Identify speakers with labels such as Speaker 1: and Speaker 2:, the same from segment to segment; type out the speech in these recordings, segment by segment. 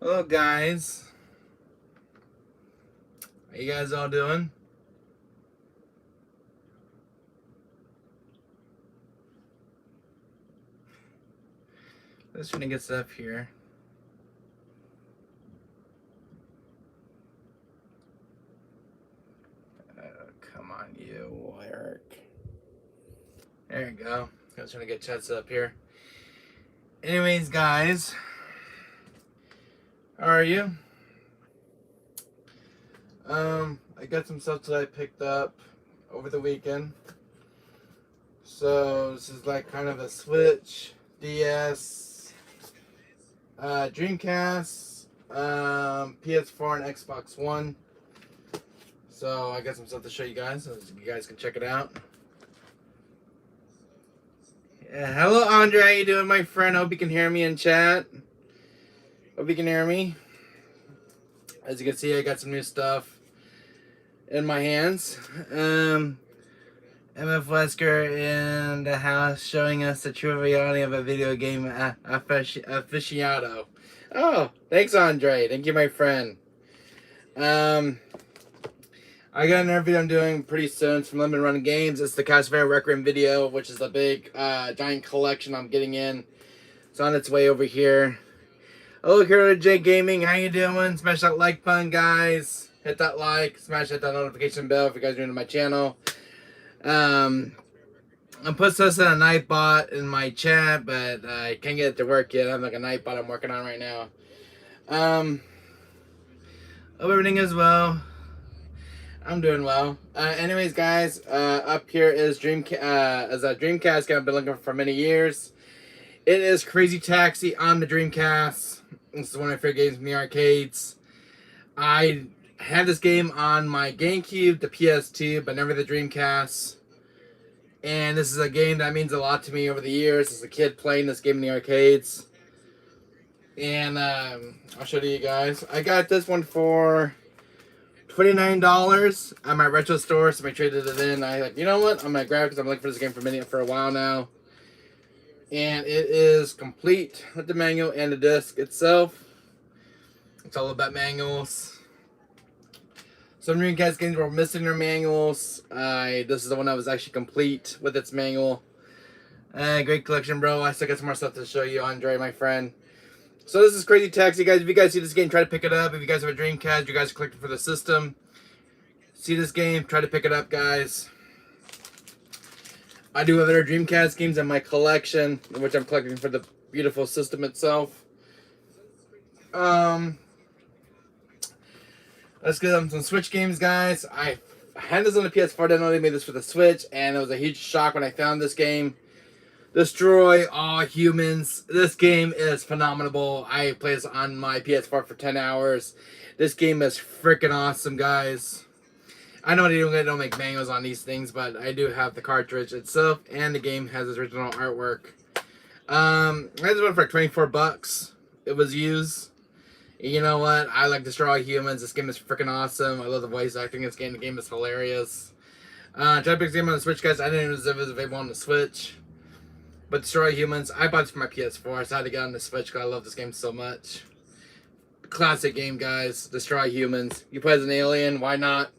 Speaker 1: Hello guys, how you guys all doing? Just trying to get stuff here. Come on you, Eric. There you go. I was trying to get chat set up here. Anyways guys, how are you? I got some stuff that I picked up over the weekend. So this is like kind of a Switch, DS, Dreamcast, PS4 and Xbox One. So I got some stuff to show you guys, so you guys can check it out. Yeah, hello Andre, how you doing, my friend? Hope you can hear me in chat. Hope you can hear me. As you can see, I got some new stuff in my hands. MF Wesker in the house showing us the true reality of a video game aficionado. Oh, thanks Andre. Thank you, my friend. I got another video I'm doing pretty soon from Limited Run Games. It's the Castlevania Requiem video, which is the big giant collection I'm getting in. It's on its way over here. Hello, Hero J Gaming. How you doing? Smash that like button, guys. Hit that like. Smash that notification bell if you guys are new to my channel. I put this in a Nightbot in my chat, but I can't get it to work yet. I have like a Nightbot I'm working on right now. Hope everything is well. I'm doing well. Anyways, guys, up here is Dreamcast game I've been looking for many years. It is Crazy Taxi on the Dreamcast. This is one of my favorite games from the arcades. I had this game on my GameCube, the PS2, but never the Dreamcast. And this is a game that means a lot to me over the years as a kid playing this game in the arcades. And I'll show you guys. I got this one for $29 at my retro store, so I traded it in. I like, you know what? I'm gonna grab it because I'm looking for this game for a while now. And it is complete with the manual and the disc itself. It's all about manuals. Some Dreamcast games were missing their manuals. This is the one that was actually complete with its manual. Great collection, bro. I still got some more stuff to show you, Andre, my friend. So this is Crazy Taxi, guys. If you guys see this game, try to pick it up. If you guys have a Dreamcast, you guys are collecting for the system. See this game, try to pick it up, guys. I do have other Dreamcast games in my collection, which I'm collecting for the beautiful system itself. Let's get some Switch games, guys. I had this on the PS4, didn't know they made this for the Switch, and it was a huge shock when I found this game. Destroy All Humans. This game is phenomenal. I played this on my PS4 for 10 hours. This game is freaking awesome, guys. I know they don't make manuals on these things, but I do have the cartridge itself, and the game has its original artwork. I had this one for 24 bucks. It was used. You know what? I like Destroy All Humans. This game is freaking awesome. I love the voice acting in this game. The game is hilarious. Try to pick this game on the Switch, guys. I didn't know if it was available on the Switch. But Destroy All Humans, I bought this for my PS4, so I had to get on the Switch because I love this game so much. Classic game, guys. Destroy All Humans. You play as an alien, why not?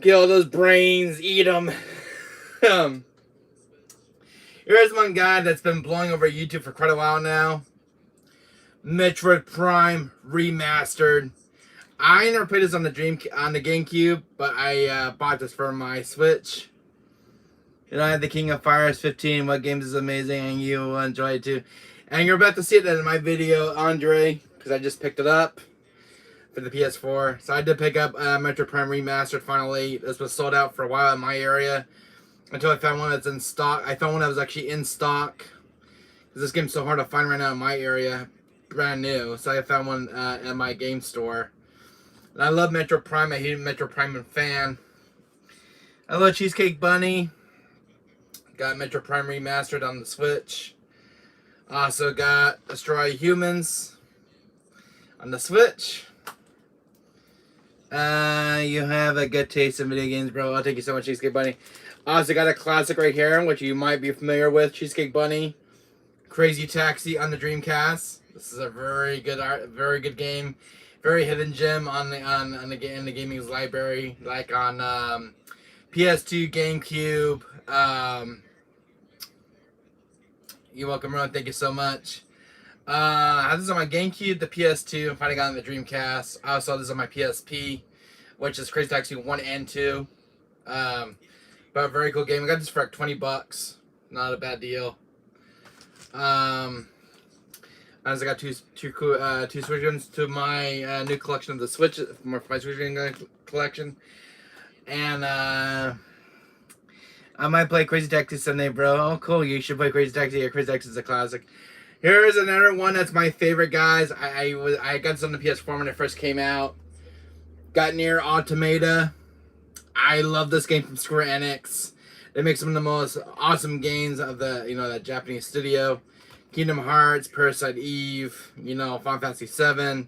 Speaker 1: Get all those brains, eat them. Here's one guy that's been blowing over YouTube for quite a while now. Metroid Prime Remastered. I never played this on the GameCube, but I bought this for my Switch. And I have the King of Fighters 15. What games is amazing, and you will enjoy it too. And you're about to see it in my video, Andre, because I just picked it up for the PS4. So I did pick up Metroid Prime Remastered finally. This was sold out for a while in my area until I found one that's in stock. I found one that was actually in stock because this game's so hard to find right now in my area. Brand new. So I found one at my game store. And I love Metroid Prime. I'm a huge Metroid Prime fan. I love Cheesecake Bunny. Got Metroid Prime Remastered on the Switch. Also got Destroy Humans on the Switch. You have a good taste in video games, bro. I'll thank you so much, Cheesecake Bunny. Also got a classic right here, which you might be familiar with. Cheesecake Bunny. Crazy Taxi on the Dreamcast. This is a very good game. Very hidden gem on the in the gaming's library, like on PS2, GameCube. You're welcome, Ron. Thank you so much. I have this on my GameCube, the PS2. I finally got on the Dreamcast. I also have this on my PSP, which is Crazy Taxi 1 and 2. But a very cool game. I got this for like $20. Not a bad deal. I also got two Switch games to my new collection of the Switch, for my Switch game collection. And I might play Crazy Taxi someday, bro. Oh, cool. You should play Crazy Taxi. Yeah, Crazy Taxi is a classic. Here's another one that's my favorite, guys. I got this on the PS4 when it first came out. Got Nier Automata. I love this game from Square Enix. They make some of the most awesome games of the, that Japanese studio. Kingdom Hearts, Parasite Eve, Final Fantasy VII.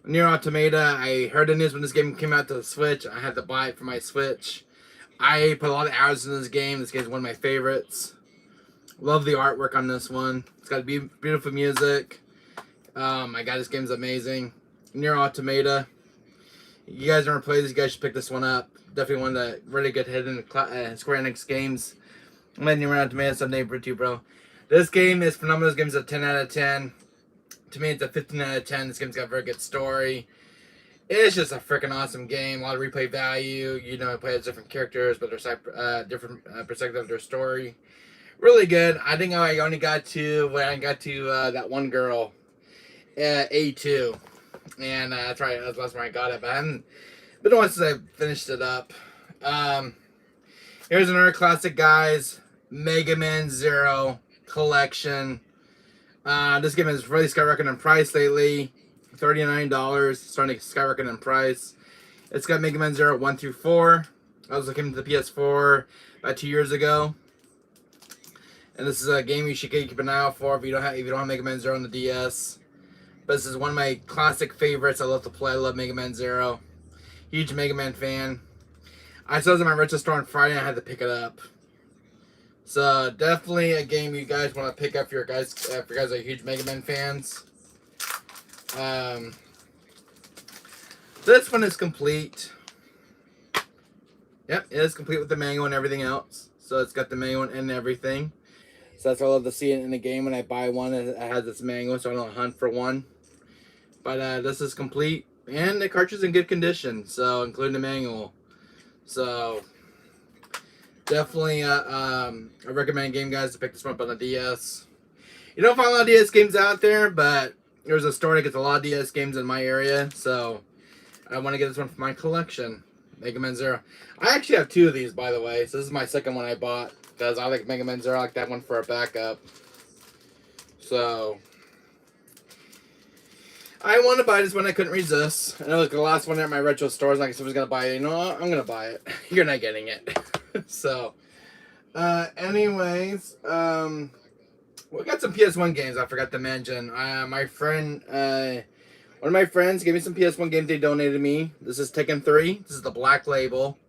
Speaker 1: Nier Automata. I heard the news when this game came out to the Switch. I had to buy it for my Switch. I put a lot of hours in this game. This game is one of my favorites. Love the artwork on this one. It's got beautiful music. My God, this game's amazing. Nier Automata. You guys never played this, you guys should pick this one up. Definitely one of the really good hidden Square Enix games. I'm letting you run out Tomato someday for you, bro. This game is phenomenal. This game's a 10 out of 10. To me, it's a 15 out of 10. This game's got a very good story. It's just a freaking awesome game. A lot of replay value. You play as different characters, but there's different perspective of their story. Really good. I think I only got to that one girl, A2. And that's right. That's the last time I got it. But I haven't been on since I finished it up. Here's another classic, guys. Mega Man Zero Collection. This game has really skyrocketed in price lately. $39. Starting to skyrocket in price. It's got Mega Man Zero 1 through 4. I was looking at the PS4 about 2 years ago. And this is a game you should keep an eye out for if you don't have Mega Man Zero on the DS. But this is one of my classic favorites. I love to play. I love Mega Man Zero. Huge Mega Man fan. I saw this in my retro store on Friday and I had to pick it up. So definitely a game you guys want to pick up if you guys are huge Mega Man fans. This one is complete. Yep, it is complete with the manual and everything else. So it's got the manual and everything. So that's why I love to see it in the game when I buy one. It has its manual, so I don't hunt for one. But this is complete, and the cartridge is in good condition, so including the manual. So definitely, I recommend game guys to pick this one up on the DS. You don't find a lot of DS games out there, but there's a store that gets a lot of DS games in my area, so I want to get this one for my collection. Mega Man Zero. I actually have two of these, by the way. So this is my second one I bought. Because I like Mega Man Zero. I like that one for a backup. So I want to buy this one. I couldn't resist. I know like the last one at my retro stores. Like I was going to buy it. You know what? I'm going to buy it. You're not getting it. So anyways. We got some PS1 games I forgot to mention. My friend... one of my friends gave me some PS1 games they donated me. This is Tekken 3. This is the black label.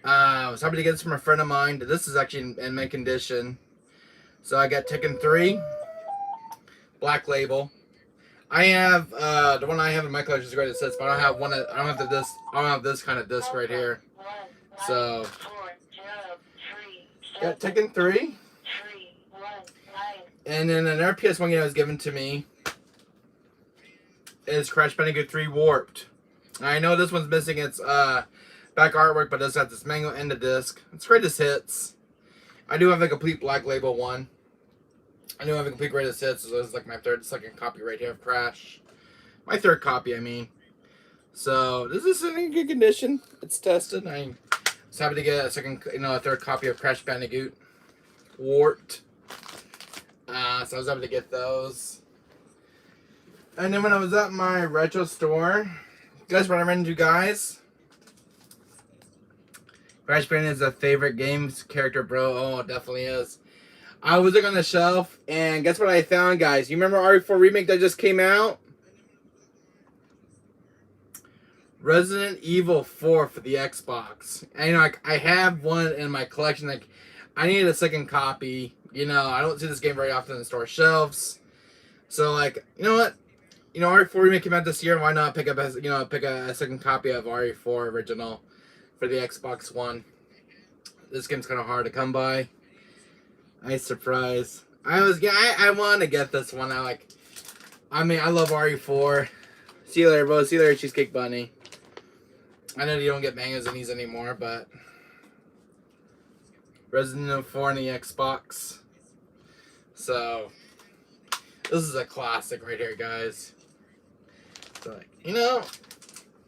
Speaker 1: I was happy to get this from a friend of mine. This is actually in mint condition. So I got Tekken 3. Black label. I have the one I have in my collection is great as sits, but I don't have one. I don't have this kind of disc right here. So got Tekken 3. And then another PS1 game that was given to me is Crash Bandicoot 3 Warped. I know this one's missing its back artwork, but it does have this manual and the disc. It's greatest hits. I do have a complete black label one. I do have a complete greatest hits. So this is like my second copy right here of Crash. My third copy, I mean. So this is in good condition. It's tested. I was happy to get a third copy of Crash Bandicoot Warped. So I was able to get those. And then when I was at my retro store, guess what I ran into, guys? Crash Bandicoot is a favorite games character, bro. Oh, it definitely is. I was looking on the shelf, and guess what I found, guys? You remember RE4 Remake that just came out? Resident Evil 4 for the Xbox. And, I have one in my collection. I needed a second copy. I don't see this game very often in the store shelves. So like, you know what? You know, RE4 remake came out this year. Why not pick up a second copy of RE4 original for the Xbox One? This game's kind of hard to come by. Nice surprise. I want to get this one. I love RE4. See you later, bro. See you later, Cheesecake Bunny. I know you don't get mangoes in these anymore, but Resident Evil 4 on the Xbox. So this is a classic right here, guys. So, you know,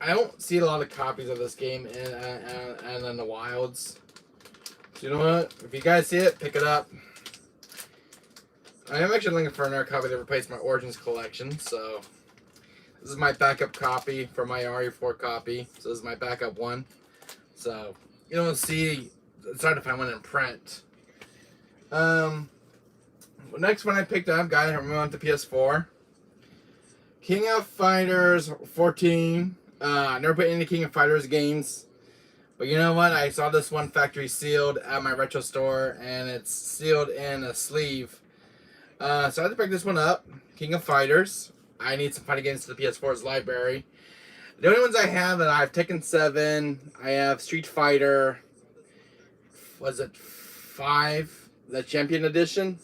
Speaker 1: I don't see a lot of copies of this game in the wilds. So you know what? If you guys see it, pick it up. I am actually looking for another copy to replace my Origins collection. So this is my backup copy for my RE4 copy. So this is my backup one. So you don't see. It's hard to find one in print. Next one I picked up, guys, I went to PS4. King of Fighters 14. I never played any King of Fighters games. But you know what? I saw this one factory sealed at my retro store, and it's sealed in a sleeve. So I had to pick this one up. King of Fighters. I need some fighting games to the PS4's library. The only ones I have that I have Tekken 7. I have Street Fighter. Was it 5? The Champion Edition.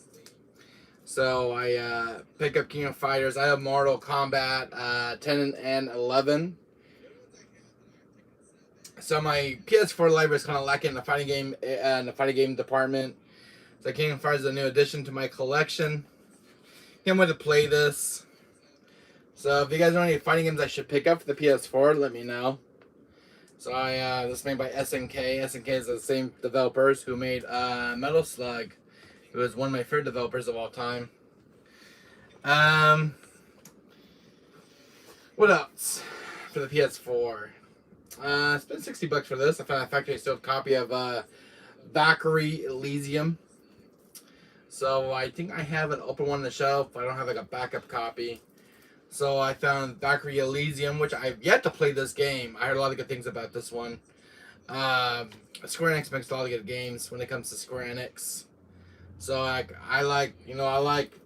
Speaker 1: So I pick up King of Fighters. I have Mortal Kombat 10 and 11. So my PS4 library is kind of lacking in the fighting game department. So King of Fighters is a new addition to my collection. Can't wait to play this. So if you guys know any fighting games I should pick up for the PS4, let me know. So this is made by SNK. SNK is the same developers who made Metal Slug, who is one of my favorite developers of all time. What else for the PS4? Spent $60 for this. I found a factory sealed copy of Valkyrie Elysium. So I think I have an open one on the shelf. I don't have like a backup copy. So I found Valkyrie Elysium, which I've yet to play this game. I heard a lot of good things about this one. Square Enix makes a lot of good games when it comes to Square Enix. So I like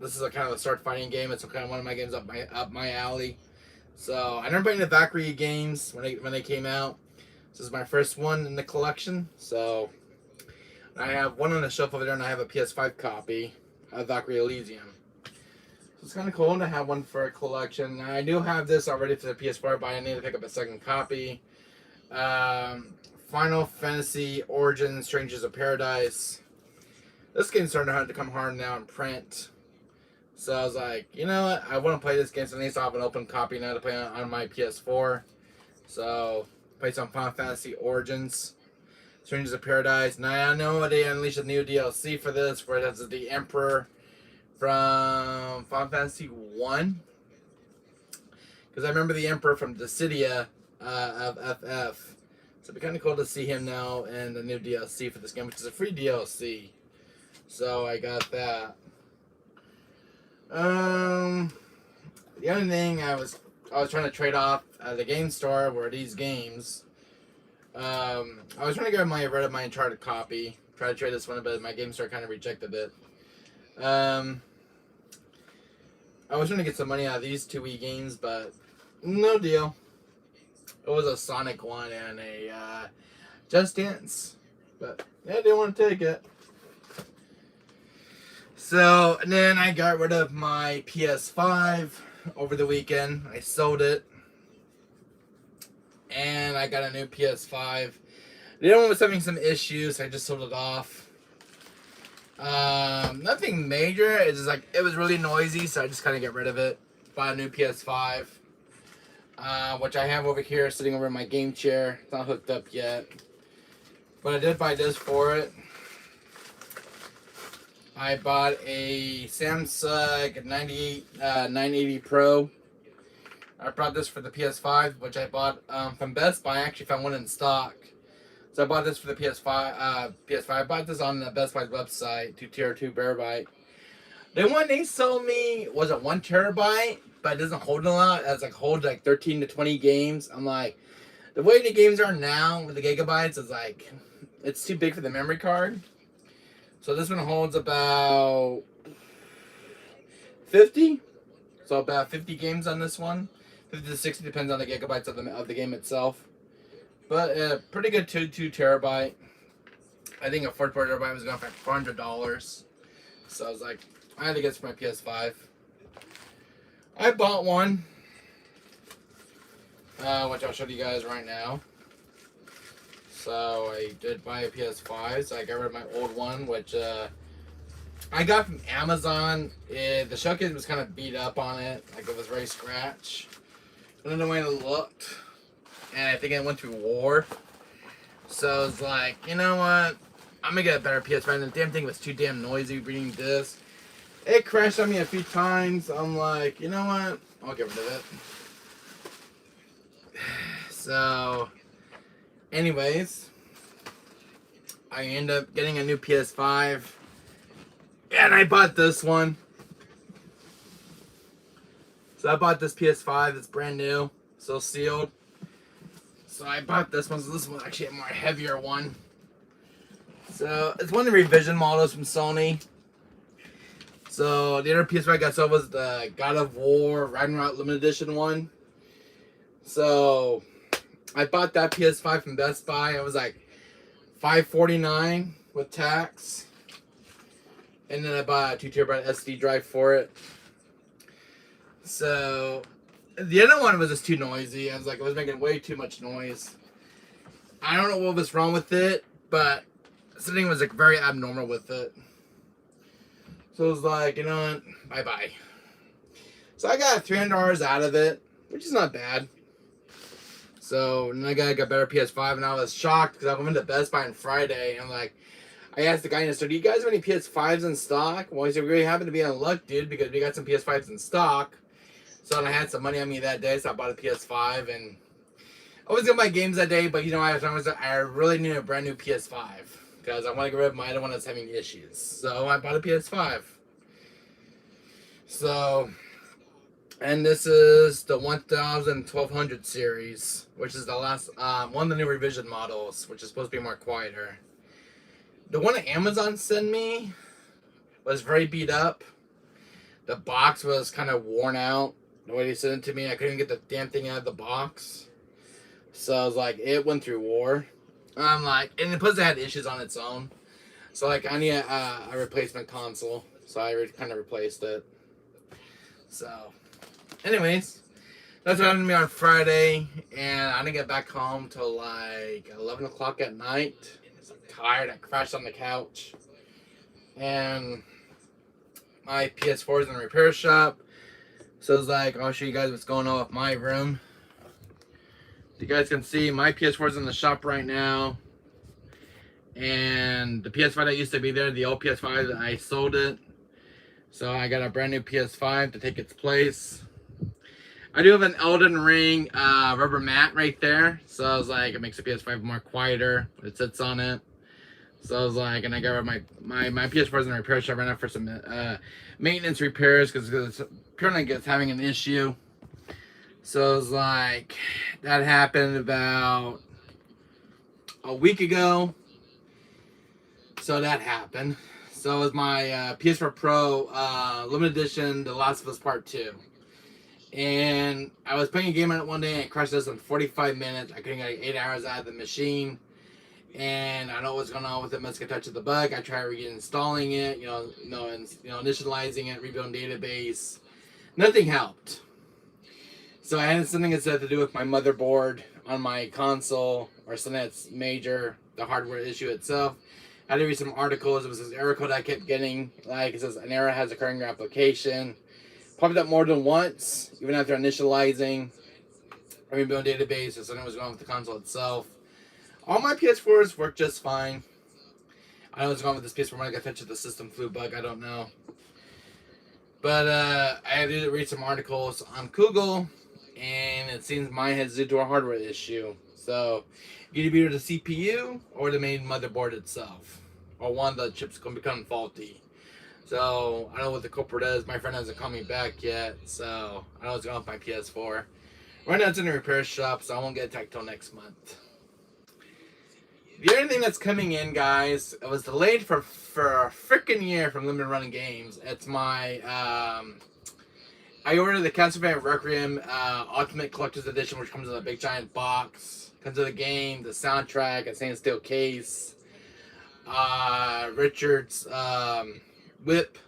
Speaker 1: this is a kind of a sword fighting game. It's kind of one of my games up my alley. So I never played the Valkyrie games when they came out. This is my first one in the collection. So I have one on the shelf over there, and I have a PS5 copy of Valkyrie Elysium. So it's kind of cool to have one for a collection. I do have this already for the PS4, but I need to pick up a second copy. Final Fantasy Origins Strangers of Paradise. This game's starting to come hard now in print. So I was like, you know what? I want to play this game, so at least I'll have an open copy now to play on my PS4. So, play some Final Fantasy Origins, Strangers of Paradise. Now I know they unleashed a new DLC for this, where it has the Emperor from Final Fantasy 1. Because I remember the Emperor from Dissidia of FF. So it'd be kind of cool to see him now in the new DLC for this game, which is a free DLC. So I got that. The only thing I was trying to trade off at the game store were these games. I was trying to get rid of my Uncharted copy. Try to trade this one, but my game store kind of rejected it. I was trying to get some money out of these two Wii games, but no deal. It was a Sonic one and a Just Dance, but yeah, I didn't want to take it. So, and then I got rid of my PS5 over the weekend. I sold it. And I got a new PS5. The other one was having some issues, so I just sold it off. Nothing major. It's just like, it was really noisy, so I just kind of get rid of it. Bought a new PS5. Which I have over here, sitting over in my game chair. It's not hooked up yet. But I did buy this for it. I bought a Samsung 980 Pro. I bought this for the PS5, which I bought from Best Buy. I actually found one in stock. So I bought this for the PS5. I bought this on the Best Buy's website, 2 terabyte. The one they sold me was a 1 terabyte, but it doesn't hold a lot. It's like hold like 13 to 20 games. I'm like, the way the games are now with the gigabytes is like, it's too big for the memory card. So this one holds about 50. So about 50 games on this one. 50 to 60 depends on the gigabytes of the game itself. But pretty good 2 terabyte. I think a 44 terabyte was going for $400. So I was like, I had to get this for my PS5. I bought one, which I'll show you guys right now. So I did buy a PS5, so I got rid of my old one, which I got from Amazon. The showcase was kind of beat up on it, like it was very scratched. I don't know when it looked, and I think it went through war. So I was like, you know what? I'm gonna get a better PS5. And the damn thing was too damn noisy reading discs. It crashed on me a few times. I'm like, you know what? I'll get rid of it. So, anyways, I end up getting a new PS5, and I bought this one. So I bought this PS5. It's brand new, still sealed. So I bought this one. So this one's actually a more heavier one. So it's one of the revision models from Sony. So the other PS5 I got sold was the God of War Ragnarok Limited Edition one. So I bought that PS5 from Best Buy. It was like $549 with tax. And then I bought a 2 terabyte SD drive for it. So the other one was just too noisy. I was like, it was making way too much noise. I don't know what was wrong with it, but something was like very abnormal with it. So I was like, you know what, bye-bye. So I got $300 out of it, which is not bad. So then I got a better PS5, and I was shocked because I went to Best Buy on Friday, and I'm like, I asked the guy in the store, do you guys have any PS5s in stock? Well, he said, we really happen to be on luck, dude, because we got some PS5s in stock. So I had some money on me that day, so I bought a PS5, and I was gonna buy games that day, but you know, I really needed a brand new PS5 because I want to get rid of my other one that's having issues. So I bought a PS5. So, and this is the 1200 series, which is the last one of the new revision models, which is supposed to be more quieter. The one that Amazon sent me was very beat up. The box was kind of worn out. The way they sent it to me, I couldn't get the damn thing out of the box. So I was like, it went through war. I'm like, and plus it had issues on its own. So like, I need a replacement console. So I kind of replaced it. So, anyways, that's what happened to me on Friday. And I didn't get back home till like 11 o'clock at night. I'm tired. I crashed on the couch. And my PS4 is in the repair shop. So it's like, I'll show you guys what's going on with my room. You guys can see my PS4 is in the shop right now. And the PS5 that used to be there, the old PS5, I sold it. So I got a brand new PS5 to take its place. I do have an Elden Ring rubber mat right there. So I was like, it makes the PS5 more quieter. It sits on it. So I was like, and I got my PS4 is in the repair shop right now for some maintenance repairs because apparently it's having an issue. So I was like, that happened about a week ago. So that happened. So it was my PS4 Pro Limited Edition, The Last of Us Part 2. And I was playing a game on it one day and it crashed us in 45 minutes. I couldn't get like 8 hours out of the machine. And I don't know what's going on with it. Must get touch of the bug. I tried reinstalling it, initializing it, rebuilding database. Nothing helped. So I had something that's to do with my motherboard on my console, or something that's major, the hardware issue itself. I had to read some articles. It was this error code I kept getting. Like, it says an error has occurred in your application. Popped up more than once, even after initializing, rebuilding database, so something was wrong with the console itself. All my PS4s work just fine. I know what's going on with this PS4. I got touched with the system flu bug. I don't know. But I had to read some articles on Google, and it seems mine has due to a hardware issue. So, either be the CPU or the main motherboard itself, or one of the chips can become faulty. So, I don't know what the culprit is. My friend hasn't called me back yet, so I don't know what's going on with my PS4. Right now it's in the repair shop, so I won't get it back till next month. The other thing that's coming in, guys, it was delayed for a freaking year from Limited Running Games. It's my I ordered the Castlevania Requiem Ultimate Collector's Edition, which comes in a big giant box. Comes with the game, the soundtrack, a stainless steel case, Richard's whip.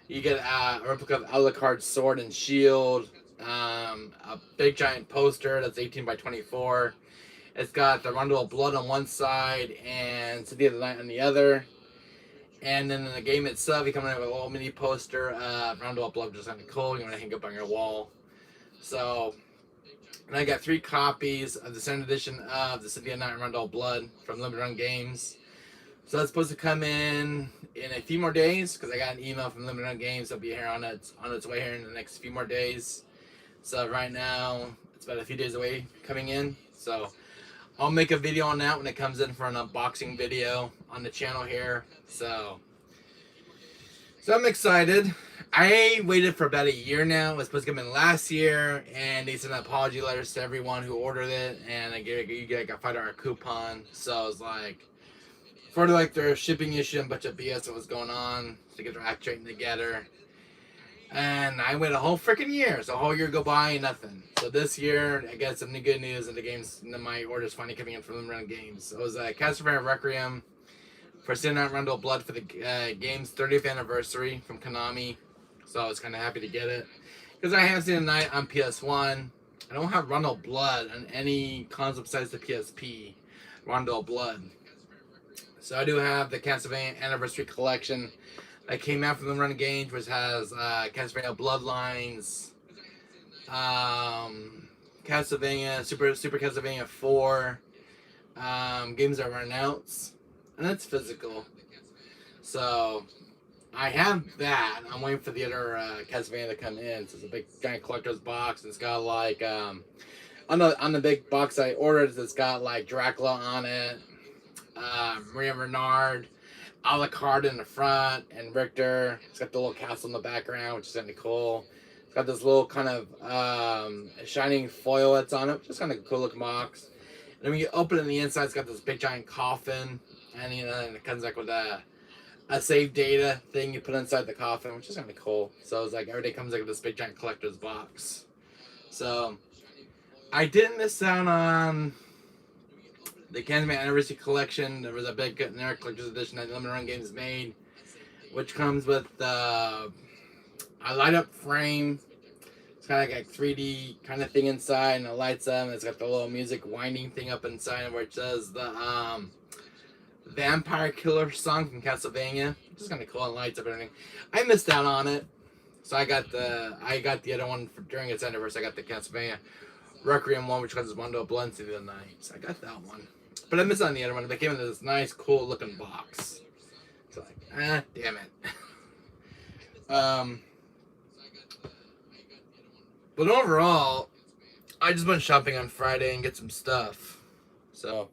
Speaker 1: You get a replica of Alucard's sword and shield, a big giant poster that's 18 by 24. It's got the Rondo of Blood on one side and City of the Night on the other. And then in the game itself, you come in with a little mini poster of Rondo of Blood, which is kind of cool. You want to hang up on your wall. So, and I got 3 copies of the Standard Edition of the City of the Night and Rondo of Blood from Limited Run Games. So that's supposed to come in a few more days, because I got an email from Limited Run Games. It'll be here on its way here in the next few more days. So right now, it's about a few days away coming in. So I'll make a video on that when it comes in for an unboxing video on the channel here. So I'm excited. I waited for about a year now. It was supposed to come in last year, and they sent apology letters to everyone who ordered it, and you get like a $5 coupon. So I was like, for like their shipping issue and a bunch of BS that was going on to get their act straightened together. And I waited a whole freaking year. So a whole year go by and nothing. So this year, I got some good news, and the games, my order's finally coming in from Limited Run Games. So it was Castlevania Requiem for City of the Night Rondo of Blood for the game's 30th anniversary from Konami. So I was kind of happy to get it. Because I have City of the Night on PS1. I don't have Rondo of Blood on any console besides the PSP. Rondo of Blood. So I do have the Castlevania Anniversary Collection that came out from the Run Games, which has Castlevania Bloodlines, Castlevania, Super Castlevania 4, games that were announced, and it's physical. So I have that. I'm waiting for the other Castlevania to come in. So it's a big giant collector's box. It's got like on the big box I ordered, it's got like Dracula on it. Maria Bernard, Alucard in the front, and Richter. It's got the little castle in the background, which is kind of cool. It's got this little kind of shining foil that's on it, which is kind of a cool looking box. And then when you open it on the inside, it's got this big giant coffin, and and it comes like with a save data thing you put inside the coffin, which is kind of cool. So it's like every day comes like with this big giant collector's box. So I didn't miss out on the Castlevania Anniversary Collection. There was a big collector's edition that Limited Run Games made, which comes with a light up frame. It's kind of like a 3D kind of thing inside, and it lights up, and it's got the little music winding thing up inside where it says the Vampire Killer song from Castlevania, which is kind of cool, and lights up and everything. I missed out on it, so I got the other one during its anniversary. I got the Castlevania Requiem one, which comes with Rondo of Blood City of the Night. So I got that one. But I missed on the other one. They came in this nice, cool looking box. So like, damn it. But overall, I just went shopping on Friday and get some stuff. So,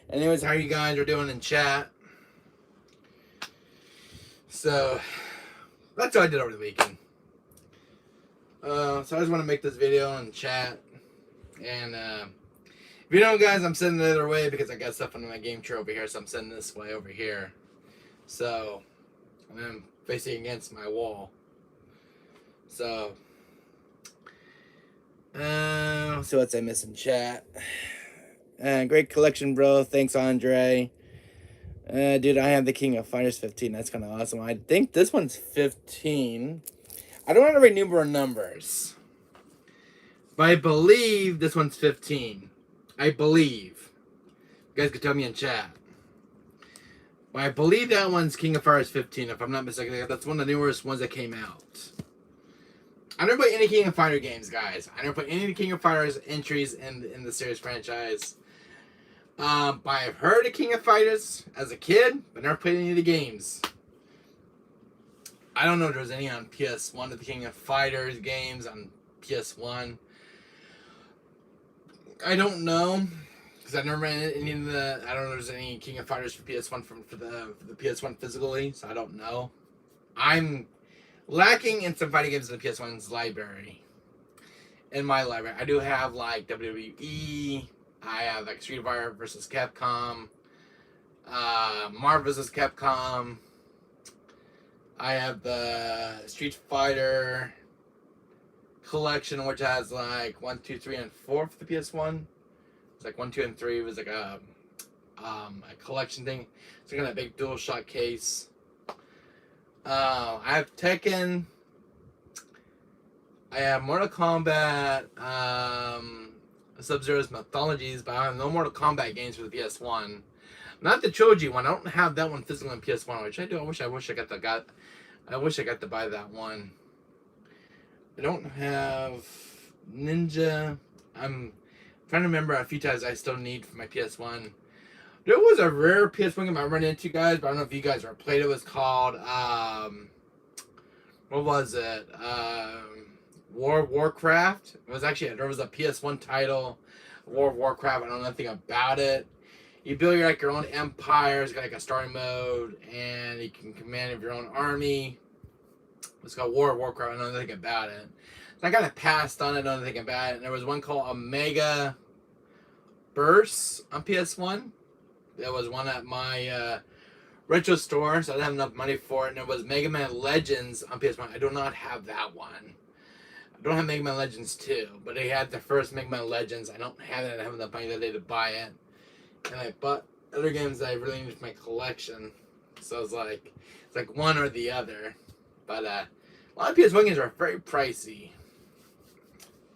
Speaker 1: anyways, how you guys are doing in chat? So, that's what I did over the weekend. So I just want to make this video and chat. And if you know, guys, I'm sitting the other way because I got stuff on my game chair over here, so I'm sitting this way over here. So I'm facing against my wall. So let's see what's I miss in chat. Great collection, bro. Thanks, Andre. Dude, I have the King of Fighters 15. That's kind of awesome. I think this one's 15. I don't want to read numerous numbers, but I believe this one's 15. I believe. You guys can tell me in chat. But I believe that one's King of Fighters 15, if I'm not mistaken. That's one of the newest ones that came out. I never played any King of Fighters games, guys. I never played any King of Fighters entries in the series franchise. But I've heard of King of Fighters as a kid, but never played any of the games. I don't know if there was any on PS1 of the King of Fighters games on PS1. I don't know, because I've never ran any of the. I don't know if there's any King of Fighters for PS1 for the PS1 physically, so I don't know. I'm lacking in some fighting games in the PS1's library. In my library, I do have like WWE. I have like Street Fighter versus Capcom, Marvel vs. Capcom. I have the Street Fighter collection, which has like 1, 2, 3, and 4 for the PS1. It's like 1, 2, and 3 was like a collection thing. It's like in a big DualShock case. I have Tekken. I have Mortal Kombat, Sub-Zero's Mythologies, but I have no Mortal Kombat games for the PS1. Not the Choji one. I don't have that one physical on PS1, which I do. I wish I got to buy that one. I don't have Ninja. I'm trying to remember a few titles I still need for my PS1. There was a rare PS1 game I run into, guys, but I don't know if you guys ever played it. It was called what was it? Warcraft. It was actually, there was a PS1 title, Warcraft. I don't know anything about it. You build your own empire. It's got like a story mode, and you can command your own army. It's called Warcraft. I don't know anything about it. So I kind of passed on it. I don't know anything about it. And there was one called Omega Burst on PS1. There was one at my retro store, so I didn't have enough money for it. And there was Mega Man Legends on PS1. I do not have that one. I don't have Mega Man Legends 2, but they had the first Mega Man Legends. I don't have it. I don't have enough money that day to buy it. And I bought other games that I really needed for my collection. So it's like one or the other. But a lot of PS1 games are very pricey.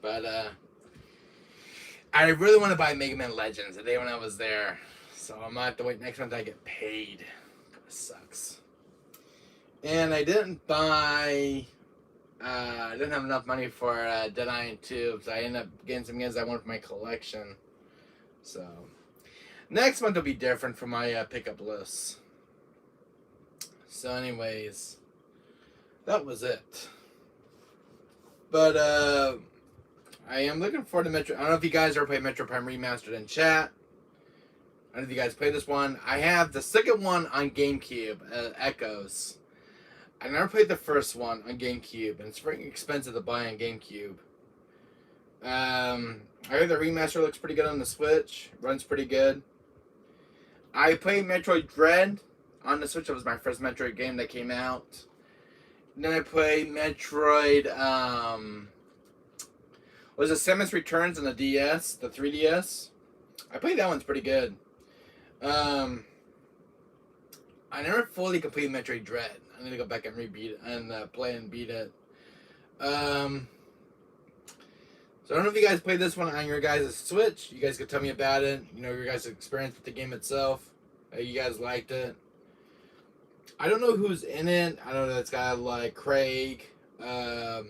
Speaker 1: But I really want to buy Mega Man Legends the day when I was there. So I'm gonna have to wait next month I get paid. That sucks. And I didn't buy. I didn't have enough money for Dead Island 2, so I ended up getting some games I wanted for my collection. So next month will be different for my pickup lists. So, anyways, that was it. But I am looking forward to Metro. I don't know if you guys ever played Metro Prime Remastered in chat. I don't know if you guys played this one. I have the second one on GameCube, Echoes. I never played the first one on GameCube, and it's very expensive to buy on GameCube. I heard the remaster looks pretty good on the Switch. Runs pretty good. I played Metroid Dread on the Switch. That was my first Metroid game that came out. And then I played Metroid, was it Samus Returns on the DS, the 3DS? I played that one's pretty good. I never fully completed Metroid Dread. I need to go back and rebeat it and play and beat it. So I don't know if you guys played this one on your guys' Switch. You guys could tell me about it. You know, your guys' experience with the game itself. You guys liked it. I don't know who's in it. I don't know. It's got like Craig. Who's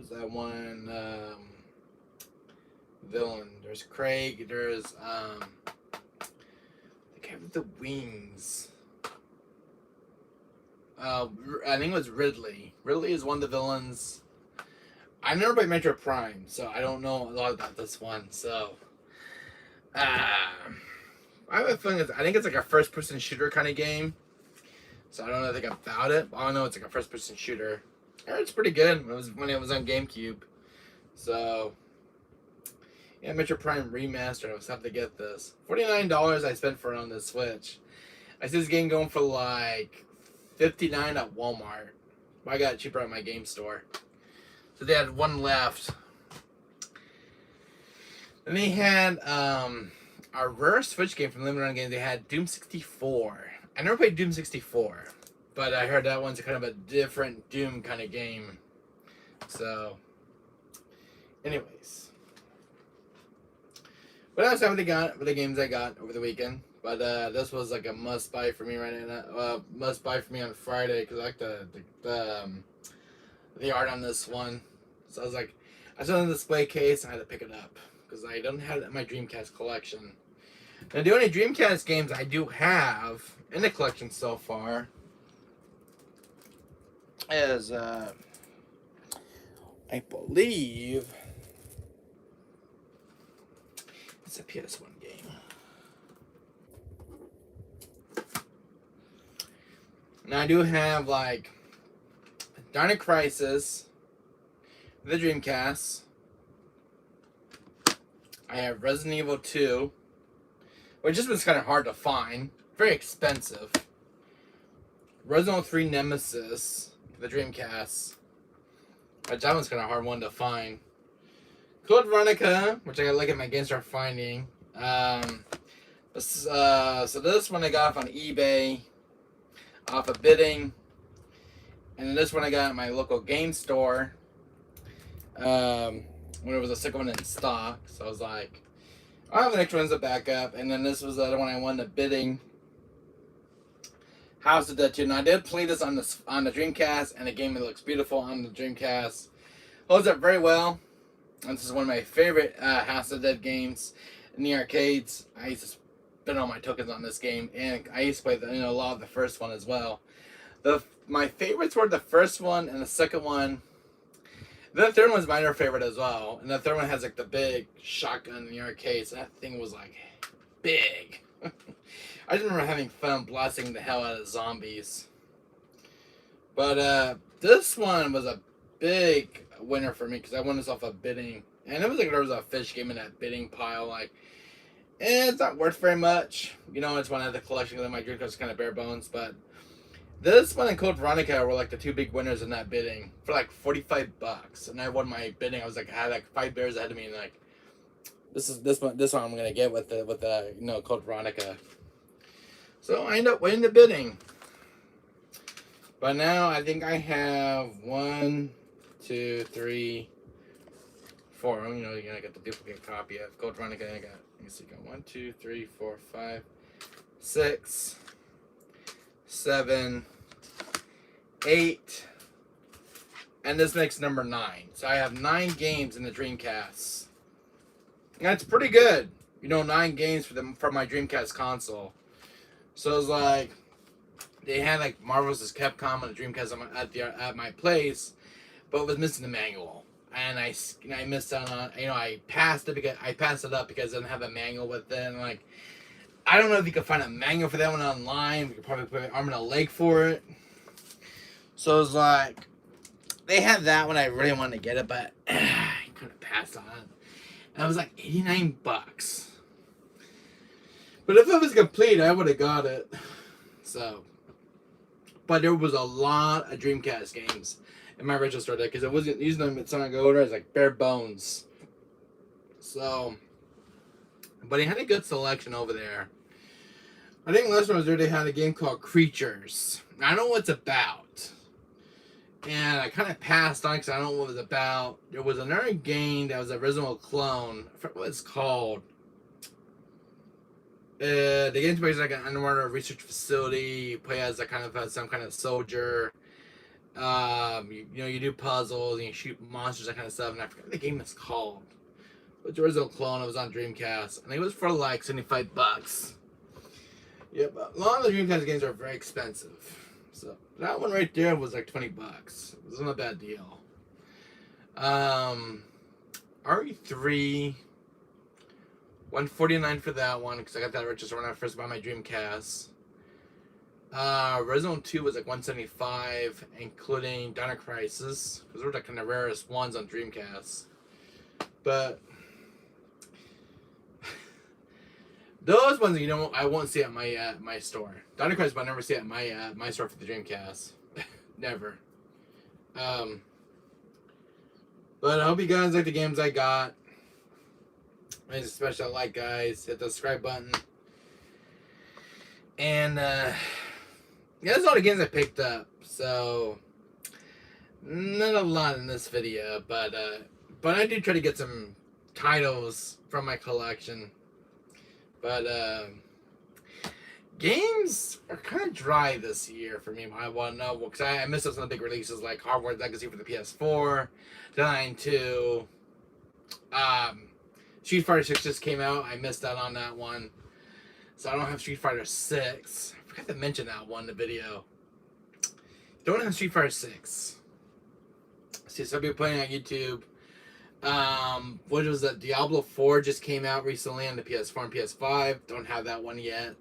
Speaker 1: that one? Villain. There's Craig. There's the guy with the wings. I think it was Ridley. Ridley is one of the villains. I never played Metro Prime, so I don't know a lot about this one. So, I have a feeling I think it's like a first-person shooter kind of game. So I don't know anything about it. But I don't know it's like a first-person shooter. I heard it's pretty good when it was on GameCube. So, yeah, Metro Prime Remastered. I was have to get this. $49 I spent for it on the Switch. I see this game going for like $59 at Walmart. But I got it cheaper at my game store. So they had one left. Then they had a rare Switch game from Limited Run Games. They had Doom 64. I never played Doom 64, but I heard that one's kind of a different Doom kind of game. So, anyways. But that's how they got with the games I got over the weekend. But this was like a must buy for me right now. Must buy for me on Friday because I like the art on this one. So I was like, I saw it in the display case and I had to pick it up because I don't have it in my Dreamcast collection. Now, the only Dreamcast games I do have in the collection so far is, I believe, it's a PS1 game. Now, I do have, like, Dino Crisis, the Dreamcast. I have Resident Evil 2, which just was kind of hard to find. Very expensive. Resident Evil 3 Nemesis, the Dreamcast. But that one's kind of hard one to find. Code Veronica, which I gotta look at my games start finding. So this one I got off on eBay, off of bidding, and this one I got at my local game store. When it was a second one in stock, so I was like, I'll have the next one as a backup. And then this was the other one I won the bidding. House of Dead 2. Now I did play this on the Dreamcast, and the game looks beautiful on the Dreamcast. Holds up very well. And this is one of my favorite House of Dead games in the arcades. I used to spend all my tokens on this game, and I used to play a lot of the first one as well. My favorites were the first one and the second one. The third one's my favorite as well, and the third one has like the big shotgun in the arcades. And that thing was like big. I just remember having fun blasting the hell out of zombies. But this one was a big winner for me because I won this off of bidding, and it was like there was a fish game in that bidding pile. Like, it's not worth very much. It's one of the collection because my drink was kind of bare bones. But this one and Code Veronica were like the two big winners in that bidding for like $45, and I won my bidding. I had like 5 bears ahead of me, and like this one I'm gonna get with the Code Veronica. So I end up winning the bidding. But now I think I have 1, 2, 3, 4. You're gonna get the duplicate copy of Code Veronica. I got 1, 2, 3, 4, 5, 6, 7, 8, and this makes number 9. So I have 9 games in the Dreamcast. That's pretty good. 9 games for my Dreamcast console. So it's like they had like Marvel's Capcom on the Dreamcast at my place, but it was missing the manual, and I missed out on. I passed it up because I didn't have a manual with it. And like, I don't know if you could find a manual for that one online. We could probably put an arm and a leg for it. So it's like they had that one. I really wanted to get it, but I couldn't pass on it. And it was like $89. But if it was complete, I would have got it. So, but there was a lot of Dreamcast games in my original store deck because I wasn't using them at Sonic Order. It's like bare bones. So, but he had a good selection over there. I think last time I was there, they had a game called Creatures. I don't know what it's about. And I kind of passed on because I don't know what it was about. There was another game that was an original clone. I forget what it's called. The game plays like an underwater research facility. You play as some kind of soldier. You do puzzles and you shoot monsters, that kind of stuff. And I forget what the game is called. But the original clone, it was on Dreamcast, and it was for like $75. Yeah, but a lot of the Dreamcast games are very expensive. So that one right there was like $20. It wasn't a bad deal. RE3. $149 for that one because I got that register when I first bought my Dreamcast. Resident 2 was like $175, including Dino Crisis, because those were the kind of rarest ones on Dreamcast. But those ones, I won't see at my store. Dino Crisis, I'll never see at my store for the Dreamcast. Never. But I hope you guys like the games I got. Especially like, guys, hit the subscribe button. And yeah, that's all the games I picked up. So not a lot in this video, but I do try to get some titles from my collection. But games are kind of dry this year for me. I want to know because I missed out some of the big releases like Hogwarts Legacy for the PS4, Dying 2. Street Fighter 6 just came out. I missed out on that one. So I don't have Street Fighter 6. I forgot to mention that one in the video. Don't have Street Fighter 6. See some people playing on YouTube. What was that? Diablo 4 just came out recently on the PS4 and PS5. Don't have that one yet.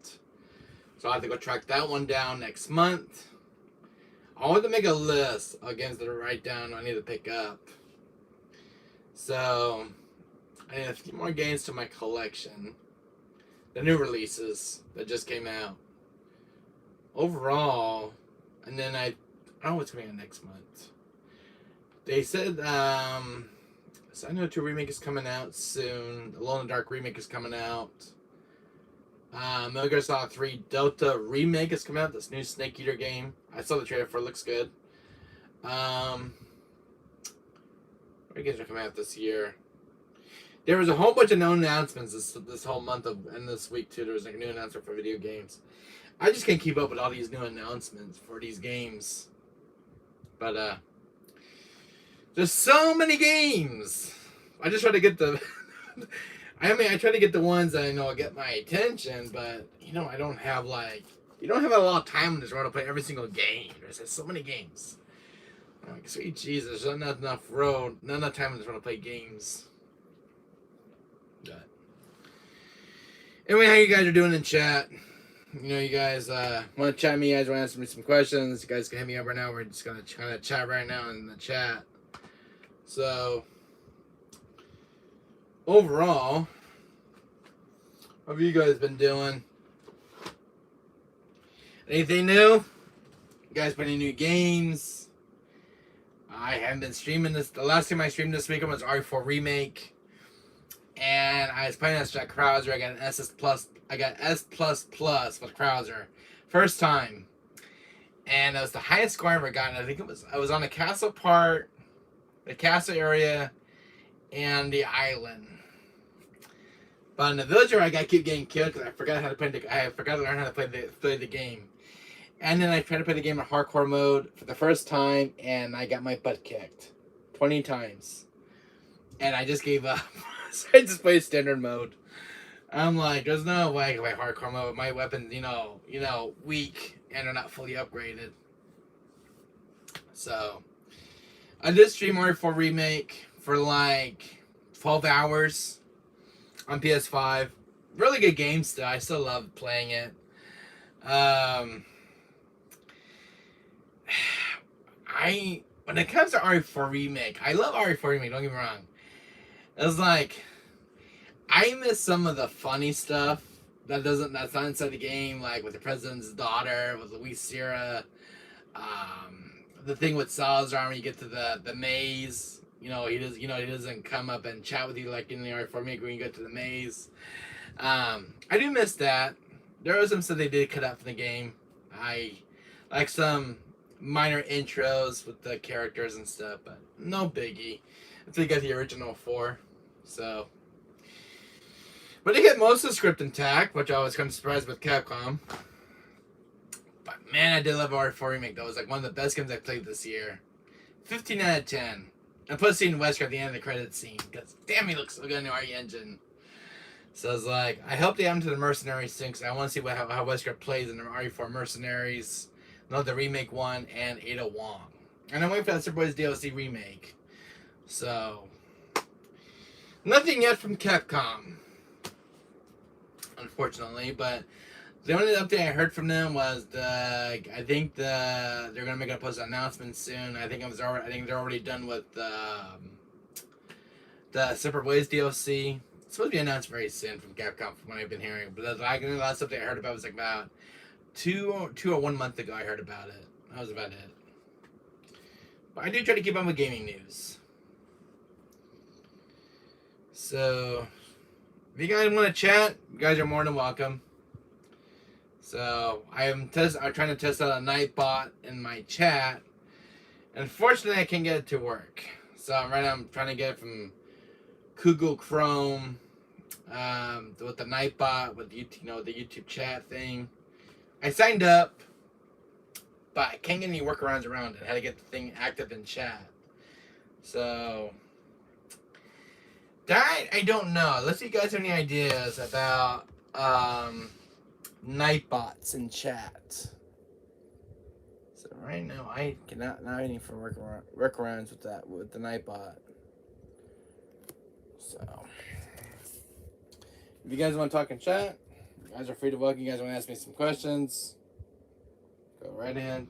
Speaker 1: So I'll have to go track that one down next month. I want to make a list of games that are right down I need to pick up. So I need a few more games to my collection. The new releases that just came out. Overall, and then I don't know what's coming out next month. They said Silent Hill 2 remake is coming out soon. Alone in the Dark remake is coming out. Metal Gear Solid 3 Delta remake is coming out. This new Snake Eater game. I saw the trailer for it. Looks good. What games are coming out this year? There was a whole bunch of known announcements this whole month and this week too. There was like a new announcement for video games. I just can't keep up with all these new announcements for these games. But there's so many games. I just try to get the I try to get the ones that I know get my attention, but I don't have you don't have a lot of time in this world to play every single game. There's so many games. Like, sweet Jesus, there's not enough time in this world to play games. But anyway, how you guys are doing in chat? You guys want to chat me? You guys want to ask me some questions? You guys can hit me up right now. We're just gonna kind of chat right now in the chat. So overall, how have you guys been doing? Anything new? You guys play any new games? I haven't been streaming this. The last time I streamed this weekend was RE4 Remake. And I was playing as Jack Krauser. I got an SS plus. I got S++ with Krauser. First time. And it was the highest score I ever gotten. I think I was on the castle part, the castle area, and the island. But in the villager, I keep getting killed because I forgot how to play I forgot to learn how to play the game. And then I tried to play the game in hardcore mode for the first time, and I got my butt kicked 20 times. And I just gave up. So I just played standard mode. I'm like, there's no way I can play hardcore mode. My weapons, weak, and they're not fully upgraded. So I did stream RE4 Remake for like 12 hours on PS5. Really good game still. I still love playing it. When it comes to RE4 Remake, I love RE4 Remake, don't get me wrong. It's like, I miss some of the funny stuff that's not inside the game, like with the president's daughter, with Luis Sierra, the thing with Salazar when you get to the maze. He doesn't come up and chat with you like in the RE4 Remake when you get to the maze. I do miss that. There was some stuff they did cut out from the game. I like some minor intros with the characters and stuff, but no biggie until you get the original 4. So, but they get most of the script intact, which I was kind of surprised with Capcom. But man, I did love RE4 Remake. That was like one of the best games I played this year. 15 out of 10. And plus seeing Wesker at the end of the credits scene, because damn, he looks so good in the RE engine. So I was like, I hope they add him to the Mercenaries soon, because I want to see how Wesker plays in the RE4 Mercenaries. The remake 1 and Ada Wong. And I'm waiting for that Super Boys DLC remake. So, nothing yet from Capcom, unfortunately. But the only update I heard from them was they're gonna make a post announcement soon. I think they're already done with the Super Boys DLC. It's supposed to be announced very soon from Capcom, from what I've been hearing. But the last update I heard about was like about 2 or 1 month ago. I heard about it. That was about it. But I do try to keep up with gaming news. So, if you guys want to chat, you guys are more than welcome. So, I'm trying to test out a Nightbot in my chat. Unfortunately, I can't get it to work. So, right now I'm trying to get it from Google Chrome with the Nightbot, with the YouTube chat thing. I signed up, but I can't get any workarounds around it. I had to get the thing active in chat. So, that I don't know. Let's see if you guys have any ideas about Nightbots in chat. So right now I cannot have any for workarounds with the Nightbot. So if you guys want to talk in chat, you guys are free to welcome. You guys want to ask me some questions, go right in.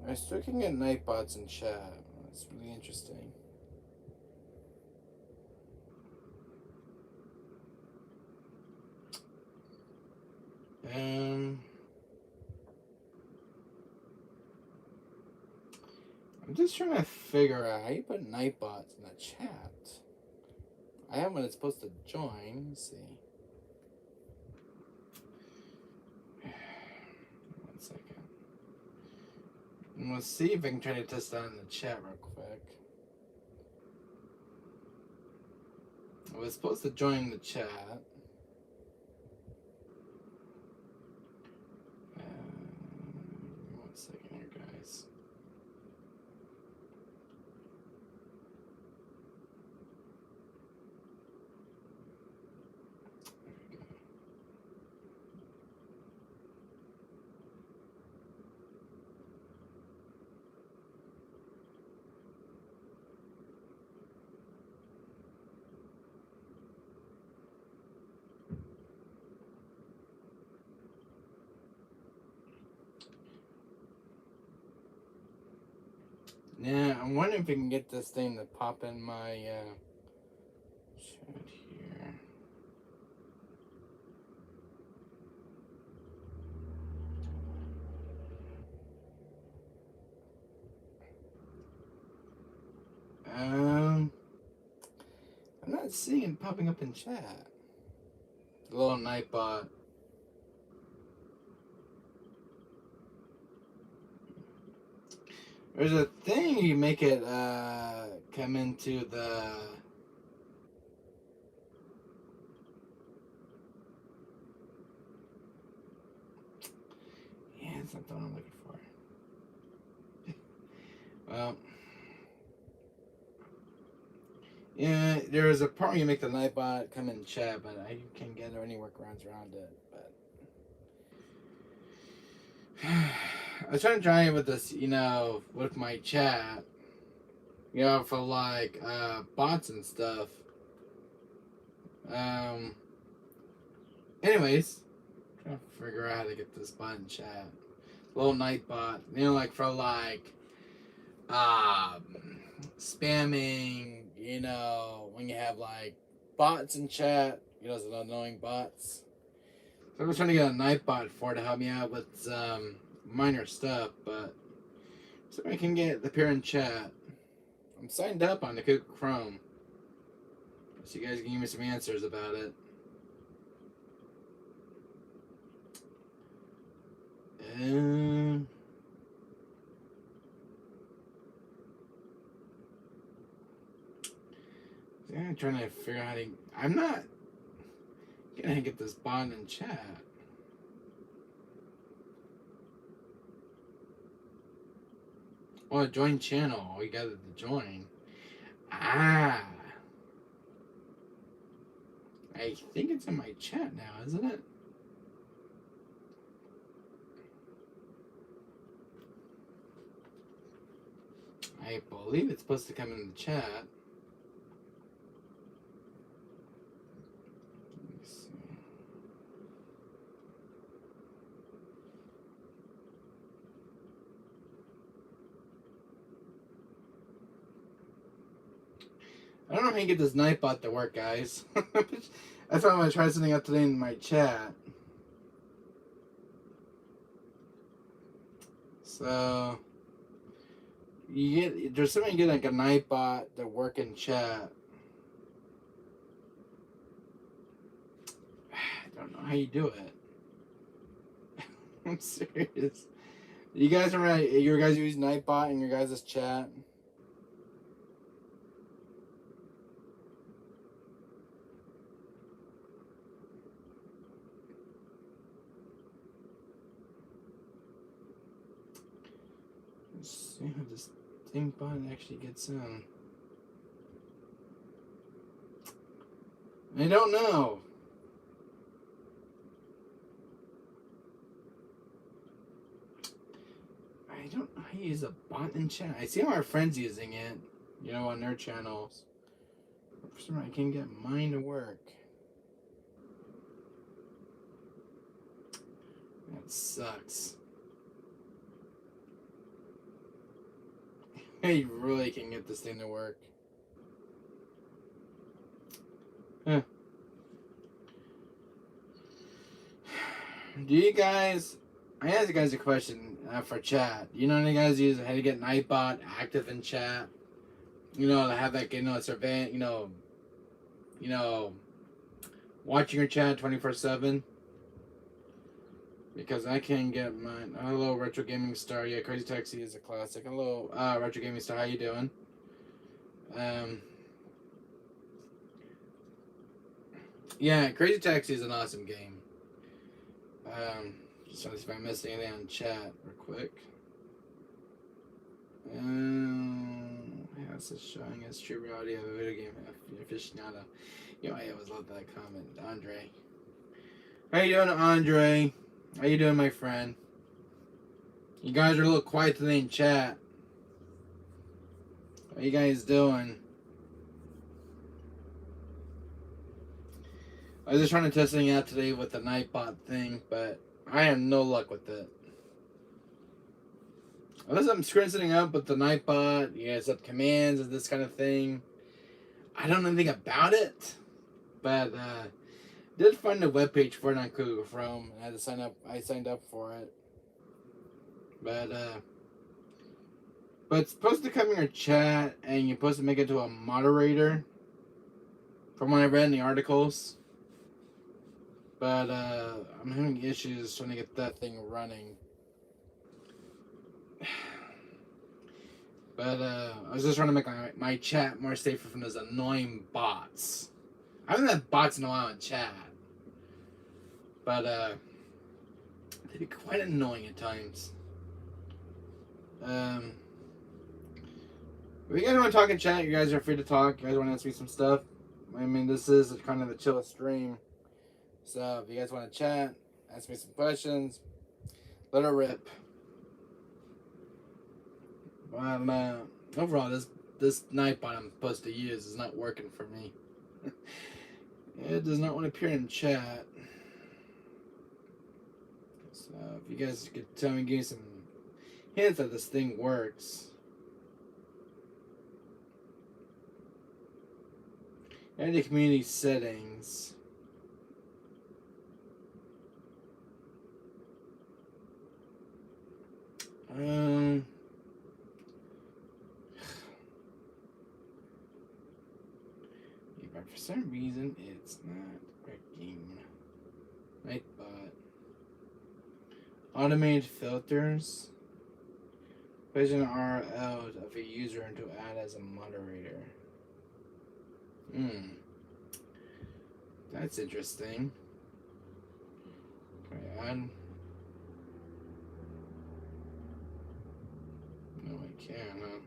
Speaker 1: I still can get Nightbots in chat. That's really interesting. I'm just trying to figure out how you put Nightbots in the chat. I have when it's supposed to join. Let's see. 1 second. And let's see if I can try to test that in the chat real quick. I was supposed to join the chat. 1 second here, guys. Yeah, I'm wondering if we can get this thing to pop in my chat here. I'm not seeing it popping up in chat. The little Nightbot. There's a thing you make it come into the it's not the one I'm looking for. Well, yeah, there's a part where you make the Nightbot come in chat, but I can't get any workarounds around it. But I was trying to try it with this, with my chat, for like bots and stuff. Anyways, trying to figure out how to get this bot in chat. Little Nightbot, like for like spamming, when you have like bots in chat, those annoying bots. So I was trying to get a Nightbot for it to help me out with some minor stuff, but so I can appear in chat. I'm signed up on the Google Chrome, so you guys can give me some answers about it. I'm trying to figure out how to. I'm not gonna get this bot in chat. Oh, join channel. We got it to join. I think it's in my chat now, isn't it? I believe it's supposed to come in the chat. Let me see. I don't know how you get this Nightbot to work, guys. I thought I'm gonna try something out today in my chat. So there's something you get like a Nightbot to work in chat. I don't know how you do it. I'm serious. You guys remember you guys use Nightbot in your guys' chat? Let's see how this thing bot actually gets in. I don't know. I don't know how to use a bot in chat. I see how our friends using it, on their channels. For some reason, I can't get mine to work. That sucks. I really can get this thing to work. Huh. Do you guys I asked you guys a question for chat. You know, you guys use how to get Nightbot active in chat. You know, to have that, survey. Watching your chat 24/7. Because I can't get mine. Hello, Retro Gaming Star. Yeah, Crazy Taxi is a classic. Hello, Retro Gaming Star. How you doing? Yeah, Crazy Taxi is an awesome game. Just trying to see if I'm missing anything on chat real quick. Yeah, it's just showing us true reality of a video game aficionado. You know, I always love that comment, Andre. How you doing, Andre? How you doing, my friend? You guys are a little quiet today in chat. How you guys doing? I was just trying to test something out today with the Nightbot thing, but I have no luck with it. Unless I'm screwing something up with the Nightbot, set commands and this kind of thing. I don't know anything about it, but did find a webpage for it on Google Chrome. I had to sign up. I signed up for it, but it's supposed to come in your chat, and you're supposed to make it to a moderator. From what I read in the articles, but I'm having issues trying to get that thing running. But I was just trying to make my chat more safer from those annoying bots. I haven't had bots in a while in chat, but they'd be quite annoying at times. If you guys want to talk in chat, you guys are free to talk. You guys want to ask me some stuff. I mean, this is kind of a chill stream. So if you guys want to chat, ask me some questions, let it rip. Overall, this Nightbot I'm supposed to use is not working for me. It does not want to appear in chat. So if you guys could tell me, give me some hints that this thing works. And the community settings. But for some reason, it's not working. Nightbot. Automated filters. Place an URL of a user to add as a moderator. That's interesting. Can I add? No, I can't, huh?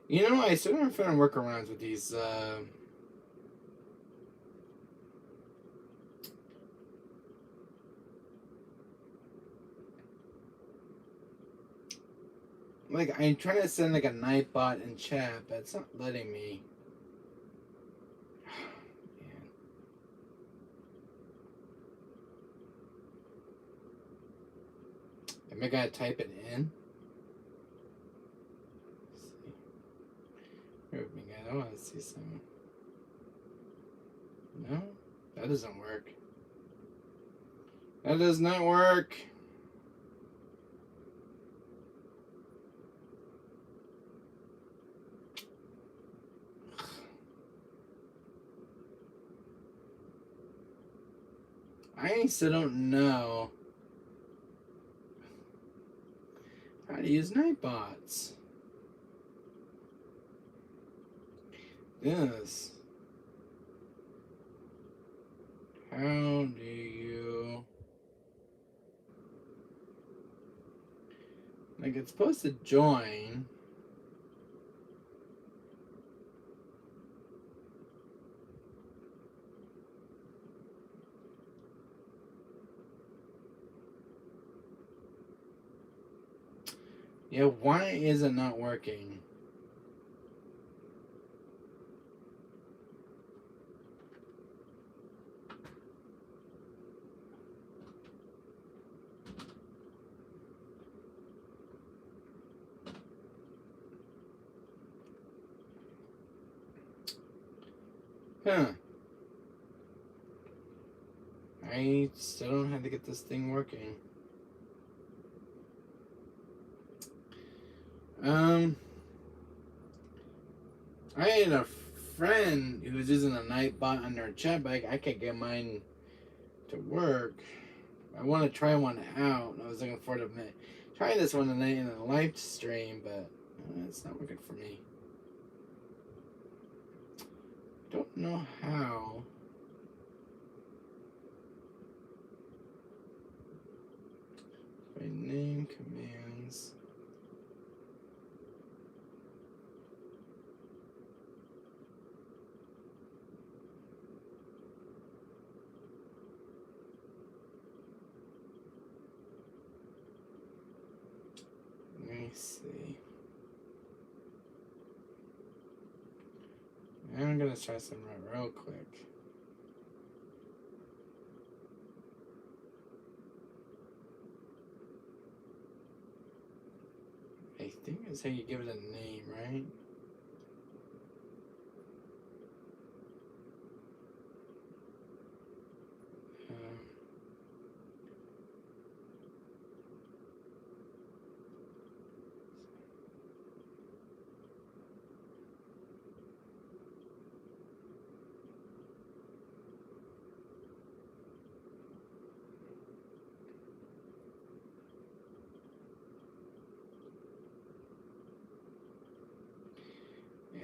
Speaker 1: You know, I still haven't found workarounds with these, like, I'm trying to send, like, a Nightbot in chat, but it's not letting me. Man. Am I gonna type it in? Let's see. I want to see some. No? That doesn't work. That does not work. I still don't know how to use Nightbots. Yes. How do you... Like, it's supposed to join. Yeah, why is it not working? Huh. I still don't know how to get this thing working. I had a friend who was using a Nightbot on their chat, but I can't get mine to work. I want to try one out. I was looking forward to trying this one tonight in a live stream, but it's not working for me. Don't know how. My name commands. Let me see. I'm gonna try some real quick. I think it's how you give it a name, right?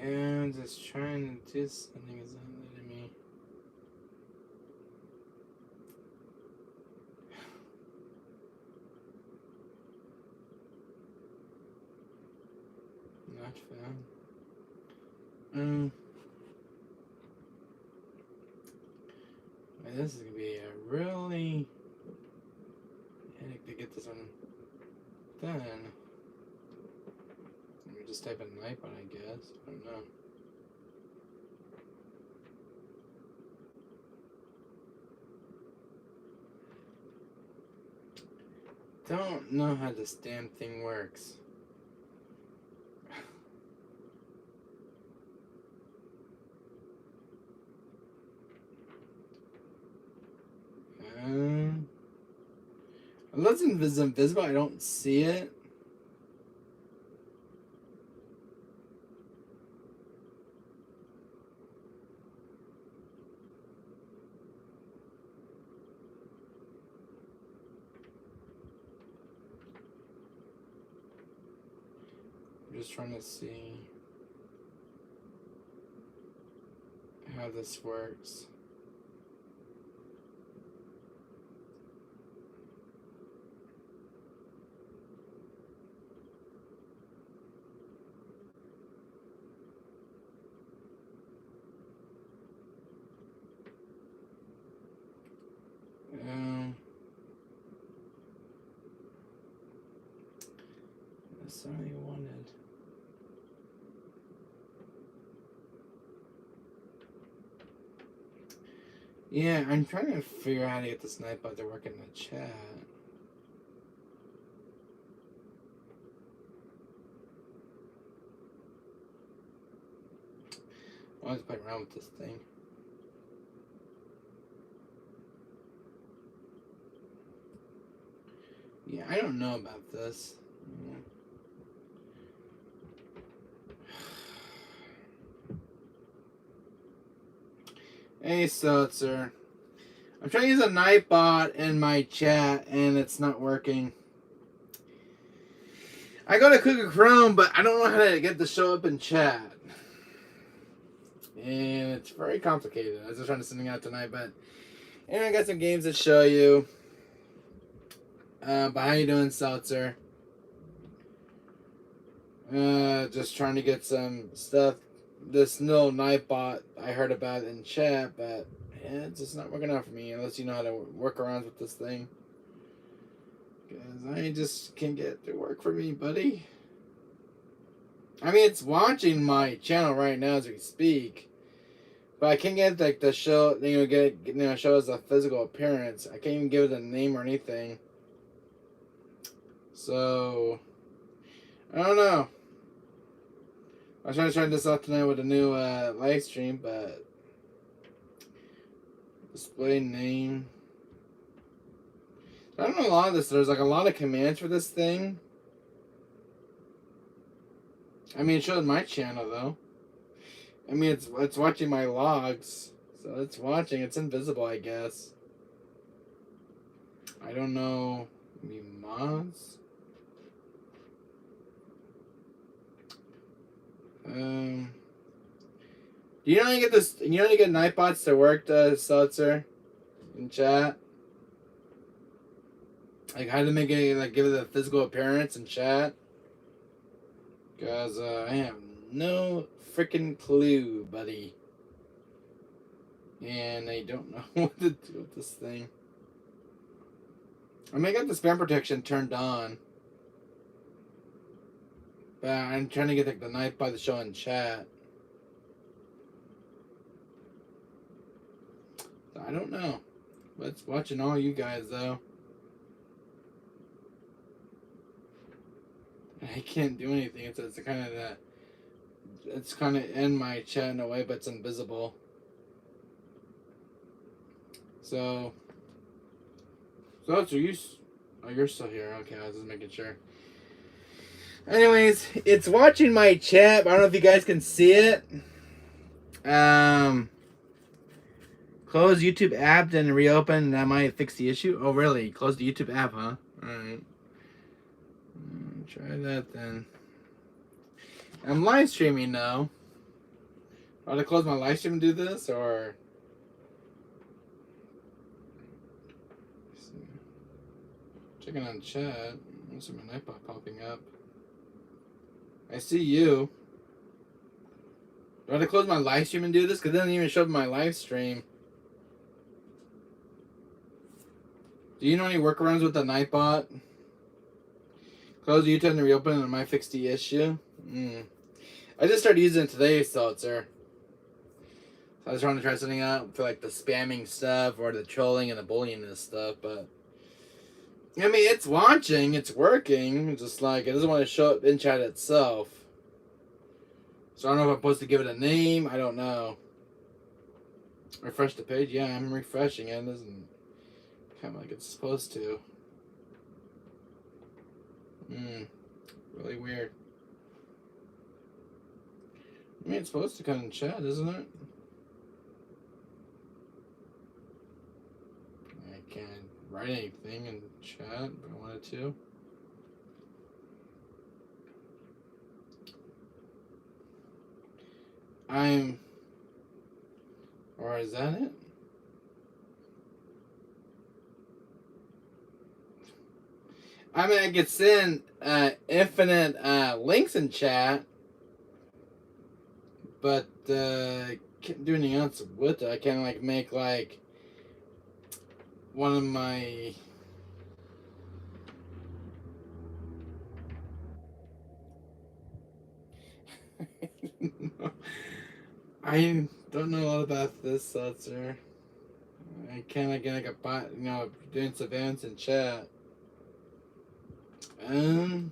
Speaker 1: And just trying to do something is not letting me. Not found. This is gonna be a really headache to get this one done. Let me just type in Nightbot, I guess. I don't know. Don't know how this damn thing works. Unless it's invisible, I don't see it. I'm just trying to see how this works. That's all I wanted. Yeah, I'm trying to figure out how to get this Nightbot to work in the chat. I'll just play around with this thing. Yeah, I don't know about this. Hey, Seltzer. I'm trying to use a Nightbot in my chat, and it's not working. I go to Google Chrome, but I don't know how to get the show up in chat. And it's very complicated. I was just trying to send it out tonight, but anyway, I got some games to show you. But how you doing, Seltzer? Just trying to get some stuff. This little Nightbot I heard about in chat, but yeah, it's just not working out for me unless you know how to work around with this thing. Because I just can't get it to work for me, buddy. I mean, it's watching my channel right now as we speak, but I can't get like the show. Show as a physical appearance. I can't even give it a name or anything. So I don't know. I was trying to try this out tonight with a new live stream, but Display name. I don't know a lot of this. There's like a lot of commands for this thing. I mean, it showed my channel though. I mean, it's watching my logs, so it's watching. It's invisible, I guess. I don't know. Maybe mods. Do you know how to get this? You know how to get Nightbots to work, Seltzer, in chat? Like how to make it, like give it a physical appearance in chat? Because I have no freaking clue, buddy. And I don't know what to do with this thing. I may get the spam protection turned on. But I'm trying to get like the Nightbot to show in chat. So I don't know. But it's watching all you guys though. I can't do anything. It's kind of that. It's kind of in my chat in a way, but it's invisible. So you. Oh, you're still here. Okay, I was just making sure. Anyways, it's watching my chat. But I don't know if you guys can see it. Close YouTube app, then reopen. That might fix the issue. Oh, really? Close the YouTube app, huh? All right. Try that then. I'm live streaming now. Ought to close my live stream and do this, or checking on chat. I see my Nightbot popping up. I see you. Do I have to close my live stream and do this? Because it doesn't even show up in my live stream. Do you know any workarounds with the Nightbot? Close YouTube and reopen and it might fix the issue. I just started using it today, Seltzer. So I was trying to try something out for like the spamming stuff or the trolling and the bullying and stuff, but I mean, it's watching, it's working. It's just like it doesn't want to show up in chat itself. So I don't know if I'm supposed to give it a name. I don't know. Refresh the page. Yeah, I'm refreshing it. It doesn't come like it's supposed to. Really weird. I mean, it's supposed to come in chat, isn't it? I can't write anything in chat, but I wanted to. Or is that it? I mean, I could send infinite links in chat, but can't do anything else with it. I can't like make like one of my I don't know a lot about this, Seltzer. I can't like get like a bot, doing surveillance in chat. These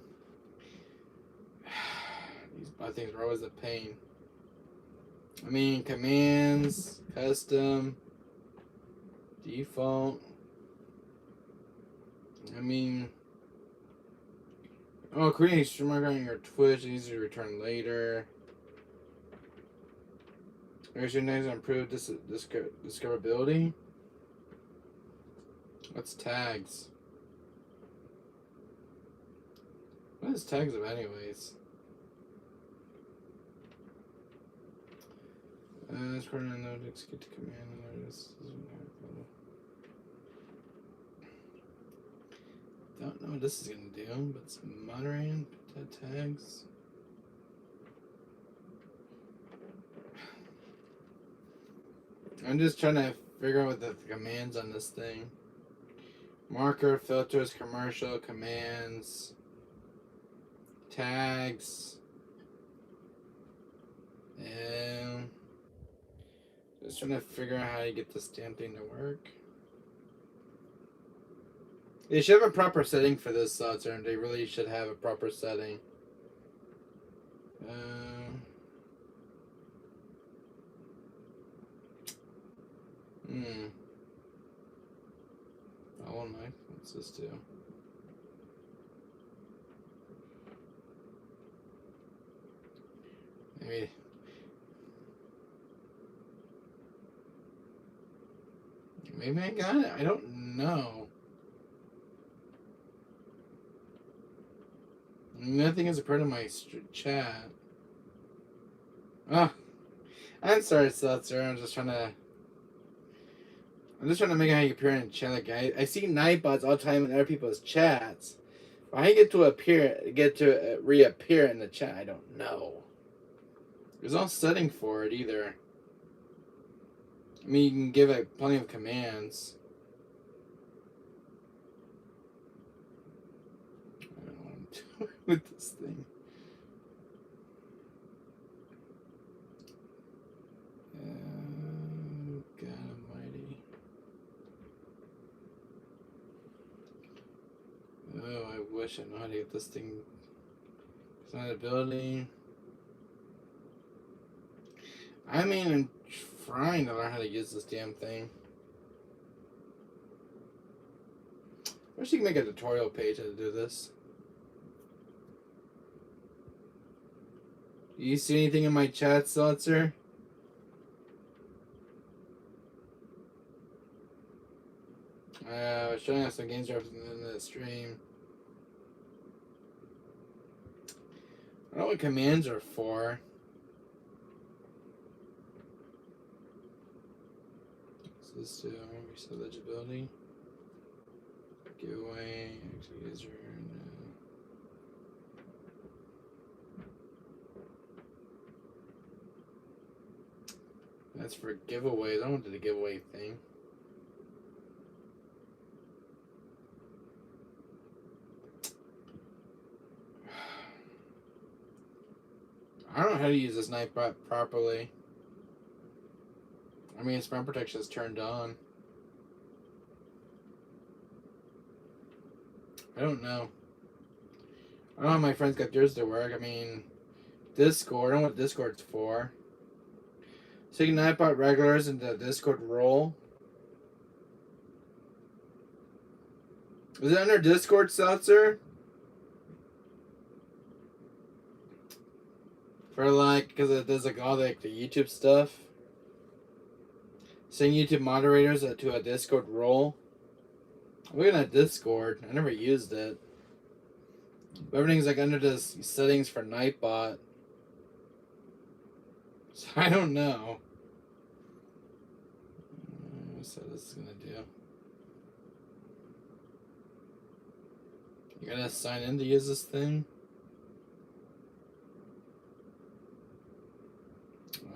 Speaker 1: bot things are always a pain. I mean, commands, custom, default. I mean, creating a stream marker on your Twitch, easy to return later. There's your next improved discoverability. What's tags? What is tags of anyways? This coordinate node execute the command notice. Don't know what this is gonna do, but it's moderating tags. I'm just trying to figure out what the commands on this thing. Marker, filters, commercial, commands, tags, and just trying to figure out how to get this damn thing to work. They should have a proper setting for this, Seltzer. They really should have a proper setting. What's this do? Maybe I got it. I don't know. Nothing is a part of my chat. Oh, I'm sorry, Seltzer. I'm just trying to make how you appear in chat. Like I see Nightbots all the time in other people's chats. But how you get to reappear in the chat, I don't know. There's no setting for it either. I mean, you can give it plenty of commands. I don't know what I'm doing with this thing. God almighty. Oh, I wish I know how to get this thing. It's not ability. I mean, I'm trying to learn how to use this damn thing. I wish you could make a tutorial page how to do this. Do you see anything in my chat, Seltzer? I was showing us some games in the stream. I don't know what commands are for. What's this do? Reset legibility. Giveaway. Exit user. That's for giveaways. I don't do the giveaway thing. I don't know how to use this Nightbot properly. I mean, spam protection is turned on. I don't know. I don't know how my friends got theirs to work. I mean, Discord. I don't know what Discord's for. So you can Nightbot regulars into Discord role. Is it under Discord, Seltzer? For like, because it does like all the YouTube stuff. Send YouTube moderators to a Discord role. I'm looking at Discord. I never used it. But everything's like under this settings for Nightbot. So I don't know. So this is gonna do. You gotta sign in to use this thing.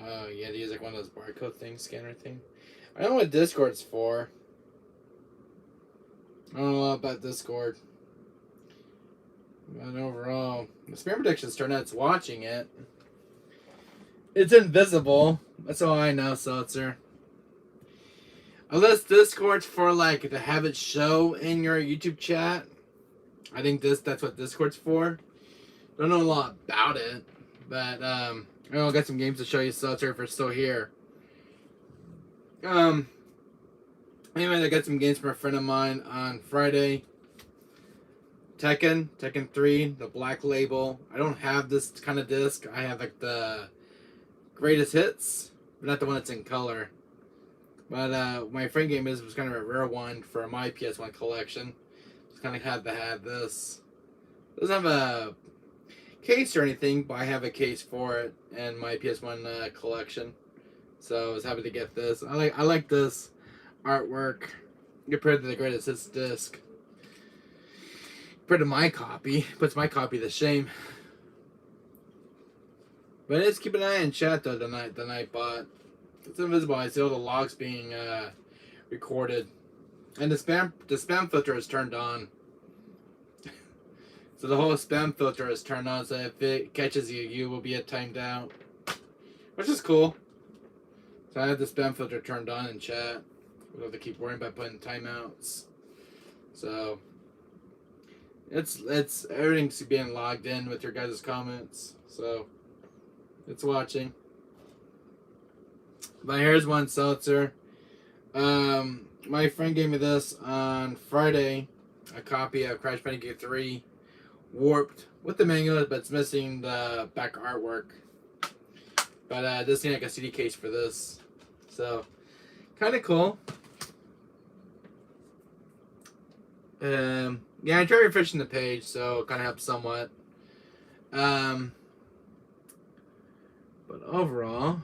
Speaker 1: Oh, you had to use like one of those barcode things, scanner thing. I don't know what Discord's for. I don't know a lot about Discord. But overall, the spam protection's turned out. It's watching it. It's invisible. That's all I know, Seltzer. Unless Discord's for like to have it show in your YouTube chat. I think that's what Discord's for. Don't know a lot about it, but I'll get some games to show you, Seltzer, if you're still here. Anyway, I got some games from a friend of mine on Friday. Tekken 3, the Black Label. I don't have this kind of disc. I have like the greatest hits, but not the one that's in color. But my friend game was kind of a rare one for my PS1 collection. Just kind of had to have this. It doesn't have a case or anything, but I have a case for it in my PS1 collection. So I was happy to get this. I like this artwork compared to the greatest hits disc. Compared to my copy, puts my copy to shame. But let's keep an eye on chat though. The Nightbot. It's invisible. I see all the logs being recorded, and the spam filter is turned on. So the whole spam filter is turned on. So if it catches you, you will be timed out, which is cool. So I have the spam filter turned on in chat. We don't have to keep worrying about putting timeouts. So it's everything's being logged in with your guys' comments. So it's watching. But here's one, Seltzer. My friend gave me this on Friday, a copy of Crash Bandicoot 3 Warped with the manual, but it's missing the back artwork. But it does seem like a CD case for this, so kind of cool. Yeah, I tried refreshing the page, so it kind of helps somewhat. But overall,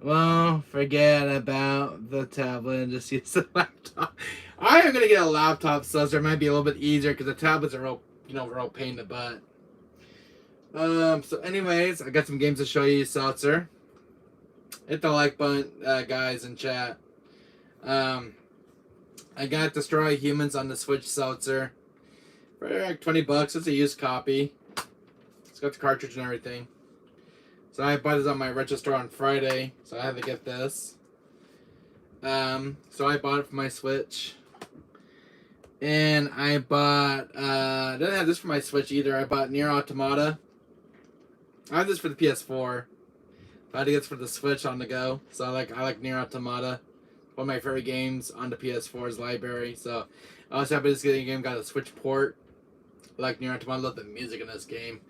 Speaker 1: well, forget about the tablet and just use the laptop. I am gonna get a laptop, so it might be a little bit easier because the tablets are real pain in the butt. So anyways, I got some games to show you, Seltzer. Hit the like button, guys, in chat. I got Destroy Humans on the Switch, Seltzer. For like $20, it's a used copy. It's got the cartridge and everything. So I bought this on my retro store on Friday, so I had to get this. So I bought it for my Switch. And I bought, I didn't have this for my Switch either. I bought Nier Automata. I have this for the PS4. I had to get this for the Switch on the go. So I like Nier Automata. One of my favorite games on the PS4's library. So I was happy this game got a Switch port. I like Nier Automata. I love the music in this game.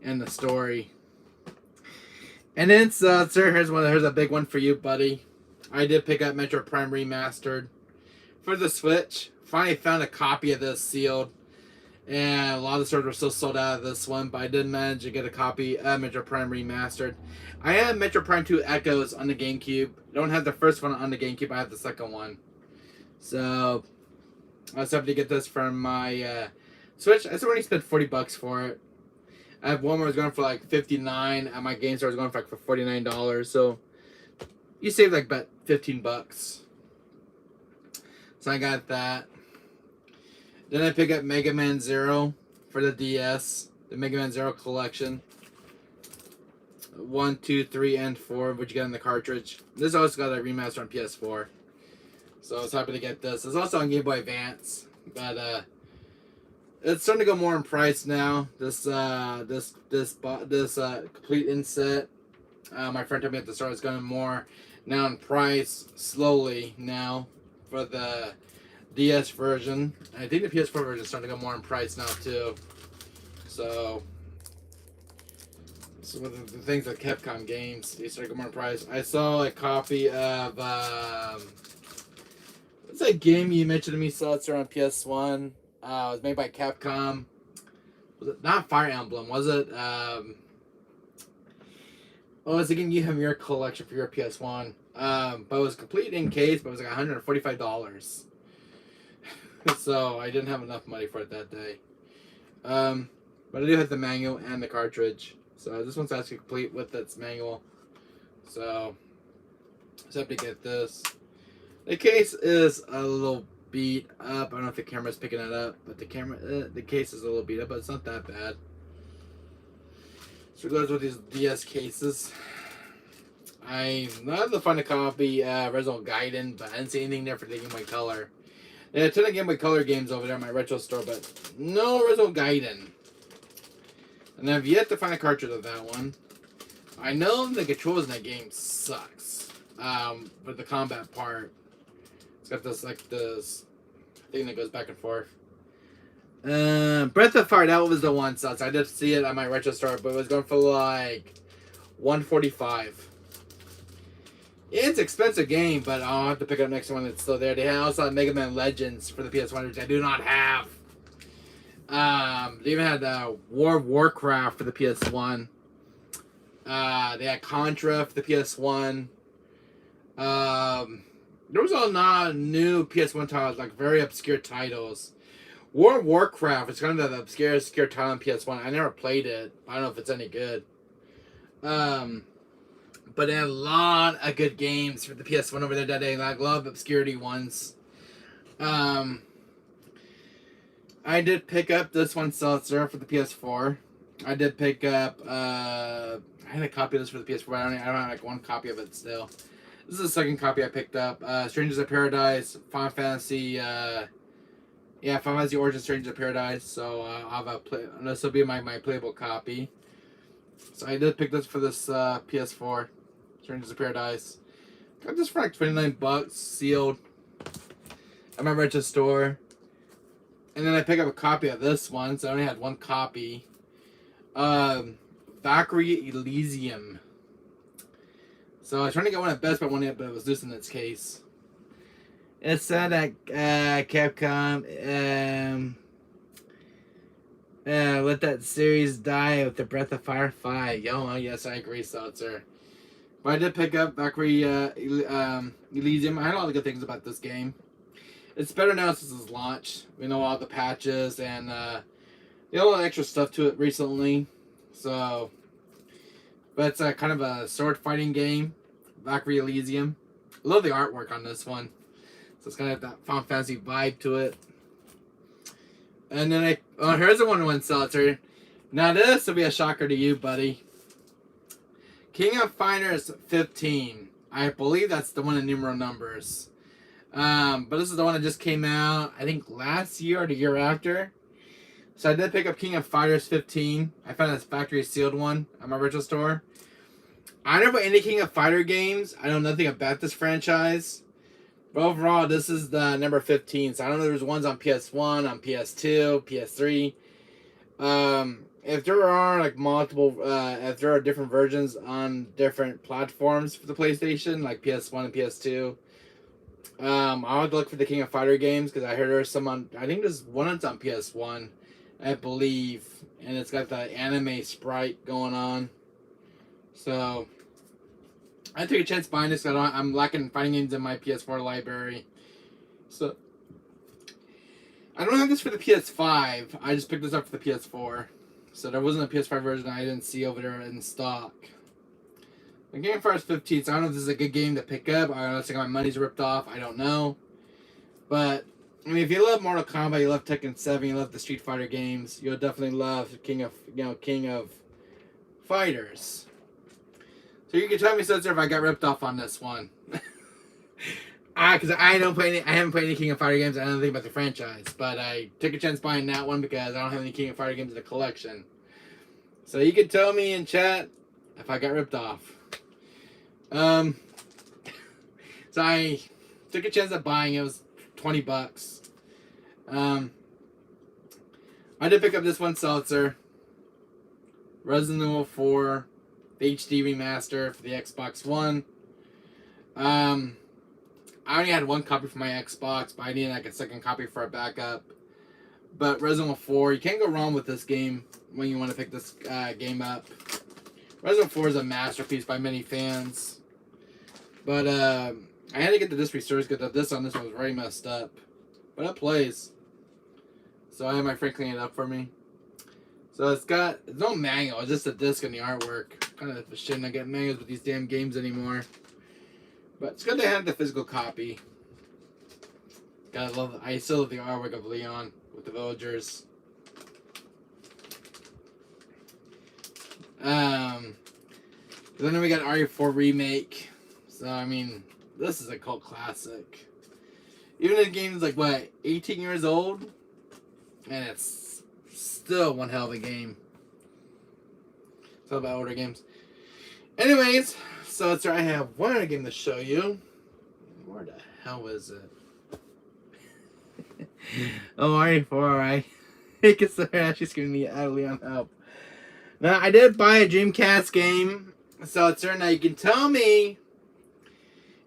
Speaker 1: And the story. And then, sir, here's a big one for you, buddy. I did pick up Metro Prime Remastered for the Switch. Finally found a copy of this sealed. And a lot of the stores were still sold out of this one, but I did manage to get a copy of Metro Prime Remastered. I have Metro Prime 2 Echoes on the GameCube. I don't have the first one on the GameCube, I have the second one. So, I was happy to get this from my Switch. I already spent $40 for it. I have one where it's going for like $59. At my game store, it's going for like $49. So you save like about $15. So I got that. Then I pick up Mega Man Zero for the DS, the Mega Man Zero collection. 1, 2, 3, and 4, which you get in the cartridge. This also got a remaster on PS4. So I was happy to get this. It's also on Game Boy Advance, but it's starting to go more in price now. This complete inset. My friend told me at the start it's going more now in price slowly now for the DS version. I think the PS4 version is starting to go more in price now too. So one of the things with Capcom games, they start to go more in price. I saw a copy of what's that game you mentioned to me, Seltzer, on PS1? It was made by Capcom. Was it not Fire Emblem? Was it? Oh, it's a game you have in your collection for your PS1. But it was complete in case, but it was like $145. So I didn't have enough money for it that day. But I do have the manual and the cartridge. So this one's actually complete with its manual. So just have to get this. The case is a little beat up. I don't know if the camera's picking it up, but the case is a little beat up, but it's not that bad. So it goes with these DS cases. I not to find a copy Resident Gaiden, but I didn't see anything there for the Game Boy Color. They had a ton of Game Boy Color games over there at my retro store, but no Resident Gaiden. And I've yet to find a cartridge of that one. I know the controls in that game sucks. With the combat part. It's got this thing that goes back and forth. Breath of Fire, that was the one, so I did see it at my retro store, but it was going for like $145. It's an expensive game, but I'll have to pick up next one that's still there. They also had Mega Man Legends for the PS1, which I do not have. They even had War of Warcraft for the PS1. They had Contra for the PS1. There was a lot of new PS1 titles, like very obscure titles. War of Warcraft is kind of the obscure title on PS1. I never played it. I don't know if it's any good. But they had a lot of good games for the PS1 over there that day. Like, a lot of obscurity ones. I did pick up this one, Seltzer, for the PS4. I did pick up, I had a copy of this for the PS4. I don't have like one copy of it still. This is the second copy I picked up. Strangers of Paradise, Final Fantasy, Final Fantasy Origins Strangers of Paradise. So I'll have this will be my playable copy. So I did pick this for this PS4, Strangers of Paradise. Got this for like 29 bucks, sealed, at my rental store. And then I pick up a copy of this one, so I only had one copy. Valkyrie Elysium. So I was trying to get one at Best Buy one yet, but it was loose in its case. It said that Capcom let that series die with the Breath of Fire 5. Yo, yes, I agree, Seltzer. But I did pick up Valkyrie Elysium. I heard a lot of good things about this game. It's better now since its launch. We know all the patches and they have a lot of extra stuff to it recently. So, but it's kind of a sword fighting game. Valkyrie Elysium. I love the artwork on this one. So it's kind of that Final Fantasy vibe to it. And then here's the one Seltzer. Now this will be a shocker to you, buddy. King of Fighters 15. I believe that's the one in numeral numbers. But this is the one that just came out, I think last year or the year after. So I did pick up King of Fighters 15. I found this factory sealed one at my rental store. I never played any King of Fighter games. I know nothing about this franchise. But overall, this is the number 15. So I don't know if there's ones on PS1, on PS2, PS3. If there are like multiple, if there are different versions on different platforms for the PlayStation, like PS1 and PS2, I would look for the King of Fighter games because I heard there's some on. I think there's one that's on PS1, I believe, and it's got the anime sprite going on. So I took a chance buying this. I'm lacking fighting games in my PS4 library, so I don't have this for the PS5. I just picked this up for the PS4. So there wasn't a PS5 version I didn't see over there in stock. The Game Fighters 15, so I don't know if this is a good game to pick up. I don't know if my money's ripped off. I don't know. But, I mean, if you love Mortal Kombat, you love Tekken 7, you love the Street Fighter games, you'll definitely love King of Fighters. So you can tell me, Spencer, if I got ripped off on this one. Because I haven't played any King of Fighter games. I don't know anything about the franchise, but I took a chance buying that one because I don't have any King of Fighter games in the collection. So you can tell me in chat if I got ripped off. So I took a chance at buying. It was $20. I did pick up this one, Seltzer. Resident Evil 4, the HD remaster for the Xbox One. I only had one copy for my Xbox, but I needed like a second copy for a backup. But Resident Evil 4, you can't go wrong with this game when you want to pick this game up. Resident Evil 4 is a masterpiece by many fans. But I had to get the disc restored because this one was very messed up. But it plays. So I had my friend clean it up for me. So it's no manual, it's just a disc and the artwork. Kind of a shame not get manuals with these damn games anymore. But it's good to have the physical copy. I still love the artwork of Leon with the villagers. Then we got RE4 Remake. So, I mean, this is a cult classic. Even the game is like, what, 18 years old? And it's still one hell of a game. It's all about older games. Anyways, so I have one other game to show you. Where the hell is it? Oh, RE4, alright. Because they're actually giving me Leon help. Now, I did buy a Dreamcast game. So now you can tell me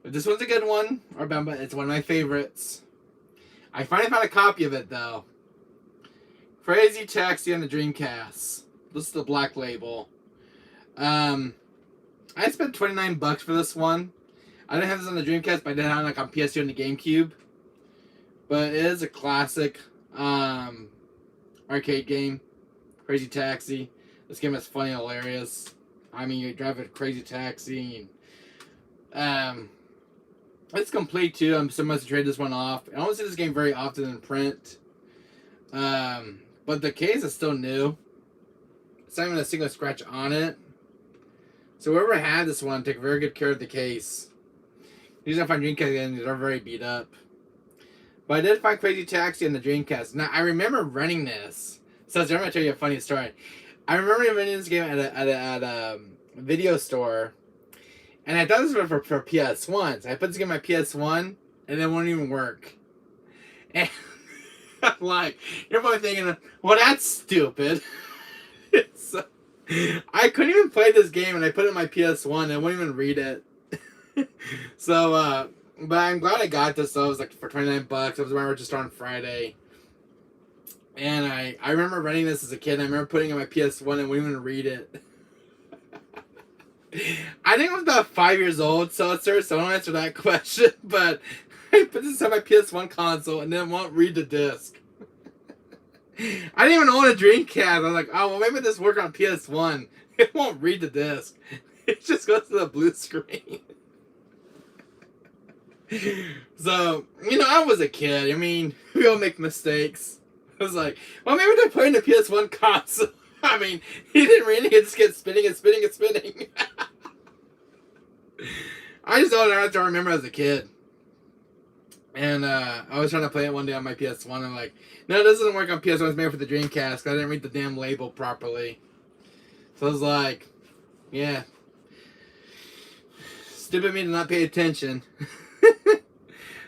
Speaker 1: if this one's a good one or bad, but it's one of my favorites. I finally found a copy of it, though. Crazy Taxi on the Dreamcast. This is the black label. I spent $29 for this one. I didn't have this on the Dreamcast, but I did have it like on PS2 and the GameCube. But it is a classic arcade game. Crazy Taxi. This game is funny and hilarious. I mean, you drive a crazy taxi. And, it's complete too. I'm so much to trade this one off. I don't see this game very often in print. But the case is still new. It's not even a single scratch on it. So whoever had this one, take very good care of the case. These are find Dreamcast games, they're very beat up. But I did find Crazy Taxi on the Dreamcast. Now I remember renting this. So I'm gonna tell you a funny story. I remember renting this game at a video store. And I thought this was for PS1. So I put this game on my PS1, and it won't even work. And I'm like, you're probably thinking, well, that's stupid. So, I couldn't even play this game, and I put it on my PS1, and I wouldn't even read it. So, but I'm glad I got this, though. It was like for 29 bucks. It was when I just on Friday. And I remember renting this as a kid. I remember putting it on my PS1 and wouldn't even read it. I think I was about 5 years old, so don't answer that question. But I put this on my PS1 console and then won't read the disc. I didn't even own a Dreamcast. I was like, oh, well, maybe this work on PS1. It won't read the disc. It just goes to the blue screen. So, you know, I was a kid. I mean, we all make mistakes. I was like, well, maybe they're playing the PS1 console. I mean, he didn't read it. It just kept spinning and spinning and spinning. I just don't have to remember as a kid. And I was trying to play it one day on my PS1. I'm like, no, this doesn't work on PS1. It's made for the Dreamcast. 'Cause I didn't read the damn label properly. So I was like, yeah. Stupid me to not pay attention.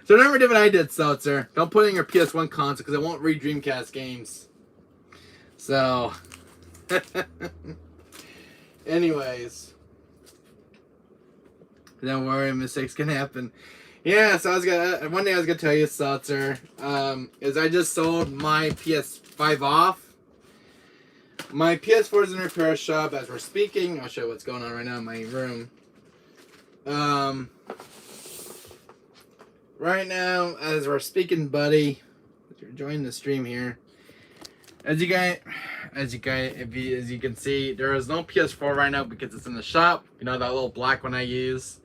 Speaker 1: So remember did what I did, Seltzer. Don't put it in your PS1 console because it won't read Dreamcast games. So, anyways, don't worry, mistakes can happen. Yeah, so one day I was gonna tell you, Seltzer, is I just sold my PS5 off. My PS4 is in a repair shop as we're speaking. I'll show you what's going on right now in my room. Right now, as we're speaking, buddy, you're enjoying the stream here. As you can see, there is no PS4 right now because it's in the shop. You know that little black one I use.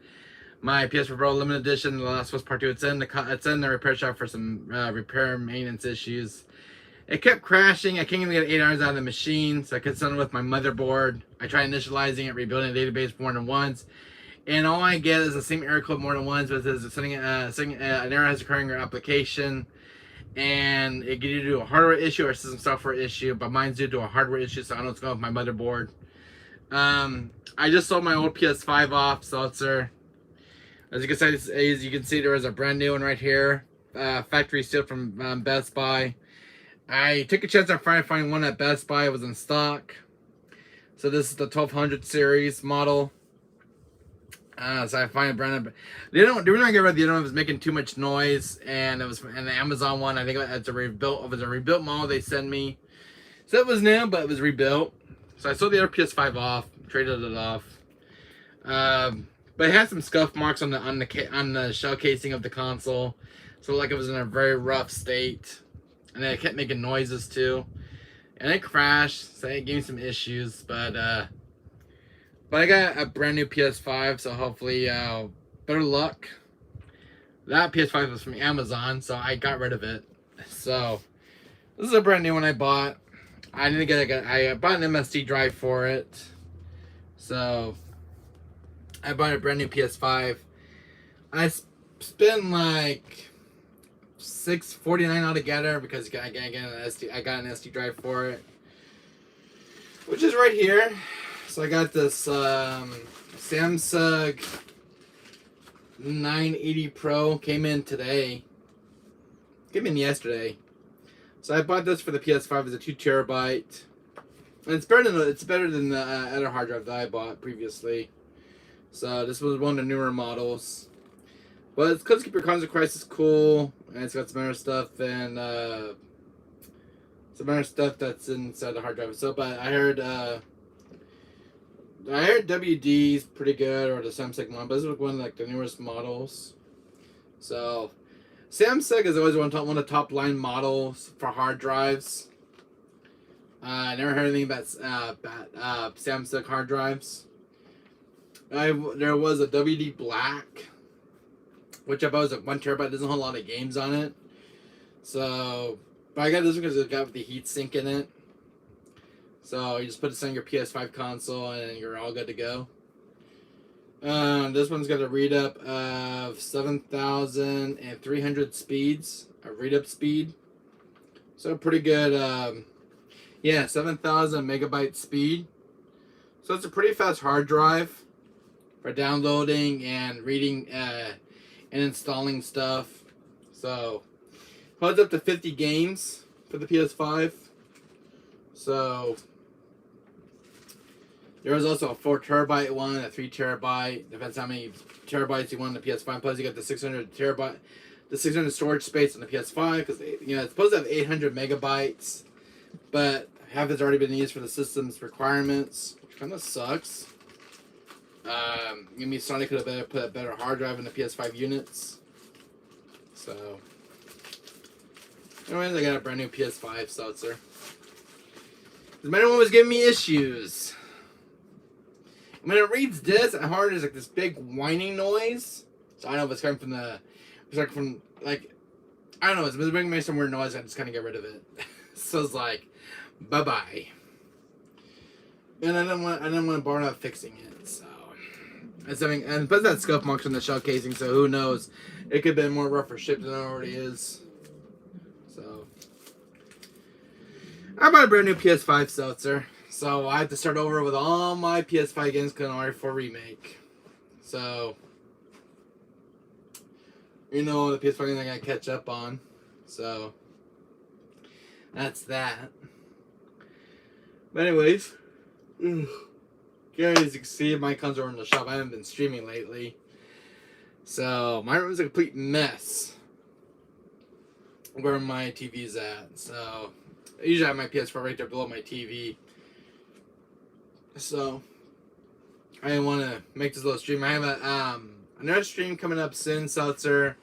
Speaker 1: My PS4 Pro Limited Edition, The Last of Us Part 2. It's in the repair shop for some repair maintenance issues. It kept crashing. I can't even get 8 hours out of the machine, so I could send it with my motherboard. I tried initializing it, rebuilding the database more than once. And all I get is the same error code more than once, but it says an error has occurring in your application, and it can either do a hardware issue or a system software issue. But mine's due to a hardware issue, so I don't know what's going on with my motherboard. I just sold my old PS5 off, Seltzer. As you can see, there is a brand new one right here, factory sealed from Best Buy. I took a chance on Friday finding one at Best Buy. It was in stock. So this is the 1200 series model. So I find a brand new. The reason I get rid of the other one was making too much noise, and it was the Amazon one. I think it's a rebuilt. It was a rebuilt model they sent me. So it was new, but it was rebuilt. So I sold the other PS5 off, traded it off. But it had some scuff marks on the shell casing of the console, so like it was in a very rough state. And then it kept making noises too, and it crashed. So it gave me some issues, but I got a brand new PS5, so hopefully, better luck. That PS5 was from Amazon, so I got rid of it. So, this is a brand new one I bought. I bought an MSD drive for it. So, I bought a brand new PS5. I spent like $649 altogether because I got an SD drive for it, which is right here. So I got this Samsung 980 Pro, came in today. Came in yesterday. So I bought this for the PS5 as a 2 terabyte. And it's better than the other hard drive that I bought previously. So this was one of the newer models. But it's because Keep Your Console Crisis cool, and it's got some other stuff that's inside the hard drive. So, but I heard WD's pretty good, or the Samsung one, but this is one of like the newest models. So, Samsung is always one of the top line models for hard drives. I never heard anything about Samsung hard drives. There was a WD Black, which I bought was like 1 terabyte. Doesn't hold a lot of games on it. So, but I got this because it got the heat sink in it. So you just put this on your PS5 console and you're all good to go. This one's got a read up of 7,300 speeds, a read up speed. So pretty good. Yeah, 7,000 megabyte speed. So it's a pretty fast hard drive for downloading and reading and installing stuff. So holds up to 50 games for the PS5. So there was also a 4 terabyte one, a 3 terabyte. Depends how many terabytes you want on the PS5. Plus, you got the 600 terabyte, the 600 storage space on the PS5 because it's supposed to have 800 megabytes, but half has already been used for the system's requirements, which kind of sucks. Maybe Sony could have put a better hard drive in the PS5 units. So, anyways, I got a brand new PS5 seltzer. The main one was giving me issues. When it reads this, at hard, there's like this big whining noise. So I don't know if it's coming from the, it's like from like, I don't know. It's bringing me some weird noise. I just kind of get rid of it. So it's like, bye bye. And I didn't want to bother out fixing it. So it's something, and plus that scuff marks on the shell casing. So who knows? It could have been more rougher shipped than it already is. So I bought a brand new PS5 seltzer. So I have to start over with all my PS5 games because I'm already for remake. So, the PS5 games I gotta catch up on. So, that's that. But anyways, guys, you can see my comes over in the shop. I haven't been streaming lately. So, my room is a complete mess. Where my TV's at. So, I usually have my PS4 right there below my TV. So, I want to make this little stream. I have another stream coming up soon, Seltzer,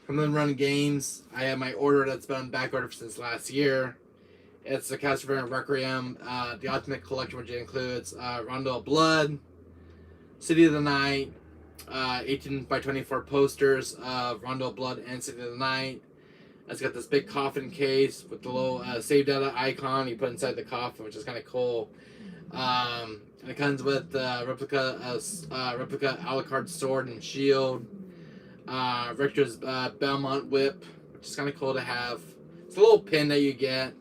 Speaker 1: from the Run Games. I have my order that's been on back order since last year. It's the Castlevania Requiem, the Ultimate Collection, which includes Rondo of Blood, City of the Night, 18 by 24 posters of Rondo of Blood and City of the Night. It's got this big coffin case with the little save data icon you put inside the coffin, which is kind of cool. It comes with replica Alucard sword and shield, Richter's Belmont whip, which is kind of cool to have. It's a little pin that you get.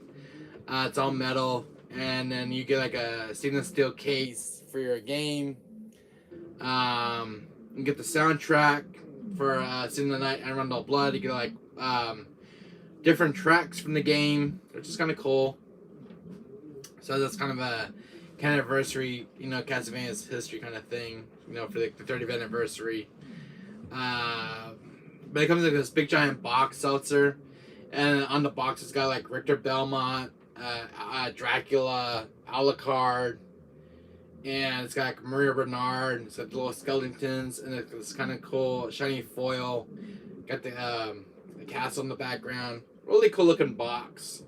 Speaker 1: It's all metal, and then you get like a stainless steel case for your game. You get the soundtrack for City of the Night and Rondo of Blood. You get like different tracks from the game, which is kind of cool. So that's kind of a anniversary, Castlevania's history kind of thing, for the 30th anniversary. But it comes in like this big giant box seltzer, and on the box it's got like Richter Belmont, Dracula, Alucard, and it's got like Maria Bernard, and it's got the little skeletons, and it's kind of cool, shiny foil. Got the castle in the background. Really cool looking box.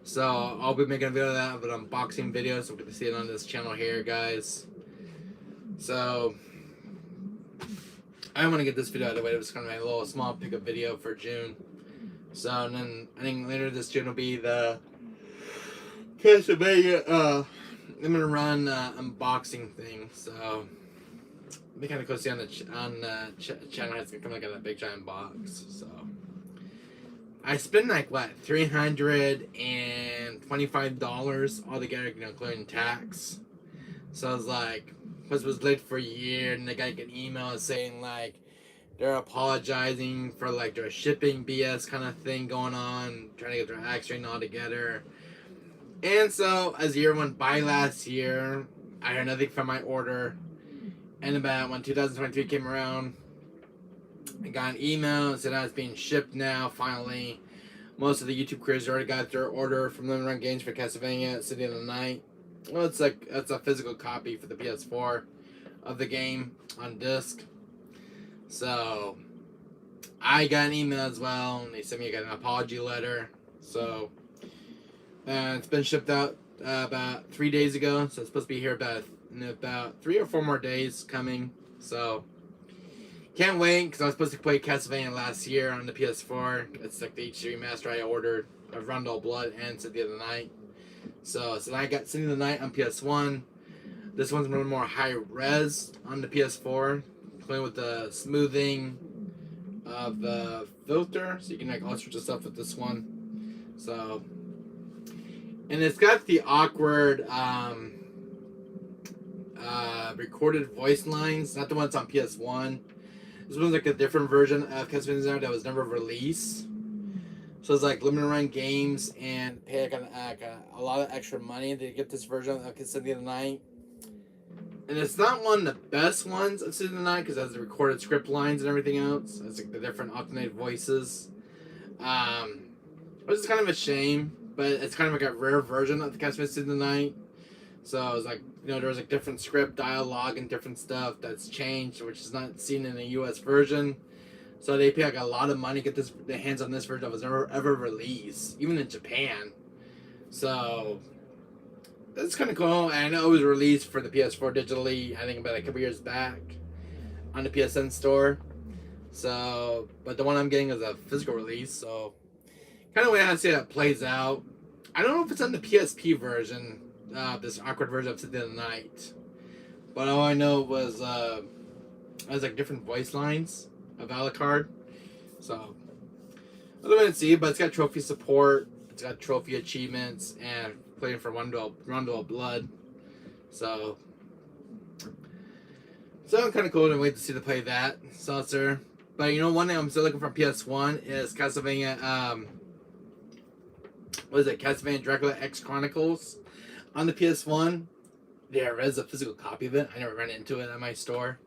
Speaker 1: So I'll be making a video of that, of an unboxing video, so we can see it on this channel here, guys. So I want to get this video out of the way. It was kind of a little small pickup video for June. So and then I think later this June will be the Castlevania I'm gonna run unboxing thing. So it'll be kind of cool to see on the channel. It's gonna come like in a big giant box. So. I spent like $325 altogether, including tax. So I was like, plus it was late for a year, and they got like an email saying like they're apologizing for like their shipping BS kind of thing going on, trying to get their act straightened all together. And so as the year went by last year, I heard nothing from my order. And about when 2023 came around, I got an email and said that it's being shipped now, finally. Most of the YouTube creators already got their order from Limited Run Games for Castlevania City of the Night. Well, it's a physical copy for the PS4 of the game on disc. So, I got an email as well, and they sent me an apology letter. So, it's been shipped out about 3 days ago, so it's supposed to be here in about 3 or 4 more days coming. So, can't wait, because I was supposed to play Castlevania last year on the PS4. It's like the HD remaster I ordered of Rondo of Blood and City of the Night. So I got City of the Night on PS1. This one's a little more high res on the PS4, playing with the smoothing of the filter, so you can like all sorts of stuff with this one. So, and it's got the awkward recorded voice lines, not the one that's on PS1. This one's like a different version of Castlevania that was never released. So it's like limited run games and pay like a lot of extra money to get this version of Castlevania Night. And it's not one of the best ones of Symphony of the Night because it has the recorded script lines and everything else. It's like the different alternated voices. Which is kind of a shame, but it's kind of like a rare version of the Castlevania Symphony of the Night. So it's like, you know, there's like different script, dialogue, and different stuff that's changed, which is not seen in the US version. So they pay like a lot of money to get the hands on this version that was never ever released, even in Japan. So that's kind of cool. And I know it was released for the PS4 digitally, I think about a couple years back on the PSN store. So, but the one I'm getting is a physical release. So, kind of wait to see how it plays out. I don't know if it's on the PSP version, this awkward version of Symphony of the Night. But all I know was it has like different voice lines of Alucard. So, I'll wait and see. But it's got trophy support. It's got trophy achievements and playing for Rondo of Blood. So I'm kind of cool to wait to see to play that. Seltzer. But you know, one thing I'm still looking for PS1 is Castlevania. What is it? Castlevania Dracula X Chronicles on the PS1. There is a physical copy of it. I never ran into it at my store.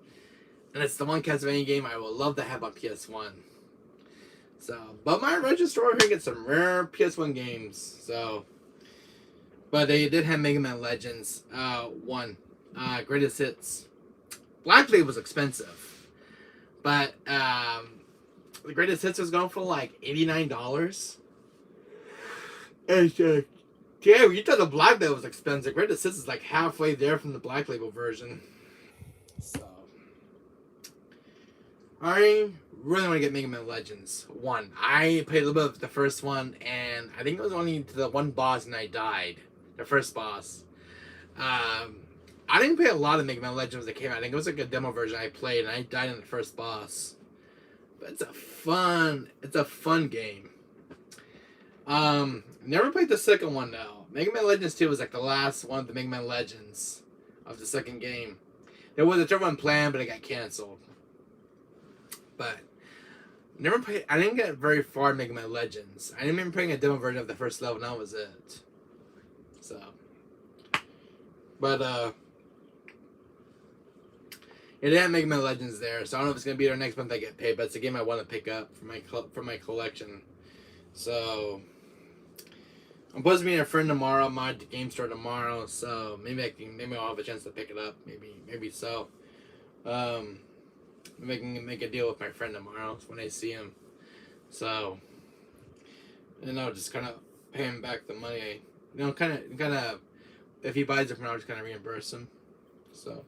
Speaker 1: And it's the one Castlevania game I would love to have on PS1. So, but my original store here gets some rare PS1 games. So, but they did have Mega Man Legends 1, Greatest Hits. Black Label was expensive, but the Greatest Hits was going for like $89. And damn, you thought the Black Label was expensive. Greatest Hits is like halfway there from the Black Label version. So, I really want to get Mega Man Legends 1. I played a little bit of the first one, and I think it was only to the one boss, and I died. The first boss. I didn't play a lot of Mega Man Legends that came out. I think it was like a demo version I played, and I died in the first boss. But it's a fun game. Never played the second one though. Mega Man Legends 2 was like the last one of the Mega Man Legends of the second game. There was a third one planned, but it got canceled. But never played. I didn't get very far in Mega Man Legends. I didn't remember playing a demo version of the first level. And that was it. So, but it didn't have Mega Man Legends there, so I don't know if it's gonna be there next month. I get paid, but it's a game I want to pick up for my collection. So I'm supposed to be a friend tomorrow. I'm at the game store tomorrow, so maybe I'll have a chance to pick it up. Maybe so. Maybe I can make a deal with my friend tomorrow when I see him. So, and I'll just kind of pay him back the money. You know, kind of. If he buys it from me, I'll just kind of reimburse him. So,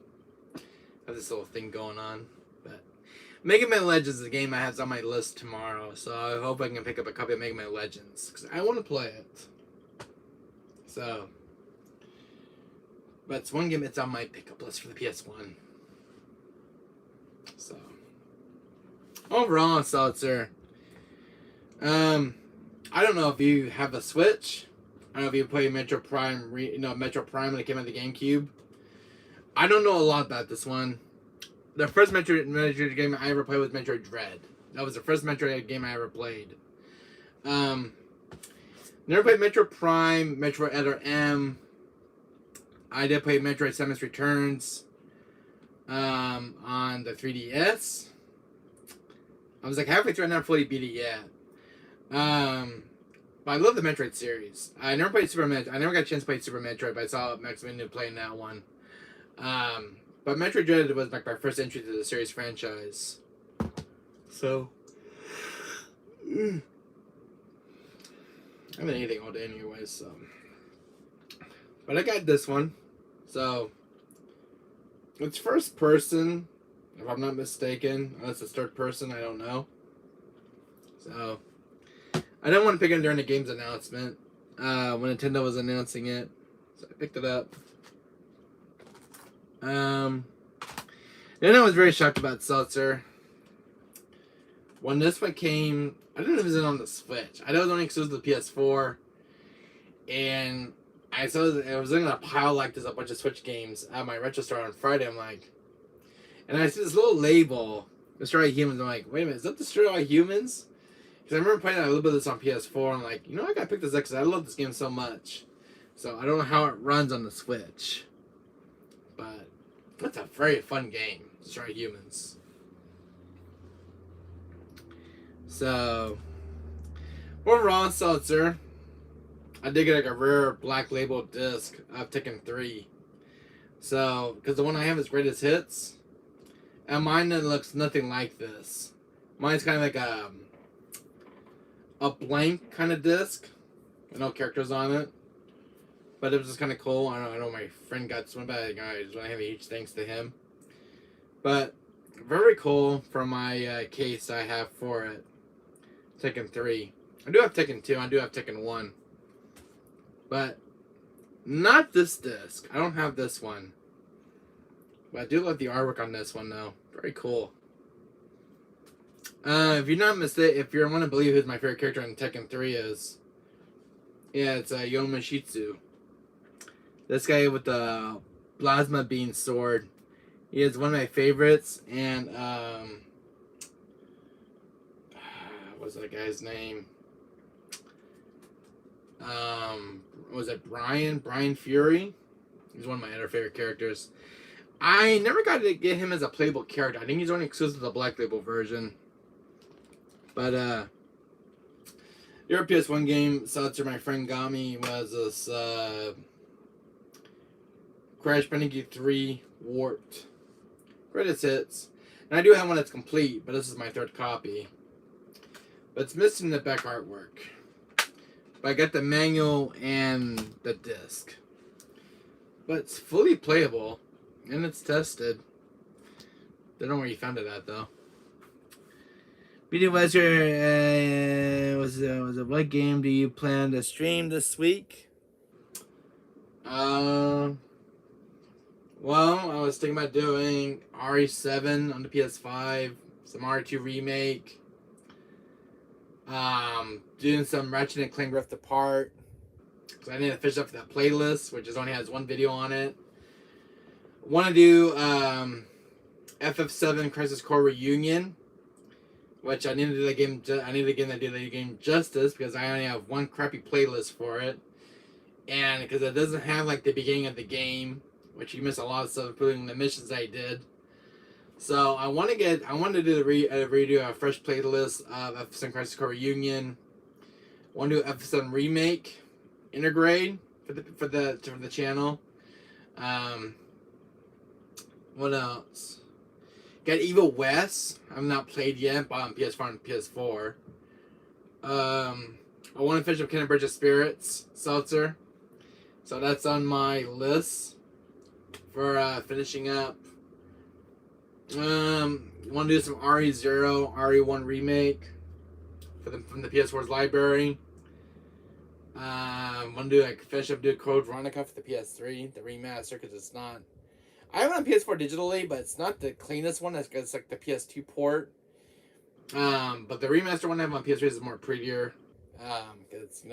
Speaker 1: I have this little thing going on. But Mega Man Legends is a game I have on my list tomorrow. So I hope I can pick up a copy of Mega Man Legends because I want to play it. So, but it's one game that's on my pickup list for the PS1. So, overall, Seltzer. I don't know if you have a Switch. I don't know if you play Metro Prime, Metro Prime when it came out the GameCube. I don't know a lot about this one. The first Metroid game I ever played was Metroid Dread. That was the first Metroid game I ever played. Never played Metro Prime, Metroid Other M. I did play Metroid Samus Returns on the 3DS. I was like halfway through, I never fully beat it yet. But I love the Metroid series. I never played Super Metroid. I never got a chance to play Super Metroid, but I saw Max Minu playing that one. But Metroid Dread was like my first entry to the series franchise. So, I've been eating all day anyways, so. But I got this one. So, it's first person, if I'm not mistaken. Unless it's third person, I don't know. So, I didn't want to pick it during the game's announcement. When Nintendo was announcing it. So I picked it up. Then I was very shocked about Seltzer. When this one came, I didn't know it was on the Switch. I know it was only exclusive to the PS4. And I saw it was in a pile like this, a bunch of Switch games at my retro store on Friday. I'm like, and I see this little label, Destroy Humans. I'm like, wait a minute, is that Destroy Humans? Because I remember playing a little bit of this on PS4. I'm like, I gotta pick this up because I love this game so much. So I don't know how it runs on the Switch, but that's a very fun game, Destroy Humans. So overall, Seltzer, I did get like a rare black label disc of Tekken 3. So, because the one I have is Greatest Hits, and mine looks nothing like this. Mine's kind of like a blank kind of disc with no characters on it. But it was just kind of cool. I know my friend got this one, but I just want to have a huge thanks to him. But very cool for my case I have for it. Tekken 3. I do have Tekken 2. I do have Tekken 1. But not this disc. I don't have this one. But I do love the artwork on this one, though. Very cool. If you're not mistaken, if you want to believe who my favorite character in Tekken 3 is, yeah, it's Yomashitsu. This guy with the plasma beam sword. He is one of my favorites, and what's that guy's name? Was it Brian? Brian Fury? He's one of my other favorite characters. I never got to get him as a playable character. I think he's only exclusive to the Black Label version. But your PS1 game, Seltzer, my friend got me, was this Crash Bandicoot 3 Warped. Greatest Hits. And I do have one that's complete, but this is my third copy. But it's missing the back artwork. But I got the manual and the disc. But it's fully playable. And it's tested. Don't know where you found it at, though. BD Wesker, was it what game do you plan to stream this week? Well, I was thinking about doing RE7 on the PS5, some RE2 remake, doing some Ratchet and Clank Rift Apart, because I need to finish up that playlist, which only has one video on it. Want to do FF7 Crisis Core Reunion, which I need to do the game. I need to do the game justice because I only have one crappy playlist for it, and because it doesn't have like the beginning of the game, which you miss a lot of stuff, including the missions I did. So I want to do redo a fresh playlist of FF7 Crisis Core Reunion. I want to do FF7 Remake, Intergrade for the channel. What else? Got Evil West. I've not played yet, but on PS4 and PS4. I want to finish up Bridge of Spirits, Seltzer. So that's on my list for finishing up. Want to do some RE0, RE1 remake from the PS4's library. Want to finish up Code Veronica for the PS3, the remaster, because it's not. I have it on PS4 digitally, but it's not the cleanest one. It's like the PS2 port. But the remaster one I have on PS3 is more prettier. Because it's,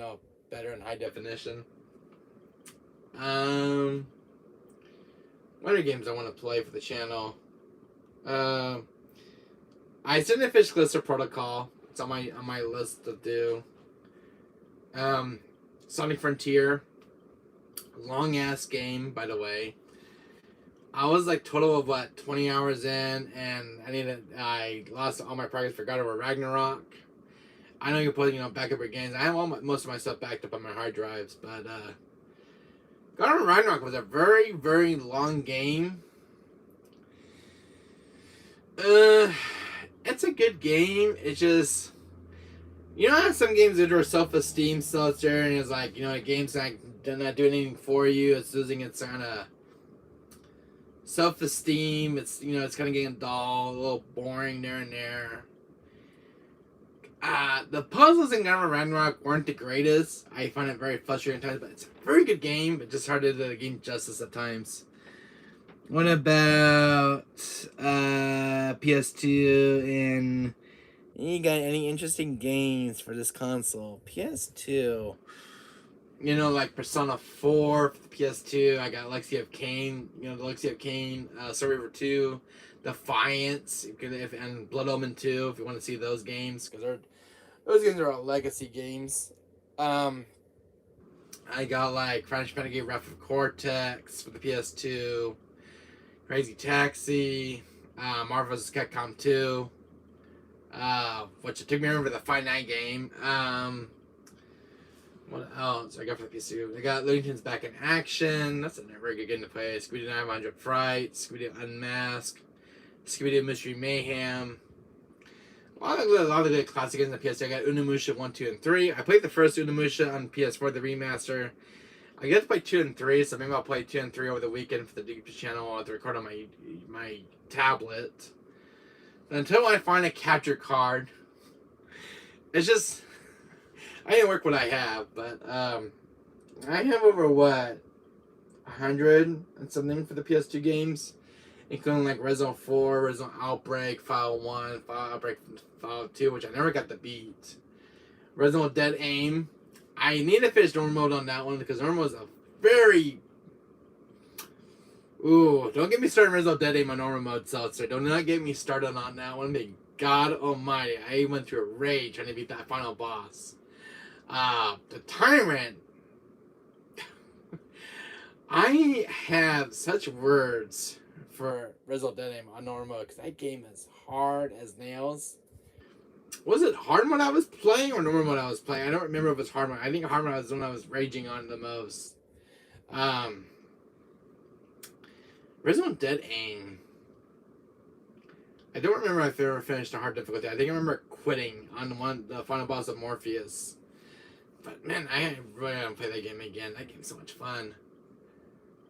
Speaker 1: better in high definition. What other games I want to play for the channel? I still didn't finish Callisto Protocol. It's on my list to do. Sonic Frontier. Long ass game, by the way. I was like total of 20 hours in, and I lost all my progress for God of War Ragnarok. I know you're putting back up your games. I have most of my stuff backed up on my hard drives, but God of War Ragnarok was a very, very long game. It's a good game. It's just, how some games that are self-esteem seltzer, and it's like, a game's not doing anything for you. It's losing its kind of self-esteem. It's, it's kind of getting dull, a little boring there and there. The puzzles in God of War Ragnarok weren't the greatest. I find it very frustrating at times, but it's a very good game, but just hard to do the game justice at times. What about PS2 and you got any interesting games for this console? PS2. You know, like Persona 4 for the PS2. I got Lexi of Kain. You know, the Lexi of Kain, Survivor 2, Defiance, and Blood Omen 2. If you want to see those games, because those games are all legacy games. I got like Final Fantasy Wrath of Cortex for the PS2, Crazy Taxi, Marvel vs. Capcom 2, which it took me over the Fight Night game. What else I got for the PS2? I got Looney Tunes Back in Action. That's a very good game to play. Scooby-Doo 900 Fright, Scooby-Doo Unmasked, Scooby-Doo Mystery Mayhem. A lot of good classic games on the PS2. I got Unimusha 1, 2, and 3. I played the first Unimusha on PS4, the remaster. I get to play 2 and 3, so maybe I'll play 2 and 3 over the weekend for the YouTube channel. I'll have to record on my tablet. Until I find a capture card, it's just, I didn't work what I have, but I have over 100 and something for the PS2 games, including like Resident 4, Resident Outbreak, File 1, File Outbreak, File 2, which I never got to beat. Resident Dead Aim. I need to finish normal mode on that one because normal mode is a very... Ooh, don't get me started on Resident Dead Aim on normal mode, Seltzer. Do not get me started on that one. God almighty, I went through a rage trying to beat that final boss. The Tyrant. I have such words for Resident Dead Aim on normal mode because that game is hard as nails. Was it hard mode I was playing or normal mode I was playing? I don't remember if it was hard mode. I think hard mode was the one I was raging on the most. Resident Dead Aim. I don't remember if I ever finished a hard difficulty. I think I remember quitting on the final boss of Morpheus. But man, I really want to play that game again. That game's so much fun.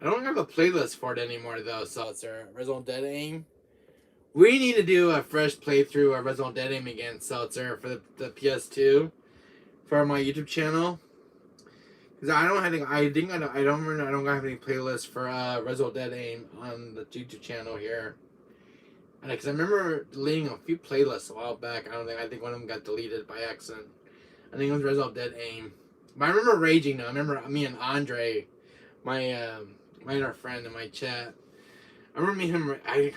Speaker 1: I don't have a playlist for it anymore though, so it's Resident Dead Aim. We need to do a fresh playthrough of Resident Dead Aim again, Seltzer, for the PS2 for my YouTube channel. Because I don't have any any playlists for Resident Dead Aim on the YouTube channel here. And because I remember deleting a few playlists a while back. I think one of them got deleted by accident. I think it was Resident Dead Aim. But I remember raging though. I remember me and Andre, my minor friend in my chat. I remember I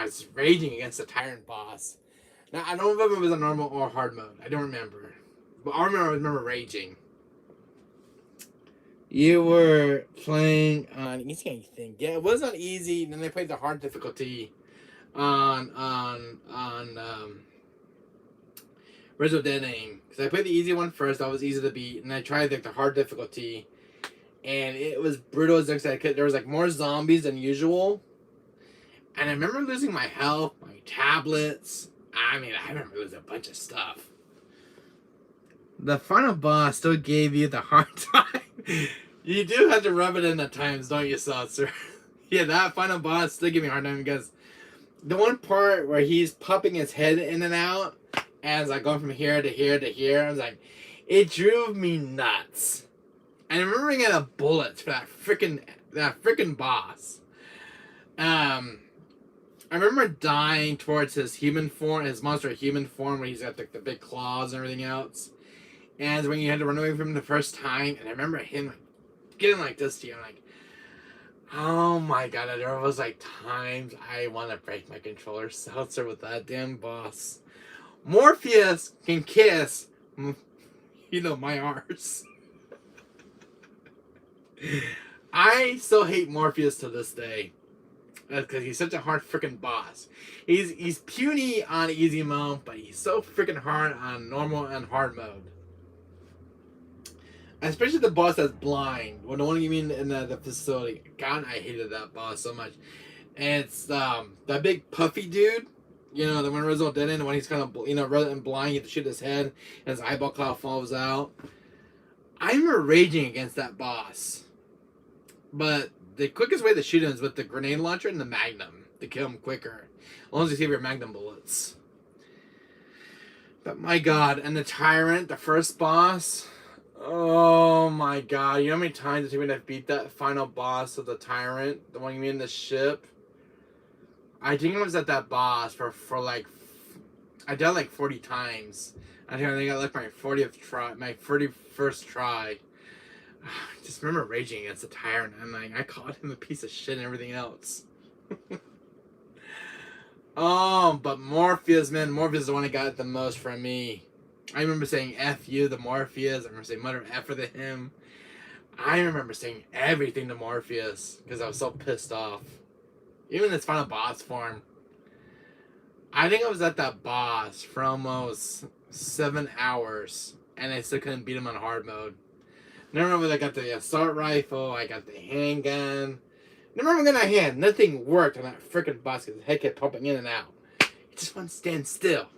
Speaker 1: was raging against the Tyrant boss. Now, I don't know if it was a normal or hard mode. I don't remember. But I remember raging. You were playing on easy, I think. Yeah, it was on easy, and then they played the hard difficulty on Resident Dead Aim. Because I played the easy one first, that was easy to beat, and I tried like the hard difficulty, and it was brutal as I could. There was like more zombies than usual. And I remember losing my health, my tablets. I remember losing a bunch of stuff. The final boss still gave you the hard time. You do have to rub it in at times, don't you, Seltzer? Yeah, that final boss still gave me a hard time because the one part where he's popping his head in and out as I go from here to here to here, I was like, it drove me nuts. And I remember running out of bullets for that freaking boss. I remember dying towards his human form, his monster human form, where he's got like the big claws and everything else. And when you had to run away from him the first time, and I remember him getting like this to you, I'm like, oh my god, there was like times I want to break my controller, Seltzer, with that damn boss. Morpheus can kiss, my arse. I still hate Morpheus to this day. Because he's such a hard freaking boss. He's puny on easy mode, but he's so freaking hard on normal and hard mode. Especially the boss that's blind. Well, the one you mean in the facility. God, I hated that boss so much. And it's that big puffy dude. The one Resident Dead in, the one he's kind of rather than blind, you have to shoot his head, and his eyeball cloud falls out. I'm raging against that boss. But the quickest way to shoot him is with the grenade launcher and the magnum to kill him quicker. As long as you save your magnum bullets. But my god, and the Tyrant, the first boss. Oh my god. You know how many times it took me to beat that final boss of the Tyrant? The one you mean in the ship? I think I was at that boss for like... I died like 40 times. I think I got like my 40th try, my 41st try. I just remember raging against the tyrant. I'm like, I called him a piece of shit and everything else. Oh, but Morpheus, man, Morpheus is the one that got it the most from me. I remember saying F you to Morpheus. I remember saying mother F to him. I remember saying everything to Morpheus because I was so pissed off. Even his final boss form. I think I was at that boss for almost 7 hours and I still couldn't beat him on hard mode. And I remember I got the assault rifle, I got the handgun. I remember getting that hand, nothing worked on that freaking boss because his head kept pumping in and out. He just wouldn't stand still.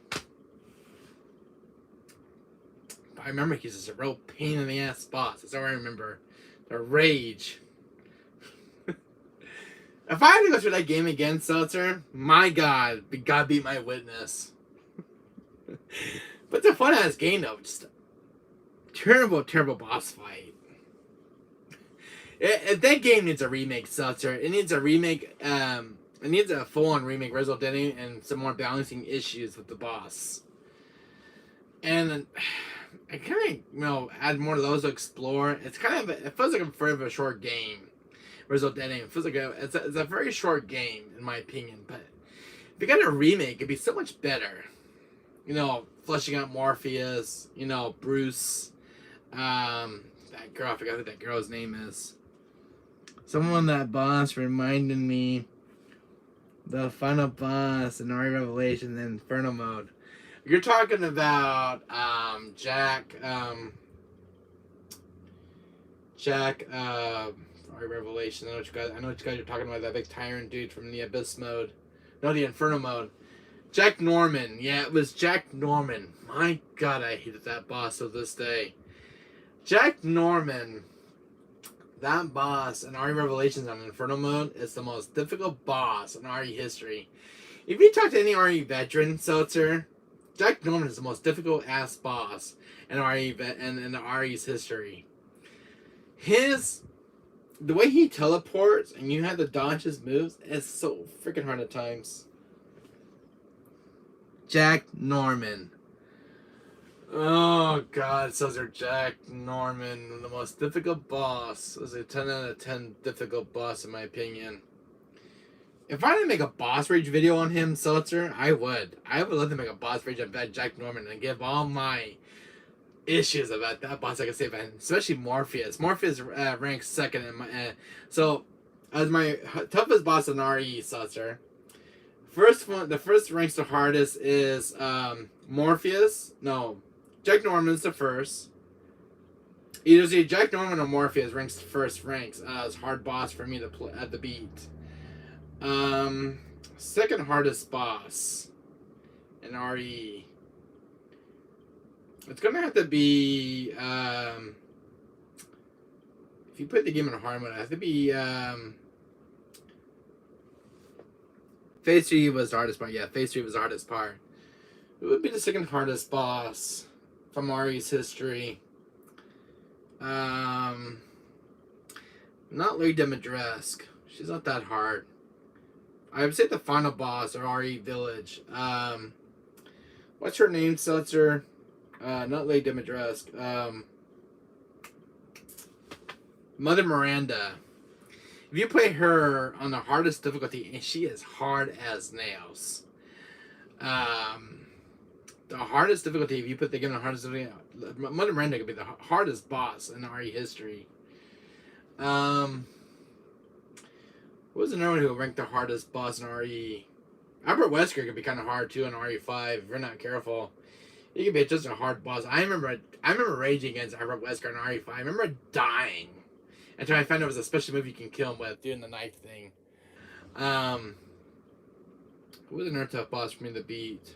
Speaker 1: But I remember he's just a real pain in the ass boss. That's all I remember. The rage. If I had to go through that game again, Seltzer, my God, God beat my witness. But it's a fun ass game though. Just a terrible, terrible boss fight. That game needs a remake, Seltzer. It needs a remake. It needs a full-on remake, Resident Evil, and some more balancing issues with the boss. And I kind of, add more of those to explore. It's kind of, it feels like a short game. Resident Evil. It feels like it's a very short game, in my opinion. But if you got a remake, it'd be so much better. Fleshing out Morpheus. Bruce. That girl, I forgot who that girl's name is. Someone that boss reminded me the final boss in RE Revelation in Inferno mode. You're talking about Jack RE Revelation. I know what you guys are talking about, that big tyrant dude from the Abyss mode. No, the Inferno mode. Jack Norman. Yeah, it was Jack Norman. My God, I hated that boss to this day. Jack Norman. That boss in RE Revelations on Inferno mode is the most difficult boss in RE history. If you talk to any RE veteran, Seltzer, Jack Norman is the most difficult ass boss in RE's history. The way he teleports and you have to dodge his moves is so freaking hard at times. Jack Norman. Oh God, Seltzer, Jack Norman, the most difficult boss. It was a 10 out of 10 difficult boss in my opinion. If I didn't make a boss rage video on him, Seltzer, I would. I would love to make a boss rage on Jack Norman and give all my issues about that boss I can say about him, especially Morpheus. Morpheus ranks second in my. So, as my toughest boss in RE, Seltzer. The first ranks the hardest is Morpheus. No. Jack Norman's the first. Either Jack Norman or Morpheus ranks as hard boss for me to play at the beat. Second hardest boss in RE. It's gonna have to be if you put the game in hard mode, it has to be Phase 3 was the hardest part. Yeah, Phase 3 was the hardest part. It would be the second hardest boss from RE's history. Not Lady Dimitrescu. She's not that hard. I would say the final boss or RE Village. What's her name, Seltzer? Not Lady Dimitrescu. Mother Miranda. If you play her on the hardest difficulty, and she is hard as nails. The hardest difficulty, if you put the game on the hardest difficulty, Mother Miranda could be the hardest boss in RE history. What was another one who ranked the hardest boss in RE? Albert Wesker could be kind of hard too in RE5 if you're not careful. He could be just a hard boss. I remember raging against Albert Wesker in RE5. I remember dying until I found out it was a special move you can kill him with, doing the knife thing. Who was another tough boss for me to beat?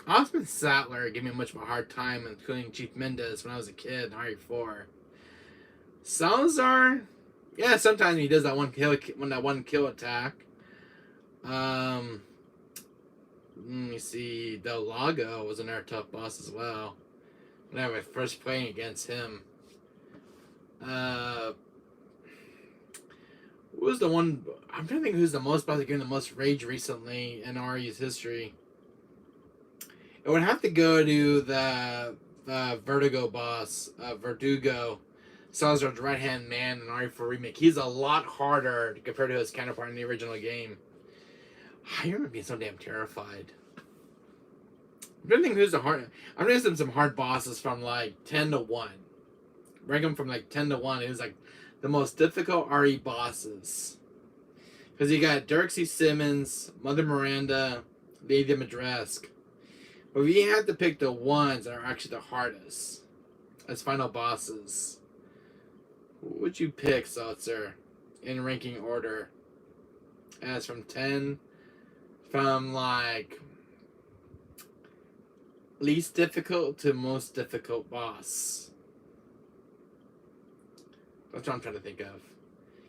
Speaker 1: Osmond Sattler gave me much of a hard time, including Chief Mendez when I was a kid in RE4. Salazar, yeah, sometimes he does that one kill attack. Let me see. Del Lago was another tough boss as well. When I was first playing against him. Who was the one? I'm trying to think who's the most boss that gave me the most rage recently in RE's history. It would have to go to the Vertigo boss, Verdugo, Salazar's right-hand man in RE4 Remake. He's a lot harder compared to his counterpart in the original game. I remember being so damn terrified. I'm trying to think who's the hard. I'm gonna some hard bosses from like 10 to 1. Rank them from like 10 to 1. It was like the most difficult RE bosses. Because you got Dirksy Simmons, Mother Miranda, Lady Madresk. But we had to pick the ones that are actually the hardest as final bosses. What would you pick, Seltzer, in ranking order? As from 10, from like least difficult to most difficult boss. That's what I'm trying to think of.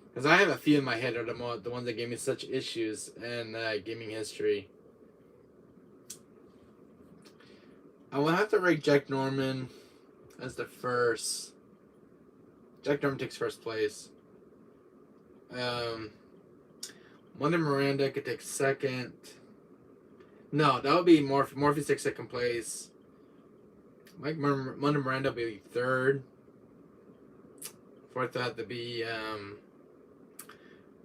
Speaker 1: Because I have a few in my head are the ones that gave me such issues in gaming history. I will have to rate Jack Norman as the first. Jack Norman takes first place. Mother Miranda could take second. No, that would be Morpheus takes second place. Mother Miranda would be third. Fourth would have to be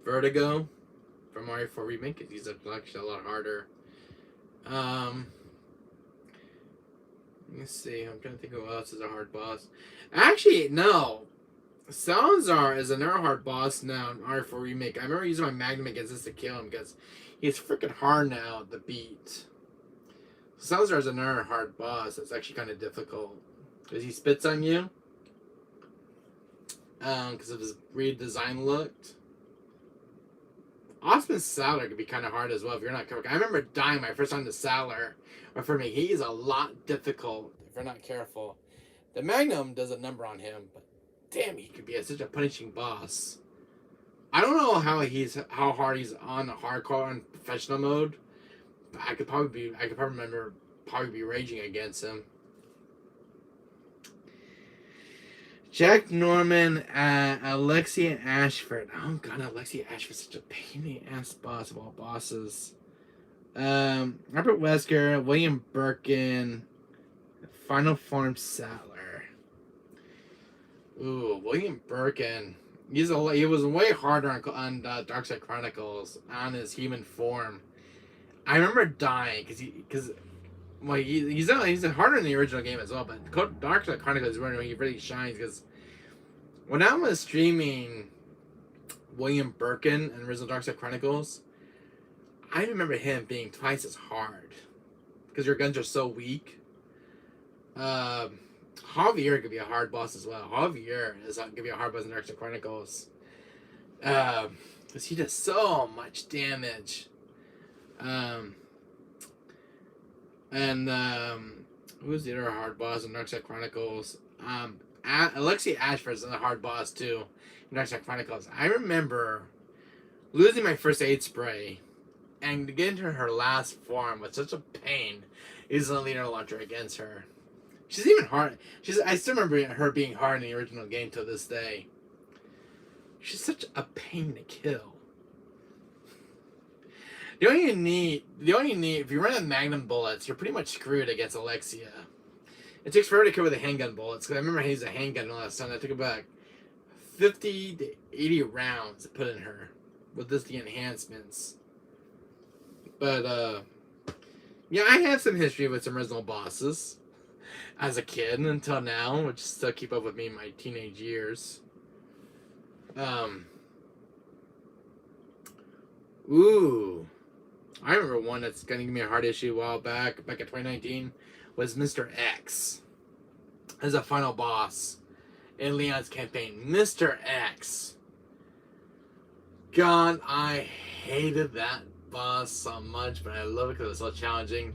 Speaker 1: Vertigo from RE4 Remake, because he's actually a lot harder. Let me see. I'm trying to think who else is a hard boss. Actually, no. Salazar is another hard boss now in RE4 Remake. I remember using my Magnum against this to kill him because he's freaking hard now to beat. Salazar is another hard boss that's actually kind of difficult because he spits on you because of his redesigned look. Osman Salar could be kind of hard as well if you're not careful. I remember dying my first time to Salar. But for me, he is a lot difficult if you're not careful. The Magnum does a number on him, but damn, he could be such a punishing boss. I don't know how hard he's on the hardcore and professional mode, but I could probably remember be raging against him. Jack Norman, Alexia Ashford. Oh god, Alexia Ashford's such a pain in the ass boss of all bosses. Robert Wesker, William Birkin, Final Form Sattler. Ooh, William Birkin. He was way harder on Darkside Chronicles on his human form. I remember dying because he's harder in the original game as well. But Darkside Chronicles is where he really shines because when I was streaming William Birkin and original Darkside Chronicles, I remember him being twice as hard because your guns are so weak. Javier could be a hard boss as well. Javier is going to be a hard boss in Darkside Chronicles. Because he does so much damage. Who's the other hard boss in Darkside Chronicles? Alexia Ashford is a hard boss too in Darkside Chronicles. I remember losing my first aid spray and to get into her last form was such a pain using the leader launcher against her. She's even hard. I still remember her being hard in the original game to this day. She's such a pain to kill. The only you need, if you run out of Magnum bullets, you're pretty much screwed against Alexia. It takes forever to kill with the handgun bullets, because I remember I used a handgun last time. I took about 50 to 80 rounds to put in her with the enhancements. But, yeah, I have some history with some original bosses as a kid until now, which still keep up with me in my teenage years. Ooh. I remember one that's going to give me a hard issue a while back in 2019, was Mr. X as a final boss in Leon's campaign. Mr. X. God, I hated that boss so much, but I love it because it's so challenging.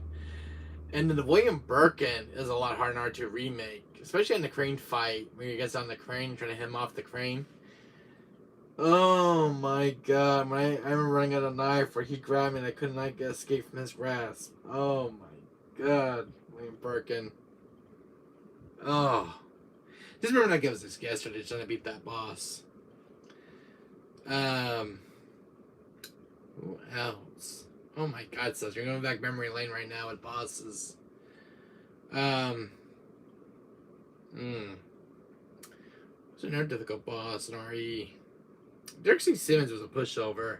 Speaker 1: And then the William Birkin is a lot harder to remake, especially in the crane fight, when you get on the crane, trying to hit him off the crane. Oh my god, I remember running out of knife where he grabbed me and I could not escape from his grasp. Oh my god, William Birkin. Oh. Just remember that gives us yesterday trying to beat that boss. Who else? Oh my god, Seth, you're going back memory lane right now with bosses. What's another difficult boss in RE? Derek C. Simmons was a pushover.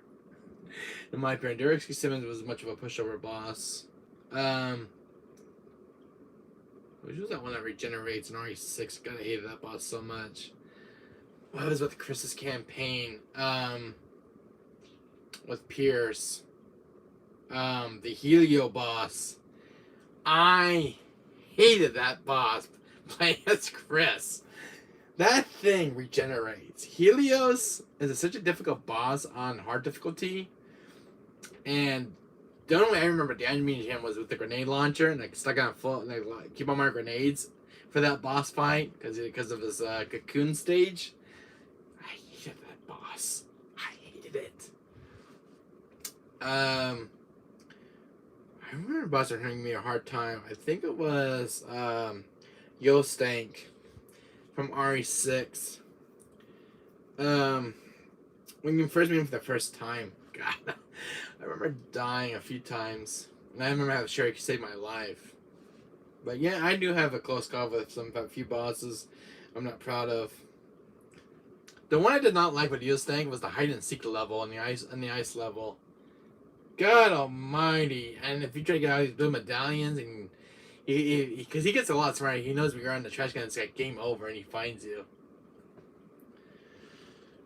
Speaker 1: In my opinion, Derek C. Simmons was much of a pushover boss. Which was that one that regenerates in RE6? God, I hated that boss so much. What was with Chris's campaign? With Pierce. The Helio boss. I hated that boss playing as Chris. That thing regenerates. Helios is such a difficult boss on hard difficulty. And the only way I remember damaging him was with the grenade launcher, and like stuck on full, like keep on my grenades for that boss fight because of his cocoon stage. I hated that boss. I hated it. I remember boss are giving me a hard time. I think it was Yo Stank from RE6. When you first meet him for the first time, God, I remember dying a few times, and I remember how Sherry saved my life. But yeah, I do have a close call with a few bosses I'm not proud of. The one I did not like with Yo Stank was the hide and seek level and the ice level. God almighty! And if you try to get out of these blue medallions, and because he gets a lot smarter, he knows when you're on the trash can, it's like game over, and he finds you.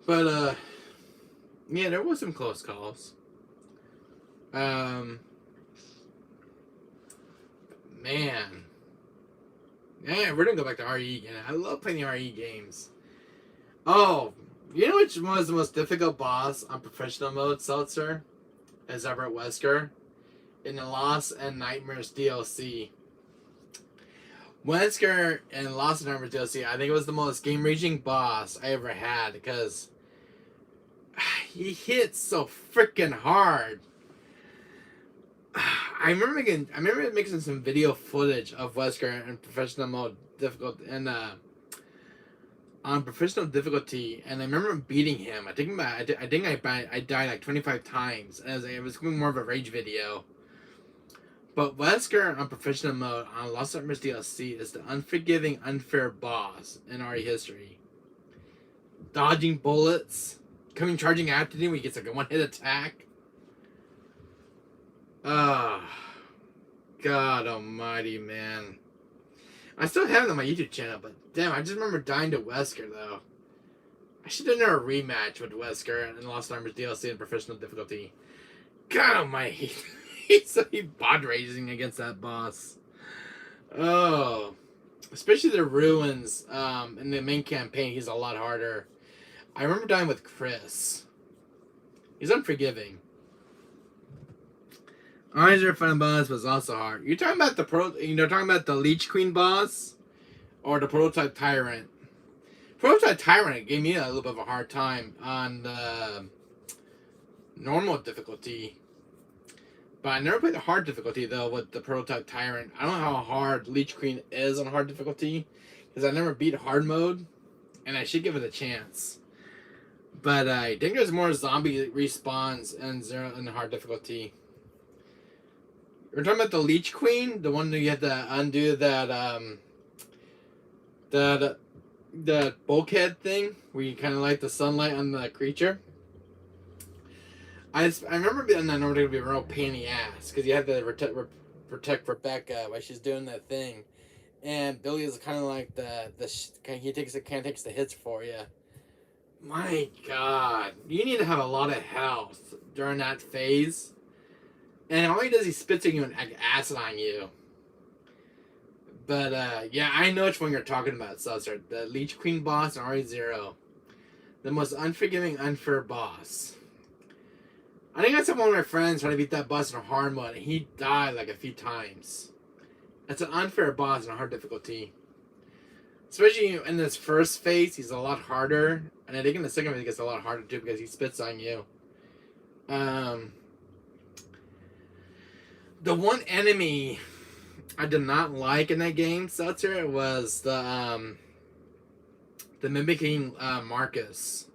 Speaker 1: But yeah, there was some close calls. Man, yeah, we're gonna go back to RE again. I love playing the RE games. Oh, you know which one was the most difficult boss on professional mode, Seltzer? As ever at Wesker? In the Lost and Nightmares DLC. Wesker and Lost and Nightmares DLC, I think it was the most game-raging boss I ever had, because he hits so freaking hard. I remember making some video footage of Wesker in professional mode difficult and on professional difficulty, and I remember beating him. I think I died like 25 times, and it was more of a rage video. But Wesker on professional mode on Lost Nightmares DLC is the unforgiving, unfair boss in RE history. Dodging bullets, charging after him when he gets like a one-hit attack. God almighty, man. I still have it on my YouTube channel, but damn, I just remember dying to Wesker, though. I should have done a rematch with Wesker and Lost Nightmares DLC in professional difficulty. God almighty. He's bod racing against that boss. Oh. Especially the ruins in the main campaign, he's a lot harder. I remember dying with Chris. He's unforgiving. Eyes Final boss was also hard. You're talking about the Leech Queen boss, or the Prototype Tyrant. Prototype Tyrant gave me a little bit of a hard time on the normal difficulty, but I never played the hard difficulty though with the Prototype Tyrant. I don't know how hard Leech Queen is on hard difficulty because I never beat hard mode, and I should give it a chance. But I think there's more zombie respawns in the hard difficulty. We're talking about the Leech Queen, the one that you have to undo that bulkhead thing where you kind of light the sunlight on the creature. I remember being that normally to be a real pain in the ass because you have to protect Rebecca while she's doing that thing, and Billy is kind of like he takes the hits for you. My God, you need to have a lot of health during that phase. And all he does, he spits at you and acid on you. But, yeah, I know which one you're talking about, Seltzer. The Leech Queen boss in RE0. The most unforgiving, unfair boss. I think I saw one of my friends trying to beat that boss in a hard mode, and he died like a few times. That's an unfair boss in a hard difficulty. Especially in this first phase, he's a lot harder. And I think in the second phase, he gets a lot harder, too, because he spits on you. The one enemy I did not like in that game, Seltzer, was the Mimicking Marcus.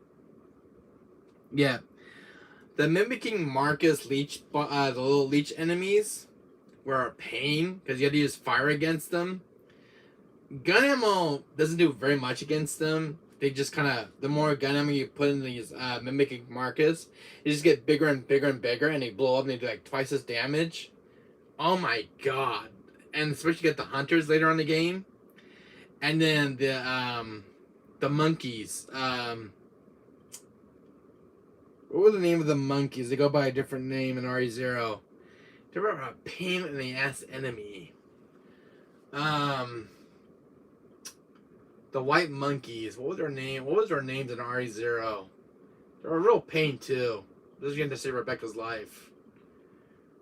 Speaker 1: Yeah. The Mimicking Marcus Leech, the little leech enemies were a pain, because you had to use fire against them. gun ammo doesn't do very much against them. They just kind of, the more gun ammo you put in these mimicking markers, they just get bigger and bigger and bigger, and they blow up and they do like twice as damage. Oh my god. And especially get the hunters later on in the game. And then the monkeys. What was the name of the monkeys? They go by a different name in RE0. They're a pain in the ass enemy. The white monkeys. What was their name? What was their names in RE0? They're a real pain too. This is going to save Rebecca's life.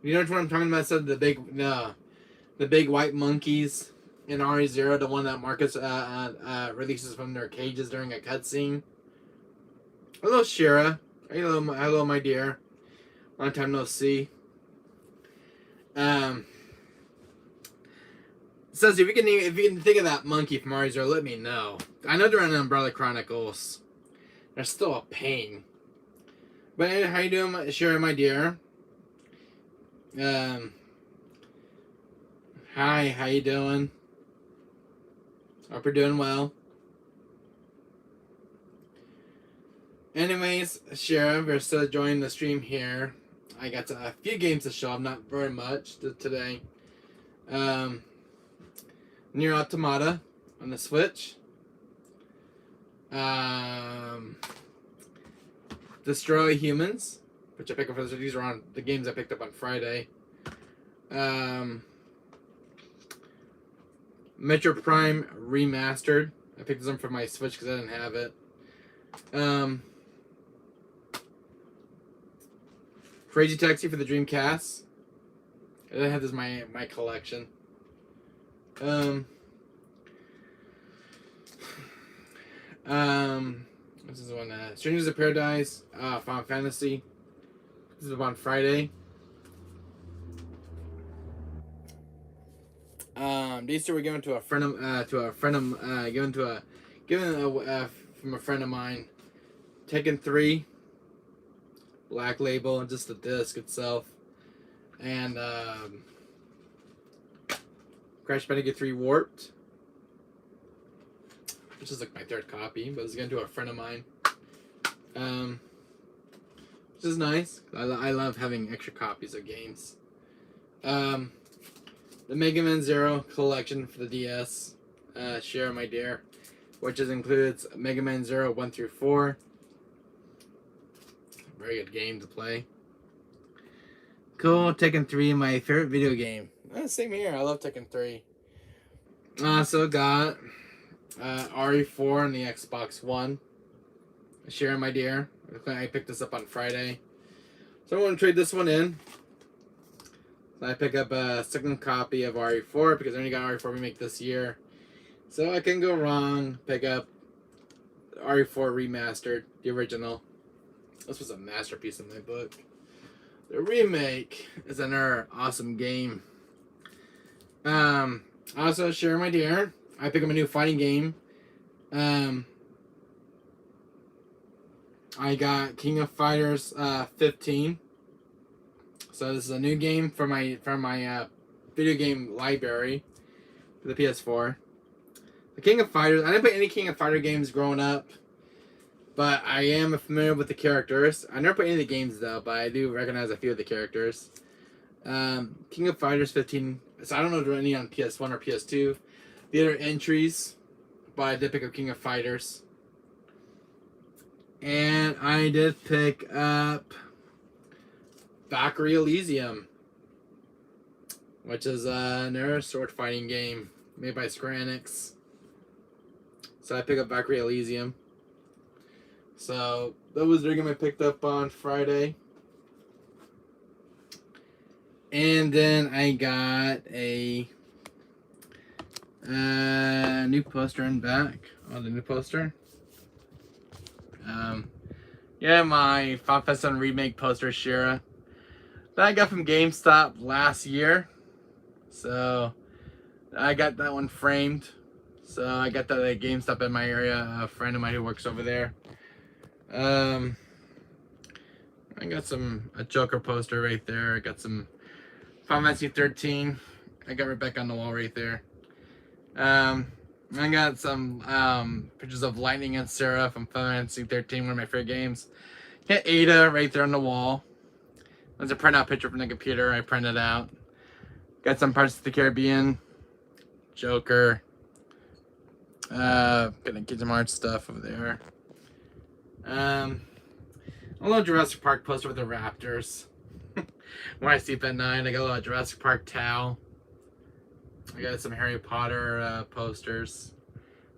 Speaker 1: You know which one I'm talking about? So the big white monkeys in RE0, the one that Marcus releases from their cages during a cutscene. Hello, Shira. Hello, my dear. Long time no see. Says if you can think of that monkey from RE0, let me know. I know they're in Umbrella Chronicles. They're still a pain. But how you doing, Shira, my dear? Hi, how you doing? Hope you're doing well. Anyways, Shira, we're still joining the stream here. I got a few games to show, not very much today. Nier Automata on the Switch. Destroy Humans, which I picked up for these are on the games I picked up on Friday. Metro Prime Remastered. I picked this up for my Switch because I didn't have it. Crazy Taxi for the Dreamcast. I have this in my collection. This is one. Strangers of Paradise. Final Fantasy. This is on Friday. These two were given to a friend of from a friend of mine. Tekken 3. Black Label, just the disc itself, and Crash Bandicoot 3 Warped, which is like my third copy, but it's going to a friend of mine, which is nice. I love having extra copies of games. The Mega Man Zero collection for the DS, Share My Dear, which includes Mega Man Zero 1 through 4. Very good game to play. Cool. Tekken 3, my favorite video game. Same here. I love Tekken 3. Also got RE4 on the Xbox One. Share My Dear. I picked this up on Friday. So I want to trade this one in. So I pick up a second copy of RE4 because I only got RE4 remake this year. So I can go wrong. Pick up RE4 Remastered, the original. This was a masterpiece in my book. The remake is another awesome game. Also, Share My Dear. I pick up a new fighting game. I got King of Fighters 15. So this is a new game for my video game library for the PS4. The King of Fighters. I didn't play any King of Fighter games growing up. But I am familiar with the characters. I never played any of the games though, but I do recognize a few of the characters. King of Fighters 15. So I don't know if there are any on PS1 or PS2. The other entries, but I did pick up King of Fighters. And I did pick up Valkyrie Elysium, which is another sword fighting game made by Square Enix. So I picked up Valkyrie Elysium. So that was the game I picked up on Friday. And then I got a new poster in back. Oh, the new poster. Yeah, my Final Fantasy VII Remake poster, Shira. That I got from GameStop last year. So I got that one framed. So I got that at GameStop in my area. A friend of mine who works over there. I got a Joker poster right there. I got some Final Fantasy 13. I got Rebecca on the wall right there. I got some pictures of Lightning and Sarah from Final Fantasy 13, one of my favorite games. Got Ada right there on the wall. There's a printout picture from the computer I printed out. Got some Parts of the Caribbean, Joker. Gonna get some art stuff over there. A little Jurassic Park poster with the Raptors. When I sleep at night, I got a little Jurassic Park towel. I got some Harry Potter posters.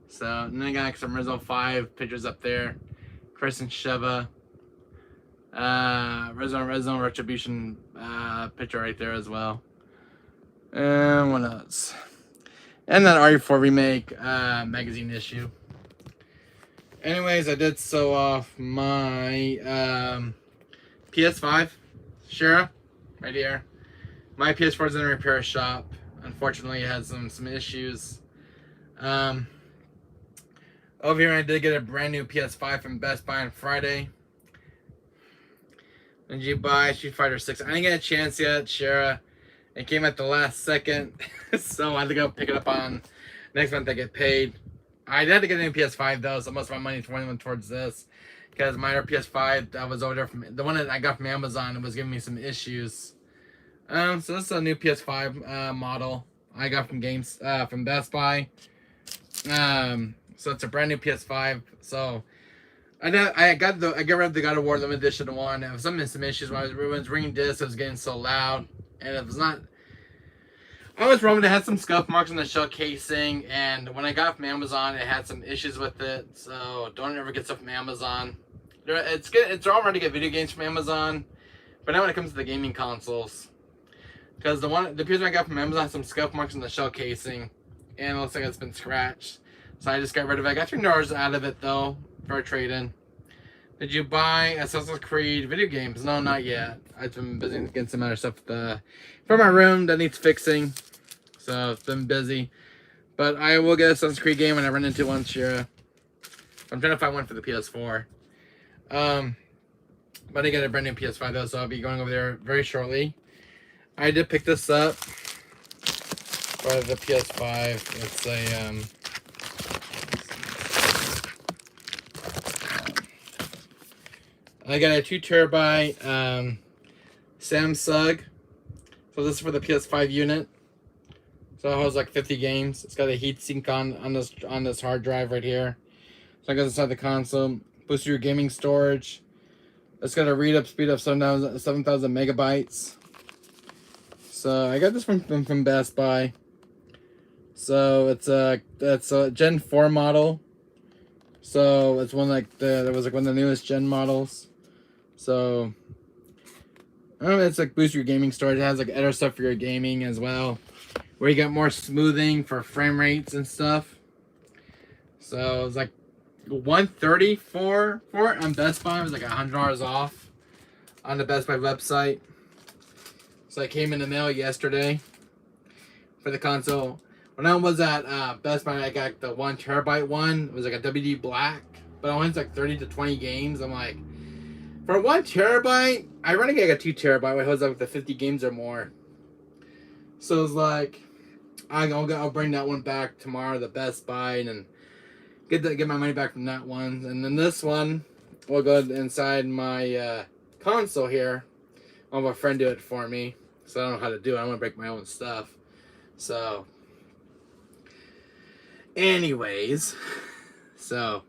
Speaker 1: So, and then I got some Rizzo 5 pictures up there. Chris and Sheva. Rizzo Retribution picture right there as well. And what else? And that RE4 Remake magazine issue. Anyways, I did sew off my PS5. Shara, right here. My PS4 is in a repair shop. Unfortunately, it has some issues. Over here, I did get a brand new PS5 from Best Buy on Friday. Did you buy Street Fighter 6? I didn't get a chance yet, Shara. It came at the last second, so I had to go pick it up on next month. I get paid. I had to get a new PS5 though, so most of my money went towards this because my other PS5 that was over there from the one that I got from Amazon was giving me some issues. So this is a new PS5 model I got from from Best Buy. So it's a brand new PS5. So I got rid of the God of War Limited Edition one. There was some issues when I was ringing discs. It was getting so loud, and it was not. I was wrong. It had some scuff marks on the shell casing, and when I got it from Amazon, it had some issues with it. So don't ever get stuff from Amazon. It's good. It's all right to get video games from Amazon, but not when it comes to the gaming consoles. Because the PS1 I got from Amazon has some scuff marks on the shell casing, and it looks like it's been scratched. So I just got rid of it. I got $3 out of it though for a trade-in. Did you buy Assassin's Creed video games? No, not yet. I've been busy getting some other stuff for my room that needs fixing. So it's been busy. But I will get a Assassin's Creed game when I run into one, Shira. I'm trying to find one for the PS4. But I got a brand new PS5 though, so I'll be going over there very shortly. I did pick this up for the PS5. It's a I got a 2 terabyte Samsung. So this is for the PS5 unit. So it has like 50 games. It's got a heat sink on this hard drive right here. So it goes inside the console. Boosts your gaming storage. It's got a read up speed of 7,000 megabytes. So I got this from Best Buy. So that's a Gen 4 model. So it's one like that was like one of the newest Gen models. So it's like boost your gaming storage. It has like other stuff for your gaming as well, where you got more smoothing for frame rates and stuff. So it's like $130 for it on Best Buy. It was like $100 off on the Best Buy website. So it came in the mail yesterday for the console. When I was at Best Buy, I got the 1 terabyte one. It was like a WD Black, but it went like 30 to 20 games. I'm like, for 1 terabyte, I run like a 2 terabyte, which was like the 50 games or more. So it's like, I'll bring that one back tomorrow to Best Buy and get my money back from that one. And then this one will go inside my console here. I'll have a friend do it for me, so I don't know how to do it. I want to break my own stuff. So, anyways, so,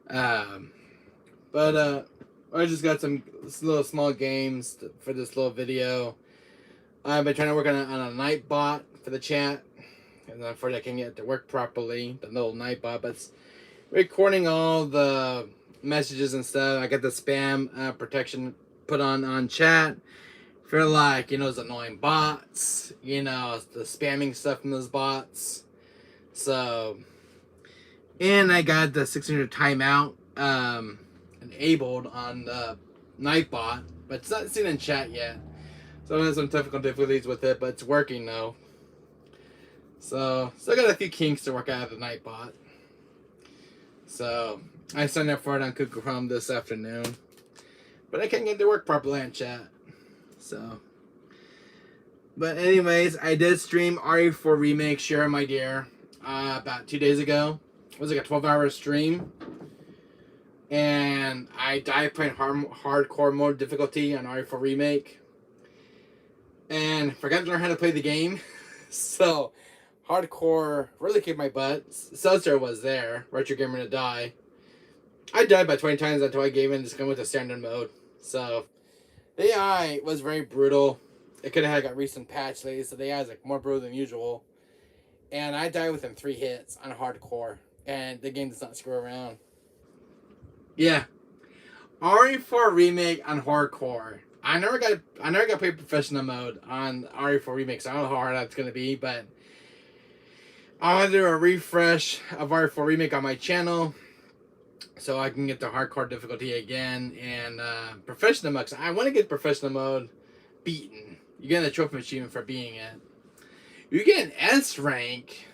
Speaker 1: I just got some little small games for this little video. I've been trying to work on a night bot for the chat, and unfortunately I can't get it to work properly, the little night bot, but it's recording all the messages and stuff. I got the spam protection put on chat for like, those annoying bots, the spamming stuff from those bots. So, and I got the 600 timeout enabled on the Nightbot, but it's not seen in chat yet. So I have some technical difficulties with it, but it's working now. So, still got a few kinks to work out of the Nightbot. So, I signed up for it on Google Chrome this afternoon. But I can't get it to work properly in chat. So, but anyways, I did stream RE4 Remake, Share My Dear. about 2 days ago. It was like a 12-hour stream. And I died playing hardcore mode difficulty on RE4 Remake. And forgot to learn how to play the game. So, hardcore really kicked my butt. Seltzer was there. Retro Gamer to die. I died by 20 times until I gave in, just going with the standard mode. So, the AI was very brutal. It could have got recent patch lately, so the AI is like more brutal than usual. And I died within 3 hits on hardcore. And the game does not screw around. Yeah. RE4 Remake on hardcore. I never got to play professional mode on RE4 Remake, so I don't know how hard that's gonna be, but I'll do a refresh of RE4 Remake on my channel so I can get the hardcore difficulty again and professional mode. I want to get professional mode beaten. You get a trophy achievement for beating it. You get an S rank.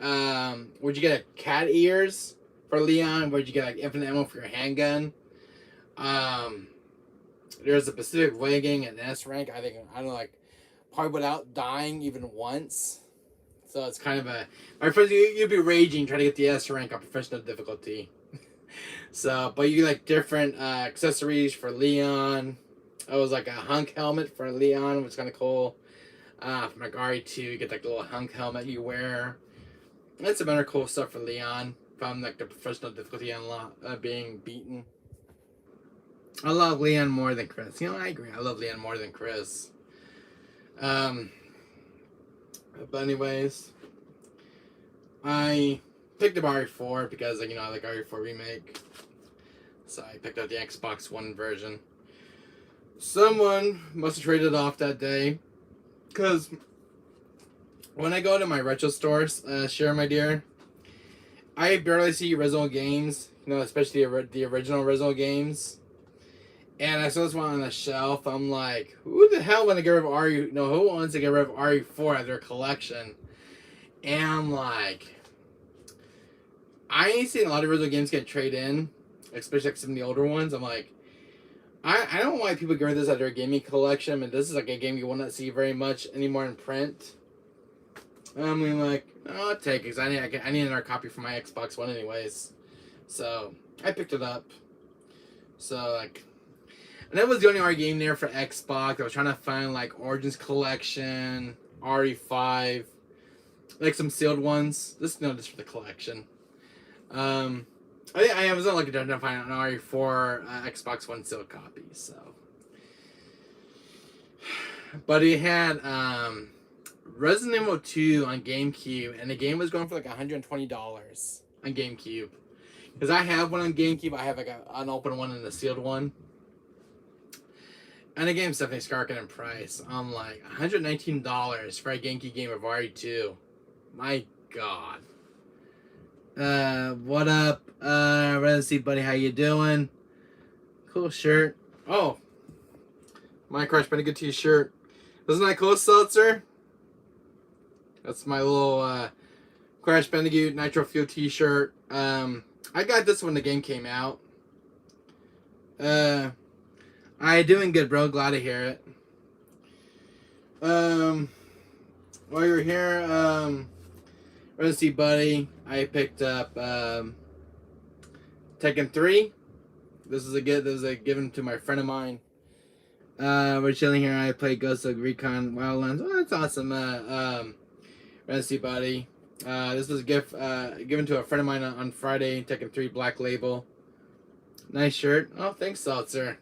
Speaker 1: Would you get a cat ears for Leon? Would you get like infinite ammo for your handgun? There's a Pacific Wagging at S rank. I don't know, like probably without dying even once. So it's kind of a my friends. You'd be raging trying to get the S rank on professional difficulty. So, but you get like different accessories for Leon. It was like a hunk helmet for Leon, which is kind of cool. From like RE2, you get like a little hunk helmet you wear. That's some other cool stuff for Leon. From like the professional difficulty being beaten. I love Leon more than Chris. You know, I agree. I love Leon more than Chris. But anyways, I picked up RE4 because, like, you know, I like RE4 Remake. So I picked up the Xbox One version. Someone must have traded off that day. Because when I go to my retro stores, share my dear, I barely see original games. You know, especially the original original games. And I saw this one on the shelf. I'm like, who the hell want to get rid of who wants to get rid of RE4 out of their collection? And I'm like, I ain't seen a lot of original games get traded in, especially like some of the older ones. I'm like, I don't know why people get rid of this out of their gaming collection. And this is like a game you will not see very much anymore in print. I mean, like, I'll take it because I need another copy for my Xbox One anyways. So I picked it up. So like. And that was the only RE game there for Xbox. I was trying to find like Origins Collection, RE5, like some sealed ones. Just for the collection. I was not looking to find an RE4 Xbox One sealed copy. So, but he had Resident Evil 2 on GameCube, and the game was going for like $120 on GameCube. Because I have one on GameCube, I have like an unopened one and a sealed one. And the game's definitely skyrocketing in price. I'm like, $119 for a GameCube game of RE2. My God. What up? Residency buddy, how you doing? Cool shirt. Oh. My Crash Bandicoot t-shirt. Isn't that cool, Seltzer? That's my little Crash Bandicoot Nitro Fuel t-shirt. I got this when the game came out. I doing good, bro. Glad to hear it. While you're here, Residency buddy, I picked up Tekken 3. This is a given to my friend of mine. We're chilling here. I play Ghost of Recon Wildlands. Oh, that's awesome. Residency buddy. This was a gift given to a friend of mine on Friday. Tekken 3 Black Label. Nice shirt. Oh, thanks, Seltzer.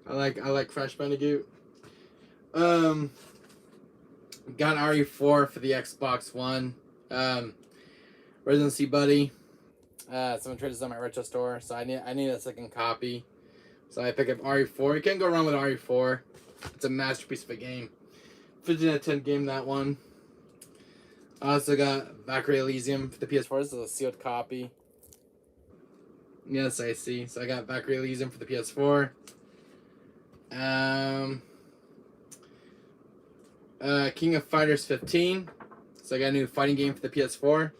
Speaker 1: I like Crash Bandicoot. Got RE4 for the Xbox One. Residency buddy. Someone traded this on my retro store, so I need a second copy. So I pick up RE4. You can't go wrong with RE4. It's a masterpiece of a game. 15 out of 10 game, that one. I also got Valkyrie Elysium for the PS4. This is a sealed copy. Yes, I see. So I got Valkyrie Elysium for the PS4. King of Fighters 15. So I got a new fighting game for the PS4.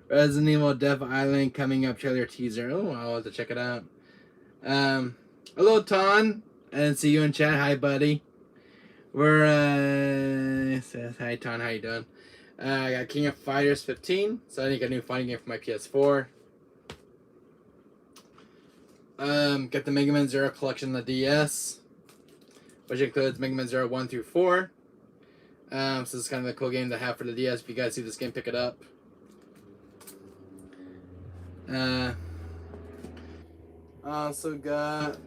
Speaker 1: Resident Evil Death Island coming up, trailer teaser. Oh, I'll have to check it out. Hello, Ton. And see you in chat. Hi, buddy. We're, says, hi, Ton. How you doing? I got King of Fighters 15, so I need a new fighting game for my PS4. Get the Mega Man Zero collection on the DS, which includes Mega Man Zero 1 through 4. So this is kind of a cool game to have for the DS. If you guys see this game, pick it up. Also got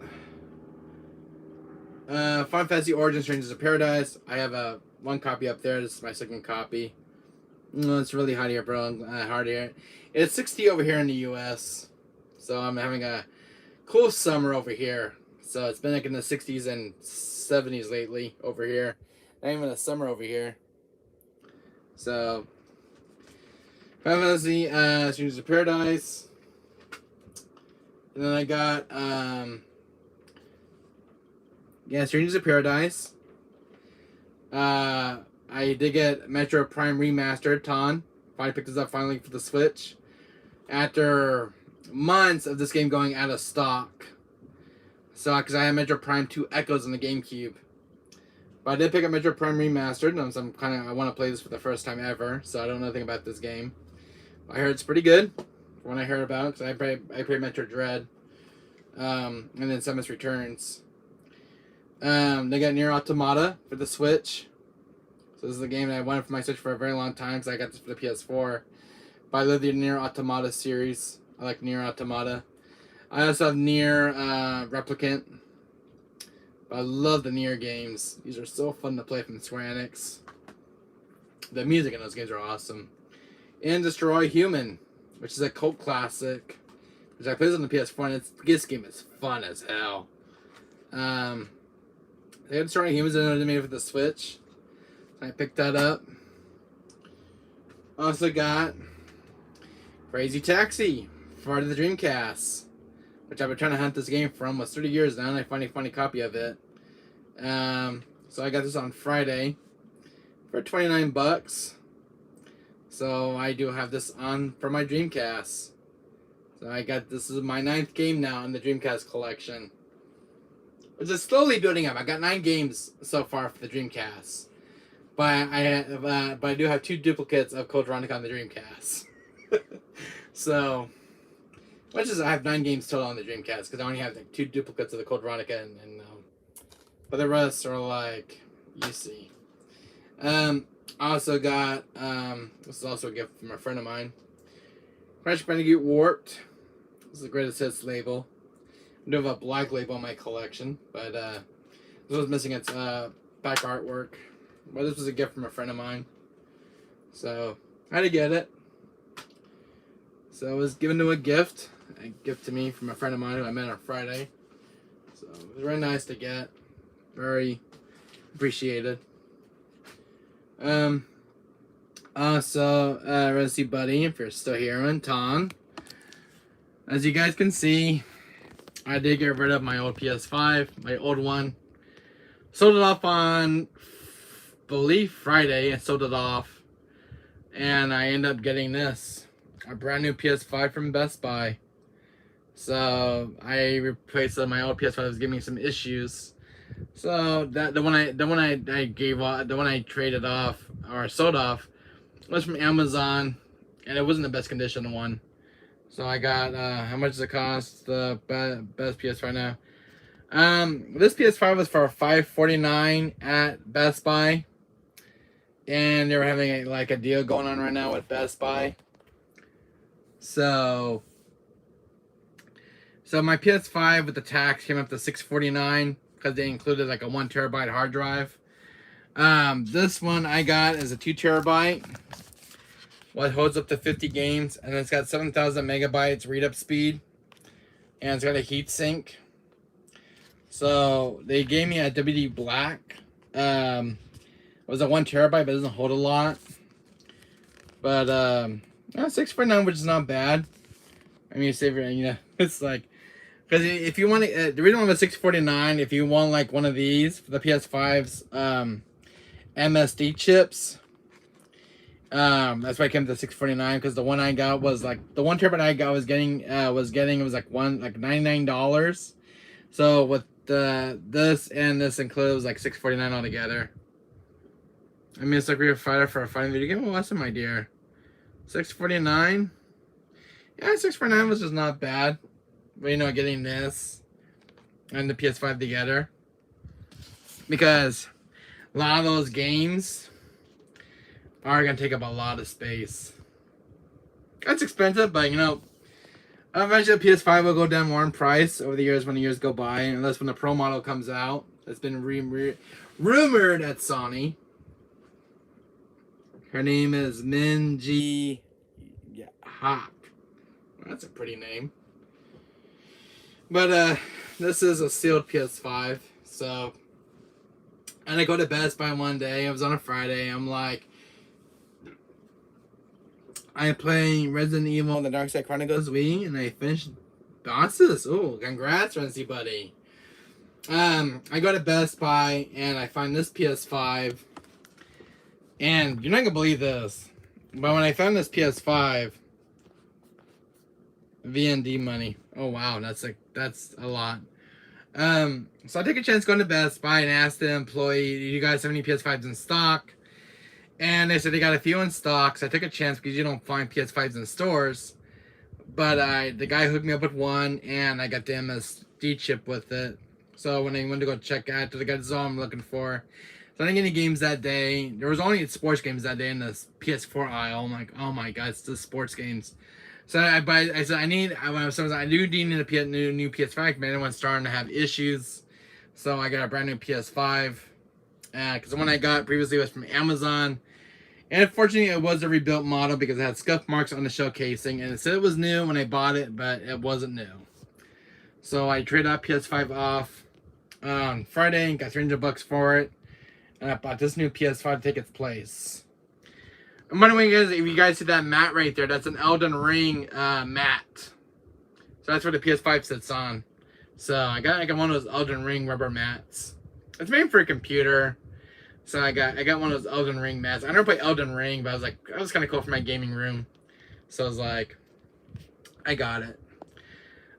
Speaker 1: Final Fantasy Origins Strangers of Paradise. I have one copy up there. This is my second copy. It's really hot here, bro. Hard here. It's 60 over here in the US. So I'm having a cool summer over here. So it's been like in the 60s and 70s lately over here. Not even a summer over here. So Final Fantasy Strangers of Paradise. And then I got Strangers of Paradise. I did get Metro Prime Remastered, Ton. Finally picked this up finally for the Switch. After months of this game going out of stock. So, because I had Metro Prime 2 Echoes on the GameCube. But I did pick up Metro Prime Remastered. And I want to play this for the first time ever. So I don't know anything about this game. I heard it's pretty good. When I heard about it. Because I played Metro Dread. And then Samus Returns. They got Nier Automata for the Switch. So this is the game that I wanted for my Switch for a very long time because I got this for the PS4. But I love the Nier Automata series. I like Nier Automata. I also have Nier Replicant. But I love the Nier games. These are so fun to play from Square Enix. The music in those games are awesome. And Destroy Human, which is a cult classic. Which I played on the PS4 and this game is fun as hell. They had Destroy Humans and they made it for the Switch. I picked that up. Also got Crazy Taxi for the Dreamcast, which I've been trying to hunt this game for almost 30 years now, and I finally found a copy of it. So I got this on Friday for 29 bucks. So I do have this on for my Dreamcast. So this is my 9th game now in the Dreamcast collection. Which is slowly building up. I got 9 games so far for the Dreamcast. But I do have 2 duplicates of Code Veronica on the Dreamcast. So, I have 9 games total on the Dreamcast because I only have like 2 duplicates of the Code Veronica, but the rest are like you see. I also got this is also a gift from a friend of mine. Crash Bandicoot Warped. This is the greatest hits label. I do have a black label in my collection, but this was missing its back artwork. But this was a gift from a friend of mine. So, I had to get it. So, it was given to a gift to me from a friend of mine who I met on Friday. So, it was very nice to get. Very appreciated. Also, Resi Buddy, if you're still here, and Tom. As you guys can see, I did get rid of my old PS5, my old one. Sold it off on, believe Friday, and sold it off. And I ended up getting this, a brand new PS5 from Best Buy. So I replaced my old PS5 that was giving me some issues. So the one I traded off or sold off was from Amazon, and it wasn't the best condition one. So I got how much does it cost? The best PS5 now. This PS5 was for $549 at Best Buy, and they were having a deal going on right now with Best Buy. So my PS5 with the tax came up to $649 because they included like a 1 terabyte hard drive. This one I got is a 2 terabyte. Well, it holds up to 50 games, and it's got 7,000 megabytes read-up speed, and it's got a heat sink. So they gave me a WD Black. It was a 1 terabyte, but it doesn't hold a lot. But $649, which is not bad. I mean, save your, it's like, because if you want to, the reason why it's $649, if you want like one of these for the PS5's MSD chips. That's why it came to $649, because the one I got was like the 1 terabyte I got was getting it was like $99. So with this and this included, it was like $649 altogether. I mean, it's like we're a fighter for a fighting video game. Well, what's it, my dear? 649. Yeah, 649 was just not bad. But you know, getting this and the PS5 together, because a lot of those games are gonna take up a lot of space. That's expensive, but you know, eventually the PS5 will go down more in price over the years when the years go by, unless when the Pro model comes out. It's been rumored at Sony. Her name is Minji Hawk. That's a pretty name. But this is a sealed PS5, so. And I go to Best Buy one day. It was on a Friday. I'm like, I'm playing Resident Evil: The Dark Side Chronicles Wii, and I finished bosses. Oh, congrats, Renzi buddy. I go to Best Buy and I find this PS5, and you're not gonna believe this, but when I found this PS5, VND money. Oh wow, that's a lot. So I took a chance going to Best Buy and asked the employee, "Do you guys have any PS5s in stock?" And they said they got a few in stock. So I took a chance because you don't find PS5s in stores. But the guy hooked me up with one, and I got the MSD chip with it. So when I went to go check out, I got the all I'm looking for. So I didn't get any games that day. There was only sports games that day in the PS4 aisle. I'm like, oh my god, it's the sports games. So I said I do need a new PS5, man. Everyone's starting to have issues. So I got a brand new PS5. Because the one I got previously was from Amazon. And unfortunately, it was a rebuilt model because it had scuff marks on the shell casing. And it said it was new when I bought it, but it wasn't new. So I traded that PS5 off on Friday and got $300 for it. And I bought this new PS5 to take its place. I'm wondering if you guys see that mat right there. That's an Elden Ring mat. So that's where the PS5 sits on. So I got one of those Elden Ring rubber mats. It's made for a computer. So I got one of those Elden Ring mats. I never played Elden Ring, but I was like, that was kind of cool for my gaming room. So I was like, I got it.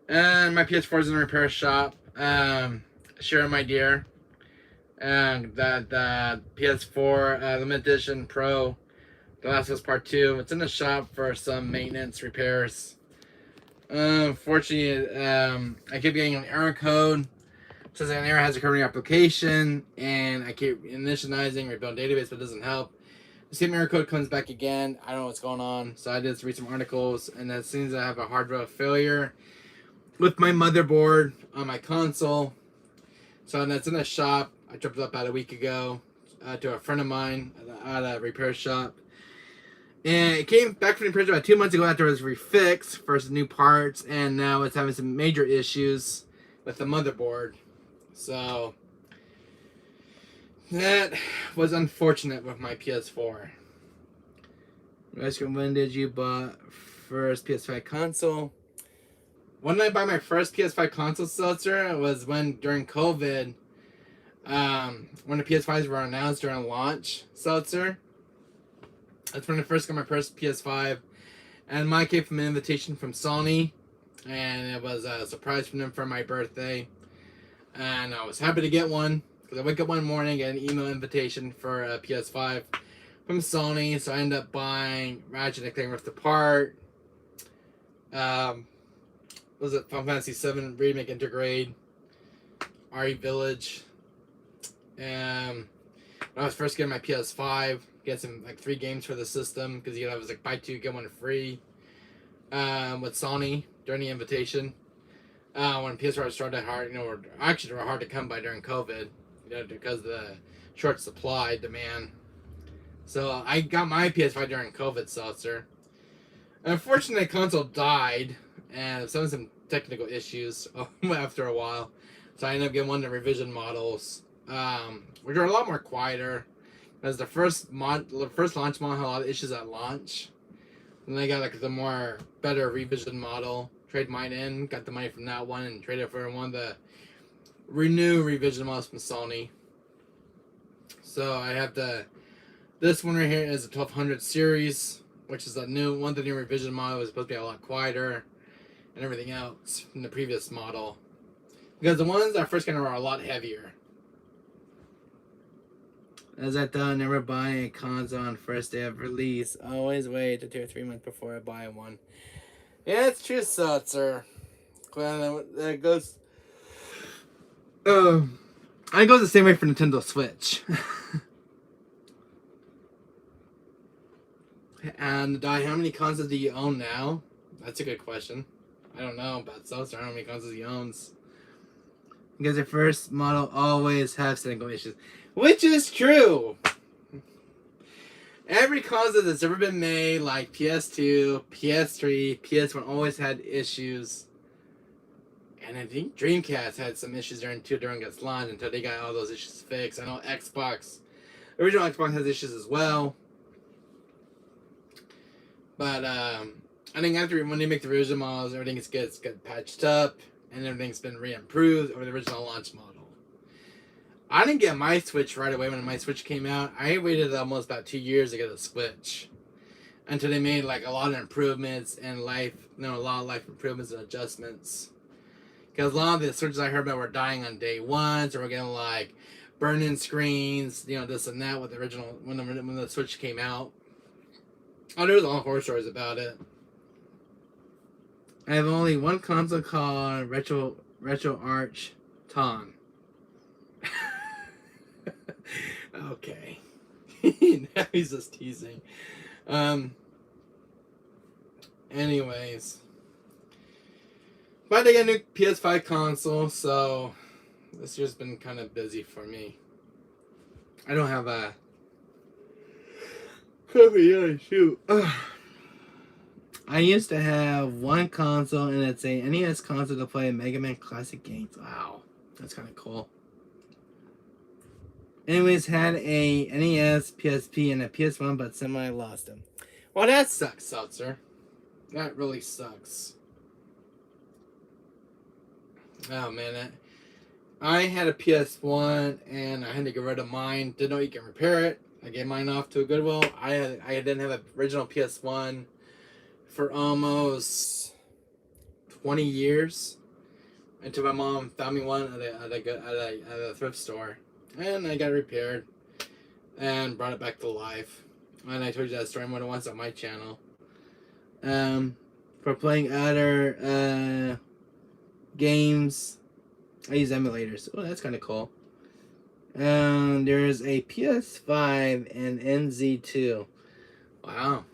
Speaker 1: And my PS4 is in a repair shop. Share my dear. And the PS4 Limited Edition Pro, The Last of Us Part 2. It's in the shop for some maintenance repairs. Unfortunately, I keep getting an error code. It says an error has occurred in your application, and I keep initializing rebuild database, but it doesn't help. The same error code comes back again. I don't know what's going on. So I did read some articles, and as soon as I have a hardware failure with my motherboard on my console, so that's in the shop. I dropped it up about a week ago to a friend of mine at a repair shop. And it came back from the repair shop about 2 months ago after it was refixed for some new parts, and now it's having some major issues with the motherboard. So that was unfortunate with my PS4. When did you buy first PS5 console? When did I buy my first PS5 console, Seltzer? It was during COVID. When the PS5s were announced during launch, Seltzer. That's when I first got my first PS5. And mine came from an invitation from Sony. And it was a surprise from them for my birthday. And I was happy to get one. Because I wake up one morning and get an email invitation for a PS5 from Sony. So I ended up buying Ratchet & Clank Rift Apart. Was it Final Fantasy VII Remake Intergrade? RE Village. When I was first getting my PS5, get some like 3 games for the system because you know it was like buy 2 get 1 free. With Sony during the invitation, when PS5 started hard, they were hard to come by during COVID, because of the short supply demand. So I got my PS5 during COVID, Seltzer. Unfortunately, the console died and some technical issues after a while. So I ended up getting one of the revision models, which are a lot more quieter. Because the first launch model had a lot of issues at launch. And I got like the better revision model. Trade mine in, got the money from that one, and traded for one of the revision models from Sony. So I have this one right here is a 1200 series, which is one of the new revision models. It's supposed to be a lot quieter and everything else from the previous model. Because the ones I first got were a lot heavier. As I thought, never buying a console on first day of release. Always wait to 2 or 3 months before I buy one. Yeah, it's true, Seltzer. Well, that goes. I go the same way for Nintendo Switch. And how many consoles do you own now? That's a good question. I don't know about Seltzer. I don't know how many consoles he owns. Because the first model always has technical issues, which is true. Every console that's ever been made, like PS2, PS3, PS1, always had issues. And I think Dreamcast had some issues during its launch until they got all those issues fixed. I know Xbox, the original Xbox has issues as well. But I think after when they make the original models, everything gets patched up and everything's been re-improved over the original launch model. I didn't get my Switch right away when my Switch came out. I waited almost about 2 years to get a Switch until they made like a lot of improvements and a lot of life improvements and adjustments. Because a lot of the Switches I heard about were dying on day one, so we're getting like burn-in screens, this and that with the original when the Switch came out. Oh, there's a lot of horror stories about it. I have only one console called Retro Arch Ton. Okay. Now he's just teasing. Anyways. But I got a new PS5 console, so this year's been kind of busy for me. I don't have a shoot. I used to have one console, and it's a NES console to play Mega Man classic games. Wow, that's kind of cool. Anyways, had a NES, PSP, and a PS1, but semi lost them. Well, that sucks, Seltzer. That really sucks. Oh man, I had a PS1 and I had to get rid of mine. Didn't know you can repair it. I gave mine off to a Goodwill. I didn't have an original PS1 for almost 20 years until my mom found me one at a thrift store, and I got it repaired and brought it back to life. And I told you that story more than once on my channel. For playing other games, I use emulators. Oh, that's kind of cool. There's a PS5 and NZ2. Wow.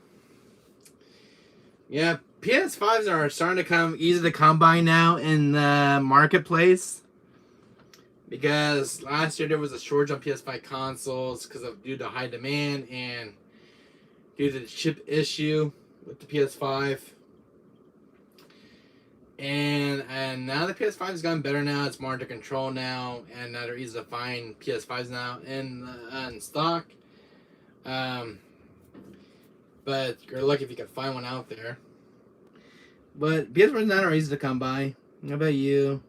Speaker 1: Yeah, PS5s are starting to come easy to come by now in the marketplace. Because last year there was a shortage on PS5 consoles due to high demand and due to the chip issue with the PS5. And now the PS5 has gotten better now. It's more under control now, and now they're easy to find PS5s now in stock. But you're lucky if you can find one out there. But PS5s now are easy to come by. How about you?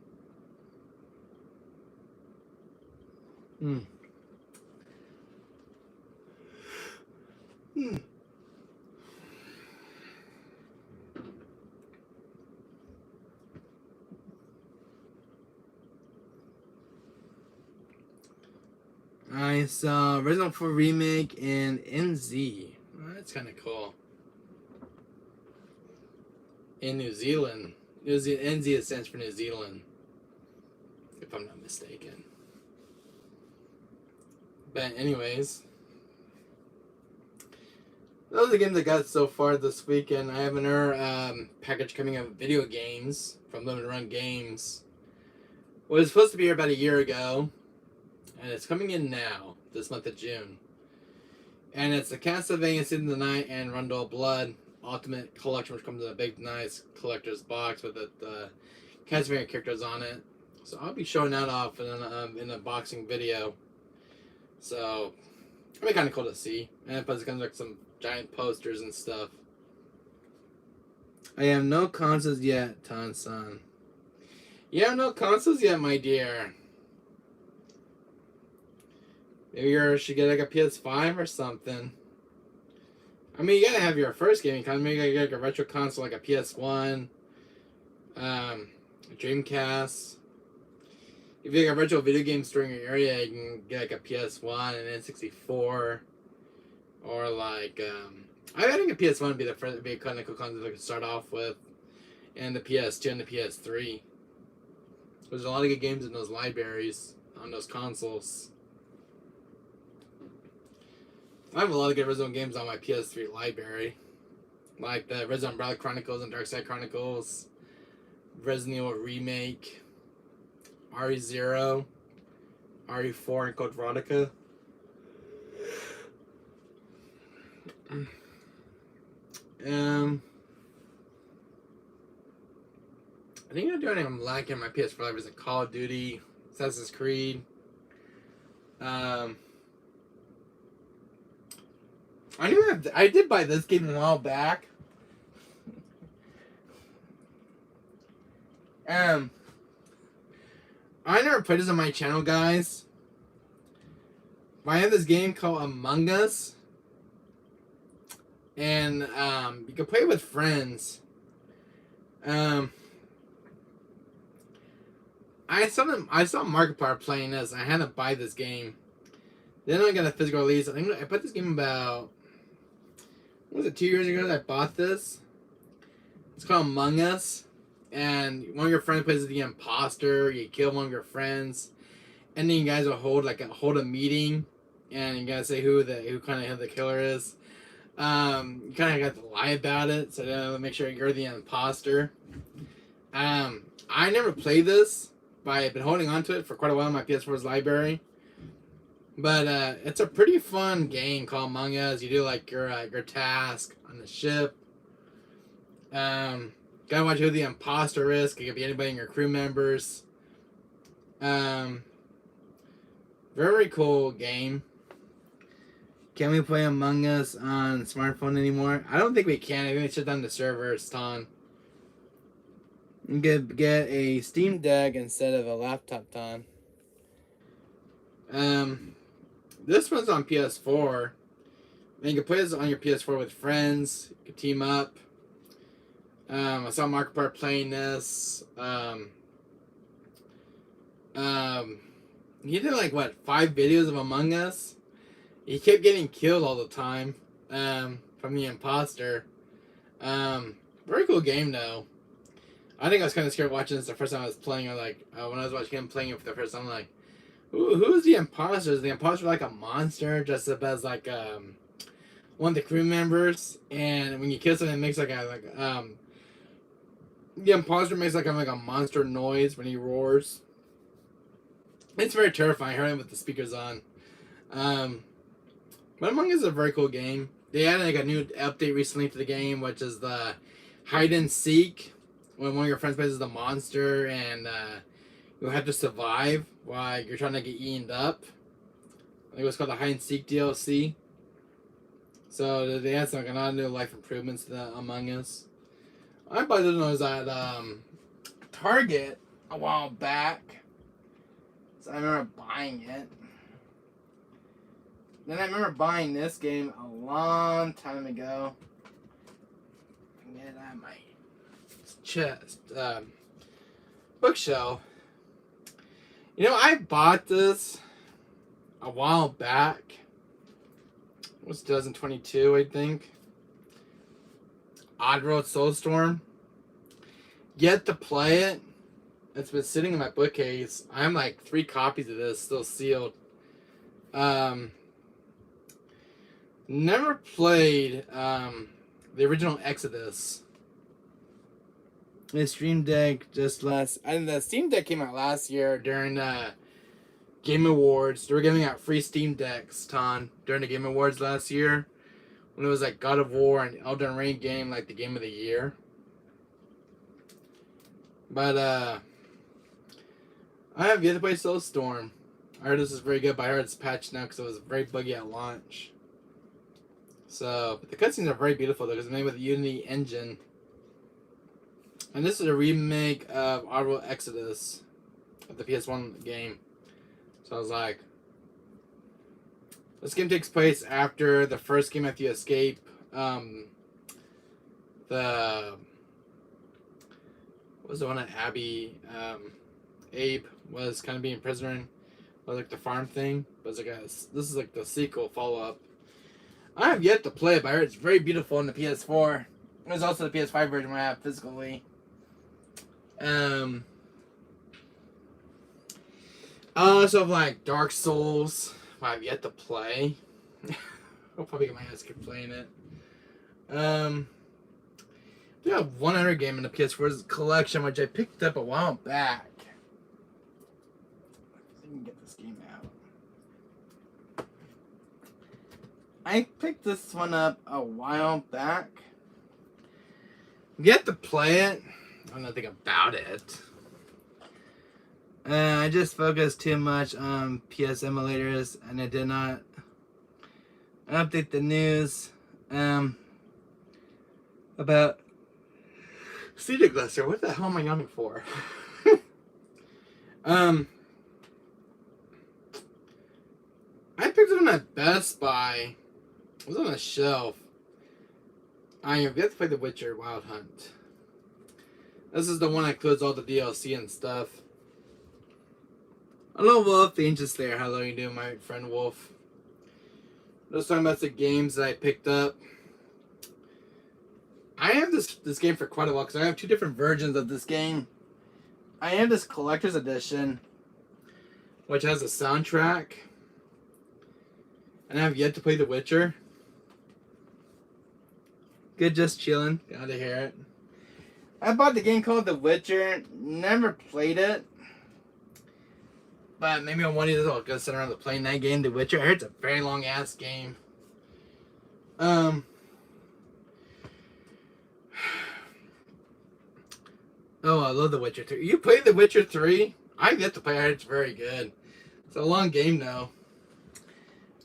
Speaker 1: I saw Resident Evil 4 Remake and NZ. Oh, that's kind of cool. In New Zealand. NZ stands for New Zealand, if I'm not mistaken. But anyways, those are the games I got so far this weekend. I have another package coming out of video games from Limited Run Games. Well, it was supposed to be here about a year ago, and it's coming in now, this month of June. And it's the Castlevania Symphony of the Night and Rundle Blood Ultimate Collection, which comes in a big, nice collector's box with the Castlevania characters on it. So I'll be showing that off in an unboxing video. So it'll be kind of cool to see. And plus it comes with some giant posters and stuff. I have no consoles yet, Tan-san. You have no consoles yet, my dear. Maybe you should get like a PS5 or something. I mean, you gotta have your first gaming console. Maybe you gotta get like a retro console like a PS1, a Dreamcast. if you got a virtual video game store in your area, you can get like a PS1 and N64, or like I think a PS1 would be the first, be a kind of cool console to start off with, and the PS2 and the PS3. There's a lot of good games in those libraries on those consoles. I have a lot of good Resident Evil games on my PS3 library, like the Resident Umbrella Chronicles and Dark Side Chronicles, Resident Evil Remake, RE0, RE4, and Code Veronica. I think the only I'm lacking on my PS4 library is like Call of Duty, Assassin's Creed. I did buy this game a while back. I never played this on my channel, guys. But I have this game called Among Us, and you can play it with friends. I saw Markiplier playing this. I had to buy this game. Then I got a physical release. I think I bought this game about, what was it, 2 years ago that I bought this? It's called Among Us, and one of your friends plays the imposter. You kill one of your friends, and then you guys will hold a meeting, and you gotta say who kind of the killer is. You kind of got to lie about it, so to make sure you're the imposter. I never played this, but I've been holding on to it for quite a while in my PS4's library. But it's a pretty fun game called Among Us. You do like your task on the ship. Gotta watch who the imposter is. It could be anybody in your crew members. Very cool game. Can we play Among Us on smartphone anymore? I don't think we can. I think we shut down the servers, Ton. You can get a Steam Deck instead of a laptop, Ton. This one's on PS4. And you can play this on your PS4 with friends. You can team up. I saw Markiplier playing this. He did like 5 videos of Among Us. He kept getting killed all the time from the imposter. Very cool game though. I think I was kind of scared watching this the first time I was playing. When I was watching him playing it for the first time, I'm like, who's the imposter? Is the imposter like a monster dressed up as like one of the crew members? And when you kill someone, it makes the imposter makes like a monster noise when he roars. It's very terrifying. I heard him with the speakers on. But Among Us is a very cool game. They added a new update recently to the game, which is the hide and seek. When one of your friends plays the monster, and you'll have to survive while you're trying to get eaten up. I think it was called the hide and seek DLC. So they had a lot of new life improvements to the Among Us. I bought this when I was at Target a while back. So I remember buying it. Then I remember buying this game a long time ago. Get it out of my chest. Bookshelf. You know, I bought this a while back. It was 2022, I think. Oddworld Soulstorm. Yet to play it. It's been sitting in my bookcase. I have like 3 copies of this still sealed. Never played the original Exodus. The Steam Deck the Steam Deck came out last year during Game Awards. They were giving out free Steam Decks, Ton, during the Game Awards last year, when it was like God of War and Elden Ring game like the game of the year. But I have yet to play Soulstorm. I heard this is very good, but I heard it's patched now because it was very buggy at launch. So, but the cutscenes are very beautiful though, because it's made with the Unity engine. And this is a remake of Oddworld Exodus, of the PS1 game. So I was like, this game takes place after the first game after you escape what was the one at Abe was kind of being prisoner, was like the farm thing. But it's like this is like the sequel follow up. I have yet to play it, but I heard it's very beautiful on the PS4. There's also the PS5 version I have physically. I also have like Dark Souls. I have yet to play. I'll probably get my ass keep playing it. We have one other game in the PS4's collection, which I picked up a while back. I can get this game out. I picked this one up a while back. Yet to play it. I don't know anything about it. I just focused too much on PS emulators, and I did not update the news about Seeded Glisser. What the hell am I yawning for? I picked it up at Best Buy. It was on a shelf. I have yet to play The Witcher Wild Hunt. This is the one that includes all the DLC and stuff. Hello, Wolf. The Ancient's there. How are you doing, my friend Wolf? Just talking about the games that I picked up. I have this game for quite a while because I have two different versions of this game. I have this collector's edition, which has a soundtrack, and I have yet to play The Witcher. Good, just chilling. Glad to hear it. I bought the game called The Witcher. Never played it. But maybe on one of these I'll go sit around playing that game, The Witcher. I heard it's a very long ass game. Oh, I love The Witcher 3. You played The Witcher 3? I've yet to play it. I heard it's very good. It's a long game though.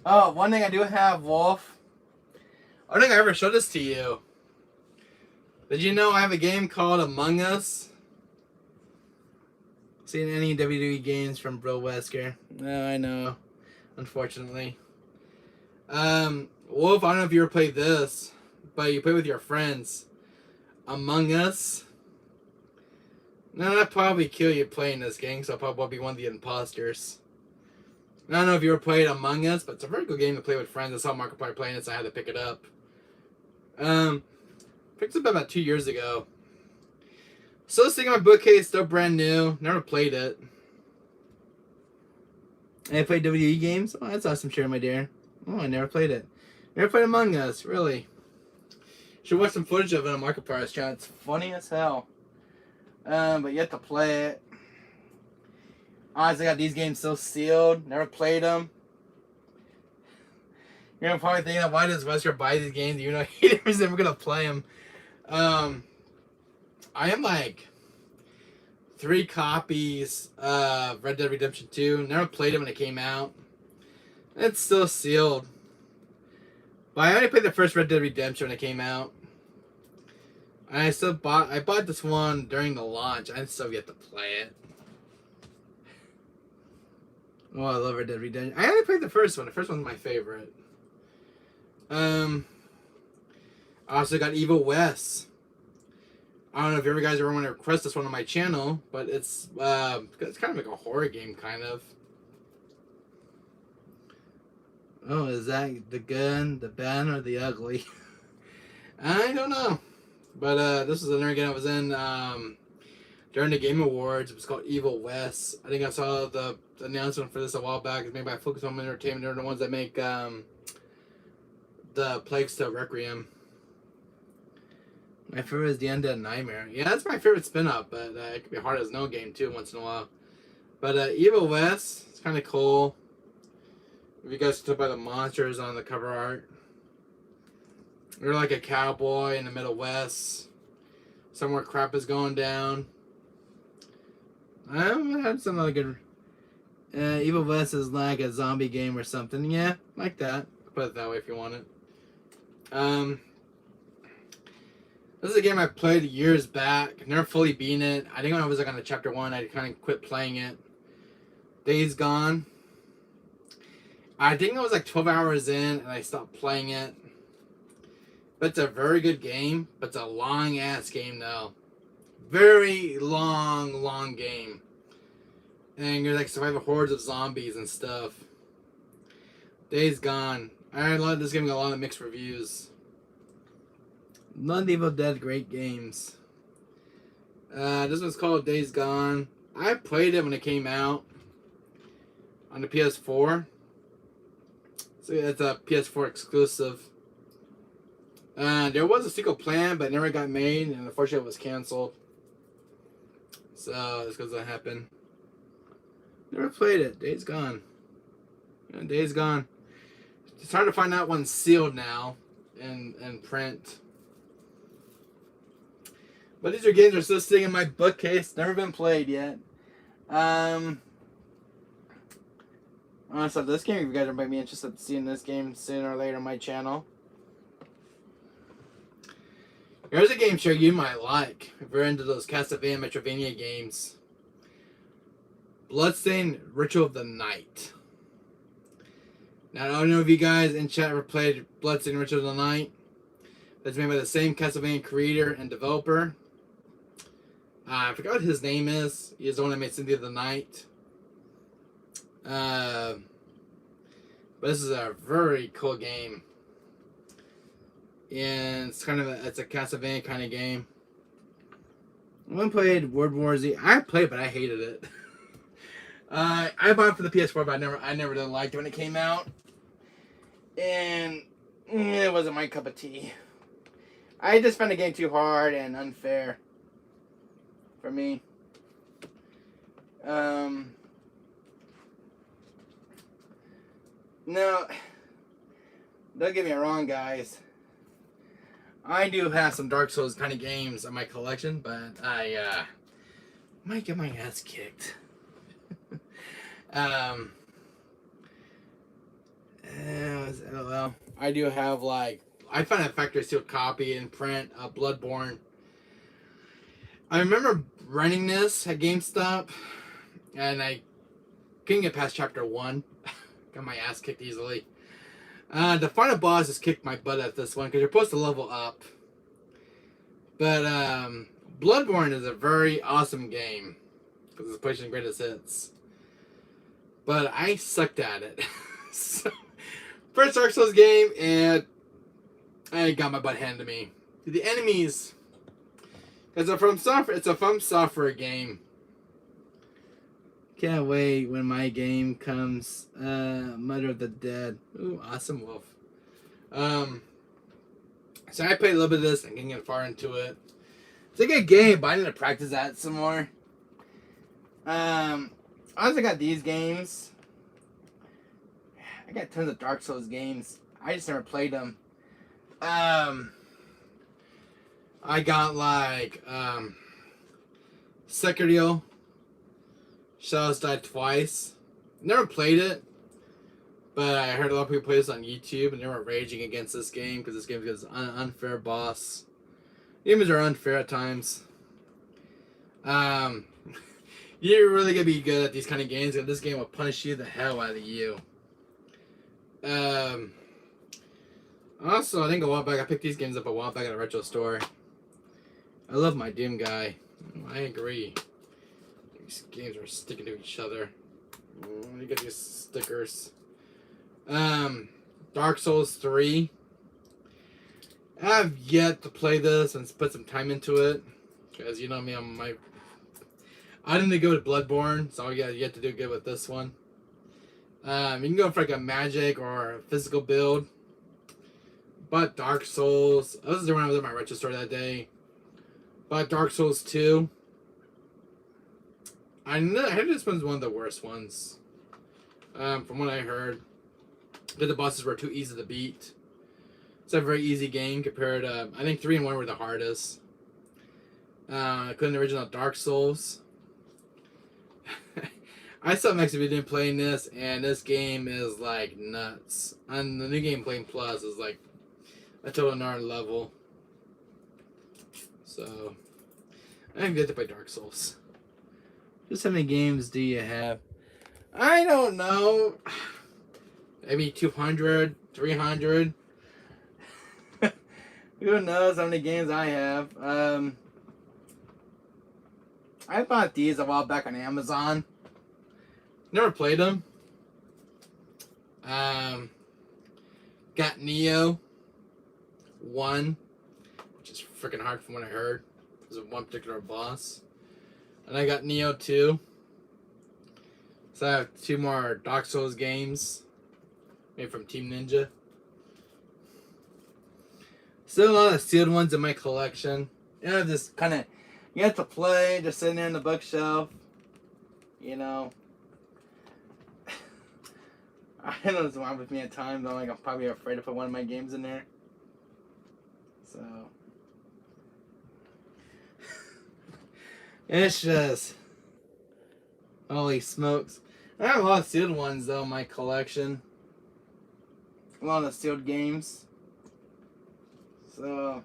Speaker 1: Oh, one thing I do have, Wolf. I don't think I ever showed this to you. Did you know I have a game called Among Us? Seen any WWE games from Bro Wesker? No, I know. Unfortunately. Wolf, I don't know if you ever played this, but you play with your friends. Among Us. No, I'd probably kill you playing this game, so I'll probably be one of the imposters. I don't know if you ever played Among Us, but it's a very good game to play with friends. I saw Markiplier playing it, so I had to pick it up. Picked it up about 2 years ago. Still sitting on my bookcase, still brand new. Never played it. And I played WWE games? Oh, that's awesome, Sharon, my dear. Oh, I never played it. Never played Among Us, really. Should watch some footage of it on Markiplier's channel. It's funny as hell. But yet to play it. Honestly, I got these games still sealed. Never played them. You're probably thinking, why does Wesker buy these games? You know, he never gonna play them. I am like 3 copies of Red Dead Redemption 2. Never played it when it came out. It's still sealed. But I only played the first Red Dead Redemption when it came out. And I bought this one during the launch. I still yet to play it. Oh, I love Red Dead Redemption. I only played the first one. The first one's my favorite. I also got Evil West. I don't know if you guys ever want to request this one on my channel, but it's kind of like a horror game, kind of. Oh, is that the good, the bad, or the ugly? I don't know. But this is another game I was in during the Game Awards. It was called Evil West. I think I saw the announcement for this a while back. It's made by Focus Home Entertainment. They're the ones that make the Plague Tale Requiem. My favorite is The Undead Nightmare. Yeah, that's my favorite spin-off, but it could be hard as no game too once in a while. But Evil West, it's kind of cool. If you guys can tell by the monsters on the cover art. You're like a cowboy in the Middle West. Somewhere crap is going down. I had some other good... Evil West is like a zombie game or something. Yeah, like that. Put it that way if you want it. This is a game I played years back. Never fully beaten it. I think when I was like on the chapter 1, I kind of quit playing it. Days Gone. I think I was like 12 hours in and I stopped playing it. But it's a very good game. But it's a long ass game though. Very long game. And you're like surviving hordes of zombies and stuff. Days Gone. I love this game. Got a lot of mixed reviews. None Evil Dead, great games. This one's called Days Gone. I played it when it came out on the PS4. So it's a PS4 exclusive. There was a sequel planned, but it never got made, and unfortunately it was canceled. So this goes to happen. Never played it. Days Gone. Yeah, Days Gone. It's hard to find out one's sealed now in print. But these are games that are still sitting in my bookcase. Never been played yet. Honestly, this game, if you guys might be interested in seeing this game sooner or later on my channel. Here's a game sure you might like if you're into those Castlevania Metroidvania games. Bloodstained Ritual of the Night. Now, I don't know if you guys in chat ever played Bloodstained Ritual of the Night. That's made by the same Castlevania creator and developer. I forgot what his name is. He's the one that made Cynthia of the Night. But this is a very cool game. And it's kind of it's a Castlevania kind of game. I played World War Z. I played, but I hated it. I bought it for the PS4, but I never really liked it when it came out. And it wasn't my cup of tea. I just found the game too hard and unfair for me. No, don't get me wrong, guys. I do have some Dark Souls kind of games in my collection, but I might get my ass kicked. LOL. I do have I found a factory sealed copy in print of Bloodborne. I remember running this at GameStop, and I couldn't get past chapter 1. Got my ass kicked easily. The final boss has kicked my butt at this one because you're supposed to level up. But Bloodborne is a very awesome game because it's PlayStation Greatest Hits. But I sucked at it. So, first Dark Souls game, and I got my butt handed to me. The enemies, it's a From Software game. Can't wait when my game comes. Mother of the Dead. Ooh, awesome wolf. So I played a little bit of this and didn't get far into it. It's a good game, but I need to practice that some more. I also got these games. I got tons of Dark Souls games. I just never played them. I got Sekiro. Shadows Die Twice. Never played it, but I heard a lot of people play this on YouTube, and they were raging against this game because this game is an unfair boss. Games are unfair at times. You're really gonna be good at these kind of games, and this game will punish you the hell out of you. Also, I think a while back I picked these games up a while back at a retro store. I love my Doom guy. I agree. These games are sticking to each other. You get these stickers. Dark Souls 3. I have yet to play this and put some time into it. Because you know me, I didn't go with Bloodborne, so I got yet to do good with this one. You can go for a magic or a physical build. But Dark Souls, this is when I was at my retro store that day. But Dark Souls 2. I heard this one's one of the worst ones. From what I heard. That the bosses were too easy to beat. It's a very easy game compared to, I think 3 and 1 were the hardest. Including the original Dark Souls. I saw Max video playing this, and this game is nuts. And the new game playing Plus is a total another level. So, I didn't get to play Dark Souls. Just how many games do you have? I don't know. Maybe 200, 300. Who knows how many games I have. I bought these a while back on Amazon. Never played them. Got Neo 1, which is freaking hard from what I heard. There's one particular boss. And I got Neo 2. So I have 2 more Dark Souls games made from Team Ninja. Still a lot of sealed ones in my collection. You know, just kind of, you have to play, just sitting there in the bookshelf. You know. I don't know what's wrong with me at times. I'm probably afraid to put one of my games in there. So. It's just. Holy smokes. I have a lot of sealed ones, though, in my collection. A lot of sealed games. So.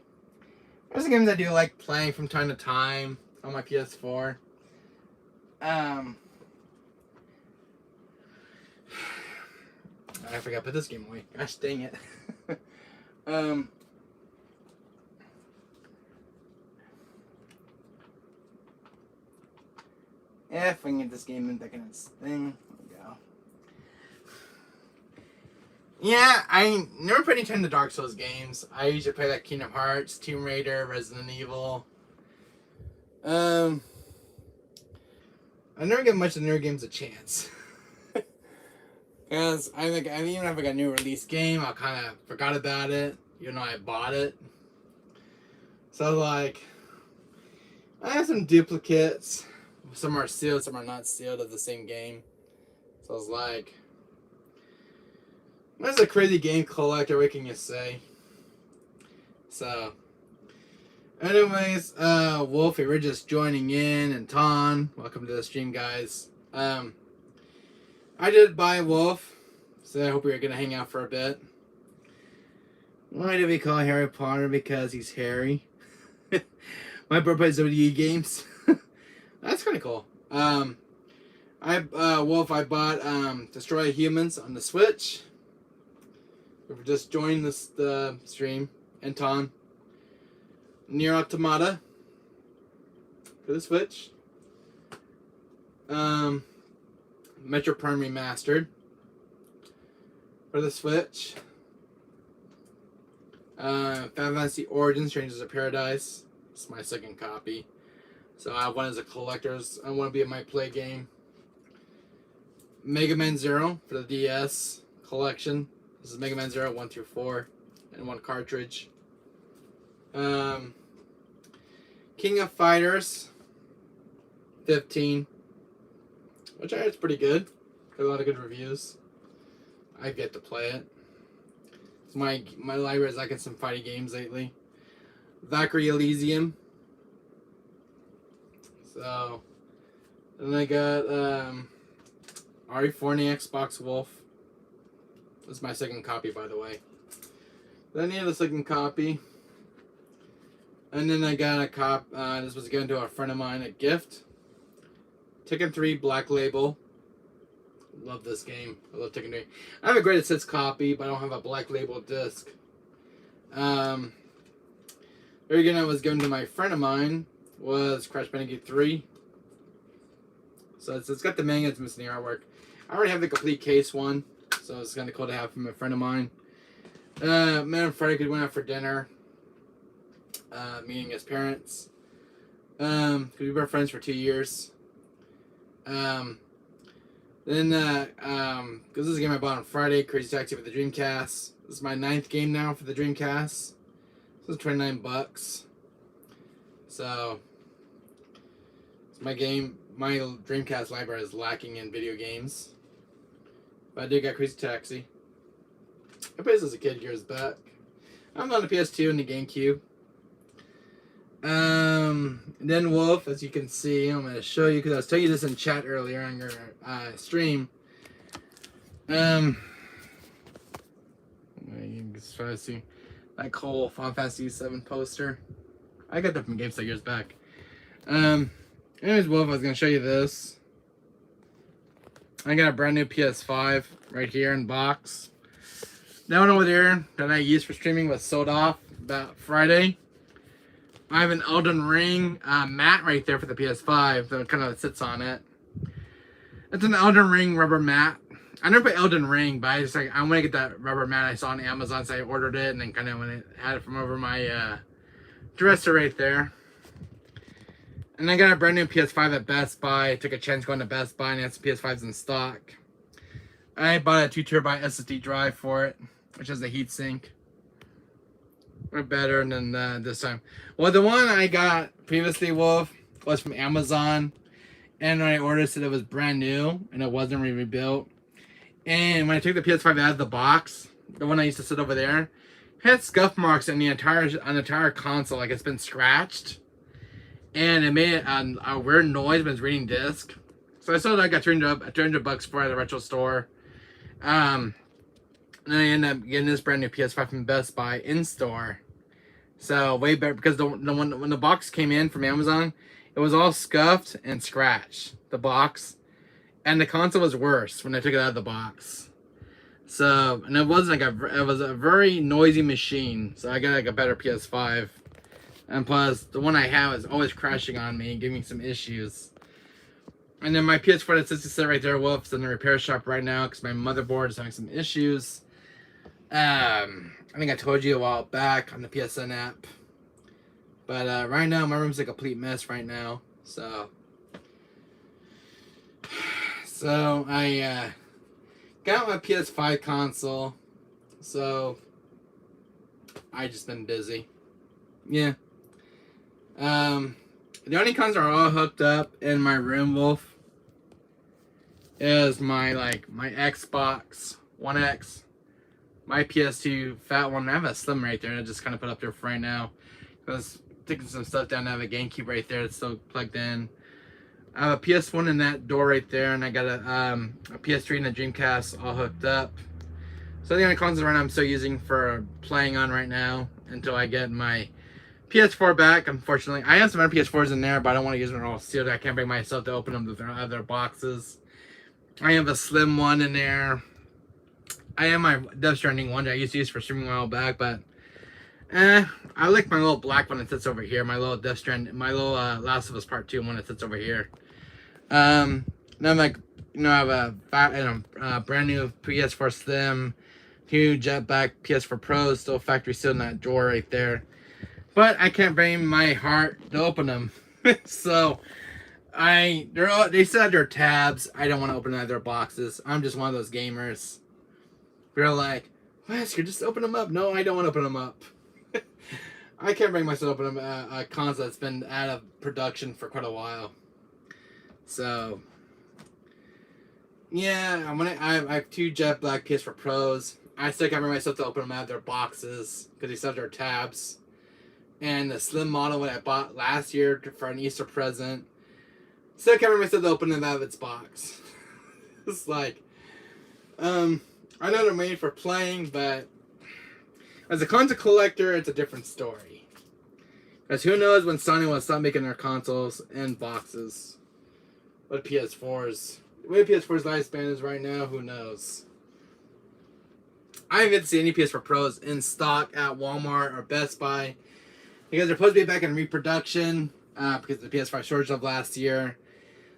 Speaker 1: There's some games I do like playing from time to time on my PS4. I forgot to put this game away. Gosh dang it. If we can get this game in back in its thing. There we go. Yeah, I never played any time the Dark Souls games. I usually play like Kingdom Hearts, Tomb Raider, Resident Evil. I never give much of the newer games a chance. Because I think even if I got a new release game, I kind of forgot about it, even though I bought it. So like, I have some duplicates. Some are sealed, some are not sealed of the same game. So I was like, that's a crazy game collector, what can you say? So, anyways, Wolf, you're just joining in, and Ton, welcome to the stream, guys. I did buy Wolf, so I hope we're going to hang out for a bit. Why do we call Harry Potter? Because he's hairy. My bro plays WWE games. That's kind of cool. Wolf, I bought Destroy Humans on the Switch. We've just joined the stream. And Ton. Nier Automata for the Switch. Metro Prime Remastered for the Switch. Final Fantasy Origins Strangers of Paradise. It's my second copy. So I have one as a collector's. I want to be in my play game. Mega Man Zero for the DS collection. This is Mega Man Zero 1 through 4 and 1 cartridge. King of Fighters 15. Which I heard is pretty good. Got a lot of good reviews. I get to play it. So my library is liking some fighting games lately. Valkyrie Elysium. So, and I got RE4 on the Xbox Wolf. This is my second copy, by the way. Then I need a second copy. And then I got a this was given to a friend of mine, a gift. Tekken 3 Black Label. Love this game. I love Tekken 3. I have a greatest hits copy, but I don't have a Black Label disc. Very good. I was given to my friend of mine was Crash Bandicoot 3. So it's got the manga, it's missing the artwork. I already have the complete case one, so it's kind of cool to have from a friend of mine. Me and Freddie went out for dinner, meeting his parents. Cause we've been friends for 2 years. Cause this is a game I bought on Friday, Crazy Taxi for the Dreamcast. This is my 9th game now for the Dreamcast. This is $29. So, it's my Dreamcast library is lacking in video games. But I did get Crazy Taxi. I played this as a kid years back. I'm on the PS2 and the GameCube. Then Wolf, as you can see, I'm going to show you, because I was telling you this in chat earlier on your stream. You can just try to see that cool Final Fantasy 7 poster. I got that from GameStop years back. Anyways, Wolf, I was going to show you this. I got a brand new PS5 right here in box. That one over there that I used for streaming was sold off about Friday. I have an Elden Ring mat right there for the PS5 that kind of sits on it. It's an Elden Ring rubber mat. I never played Elden Ring, but I just like I want to get that rubber mat I saw on Amazon, so I ordered it, and then kind of when it had it from over my dresser right there. And I got a brand new PS5 at Best Buy. I took a chance going to Best Buy and had some PS5s in stock. I bought a 2 terabyte SSD drive for it, which has a heatsink. Or better than this time. Well, the one I got previously, Wolf, was from Amazon. And when I ordered it, said it was brand new and it wasn't rebuilt. And when I took the PS5 out of the box, the one I used to sit over there, it had scuff marks on the entire console, like it's been scratched. And it made a weird noise when it's reading disc. So I sold it. I got $200 for it at the retro store. And then I ended up getting this brand new PS5 from Best Buy in store. So way better because when the box came in from Amazon, it was all scuffed and scratched. The box, and the console was worse when I took it out of the box. So and it wasn't like it was a very noisy machine. So I got like a better PS5, and plus the one I have is always crashing on me and giving me some issues. And then my PS4 that sits to sit right there, Wolf's in the repair shop right now because my motherboard is having some issues. I think I told you a while back on the PSN app. But right now, my room's a complete mess right now. So I got my PS5 console. So I just been busy. Yeah. The only consoles are all hooked up in my room, Wolf, is my Xbox One X, my PS2 fat one. I have a slim right there. I just kind of put up there for right now. I was taking some stuff down. I have a GameCube right there that's still plugged in. I have a PS1 in that door right there, and I got a PS3 and a Dreamcast all hooked up. So the only consoles right now I'm still using for playing on right now until I get my PS4 back. Unfortunately, I have some other PS4s in there, but I don't want to use them all sealed. I can't bring myself to open them with their other boxes. I have a slim one in there. I have my Death Stranding one that I used to use for streaming a while back, but I like my little black one that sits over here. My little Death Stranding, my little Last of Us Part 2 one that sits over here. Then I'm like, I have a brand new PS4 Slim, 2 Jetpack PS4 Pros, still factory sealed in that drawer right there. But I can't bring my heart to open them. So they still have their tabs. I don't want to open either their boxes. I'm just one of those gamers. They're like, Wesker, just open them up. No, I don't want to open them up. I can't bring myself to open a console that's been out of production for quite a while. So yeah, I have 2 Jet Black PS4 Pros. I still can't bring myself to open them out of their boxes because they still have their tabs. And the slim model that I bought last year for an Easter present, still can't bring myself to open it out of its box. It's like, I know they're made for playing, but as a console collector, it's a different story. Because who knows when Sony will stop making their consoles in boxes. What PS4s, the way PS4's lifespan is right now, who knows? I haven't yet to see any PS4 Pros in stock at Walmart or Best Buy. Because they're supposed to be back in reproduction because of the PS5 shortage of last year.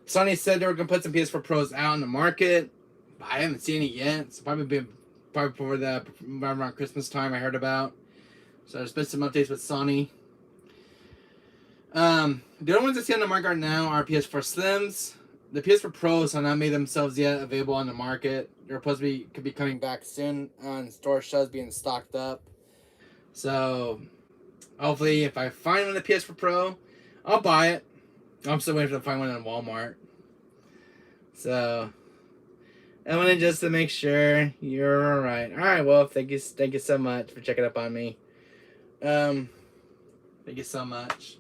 Speaker 1: Sony said they were going to put some PS4 Pros out in the market, but I haven't seen it yet. It's probably before around Christmas time I heard about. So there's been some updates with Sony. The only ones I see on the market right now are PS4 Slims. The PS4 Pros have not made themselves yet available on the market. They're supposed to could be coming back soon on store shelves being stocked up. So hopefully, if I find one of the PS4 Pro, I'll buy it. I'm still waiting to find one in Walmart. So I wanted just to make sure you're all right. All right, well, thank you so much for checking up on me. Thank you so much.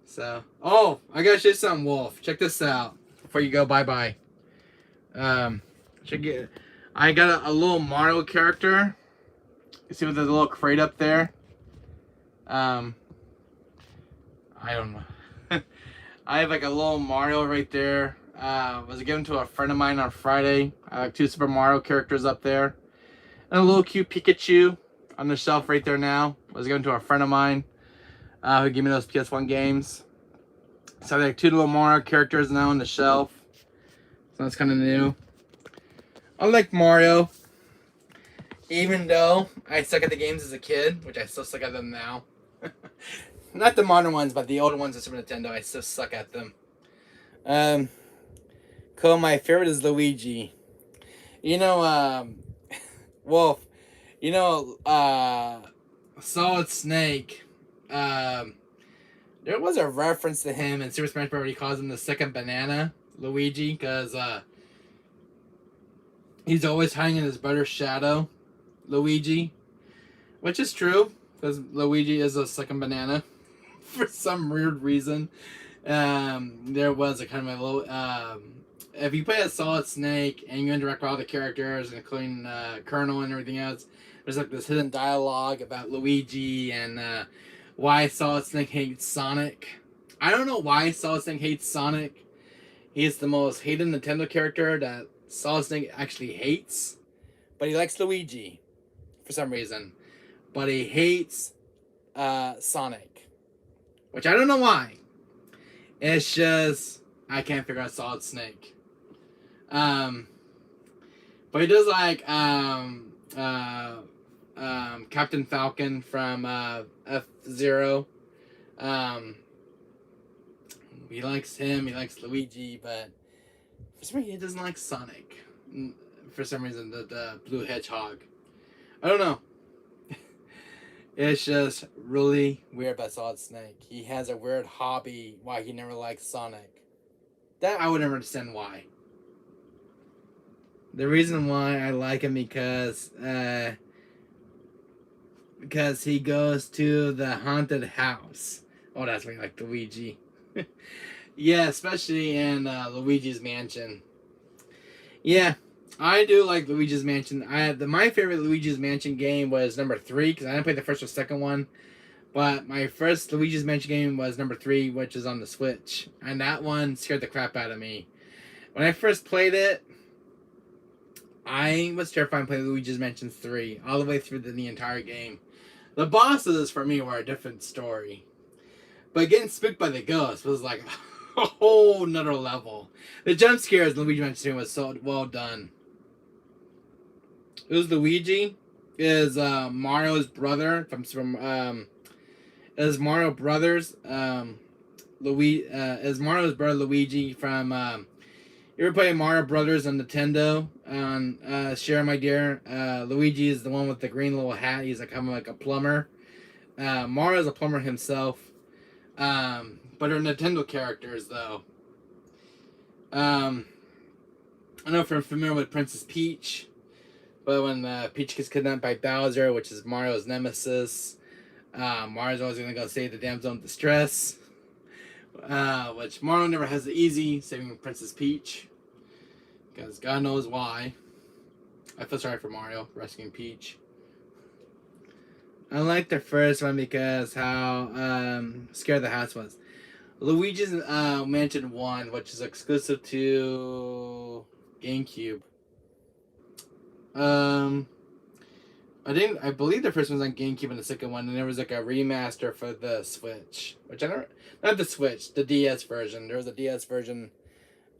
Speaker 1: So, I gotta show you something, Wolf. Check this out before you go. Bye. I got a little Mario character. You see with the little crate up there. I don't know. I have like a little Mario right there. Was given to a friend of mine on Friday. I have 2 Super Mario characters up there. And a little cute Pikachu on the shelf right there now. Was given to a friend of mine who gave me those PS1 games. So I have like 2 little Mario characters now on the shelf. So that's kind of new. I like Mario. Even though I suck at the games as a kid, which I still suck at them now. Not the modern ones, but the older ones of Super Nintendo, I still suck at them. Cool, my favorite is Luigi. You know, Wolf, you know, Solid Snake, there was a reference to him in Super Smash Bros. He calls him the second banana, Luigi, because he's always hiding in his brother's shadow, Luigi, which is true, because Luigi is a second banana for some weird reason. There was a kind of a low, if you play a Solid Snake and you interact with all the characters, including Colonel and everything else, there's like this hidden dialogue about Luigi and why Solid Snake hates Sonic. I don't know why Solid Snake hates Sonic. He's the most hated Nintendo character that Solid Snake actually hates. But he likes Luigi for some reason. But he hates Sonic. Which I don't know why. It's just, I can't figure out Solid Snake. But he does like Captain Falcon from F-Zero. He likes him, he likes Luigi, but for some reason he doesn't like Sonic. For some reason, the Blue Hedgehog. I don't know. It's just really weird about Solid Snake. He has a weird hobby why he never likes Sonic. That I would never understand why. The reason why I like him because he goes to the haunted house. Oh, that's why I like Luigi. Yeah, especially in Luigi's Mansion. Yeah, I do like Luigi's Mansion. My favorite Luigi's Mansion game was number 3 because I didn't play the first or second one. But my first Luigi's Mansion game was number 3, which is on the Switch, and that one scared the crap out of me. When I first played it, I was terrified playing Luigi's Mansion 3 all the way through the entire game. The bosses for me were a different story. But getting spooked by the ghost was like a whole nother level. The jump scares in Luigi's Mansion 2 was so well done. Who's Luigi? Is Mario's brother is Mario Brothers is Mario's brother Luigi from you ever play Mario Brothers on Nintendo on Share My Dear? Luigi is the one with the green little hat. He's like kind of like a plumber. Mario's a plumber himself. But they're Nintendo characters though. I don't know if you're familiar with Princess Peach, but when Peach gets kidnapped by Bowser, which is Mario's nemesis, Mario's always gonna go save the damsel in distress. Which Mario never has it easy saving Princess Peach. Because God knows why. I feel sorry for Mario rescuing Peach. I like the first one because how scared the house was. Luigi's Mansion 1, which is exclusive to GameCube. I believe the first one's on GameCube and the second one, and there was like a remaster for the Switch, which I never, not the Switch, the DS version. There was a DS version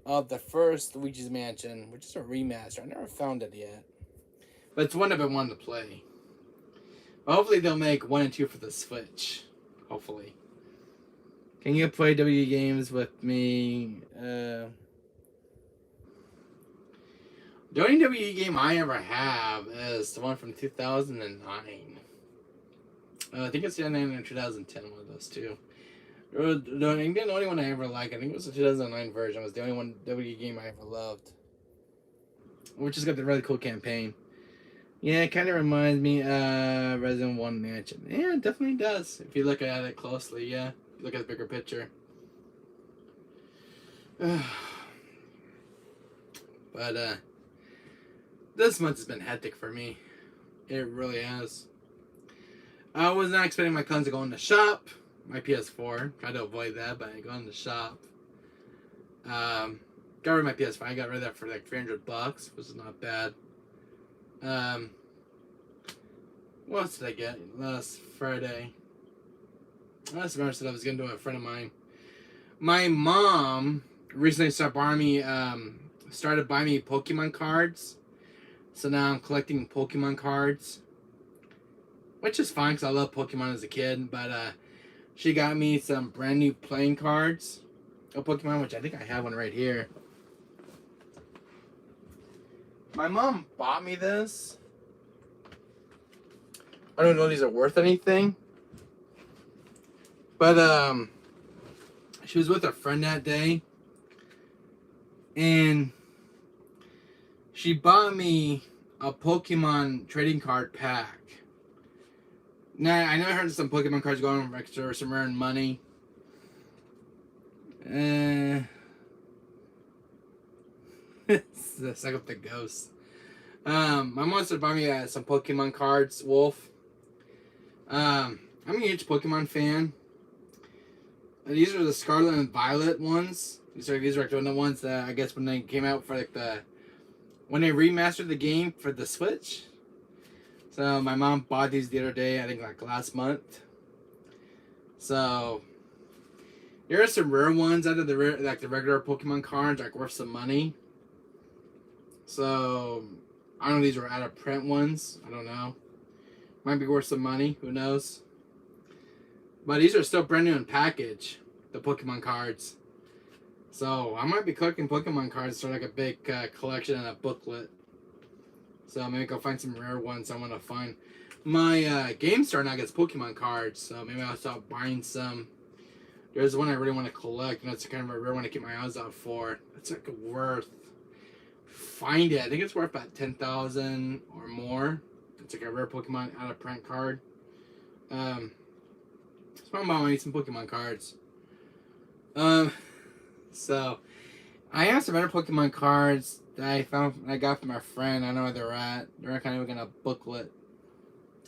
Speaker 1: of the first Luigi's Mansion, which is a remaster. I never found it yet, but it's one I've been wanting to play. But hopefully they'll make 1 and 2 for the Switch. Hopefully. Can you play WE games with me? The only WE game I ever have is the one from 2009. I think it's 2009 or 2010, one of those two. The only one I ever liked, I think it was the 2009 version, was the only one WE game I ever loved. Which has got the really cool campaign. Yeah, it kind of reminds me of Resident 1 Mansion. Yeah, it definitely does. If you look at it closely, yeah. If you look at the bigger picture. But, this month has been hectic for me. It really has. I was not expecting my cousins to go in the shop. My PS4. Tried to avoid that, but I go in the shop. Got rid of my PS5. I got rid of that for like $300, which is not bad. What else did I get last Friday? Last Friday I said I was going to do it with a friend of mine. My mom recently started borrowing me started buying me Pokemon cards. So now I'm collecting Pokemon cards, which is fine because I love Pokemon as a kid. But she got me some brand new playing cards of Pokemon, which I think I have one right here. My mom bought me this. I don't know if these are worth anything. But she was with a friend that day, and she bought me a Pokemon trading card pack. Now, I know I heard some Pokemon cards going for extra some earned money. Suck up the ghost. My mom started buying me some Pokemon cards, Wolf. I'm a huge Pokemon fan. These are the Scarlet and Violet ones. These are like the ones that I guess when they came out for like when they remastered the game for the Switch. So my mom bought these the other day, I think like last month. So there are some rare ones out of the regular Pokemon cards, like worth some money. So I don't know if these are out of print ones. I don't know. Might be worth some money. Who knows? But these are still brand new in package, the Pokemon cards. So I might be collecting Pokemon cards, start like a big collection and a booklet. So maybe go find some rare ones I want to find. My Game Star now gets Pokemon cards, so maybe I'll start buying some. There's one I really want to collect, and that's kind of a rare one to keep my eyes out for. It's like worth. Find it. I think it's worth about 10,000 or more. It's like a rare Pokemon out of print card. So I'm buying some Pokemon cards. So I have some other Pokemon cards that I got from a friend. I don't know where they're at. They're kind of in a booklet.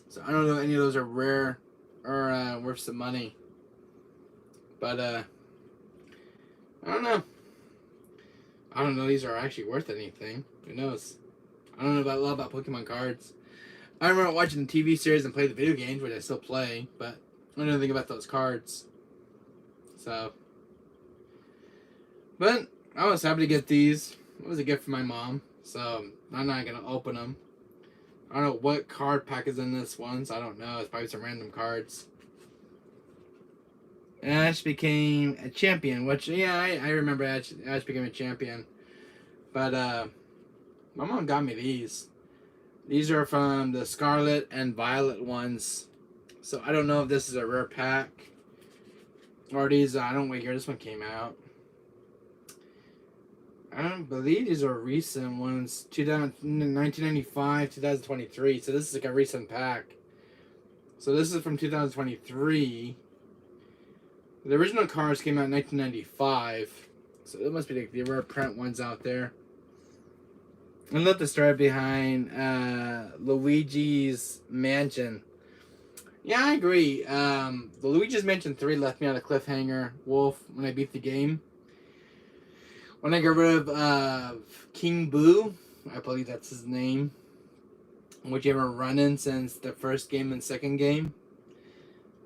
Speaker 1: So I don't know if any of those are rare or worth some money. But I don't know. I don't know if these are actually worth anything. Who knows? I don't know a lot about Pokemon cards. I remember watching the TV series and play the video games, which I still play, but I don't know anything about those cards. So, but I was happy to get these. It was a gift from my mom, so I'm not going to open them. I don't know what card pack is in this one, so I don't know. It's probably some random cards. Ash became a champion, which, yeah, I remember Ash became a champion. But, my mom got me these. These are from the Scarlet and Violet ones. So, I don't know if this is a rare pack. Or these, I don't wait here, this one came out. I don't believe these are recent ones. 1995, 2023. So, this is like a recent pack. So, this is from 2023. The original cards came out in 1995, so it must be like the rare print ones out there. I love the story behind Luigi's Mansion. Yeah, I agree. The Luigi's Mansion 3 left me on a cliffhanger, Wolf, when I beat the game. When I got rid of King Boo, I believe that's his name, which you haven't run in since the first game and second game.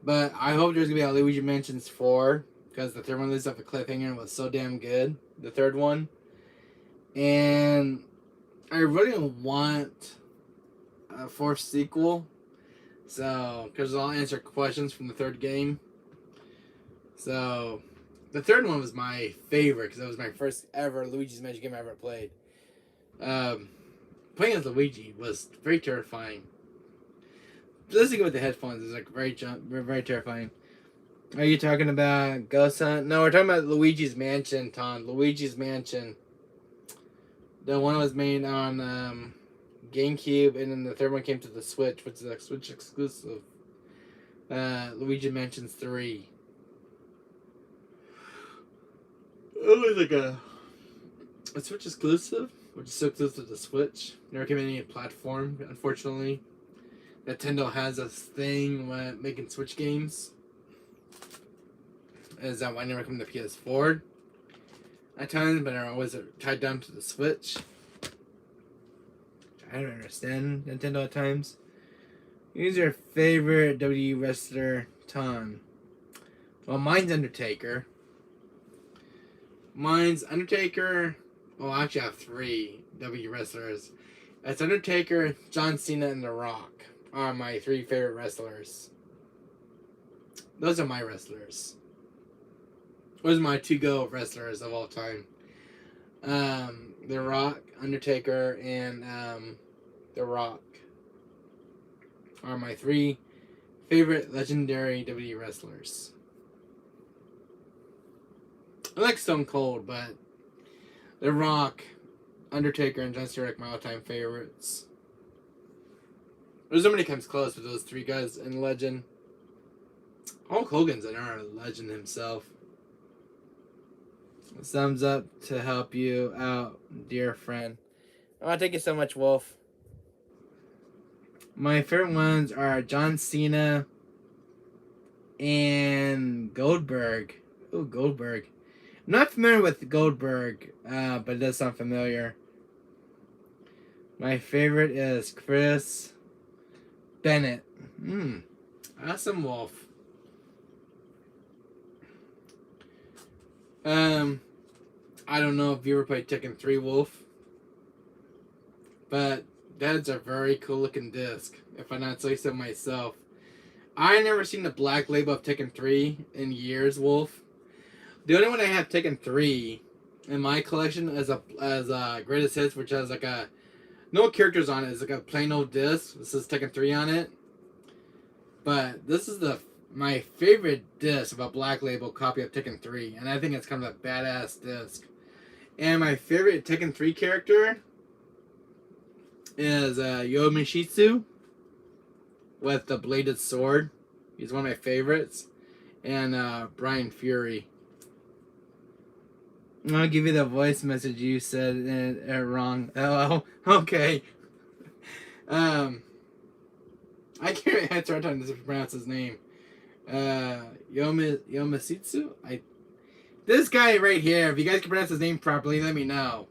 Speaker 1: But I hope there's going to be a Luigi Mansions 4, because the third one leaves off a cliffhanger and was so damn good, the third one. And I really want a fourth sequel, so, because I'll answer questions from the third game. So, the third one was my favorite, because it was my first ever Luigi's Mansion game I ever played. Playing as Luigi was very terrifying. Listening with the headphones is like very terrifying. Are you talking about Ghost Hunt? No, we're talking about Luigi's Mansion, Tom. Luigi's Mansion. The one was made on GameCube, and then the third one came to the Switch, which is a Switch exclusive. Luigi Mansions 3. It was like a Switch exclusive, which is so exclusive to the Switch. Never came in any platform, unfortunately. Nintendo has a thing when making Switch games. Is that why I never come to PS4 at times, but they're always tied down to the Switch. I don't understand Nintendo at times. Who's your favorite WWE wrestler, Tom? Well, mine's Undertaker. Well, actually, I have 3 WWE wrestlers. It's Undertaker, John Cena, and The Rock are my 3 favorite wrestlers. Those are my wrestlers. Those are my to-go wrestlers of all time. The Rock, Undertaker, and The Rock are my 3 favorite legendary WWE wrestlers. I like Stone Cold, but The Rock, Undertaker, and John Cena are my all-time favorites. There's nobody comes close with those 3 guys in legend. Hulk Hogan's another legend himself. Thumbs up to help you out, dear friend. Oh, thank you so much, Wolf. My favorite ones are John Cena and Goldberg. Oh, Goldberg. I'm not familiar with Goldberg, but it does sound familiar. My favorite is Chris Bennett. Awesome, Wolf. I don't know if you ever played Tekken 3, Wolf, but that's a very cool looking disc, if I not say so myself. I never seen the black label of Tekken 3 in years, Wolf. The only one I have Tekken 3 in my collection as a greatest hits, which has like a no characters on it. It's like a plain old disc. This is Tekken 3 on it. But this is my favorite disc of a black label copy of Tekken 3, and I think it's kind of a badass disc. And my favorite Tekken 3 character is Yomishitsu with the bladed sword. He's one of my favorites. And Brian Fury. I'll give you the voice message you said it wrong. Oh, okay. I can't answer time to pronounce his name. Yomasitsu? This guy right here, if you guys can pronounce his name properly, let me know.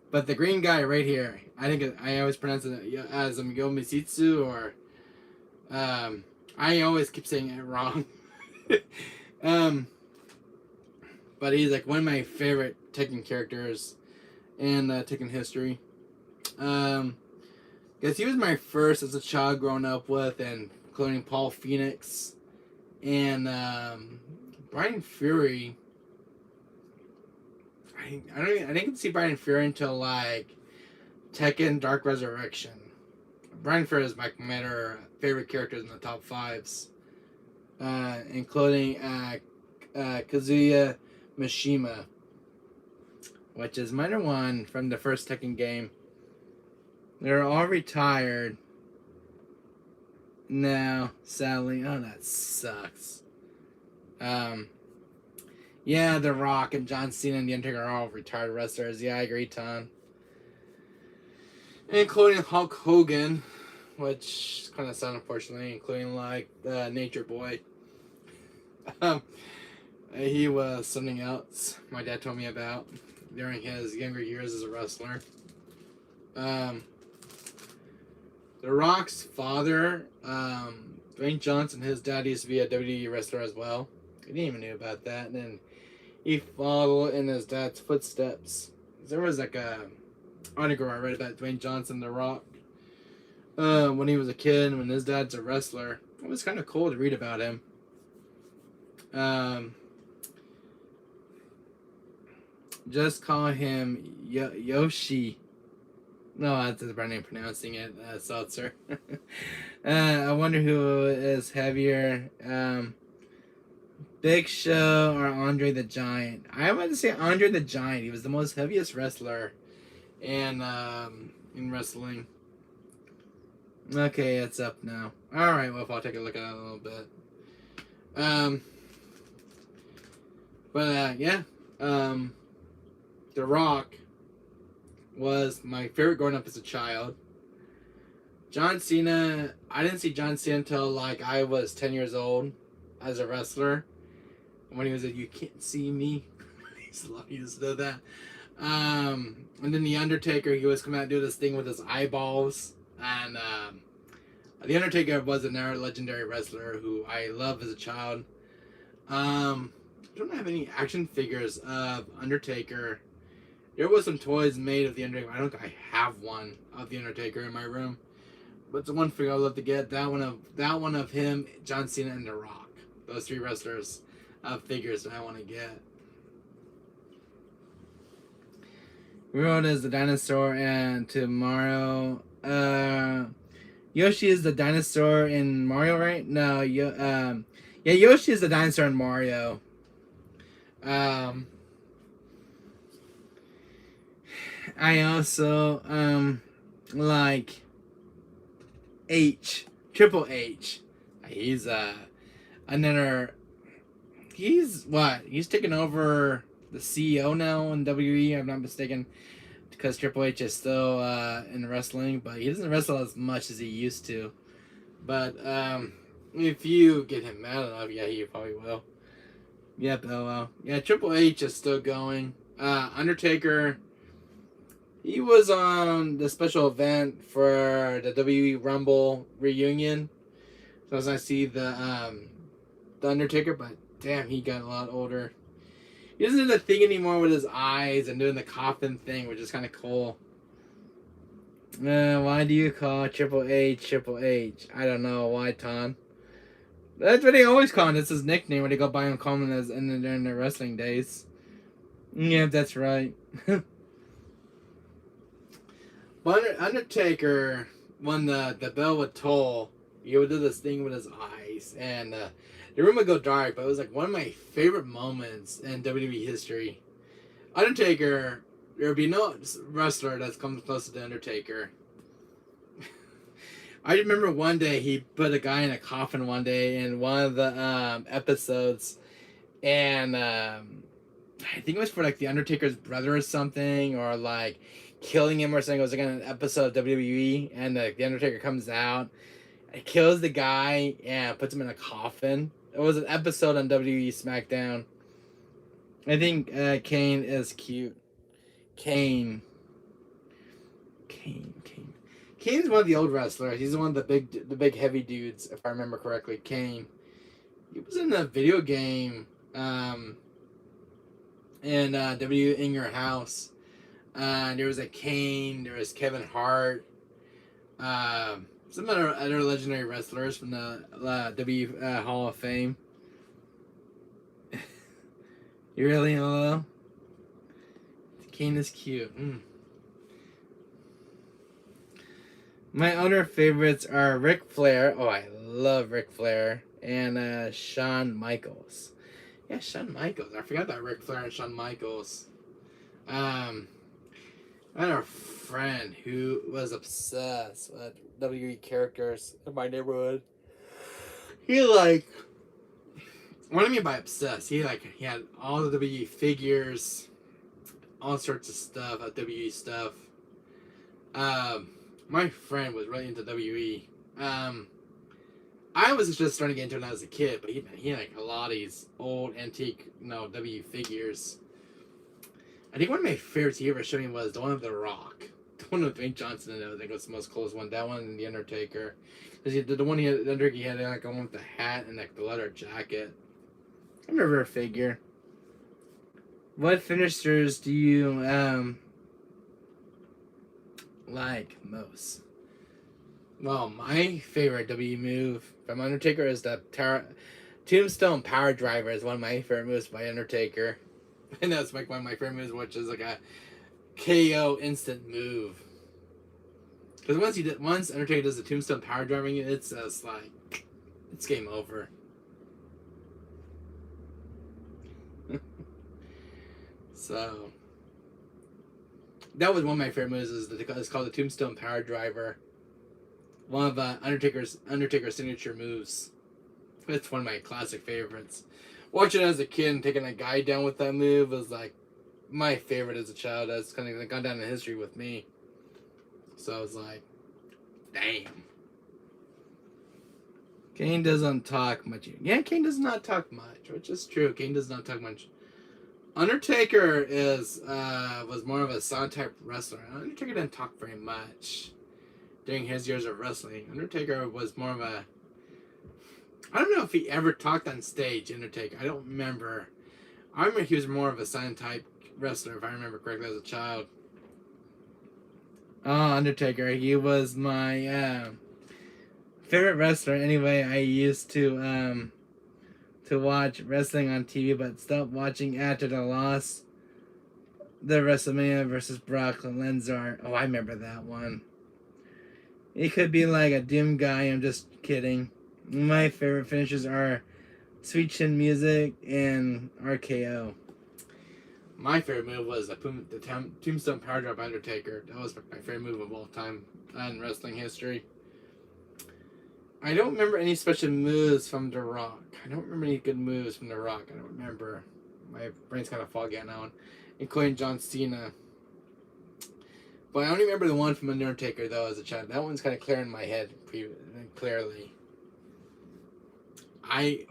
Speaker 1: But the green guy right here, I think I always pronounce it as Yomasitsu, or I always keep saying it wrong. But he's like one of my favorite Tekken characters in Tekken history. Because he was my first as a child growing up with, and including Paul Phoenix and Brian Fury. I didn't see Brian Fury until like Tekken Dark Resurrection. Brian Fury is my favorite characters in the top 5s, including Kazuya Mishima, which is minor 1 from the first Tekken game. They're all retired now, sadly. Oh, that sucks. Yeah, The Rock and John Cena and The Undertaker are all retired wrestlers. Yeah, I agree, Tom. Including Hulk Hogan, which kind of sad, unfortunately, including like Nature Boy. He was something else my dad told me about during his younger years as a wrestler. The Rock's father, Dwayne Johnson, his dad used to be a WWE wrestler as well. I didn't even know about that. And then he followed in his dad's footsteps. There was like a article I read about Dwayne Johnson, The Rock, when he was a kid, when his dad's a wrestler. It was kind of cool to read about him. Just call him Yoshi. No, that's the right name pronouncing it, Seltzer. I wonder who is heavier, Big Show or Andre the Giant. I want to say Andre the Giant. He was the most heaviest wrestler in wrestling. Okay, it's up now. Alright, well, I'll take a look at that a little bit. Yeah. The Rock was my favorite growing up as a child. John Cena, I didn't see John Cena until like I was 10 years old as a wrestler. When he was like, "You can't see me." He just did that. And then The Undertaker, he was coming out and doing this thing with his eyeballs. And The Undertaker was another legendary wrestler who I loved as a child. I don't have any action figures of Undertaker There was some toys made of the Undertaker. I don't think I have one of the Undertaker in my room. But it's the one figure I'd love to get. That one of him, John Cena, and The Rock. Those three wrestlers figures that I want to get. World is the dinosaur, and tomorrow, Yoshi is the dinosaur in Mario, right? No, yeah, Yoshi is the dinosaur in Mario. I also like Triple H. He's another. He's what? He's taking over the CEO now in WWE. I'm not mistaken, because Triple H is still in wrestling, but he doesn't wrestle as much as he used to. But if you get him mad enough, yeah, he probably will. Yep. Oh well. Yeah, Triple H is still going. Undertaker. He was on the special event for the WWE Rumble reunion. So as I see the Undertaker, but damn, he got a lot older. He doesn't do the thing anymore with his eyes and doing the coffin thing, which is kind of cool. Why do you call Triple H Triple H? I don't know. Why, Ton? That's what they always call him. That's his nickname when they go by him, call him as during their wrestling days. Yeah, that's right. But Undertaker, when the bell would toll, he would do this thing with his eyes, and the room would go dark. But it was like one of my favorite moments in WWE history. Undertaker, there would be no wrestler that's come close to the Undertaker. I remember one day he put a guy in a coffin one day in one of the episodes, and I think it was for like the Undertaker's brother or something, or like killing him or something. It was like an episode of WWE, and the Undertaker comes out, and kills the guy, and puts him in a coffin. It was an episode on WWE SmackDown. I think Kane is cute. Kane's one of the old wrestlers. He's one of the big heavy dudes, if I remember correctly. Kane. He was in a video game in W In Your House. There was a Kane. There was Kevin Hart. Some other legendary wrestlers from the W Hall of Fame. You really know? Kane is cute. My other favorites are Ric Flair. Oh, I love Ric Flair. And Shawn Michaels. Yeah, Shawn Michaels. I forgot about Ric Flair and Shawn Michaels. I had a friend who was obsessed with WWE characters in my neighborhood. He what do I mean by obsessed? He had all the WWE figures, all sorts of stuff, WWE stuff. My friend was really into WWE. I was just starting to get into it when I was a kid, but he had a lot of these old antique, WWE figures. I think one of my favorites he ever showed me was the one of The Rock. The one with Dwayne Johnson, I think was the most close one. That one and The Undertaker. Because the one the Undertaker, he had one with the hat and the leather jacket. I remember a figure. What finishers do you like most? Well, my favorite W move from Undertaker is the Tombstone Power Driver. Is one of my favorite moves by Undertaker. And that's one of my favorite moves, which is a KO instant move. Because once Undertaker does the Tombstone Power Driving, it's just it's game over. So that was one of my favorite moves. It's called the Tombstone Power Driver. One of Undertaker's signature moves. It's one of my classic favorites. Watching it as a kid and taking a guy down with that move was my favorite as a child. That's kind of gone down in history with me. So I was like, damn. Kane doesn't talk much. Yeah, Kane does not talk much, which is true. Kane does not talk much. Undertaker was more of a silent type wrestler. Undertaker didn't talk very much during his years of wrestling. Undertaker was more of a... I don't know if he ever talked on stage, Undertaker. I don't remember. I remember he was more of a silent type wrestler, if I remember correctly, as a child. Undertaker. He was my favorite wrestler. Anyway, I used to watch wrestling on TV, but stopped watching after the loss. The WrestleMania versus Brock Lesnar. Oh, I remember that one. He could be like a doom guy. I'm just kidding. My favorite finishes are Sweet Chin Music and RKO. My favorite move was the Tombstone Power Drop Undertaker. That was my favorite move of all time in wrestling history. I don't remember any special moves from The Rock. I don't remember any good moves from The Rock. I don't remember. My brain's kind of foggy on that one. Including John Cena. But I only remember the one from Undertaker, though, as a child. That one's kind of clear in my head, clearly.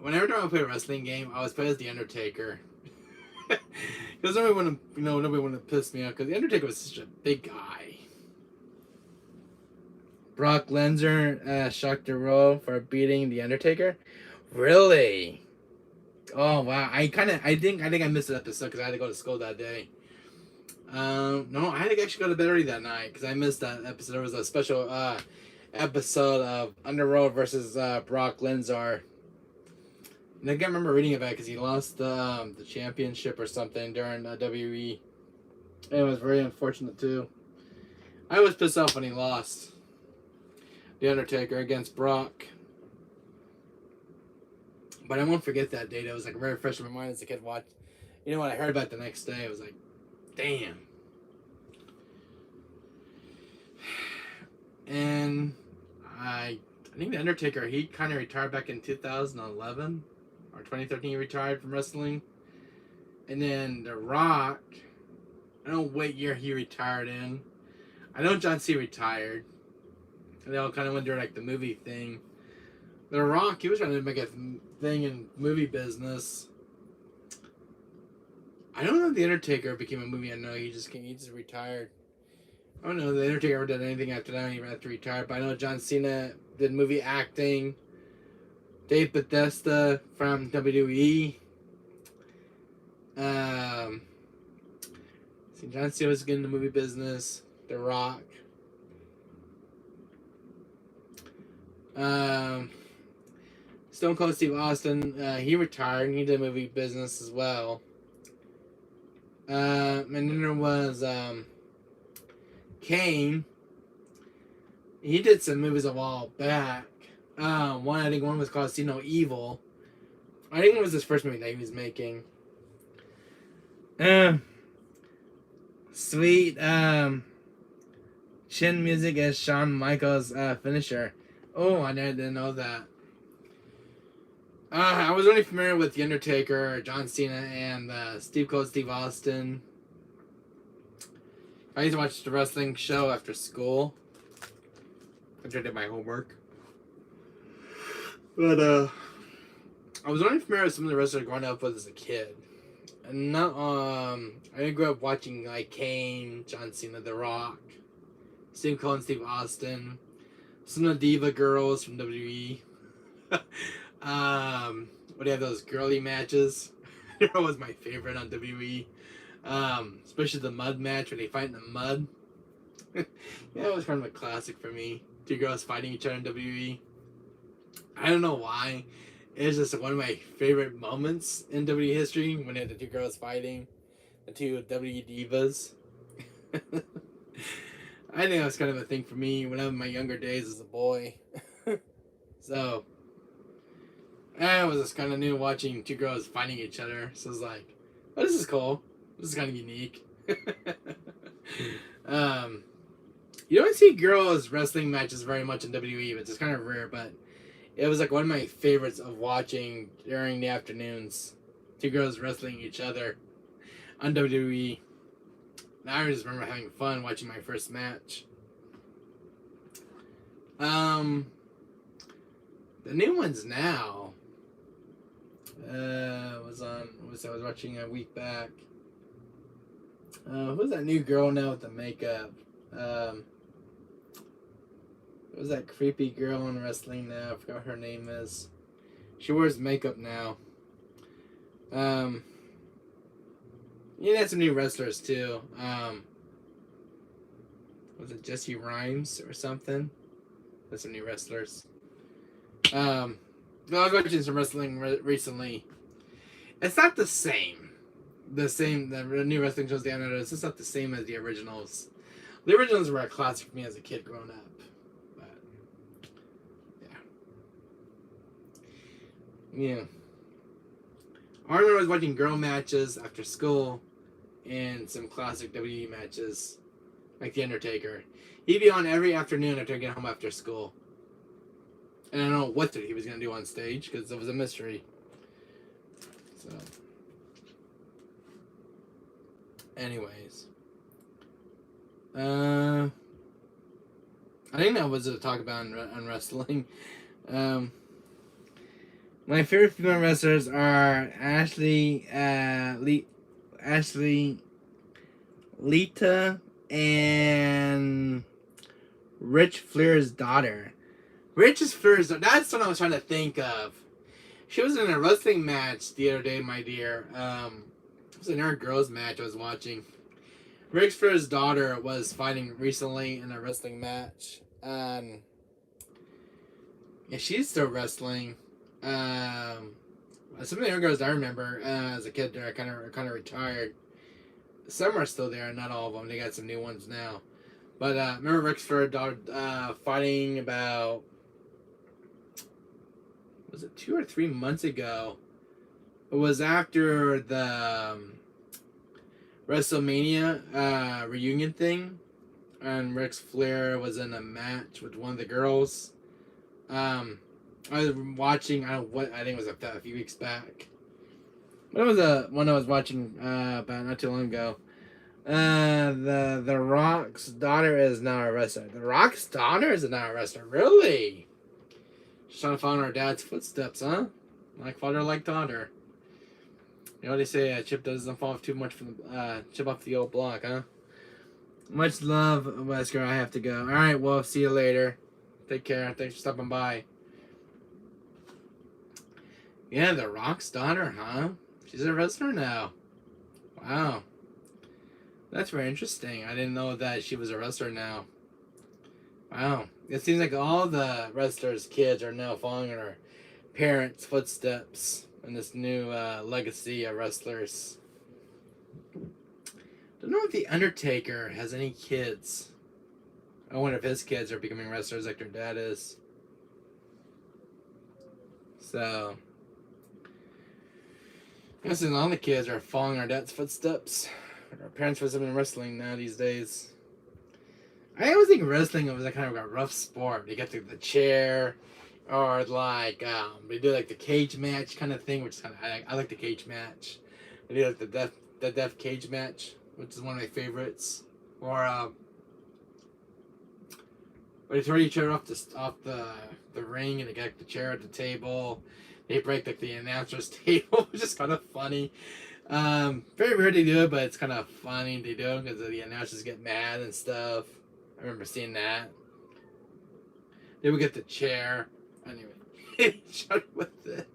Speaker 1: Whenever I play a wrestling game, I always play as the Undertaker. Because nobody wanted to piss me off, because the Undertaker was such a big guy. Brock Lesnar shocked the world for beating the Undertaker. Really? Oh wow! I think I missed an episode because I had to go to school that day. No, I had to actually go to bed early that night because I missed that episode. There was a special episode of Underworld versus Brock Lesnar. And I can't remember reading about it because he lost the championship or something during WWE. And it was very unfortunate too. I was pissed off when he lost. The Undertaker against Brock. But I won't forget that date. It was like very fresh in my mind as a kid. When I heard about it the next day, I was like, damn. And I think the Undertaker, he kind of retired back in 2011 or 2013. He retired from wrestling. And then The Rock, I don't know what year he retired in. I know John Cena retired. And they all kind of went through like the movie thing. The Rock, he was trying to make a thing in movie business. I don't know if The Undertaker became a movie. I know he just retired. I don't know if The Undertaker ever did anything after that. He had to retire. But I know John Cena did movie acting. Dave Bautista from WWE. John Cena was getting in the movie business. The Rock. Stone Cold Steve Austin, he retired and he did movie business as well. And then there was Kane. He did some movies a while back. I think one was called See No Evil. I think it was his first movie that he was making. Sweet Chin Music as Shawn Michaels' finisher. Oh, I didn't know that. I was only familiar with The Undertaker, John Cena, and Steve Cold Steve Austin. I used to watch the wrestling show after school. After I did my homework. But, I was only familiar with some of the wrestlers growing up with as a kid. And not, I didn't grow up watching, like, Kane, John Cena, The Rock, Steve Cold and Steve Austin, some of the Diva girls from WWE. What do you have, those girly matches? That was my favorite on WWE. Especially the mud match when they fight in the mud. Yeah, it was kind of a classic for me. Two girls fighting each other in WWE. I don't know why. It's just one of my favorite moments in WWE history when they had the two girls fighting. The two WWE divas. I think that was kind of a thing for me when I was in my younger days as a boy. So, I was just kind of new watching two girls fighting each other. So I was like, oh, this is cool. This is kind of unique. You don't see girls wrestling matches very much in WWE, but it's kind of rare, but it was like one of my favorites of watching during the afternoons. Two girls wrestling each other on WWE. And I just remember having fun watching my first match. The new ones now. I was watching a week back. Who's that new girl now with the makeup? Who's that creepy girl in wrestling now? I forgot what her name is. She wears makeup now. You had some new wrestlers too. Was it Jesse Rhymes or something? That's some new wrestlers. I was watching some wrestling recently. It's not the same. The new wrestling shows down there. It's just not the same as the originals. The originals were a classic for me as a kid growing up. But yeah. I remember I was watching girl matches after school and some classic WWE matches, like The Undertaker. He'd be on every afternoon after I get home after school. And I don't know what he was going to do on stage because it was a mystery. So, anyways. I think that was to talk about on wrestling. My favorite female wrestlers are Lita, and Rich Flair's daughter. That's what I was trying to think of. She was in a wrestling match the other day, my dear. It was another girls' match I was watching. Ric Flair's daughter was fighting recently in a wrestling match. Yeah, she's still wrestling. Some of the young girls I remember as a kid, they're kind of retired. Some are still there, not all of them. They got some new ones now. But remember Ric Flair's daughter fighting about, was it 2 or 3 months ago? It was after the WrestleMania reunion thing, and Ric Flair was in a match with one of the girls. I was watching. I think it was a few weeks back. But it was one I was watching about not too long ago. The Rock's daughter is now a wrestler. The Rock's daughter is now a wrestler. Really? She's trying to follow in her dad's footsteps, huh? Like father, like daughter. You know what they say? Chip doesn't fall too much from the chip off the old block, huh? Much love, Wesker. I have to go. All right, well, see you later. Take care. Thanks for stopping by. Yeah, The Rock's daughter, huh? She's a wrestler now. Wow. That's very interesting. I didn't know that she was a wrestler now. Wow. It seems like all the wrestlers' kids are now following in their parents' footsteps in this new legacy of wrestlers. Don't know if The Undertaker has any kids. I wonder if his kids are becoming wrestlers like their dad is. So, I guess all the kids are following our dad's footsteps. Our parents was in wrestling now these days. I always think wrestling was kind of a rough sport. You get the chair, or like they do like the cage match kind of thing, which is kind of I like the cage match. They do like the death cage match, which is one of my favorites. Or they throw each other off the ring and they get the chair at the table. They break like the announcer's table, which is kind of funny. Very rare to do it, but it's kind of funny to do because the announcers get mad and stuff. I remember seeing that. They would get the chair. Anyway, shut with it.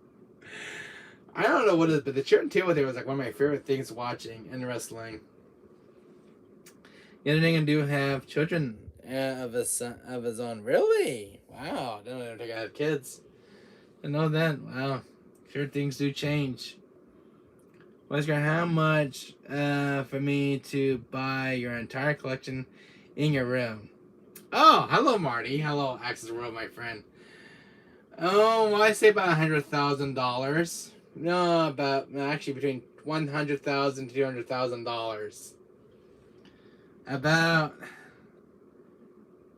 Speaker 1: I don't know what it is, but the chair and table thing was like one of my favorite things watching in wrestling. The other thing, I do have children of his own. Really? Wow! I don't think I have kids. I know that. Wow. Sure, things do change. Wesker, how much for me to buy your entire collection in your room? Oh, hello, Marty. Hello, Access World, my friend. Oh, well, I say about $100,000. No, actually between $100,000 to $200,000. About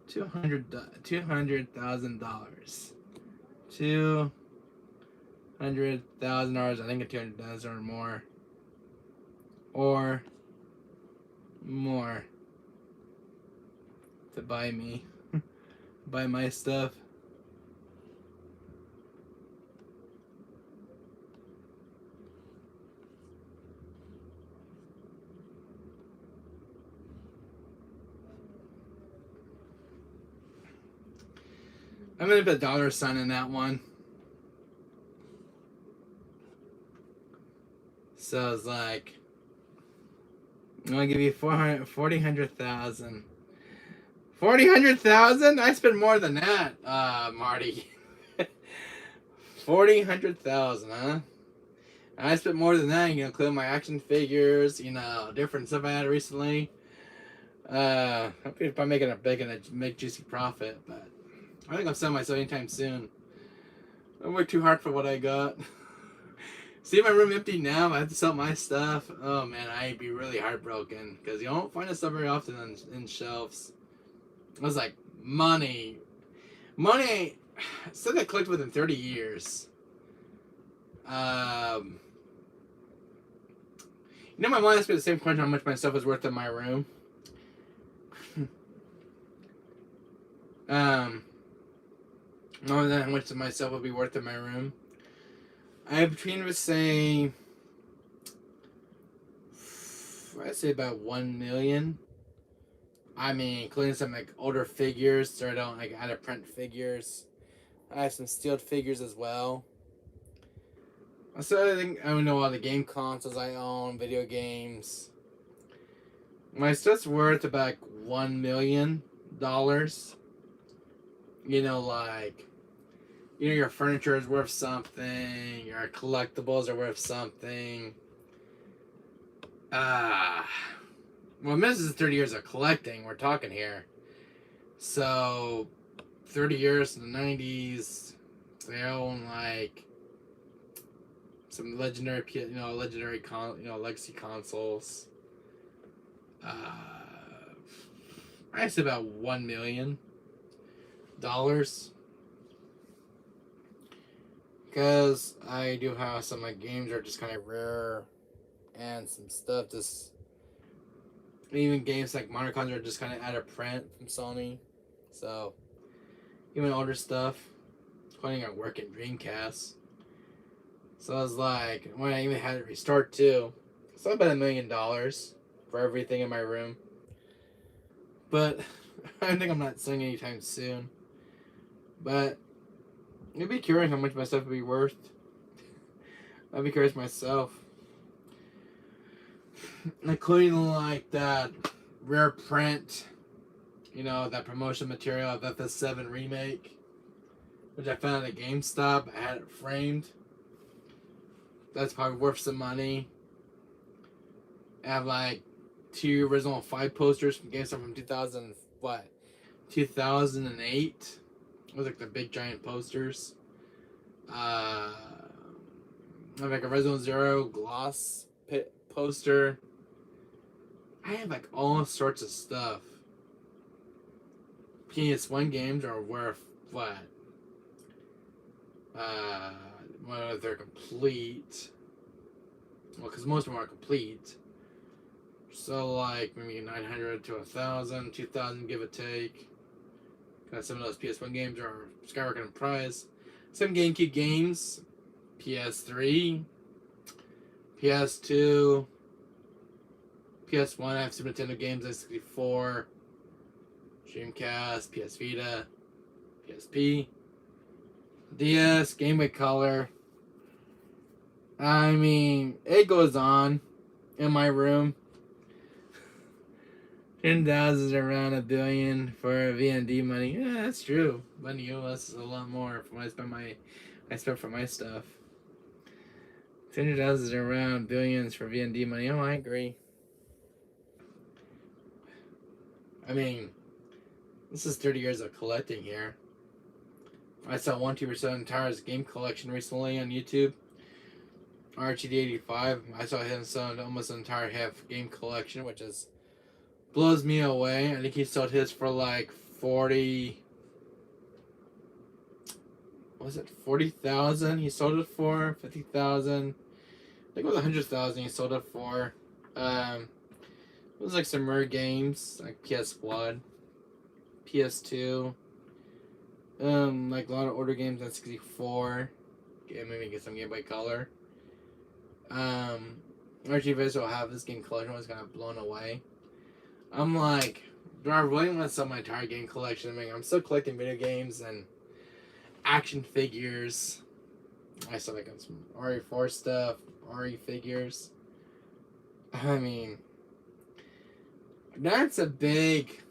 Speaker 1: $200,000. $200,000. I think it's $200,000 or more. Or more. To buy me. Buy my stuff. I'm gonna put $sign in that one. So it's like I'm gonna give you 400,000. 400,000? I spent more than that, Marty. 400,000, huh? I spent more than that, including my action figures, different stuff I had recently. If I'm making a make juicy profit, but I think I'll sell myself anytime soon. I worked too hard for what I got. See my room empty now. I have to sell my stuff. Oh man, I'd be really heartbroken because you don't find this stuff very often in shelves. I was like, money, stuff I collected within 30 years. My mom asked me the same question: how much my stuff was worth in my room. More than how much my stuff would be worth in my room. I between say, I'd say about 1 million. I mean, including some like older figures, so I don't like out of print figures. I have some sealed figures as well. So I think I don't know all the game consoles I own, video games. My stuff's worth about $1 million. Your furniture is worth something. Your collectibles are worth something. This is 30 years of collecting. We're talking here. So, 30 years in the 90s, they own like some legendary legacy consoles. I say about $1 million. Because I do have some games are just kind of rare, and some stuff even games like Mario Kart are just kind of out of print from Sony. So even older stuff, including a working Dreamcast. So I was like, when I even had it restored too, it's about $1 million for everything in my room. But I think I'm not selling anytime soon. But I'd be curious how much my stuff would be worth. I'd be curious myself. Including like that rare print, that promotion material of FS7 Remake, which I found at GameStop. I had it framed. That's probably worth some money. I have like 2 original 5 posters from GameStop from 2008. It was like the big giant posters. I have like a Resident Zero gloss poster. I have like all sorts of stuff. PS1 games are worth what? Well, they're complete. Well, because most of them are complete. So like maybe 900 to 1,000, 2,000 give or take. Some of those PS1 games are skyrocketing in price. Some GameCube games, PS3, PS2, PS1. I have Super Nintendo games, N64, Dreamcast, PS Vita, PSP, DS, Game Boy Color. I mean, it goes on in my room. 10,000 is around $1 billion for VND money. Yeah, that's true. But in the US is a lot more from what I spent for my stuff. 10,000 is around billions for VND money. Oh, I agree. I mean, this is 30 years of collecting here. I saw 1-2% entire game collection recently on YouTube. RGD85. I saw him sell almost an entire half game collection, which is blows me away. I think he sold his for like 40. Was it 40,000? He sold it for 50,000. I think it was 100,000. He sold it for. It was like some rare games like PS1, PS2. Like a lot of older games on 64. Yeah, maybe get some Game Boy Color. RGVS will have this game collection. I was kind of blown away. I'm like, do I really want to sell my entire game collection? I mean, I'm still collecting video games and action figures. I still like some RE4 stuff, RE figures. I mean, That's a big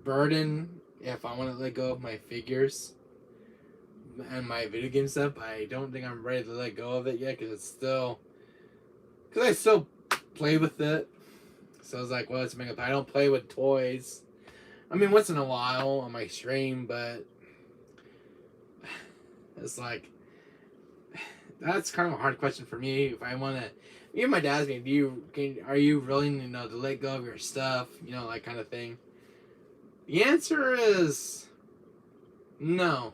Speaker 1: burden if I want to let go of my figures and my video game stuff. I don't think I'm ready to let go of it yet because I still play with it. So I was like, well, I don't play with toys. I mean, once in a while on my stream, but it's like, that's kind of a hard question for me. If I want to, even my dad's me, are you willing, to let go of your stuff, that kind of thing? The answer is no,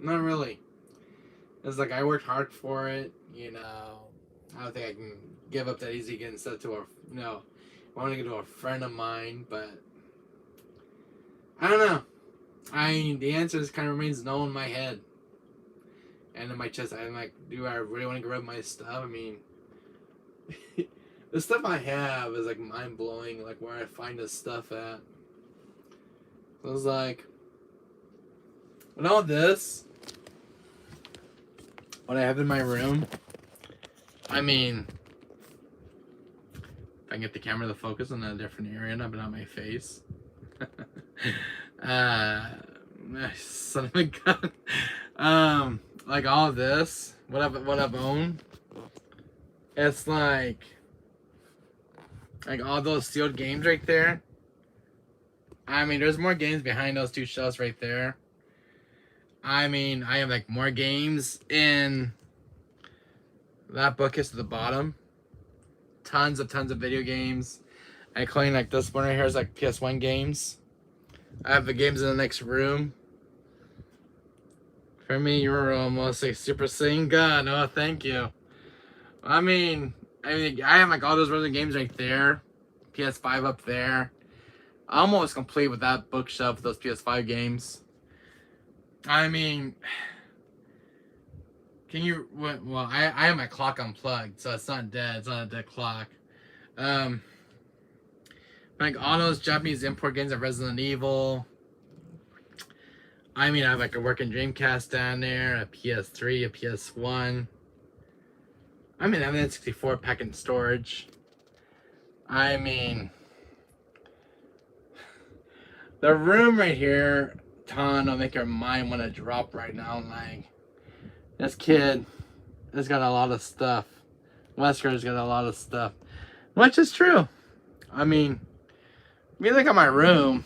Speaker 1: not really. It's like I worked hard for it, I don't think I can give up that easy getting stuff to I want to get to a friend of mine, but I don't know. The answer is kind of remains no in my head and in my chest. I'm like, do I really want to grab my stuff? I mean, the stuff I have is like mind blowing, like where I find this stuff at. So I was like, with all this, what I have in my room, I mean, if I can get the camera to focus on a different area, but not my face. Son of a gun. Like all of this, what I've owned, it's like all those sealed games right there. I mean, there's more games behind those two shelves right there. I mean, I have like more games in that bookcase at the bottom. Tons of video games. I claim like this one right here is like PS1 games. I have the games in the next room. For me, you're almost a Super Saiyan God. Oh, thank you. I mean, I have like all those other games right there. PS5 up there. I'm almost complete with that bookshelf with those PS5 games. I mean, well, I have my clock unplugged, so it's not dead. It's not a dead clock. Like all those Japanese import games of Resident Evil. I mean, I have like a working Dreamcast down there, a PS3, a PS1. I mean, I have an N64 pack in storage. I mean, the room right here, Ton, will make your mind want to drop right now. Like, this kid has got a lot of stuff. Wesker's got a lot of stuff, which is true. I mean, if you look at my room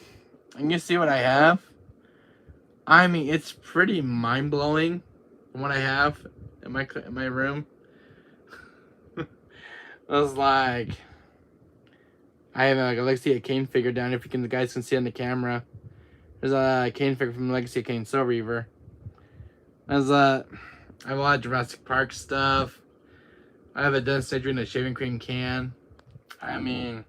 Speaker 1: and you see what I have, I mean, it's pretty mind-blowing what I have in my room. I was like, I have like a Legacy of Kain figure down. If the guys can see on the camera, there's a Kain figure from Legacy of Kain Soul Reaver. I have a lot of Jurassic Park stuff. I have a Dennis Nedry in a shaving cream can. I mean,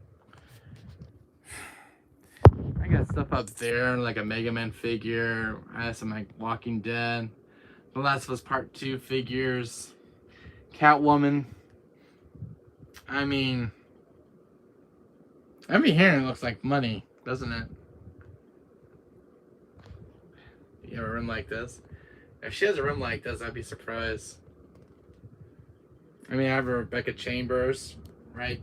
Speaker 1: I got stuff up there, like a Mega Man figure. I have some like Walking Dead, The Last of Us Part 2 figures, Catwoman. I mean, every here looks like money, doesn't it? You have a room like this? If she has a room like this, I'd be surprised. I mean, I have a Rebecca Chambers, right?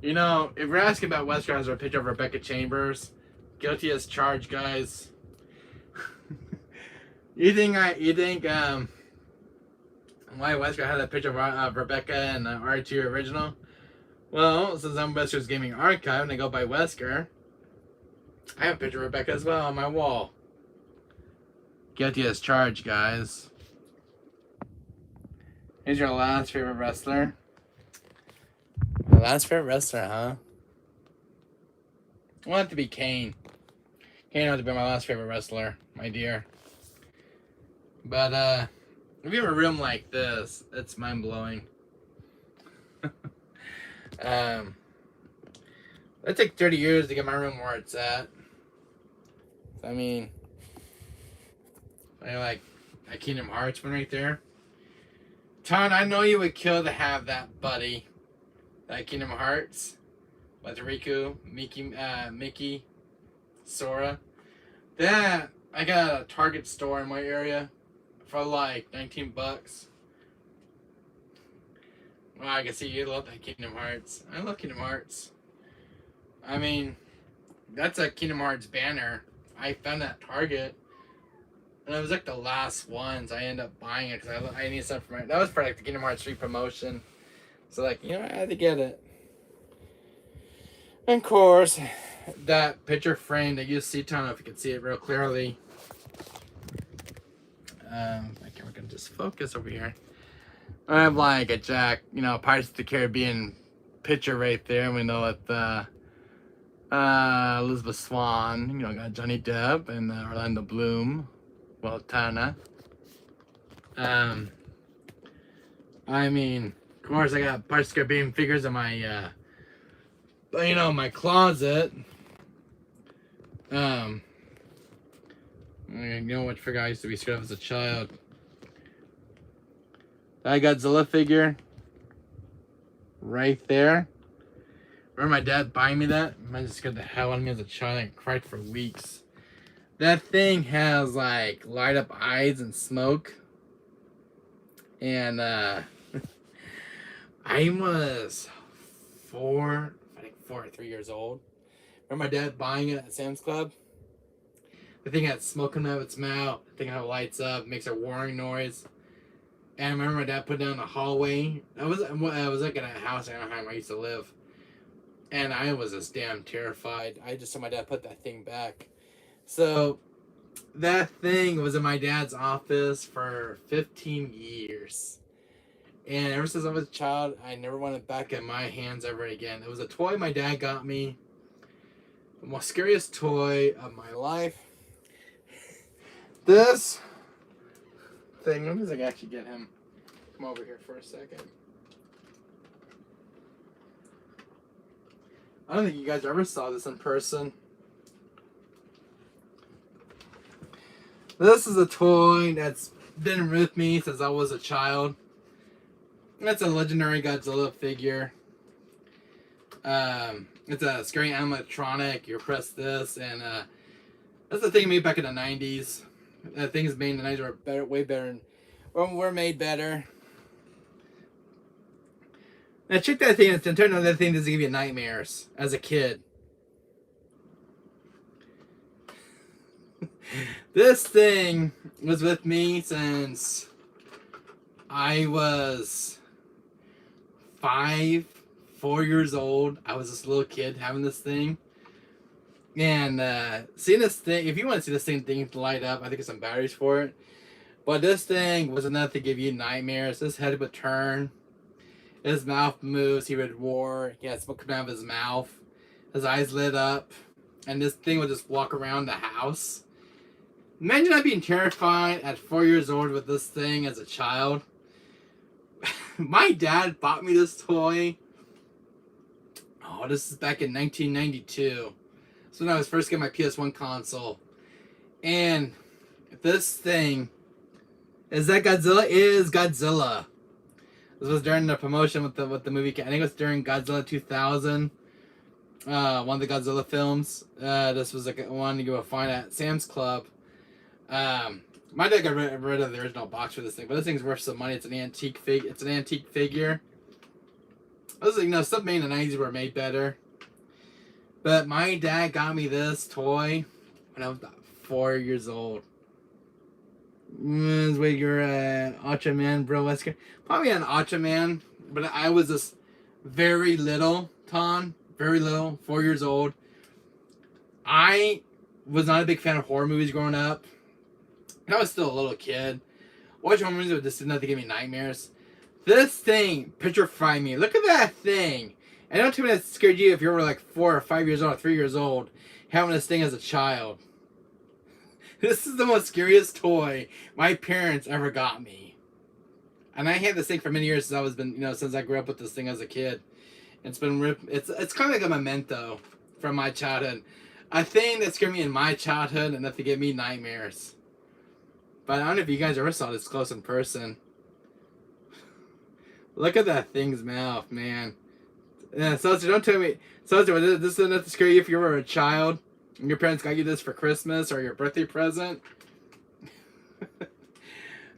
Speaker 1: If you're asking about Wesker, has a picture of Rebecca Chambers. Guilty as charged, guys. You think why Wesker had a picture of Rebecca and R2 original? Well, since I'm Wesker's Gaming Archive and I go by Wesker, I have a picture of Rebecca as well on my wall. Guilty as charged, guys. Here's your last favorite wrestler. My last favorite wrestler, huh? I want it to be Kane. Kane has to be my last favorite wrestler, my dear. But, if you have a room like this, it's mind-blowing. It took 30 years to get my room where it's at. I mean, I like that Kingdom Hearts one right there. Ton, I know you would kill to have that, buddy. That Kingdom Hearts with Riku, Mickey, Sora. That I got a Target store in my area for like $19. Well, I can see you love that Kingdom Hearts. I love Kingdom Hearts. I mean, That's a Kingdom Hearts banner. I found that at Target. And it was like the last ones. I ended up buying it because I need something for my... That was for like the Kingdom Hearts 3 promotion. So like, you know, I had to get it. And of course, that picture frame that you see, I don't know if you can see it real clearly. My camera can just focus over here. I have like a Jack, you know, Pirates of the Caribbean picture right there. We know it, Elizabeth Swann, you know, got Johnny Depp and Orlando Bloom. Well, Tana. I mean, of course, I got Pirates of the Caribbean figures in my, you know, my closet. You know what figure I used to be scared of as a child. That Godzilla figure. Right there. Remember my dad buying me that? Man, just scared the hell out of me as a child. I cried for weeks. That thing has like light up eyes and smoke. And I was 4 or 3 years old. Remember my dad buying it at Sam's Club? The thing had smoke coming out of its mouth. The thing had lights up, makes a whirring noise. And I remember my dad put it down in the hallway. I was like in a house in Anaheim I used to live. And I was just damn terrified. I just saw my dad put that thing back. So that thing was in my dad's office for 15 years. And ever since I was a child, I never wanted it back in my hands ever again. It was a toy my dad got me. The most scariest toy of my life. This thing, let me see if I can actually get him. Come over here for a second. I don't think you guys ever saw this in person. This is a toy that's been with me since I was a child. That's a legendary Godzilla figure. It's a scary animatronic. You press this, and that's the thing made back in the 90s. Things made in the 90s were better, way better. Were made better. Now check that thing. It's turn on that thing doesn't give you nightmares as a kid. This thing was with me since I was 4 years old. I was this little kid having this thing. And seeing this thing, if you want to see this thing light up, I think there's some batteries for it. But this thing was enough to give you nightmares. His head would turn. His mouth moves. He would roar. He had smoke coming out of his mouth. His eyes lit up. And this thing would just walk around the house. Imagine not being terrified at 4 years old with this thing as a child. My dad bought me this toy. Oh, this is back in 1992. So when I was first getting my PS1 console. And this thing, is that Godzilla? It is Godzilla. This was during the promotion with the movie. I think it was during Godzilla 2000. One of the Godzilla films. This was like one you would find at Sam's Club. My dad got rid of the original box for this thing, but this thing's worth some money. It's an antique figure. I was like, stuff made in the 90s were made better. But my dad got me this toy when I was about 4 years old. Wait, you're an Ultraman, bro, Wesker? Probably an Ultraman, but I was just very little, Tom. Very little, 4 years old. I was not a big fan of horror movies growing up. I was still a little kid. Watching horror movies would just enough to give me nightmares. This thing petrified me. Look at that thing. And don't tell me that scared you if you were like 4 or 5 years old or 3 years old having this thing as a child. This is the most scariest toy my parents ever got me. And I had this thing for many years since I grew up with this thing as a kid. It's been it's kind of like a memento from my childhood. A thing that scared me in my childhood enough to give me nightmares. But I don't know if you guys ever saw this close in person. Look at that thing's mouth, man. Yeah, Seltzer, don't tell me. Seltzer, this is enough to scare you if you were a child and your parents got you this for Christmas or your birthday present.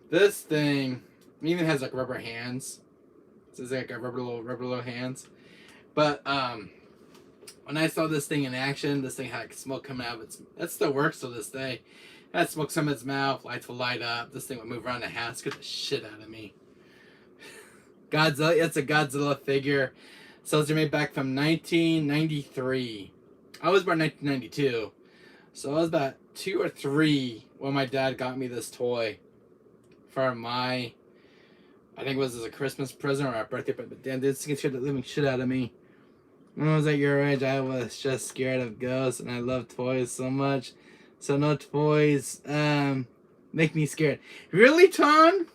Speaker 1: This thing even has like rubber hands. This is like a rubber little hands. But when I saw this thing in action, this thing had smoke coming out of its. That still works to this day. It had smoke from its mouth, lights would light up. This thing would move around the house, scared the shit out of me. Godzilla, it's a Godzilla figure. So it's made back from 1993. I was born in 1992. So I was about 2 or 3 when my dad got me this toy for my, I think it was as a Christmas present or a birthday present. But damn, this thing scared the living shit out of me. When I was at your age, I was just scared of ghosts, and I love toys so much. So no toys make me scared. Really, Ton?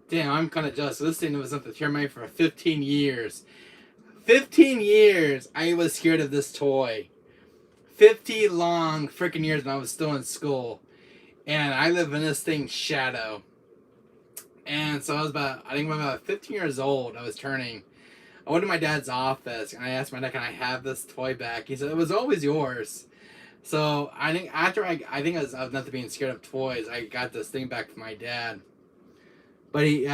Speaker 1: Damn, I'm kind of jealous. This thing was up the termite for 15 years. 15 years I was scared of this toy. 50 long freaking years when I was still in school. And I live in this thing's shadow. And so I was I think about 15 years old, I was turning. I went to my dad's office and I asked my dad, can I have this toy back? He said, it was always yours. So I think after I was not being scared of toys, I got this thing back from my dad. But he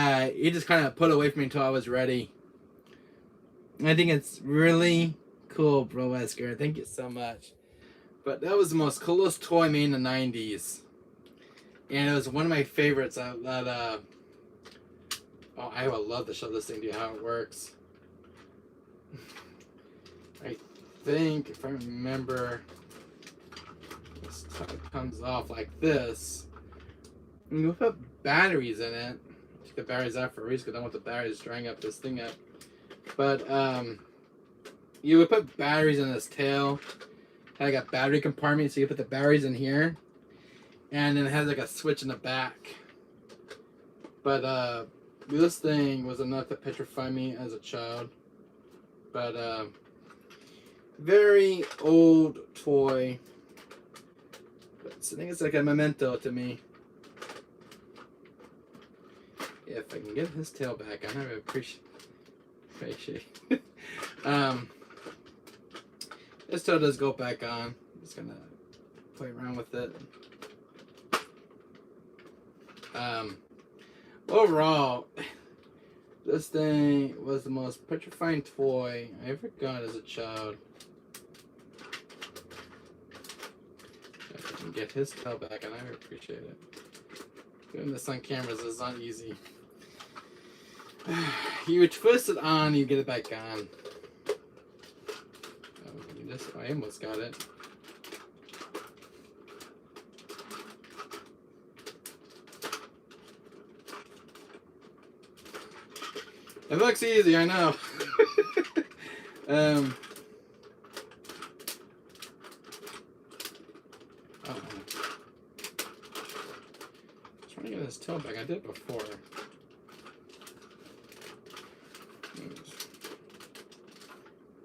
Speaker 1: just kind of put it away from me until I was ready. And I think it's really cool, bro, Wesker. Thank you so much. But that was the most coolest toy made in the 90s. And it was one of my favorites I would love to show this thing to you how it works. I think, if I remember, this comes off like this. And you put batteries in it. Take the batteries out for a reason because I don't want the batteries drying up this thing up. But you would put batteries in this tail. Had like a battery compartment, so you put the batteries in here. And then it has like a switch in the back. But this thing was enough to petrify me as a child. But very old toy. But I think it's like a memento to me. Yeah, if I can get his tail back, I never appreciate. This tail does go back on. I'm just gonna play around with it. Overall, this thing was the most petrifying toy I ever got as a child. If I can get his tail back, and I appreciate it. Doing this on cameras is not easy. You twist it on, you get it back on. Oh, I almost got it. It looks easy, I know. Trying to get his tail back. I did it before.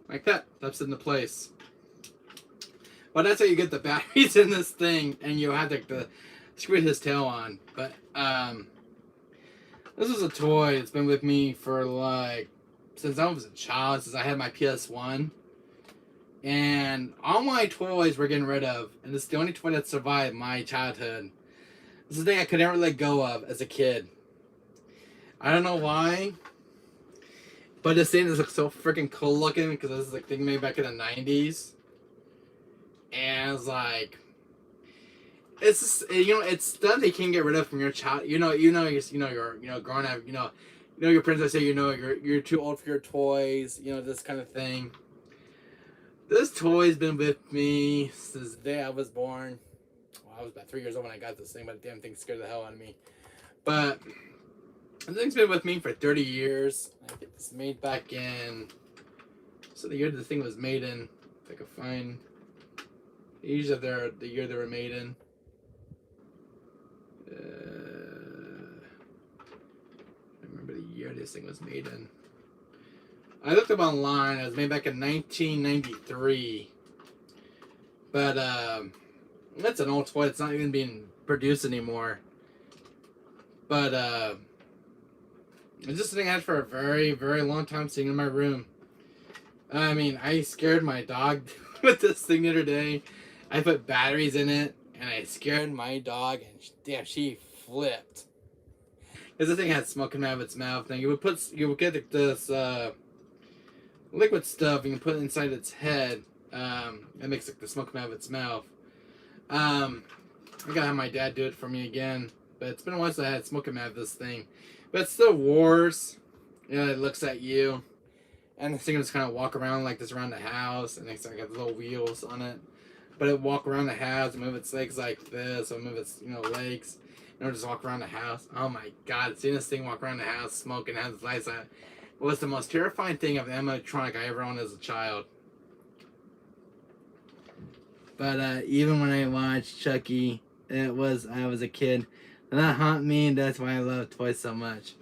Speaker 1: Like that. That's into place. Well, that's how you get the batteries in this thing, and you have to screw his tail on. But this is a toy that's been with me for like since I was a child, since I had my PS1. And all my toys were getting rid of, and this is the only toy that survived my childhood. This is the thing I could never let go of as a kid. I don't know why, but this thing is like so freaking cool looking because this is like thing made back in the 90s. And it's like, it's just, it's stuff they can't get rid of from your child. You're growing up. Your parents will say you're too old for your toys. This kind of thing. This toy's been with me since the day I was born. Well, I was about 3 years old when I got this thing, but the damn thing scared the hell out of me. But this thing's been with me for 30 years. I think it's made back in. So the year the thing was made in, if I could find. Usually the year they were made in. I remember the year this thing was made in. I looked up online. It was made back in 1993. But that's an old toy. It's not even being produced anymore. But it's just something I had for a very, very long time sitting in my room. I mean, I scared my dog with this thing the other day. I put batteries in it, and I scared my dog, and damn, she flipped. Because the thing had smoke coming out of its mouth. Now you would get this liquid stuff, and you put it inside its head, It makes like the smoke come out of its mouth. I gotta have my dad do it for me again, but it's been a while since I had smoke come out of this thing. But it still roars. You know, it looks at you, and the thing will just kind of walk around like this around the house, and it's like got little wheels on it. But it walk around the house, and move its legs like this, or move its legs, and it'll just walk around the house. Oh my God! Seeing this thing walk around the house, smoking, has its lights on, was the most terrifying thing of animatronic I ever owned as a child. But even when I watched Chucky, I was a kid. And that haunt me, and that's why I love toys so much.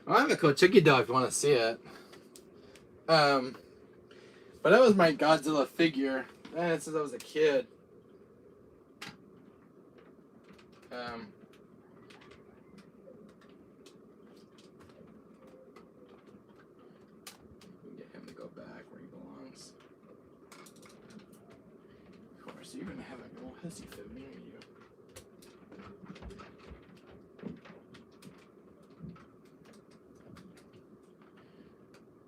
Speaker 1: I have a cool Chucky doll if you want to see it. But that was my Godzilla figure since I was a kid. Get him to go back where he belongs. Of course, you're gonna have a little hissy fit near you.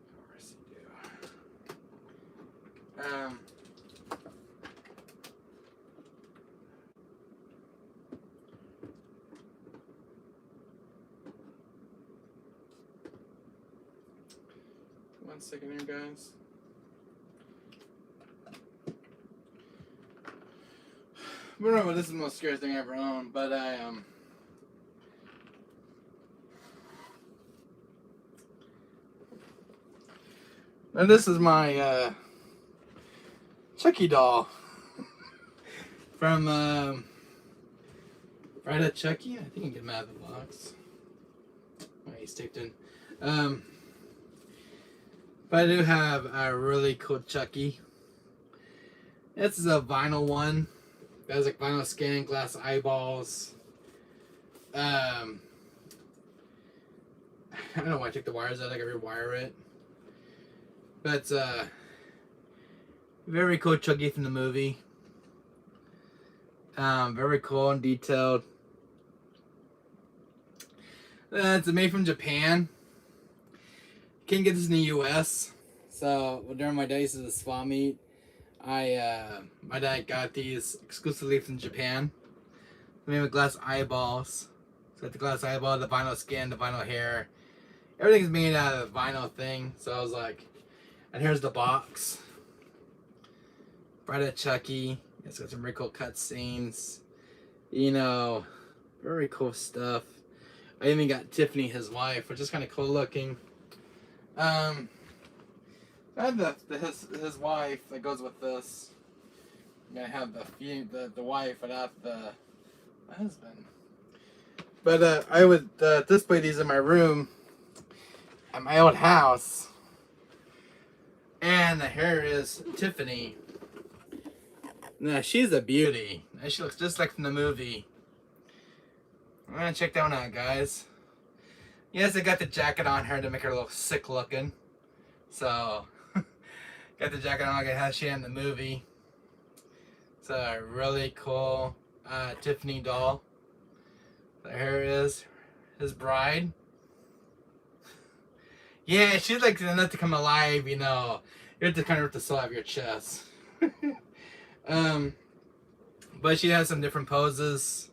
Speaker 1: Of course you do. One second here, guys. I don't know if this is the most scary thing I ever owned, but and this is my Chucky doll from Friday Chucky. I think you can get him out of the box. Oh, he's taped in. But I do have a really cool Chucky. This is a vinyl one. It has like vinyl skin, glass eyeballs. I don't know why I took the wires out. I gotta rewire it. But very cool Chucky from the movie. Very cool and detailed. It's made from Japan. Can't get this in the U.S. So during my days as a swap meet, my dad got these exclusively from Japan. Made with glass eyeballs. So got the glass eyeball, the vinyl skin, the vinyl hair. Everything's made out of a vinyl thing. So I was like, and here's the box. Friday Chucky. It's got some really cool cut scenes. You know, very cool stuff. I even got Tiffany, his wife, which is kind of cool looking. I have his wife that goes with this. I'm gonna have the wife without the husband. But I would display these in my room at my old house. And here is Tiffany. Now she's a beauty. She looks just like from the movie. I'm gonna check that one out, guys. Yes, I got the jacket on her to make her a little sick looking. So, got the jacket on like how she had in the movie. It's a really cool Tiffany doll. So here is his bride. Yeah, she's like enough to come alive, you know. You have to kind of rip the soul out of your chest. But she has some different poses.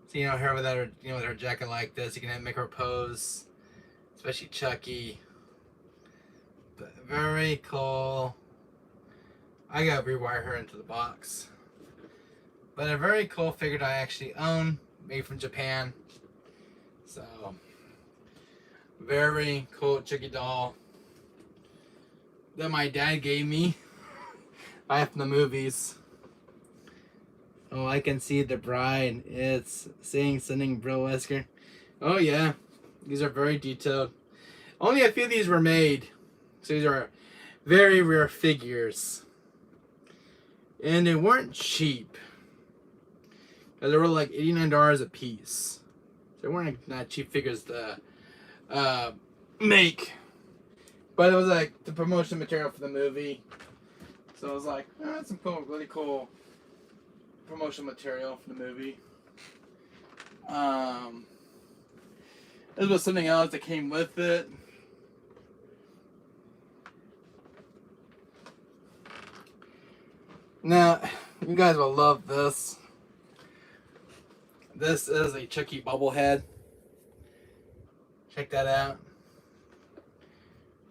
Speaker 1: So, you know, her with her, with her jacket like this, you can make her pose, especially Chucky. But very cool. I gotta rewire her into the box. But a very cool figure that I actually own, made from Japan. So, very cool Chucky doll that my dad gave me. I have from the movies. Oh, I can see the bride. It's saying something, bro, Wesker. Oh, yeah. These are very detailed. Only a few of these were made. So these are very rare figures. And they weren't cheap. They were like $89 a piece. So they weren't not cheap figures to make. But it was like the promotion material for the movie. So I was like, oh, that's some cool, really cool promotion material for the movie. This was something else that came with it. Now, you guys will love this. This is a Chucky bobblehead. Check that out.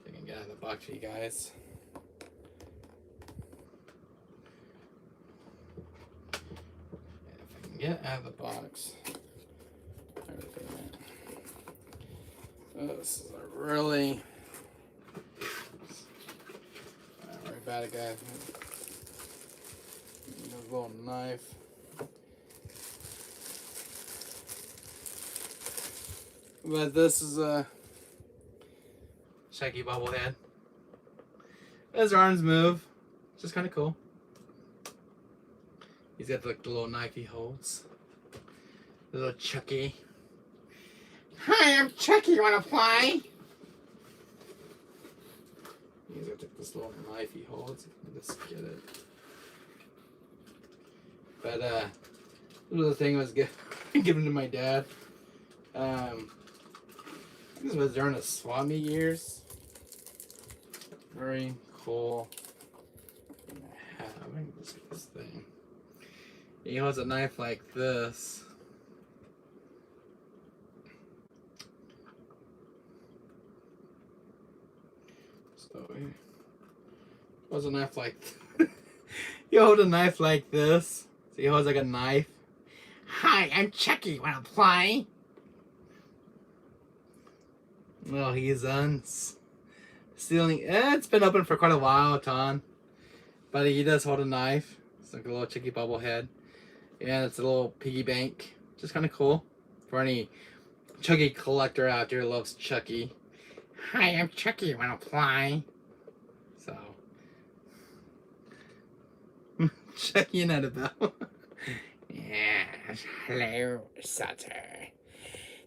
Speaker 1: If I can get out of the box for you guys. If I can get out of the box. This is a really very bad guy. A little knife. But this is a Chucky bobblehead. His arms move. It's just kind of cool. He's got like the little knife he holds. The little Chucky. Hi, I'm Chucky. You wanna play? He's got like this little knife he holds. Just get it. But this was the thing I was given to my dad. This was during the swap meet years. Very cool. Let me just get this thing. He holds a knife like this. So he holds a knife like he holds a knife like this. So he holds like a knife. Hi, I'm Chucky. Wanna play? Well, he's stealing. It's been open for quite a while, Ton. But he does hold a knife. It's like a little Chucky bobblehead. And it's a little piggy bank. Just kind of cool. For any Chucky collector out there who loves Chucky. Hi, I'm Chucky. Wanna play? So. Chucky and Annabelle. Yes. Hello, Sutter.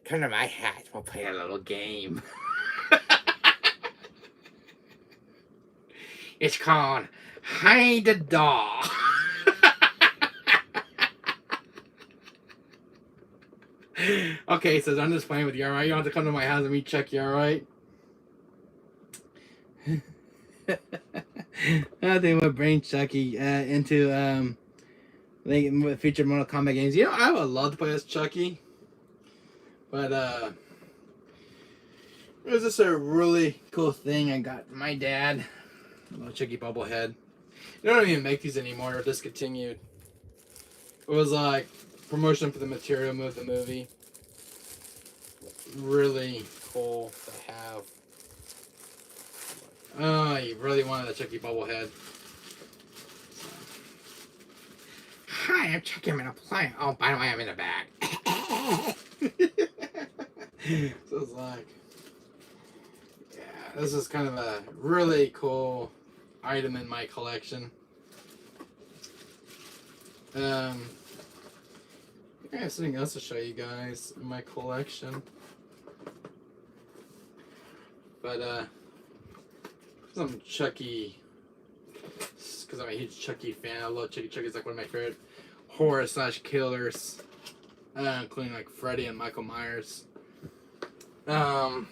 Speaker 1: Come to my house. We'll play a little game. It's called Hide the Doll. Okay, so I'm just playing with you, alright? You don't have to come to my house and meet Chucky, alright? I think we'll bring Chucky into future Mortal Kombat games. You know, I would love to play as Chucky. But it was just a really cool thing I got from my dad. A little Chucky bobblehead. They don't even make these anymore. They're discontinued. It was like promotion for the material of the movie. Really cool to have. Oh, you really wanted a Chucky bobblehead. Hi, I'm Chucky. I'm gonna play. Oh, by the way, I'm in a bag. So it's like, yeah, this is kind of a really cool item in my collection. I have something else to show you guys in my collection. But some Chucky, because I'm a huge Chucky fan. I love Chucky. Chucky's like one of my favorite horror / killers, including like Freddy and Michael Myers. Let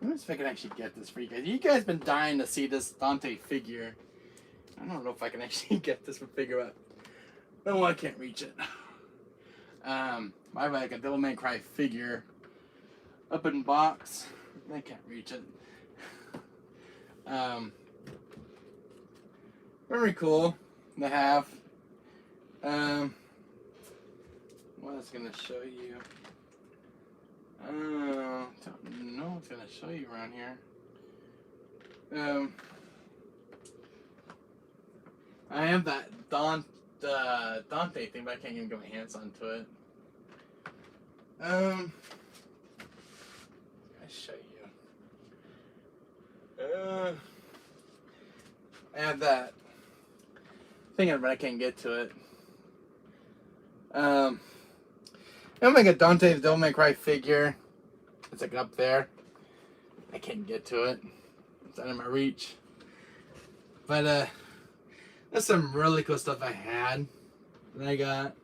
Speaker 1: me see if I can actually get this for you guys. You guys been dying to see this Dante figure. I don't know if I can actually get this figure up. No, I can't reach it. I have like a Devil May Cry figure up in box. I can't reach it. Very cool to have. What is gonna show you? Don't know what's gonna show you around here. I have that Dante thing, but I can't even get my hands onto it. I'll show you. I have that thing, but I can't get to it. I'm like a Dante the Devil May Cry figure. It's like up there. I can't get to it. It's out of my reach. But there's some really cool stuff I had that I got.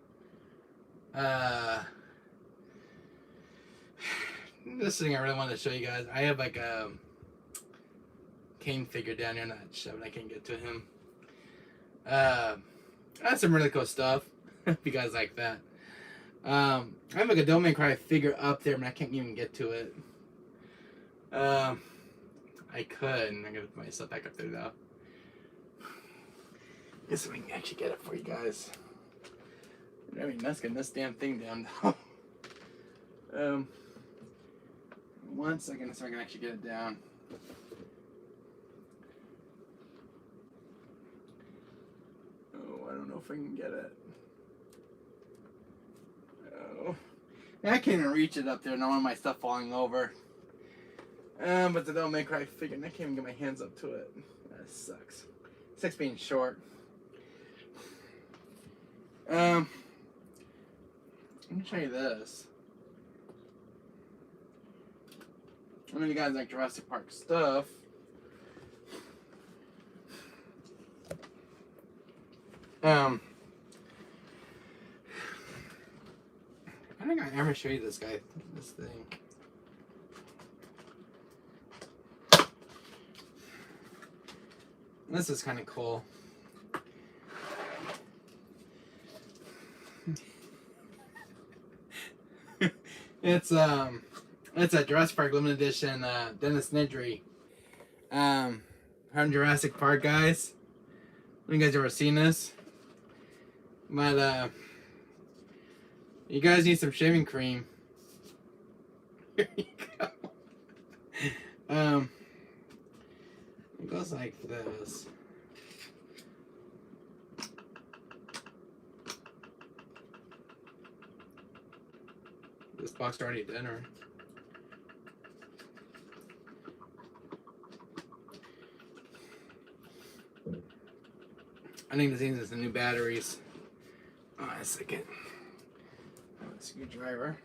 Speaker 1: This thing I really wanted to show you guys. I have like Kane figure down here. Not shoving. I can't get to him. That's some really cool stuff. If you guys like that. I have like a Devil May Cry figure up there, but I can't even get to it. I could. I'm gonna put myself back up there though. Guess we can actually get it for you guys. I mean, that's getting this damn thing down though. 1 second so I can actually get it down. Oh, I don't know if I can get it. Oh, I can't even reach it up there. And I don't want my stuff falling over. But the Devil May Cry figure, and I can't even get my hands up to it. That sucks. Sucks being short. Let me show you this. I know you guys like Jurassic Park stuff. I don't think I ever show you this guy, this thing. This is kind of cool. It's a Jurassic Park limited edition Dennis Nedry from Jurassic Park, guys. Have you guys ever seen this? But you guys need some shaving cream. Here you go. It goes like this. This box already dinner. I think this thing is the new batteries. Oh, a second. A screwdriver.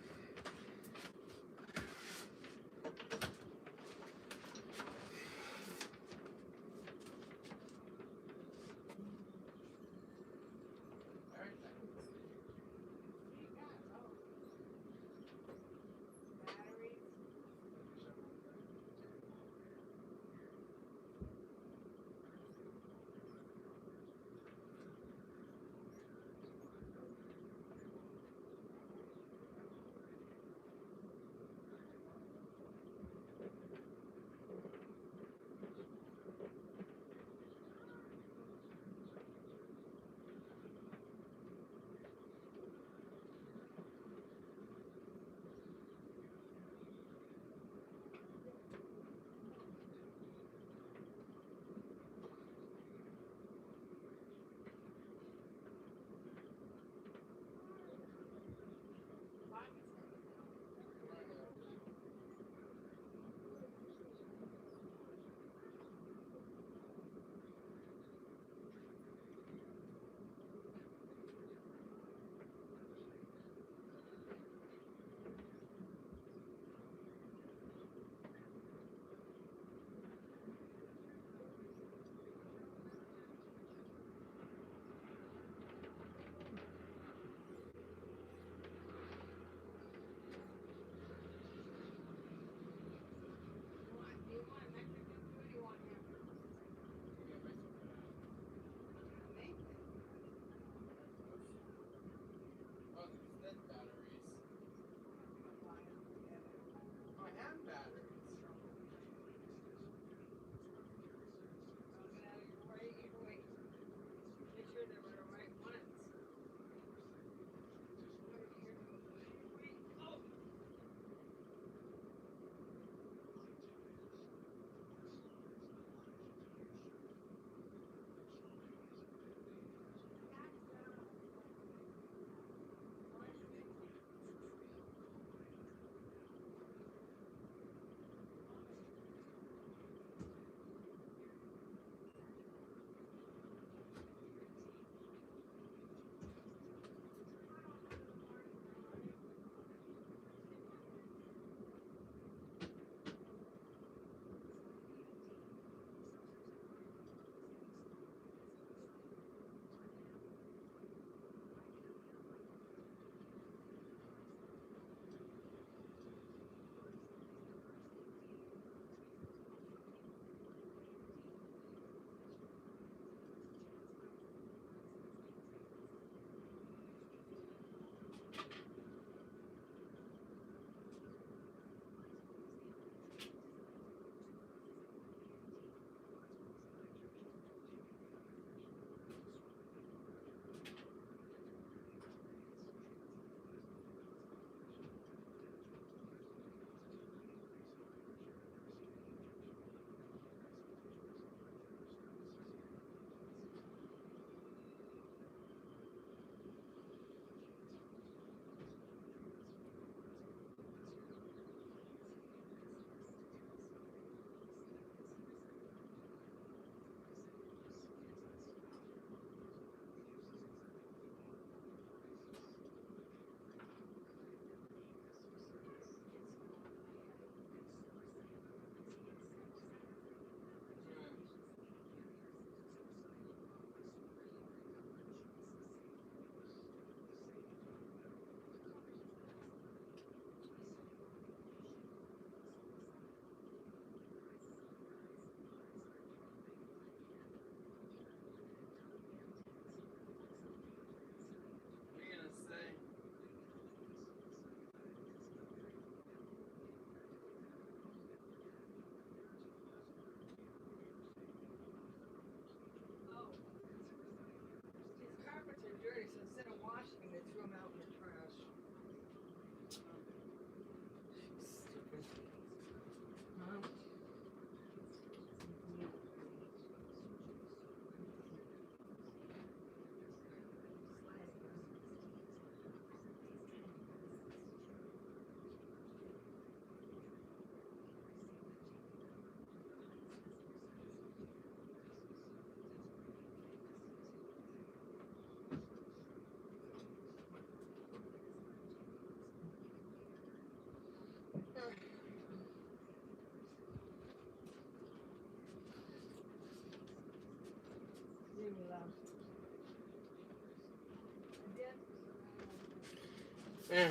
Speaker 1: Yeah.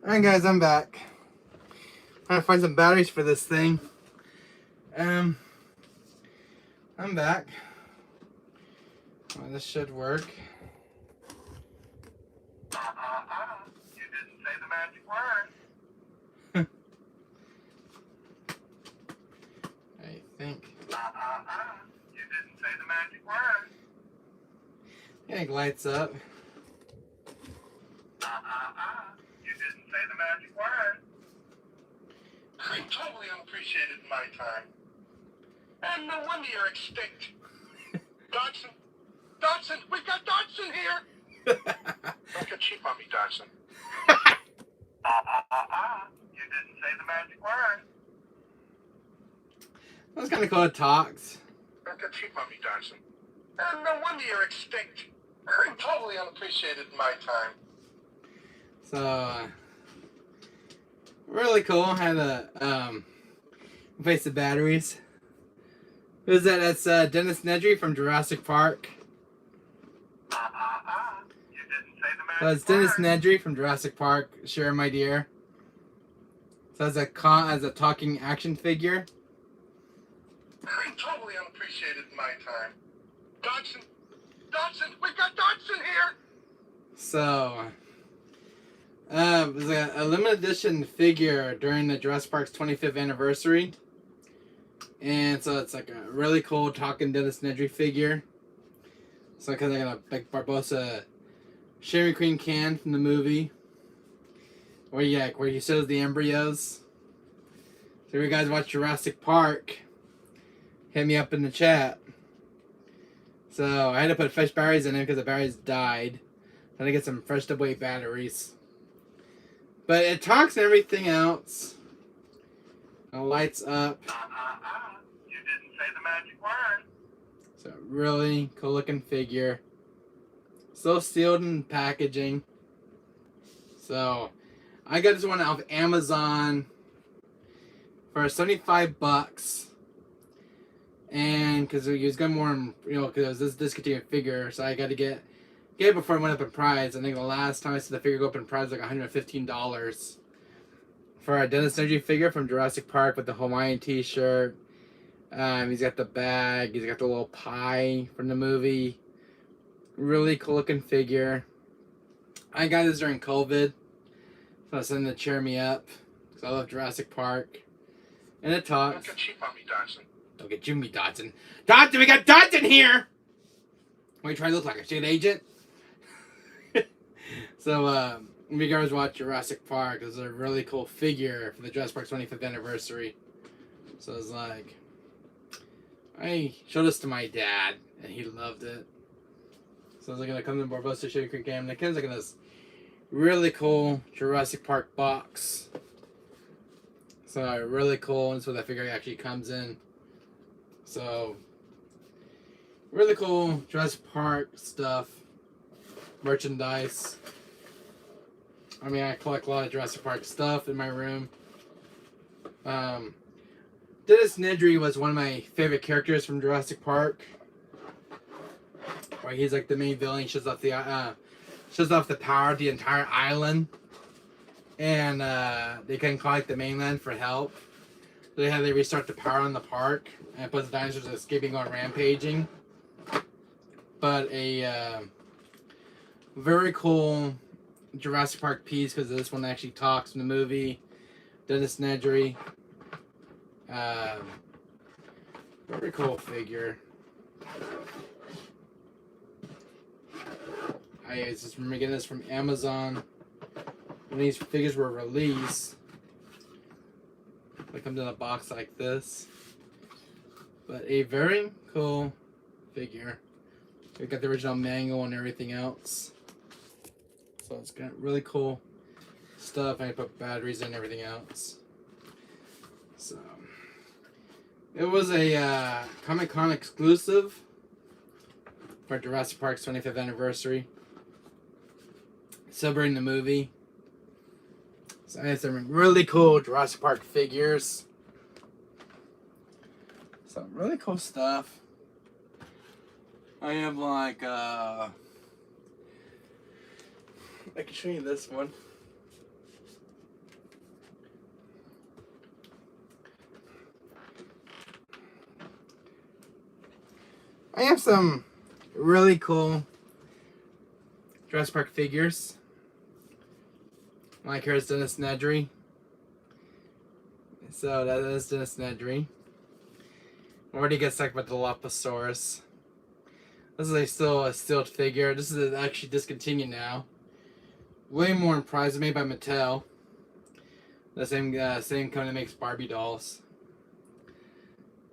Speaker 1: Alright guys, I'm back. Trying to find some batteries for this thing. I'm back. Well, this should work.
Speaker 2: You didn't say the magic word.
Speaker 1: I think.
Speaker 2: You didn't say the magic word.
Speaker 1: Yeah, it lights up.
Speaker 2: You didn't say the magic word. Totally unappreciated in my time. And no wonder you're extinct. Dodson! Dodson! We got Dodson here! Don't get cheap on me, Dodson. You didn't say the magic word.
Speaker 1: That's kind of cool. It talks.
Speaker 2: Don't get cheap on me, Dodson. And no wonder you're extinct. Totally unappreciated in my time.
Speaker 1: So, really cool. Had to replace the batteries. Who's that? That's Dennis Nedry from Jurassic Park.
Speaker 2: You didn't say the magic
Speaker 1: So it's Dennis
Speaker 2: word.
Speaker 1: Nedry from Jurassic Park. Share my dear. So as a talking action figure.
Speaker 2: Totally unappreciated in my time. Dodson! Dodson! We got Dodson here!
Speaker 1: So, it was a limited edition figure during the Jurassic Park's 25th anniversary. And so it's like a really cool talking Dennis Nedry figure. So because I got a big Barbosa Sherry Queen can from the movie. Where he shows the embryos. So if you guys watch Jurassic Park, hit me up in the chat. So I had to put fresh batteries in it because the batteries died. Then I get some fresh double A batteries. But it talks and everything else. It lights up.
Speaker 2: You didn't say the magic word.
Speaker 1: So really cool looking figure. Still sealed in packaging. So I got this one off Amazon for $75. And because it was going more, because it was this discontinued figure, so I got to get it before it went up in price. I think the last time I saw the figure go up in price was like $115 for a Dennis Nedry figure from Jurassic Park with the Hawaiian T-shirt. He's got the bag. He's got the little pie from the movie. Really cool looking figure. I got this during COVID, so I was something to cheer me up because I love Jurassic Park. And it talks.
Speaker 2: Don't get cheap on me, Dodson.
Speaker 1: Don't get Jimmy Dodson. Dodson, we got Dodson here! What are you trying to look like, a shit agent? So, if you guys watch Jurassic Park, there's a really cool figure for the Jurassic Park's 25th anniversary. So it's like, I showed this to my dad, and he loved it. So I was like, come to Barbosa Sugar Creek Game, and it comes like in this really cool Jurassic Park box. So really cool, and so that figure actually comes in. So, really cool Jurassic Park stuff, merchandise. I mean, I collect a lot of Jurassic Park stuff in my room. Dennis Nedry was one of my favorite characters from Jurassic Park. Where he's like the main villain, he shows off the power of the entire island. And they couldn't contact the mainland for help. So they restart the power on the park and put the dinosaurs escaping on rampaging. But a very cool Jurassic Park piece because this one actually talks in the movie. Dennis Nedry. Very cool figure. I just remember getting this from Amazon when these figures were released. It comes in a box like this. But a very cool figure. We got the original manual and everything else. So it's got really cool stuff. I put batteries in and everything else. So it was a Comic-Con exclusive for Jurassic Park's 25th anniversary. Celebrating the movie. So I had some really cool Jurassic Park figures. Some really cool stuff. I have like I can show you this one. I have some really cool Jurassic Park figures. Like here's Dennis Nedry. So that is Dennis Nedry. Already gets talked about the Dilophosaurus. This is still a still figure. This is actually discontinued now. Way more in price, made by Mattel. The same company that makes Barbie dolls.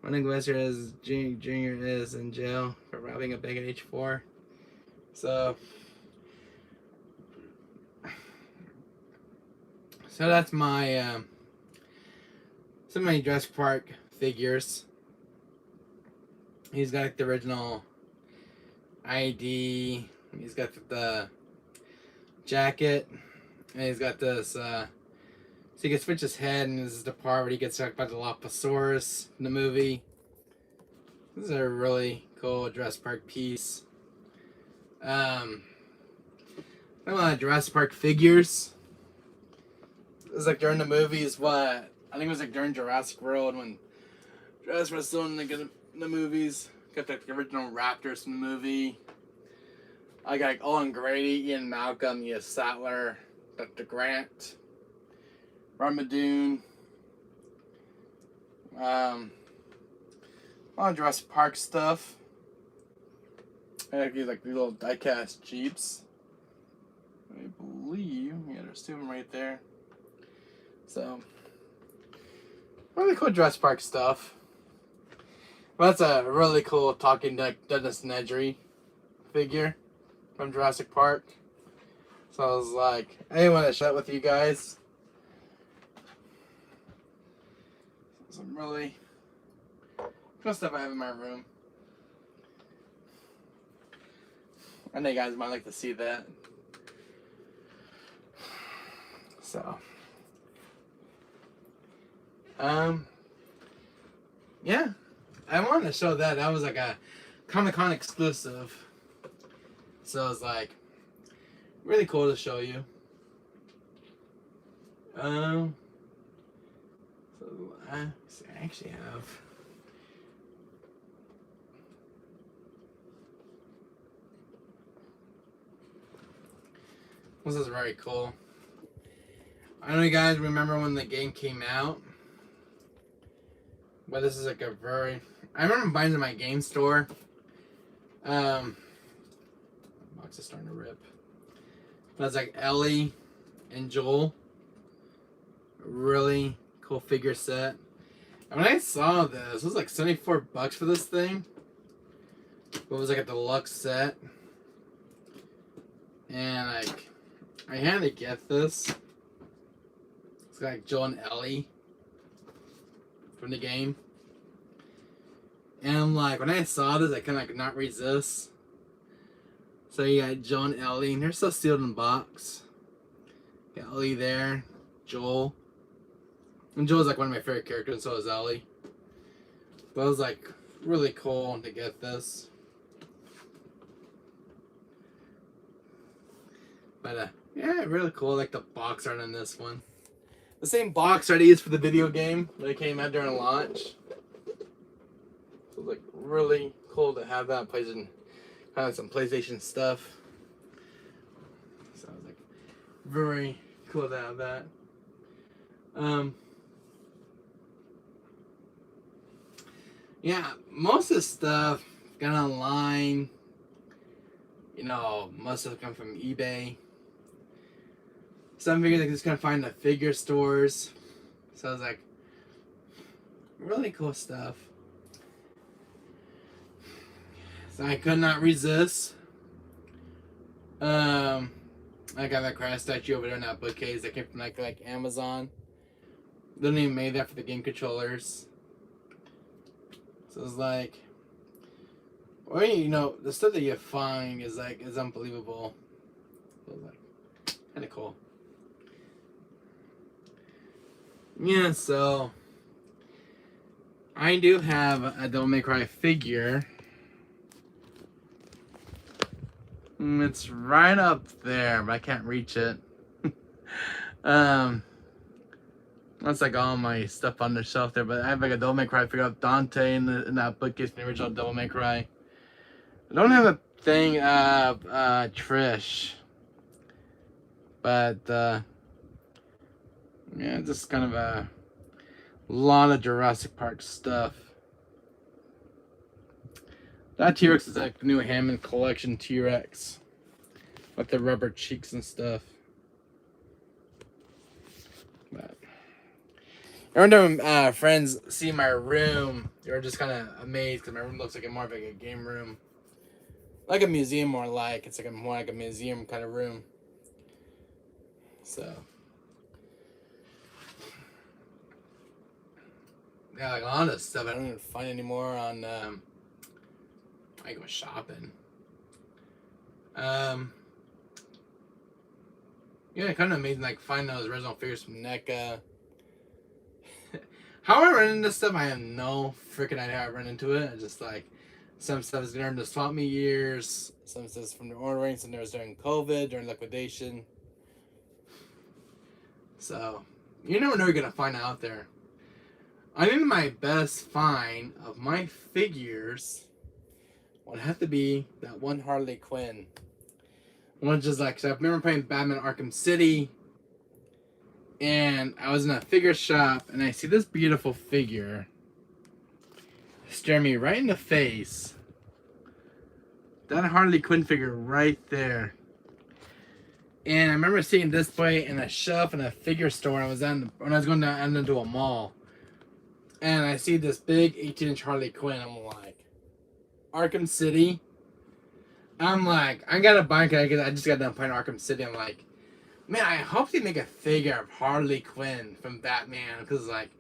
Speaker 1: One Wesker is Junior is in jail for robbing a bank at age 4. So that's my some of my Jurassic Park figures. He's got like the original ID. He's got the jacket, and he's got this. So he can switch his head, and this is the part where he gets talked about the Dilophosaurus in the movie. This is a really cool Jurassic Park piece. A lot of Jurassic Park figures. It was like during the movies. I think it was like during Jurassic World when Jurassic was still in the movies. Got like the original Raptors from the movie. I got like Owen Grady, Ian Malcolm, Ian Sattler, Dr. Grant, Ramadoon. A lot of Jurassic Park stuff. I have these like little die-cast Jeeps. I believe, yeah, there's 2 of them right there. So, really cool Jurassic Park stuff. Well, that's a really cool talking Dennis Nedry figure from Jurassic Park. So I was like, I want to share that with you guys. Some really cool stuff I have in my room. I know you guys might like to see that. So, yeah, I wanted to show that. That was like a Comic-Con exclusive. So it's like really cool to show you. So I actually have. This is very cool. I don't know you guys remember when the game came out, but this is like a very. I remember buying it in my game store. Box is starting to rip. But it's like Ellie and Joel. Really cool figure set. And when I saw this, it was like $74 for this thing. It was like a deluxe set. And like, I had to get this. It's got like Joel and Ellie from the game. And I'm like, when I saw this, I kind of like not resist. So you got Joel and Ellie, and they're still sealed in the box. Got Ellie there, Joel. And Joel's like one of my favorite characters, and so is Ellie. But it was like really cool to get this. But yeah, really cool. Like the box art on this one. The same box art I used for the video game that it came out during launch. So it's like really cool to have that. Plays in kind of some PlayStation stuff. So it was like very cool to have that. Yeah, most of the stuff got online. You know, most of it come from eBay. Some figures I just gonna find the figure stores. So I was like, really cool stuff. So I could not resist. I got that crash statue over there in that bookcase that came from like Amazon. They didn't even made that for the game controllers. So it's like, well, you know, the stuff that you find is like is unbelievable. So it's like kind of cool. Yeah, so I do have a Devil May Cry figure. It's right up there, but I can't reach it. That's like all my stuff on the shelf there, but I have like a Devil May Cry figure of Dante in that bookcase, the original Devil May Cry. I don't have a thing of Trish, but yeah, just kind of a lot of Jurassic Park stuff. That T-Rex is like the new Hammond collection T-Rex with the rubber cheeks and stuff. But every time friends see my room, they're just kind of amazed because my room looks like more of like a game room, like a museum, more like it's like more like a museum kind of room. So yeah, like a lot of stuff I don't even find anymore on. I go shopping. Yeah, kind of amazing. Like find those original figures from NECA. How I run into stuff, I have no freaking idea how I run into it. It's just like some stuff is during the swap me years, some stuff is from the ordering, some there was during COVID, during liquidation. So you never know what you're gonna find out there. I think my best find of my figures would have to be that one Harley Quinn. Which is like, so I remember playing Batman Arkham City, and I was in a figure shop, and I see this beautiful figure staring me right in the face. That Harley Quinn figure right there. And I remember seeing this display in a shelf in a figure store when I was going down into a mall. And I see this big 18-inch Harley Quinn. I'm like, Arkham City? I'm like, I gotta buy it because I just got done playing Arkham City. I'm like, man, I hope they make a figure of Harley Quinn from Batman, because like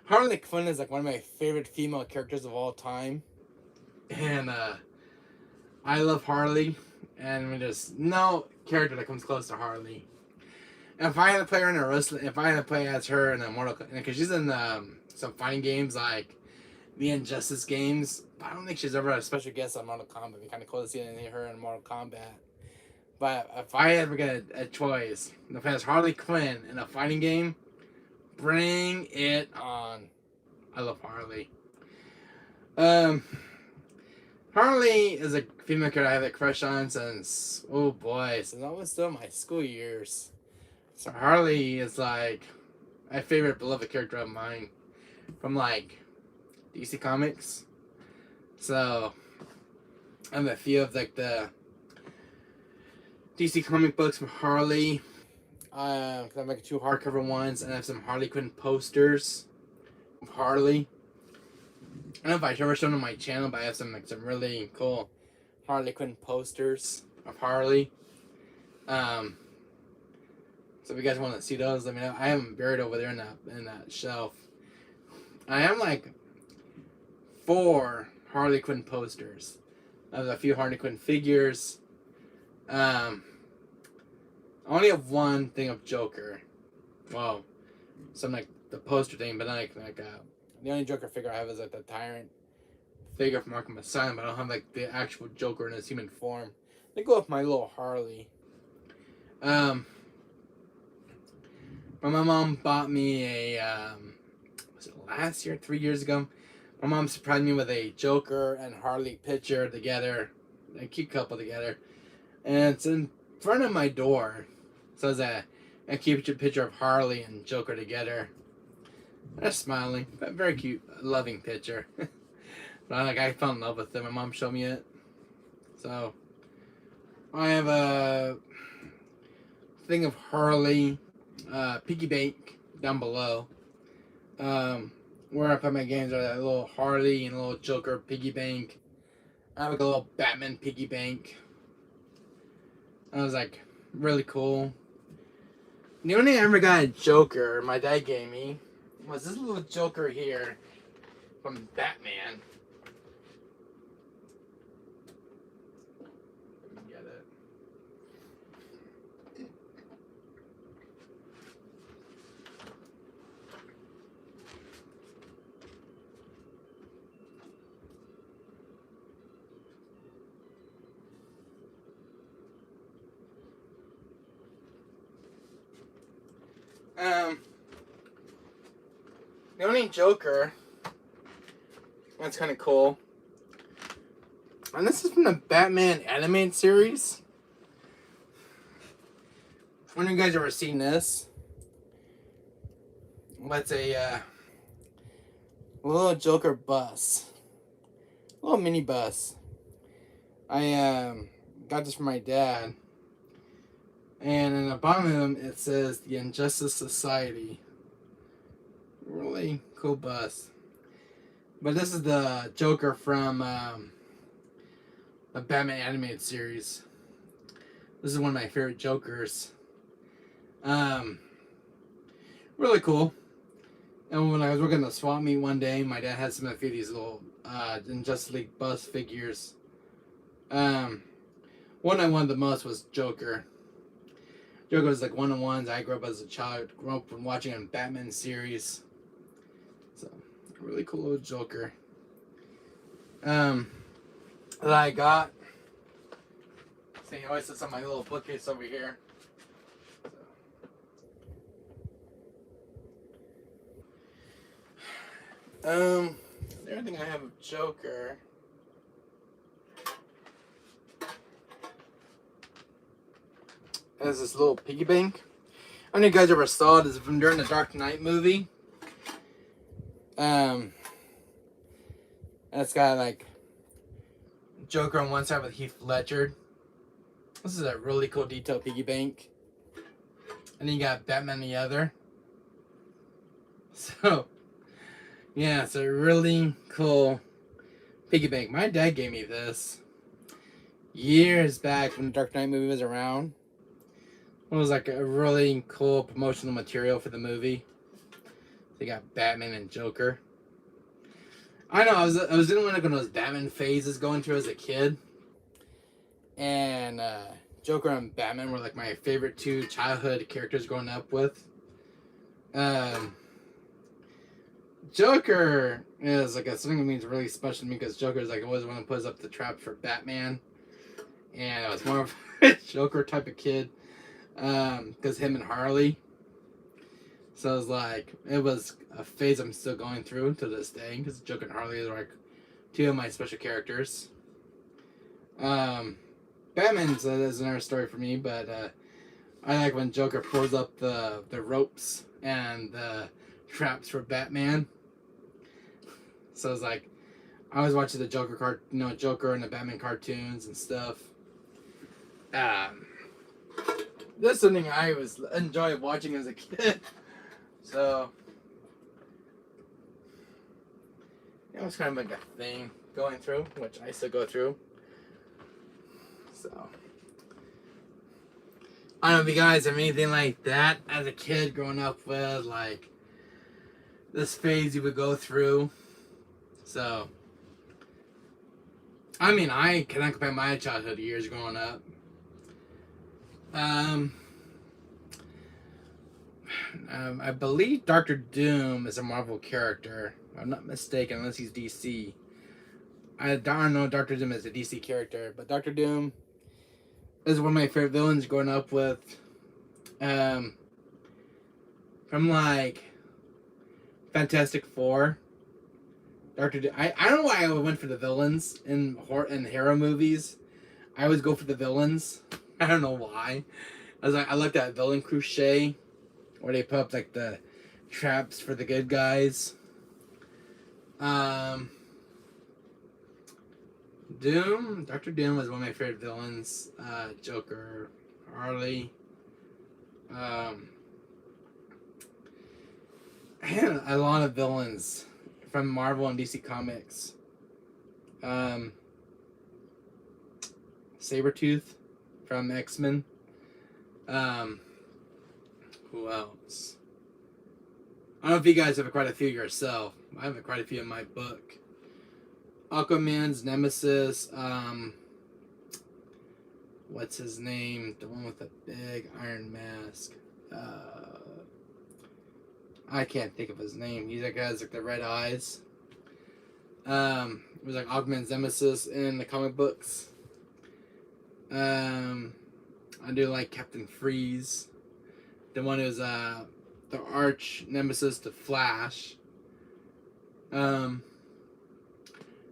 Speaker 1: Harley Quinn is like one of my favorite female characters of all time, and I love Harley, and there's no character that comes close to Harley. And if I had to play her in a wrestling, if I had to play as her in a Mortal Kombat, because she's in some fighting games like the Injustice games, but I don't think she's ever a special guest on Mortal Kombat. It'd be kind of cool to see her in Mortal Kombat. But if I ever get a choice, if it has Harley Quinn in a fighting game, bring it on. I love Harley. Harley is a female character I have a crush on since, oh boy, since I was still in my school years. So Harley is like my favorite beloved character of mine from like DC Comics. So I have a few of like the DC comic books from Harley. I have like 2 hardcover ones, and I have some Harley Quinn posters of Harley. I don't know if I've ever shown them on my channel, but I have some really cool Harley Quinn posters of Harley. So if you guys want to see those, let me know. I have them buried over there in that shelf. I have like 4 Harley Quinn posters. I have a few Harley Quinn figures. I only have 1 thing of Joker. Well, some like the poster thing, but like the only Joker figure I have is like the Tyrant figure from Arkham Asylum, but I don't have like the actual Joker in his human form. They go with my little Harley. My mom bought me a was it last year, 3 years ago? My mom surprised me with a Joker and Harley picture together, a cute couple together, and it's in front of my door. So it's a cute picture of Harley and Joker together. They're smiling, but very cute, loving picture. But I fell in love with them. My mom showed me it. So I have a thing of Harley, piggy bank down below. Where I put my games are that little Harley and a little Joker piggy bank. I have like a little Batman piggy bank. That was like really cool. The only thing I ever got a Joker my dad gave me was this little Joker here from Batman. Let me get it. The only Joker. That's kind of cool. And this is from the Batman animated series. When you guys ever seen this? Let's a little Joker bus, a little mini bus. I got this from my dad, and in the bottom of them it says the Injustice Society. Really cool bus. But this is the Joker from the Batman animated series. This is one of my favorite Jokers. Really cool. And when I was working at the swap meet one day, my dad had some of these little Injustice League bus figures. One I wanted the most was Joker. Joker was like one of the ones I grew up as a child. Grew up from watching on Batman series. So, really cool little Joker. That I got. See, I always sits on my little bookcase over here. Everything I have of Joker. Has this little piggy bank. I don't know if you guys ever saw it. It's from during the Dark Knight movie. It's got like Joker on one side with Heath Ledger. This is a really cool detailed piggy bank. And then you got Batman on the other. So, yeah, it's a really cool piggy bank. My dad gave me this years back when the Dark Knight movie was around. It was like a really cool promotional material for the movie. They got Batman and Joker. I know, I was in one of those Batman phases going through as a kid. And Joker and Batman were like my favorite two childhood characters growing up with. Joker is like something that means really special to me because Joker is like always the one that puts up the trap for Batman. And I was more of a Joker type of kid. Because him and Harley. So it was like, it was a phase I'm still going through to this day. Because Joker and Harley are like two of my special characters. Batman's is another story for me, but I like when Joker pulls up the ropes and the traps for Batman. So it's like, I always watch the Joker Joker and the Batman cartoons and stuff. This is something I was enjoyed watching as a kid. So it was kind of like a thing going through, which I still go through. So I don't know if you guys have anything like that as a kid growing up with, like this phase you would go through. So I mean, I cannot compare my childhood years growing up. I believe Dr. Doom is a Marvel character. I'm not mistaken, unless he's DC. I don't know Dr. Doom is a DC character, but Dr. Doom is one of my favorite villains growing up with. From like Fantastic Four. Dr. Doom. I don't know why I went for the villains in hero movies. I always go for the villains. I don't know why. I like that villain crochet where they put up like the traps for the good guys. Doom. Dr. Doom was one of my favorite villains. Joker, Harley. I had a lot of villains from Marvel and DC Comics. Sabretooth from X-Men. Who else? I don't know if you guys have quite a few yourself. I have quite a few in my book. Aquaman's Nemesis. What's his name? The one with the big iron mask. I can't think of his name. He's like has like the red eyes. It was like Aquaman's Nemesis in the comic books. I do like Captain Freeze. The one who's the the arch nemesis to Flash.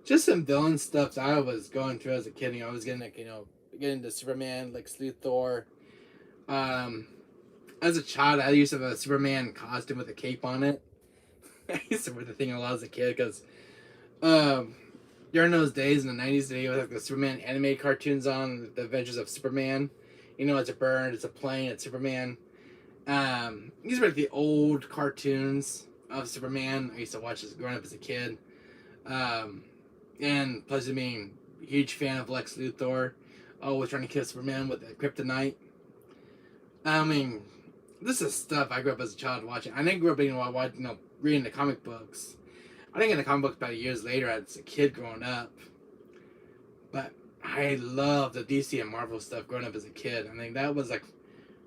Speaker 1: Just some villain stuff that I was going through as a kid. I was getting getting into Superman, like Thor. As a child, I used to have a Superman costume with a cape on it. I used to wear the thing a lot as a kid because during those days in the 90s, they would have the Superman animated cartoons on, the Adventures of Superman. It's a bird, it's a plane, it's Superman. These were like the old cartoons of Superman I used to watch as growing up as a kid. And plus, being a huge fan of Lex Luthor, always trying to kill Superman with the kryptonite. This is stuff I grew up as a child watching. I didn't grow up reading the comic books. I didn't get the comic books about years later as a kid growing up. But I loved the DC and Marvel stuff growing up as a kid. I think that was like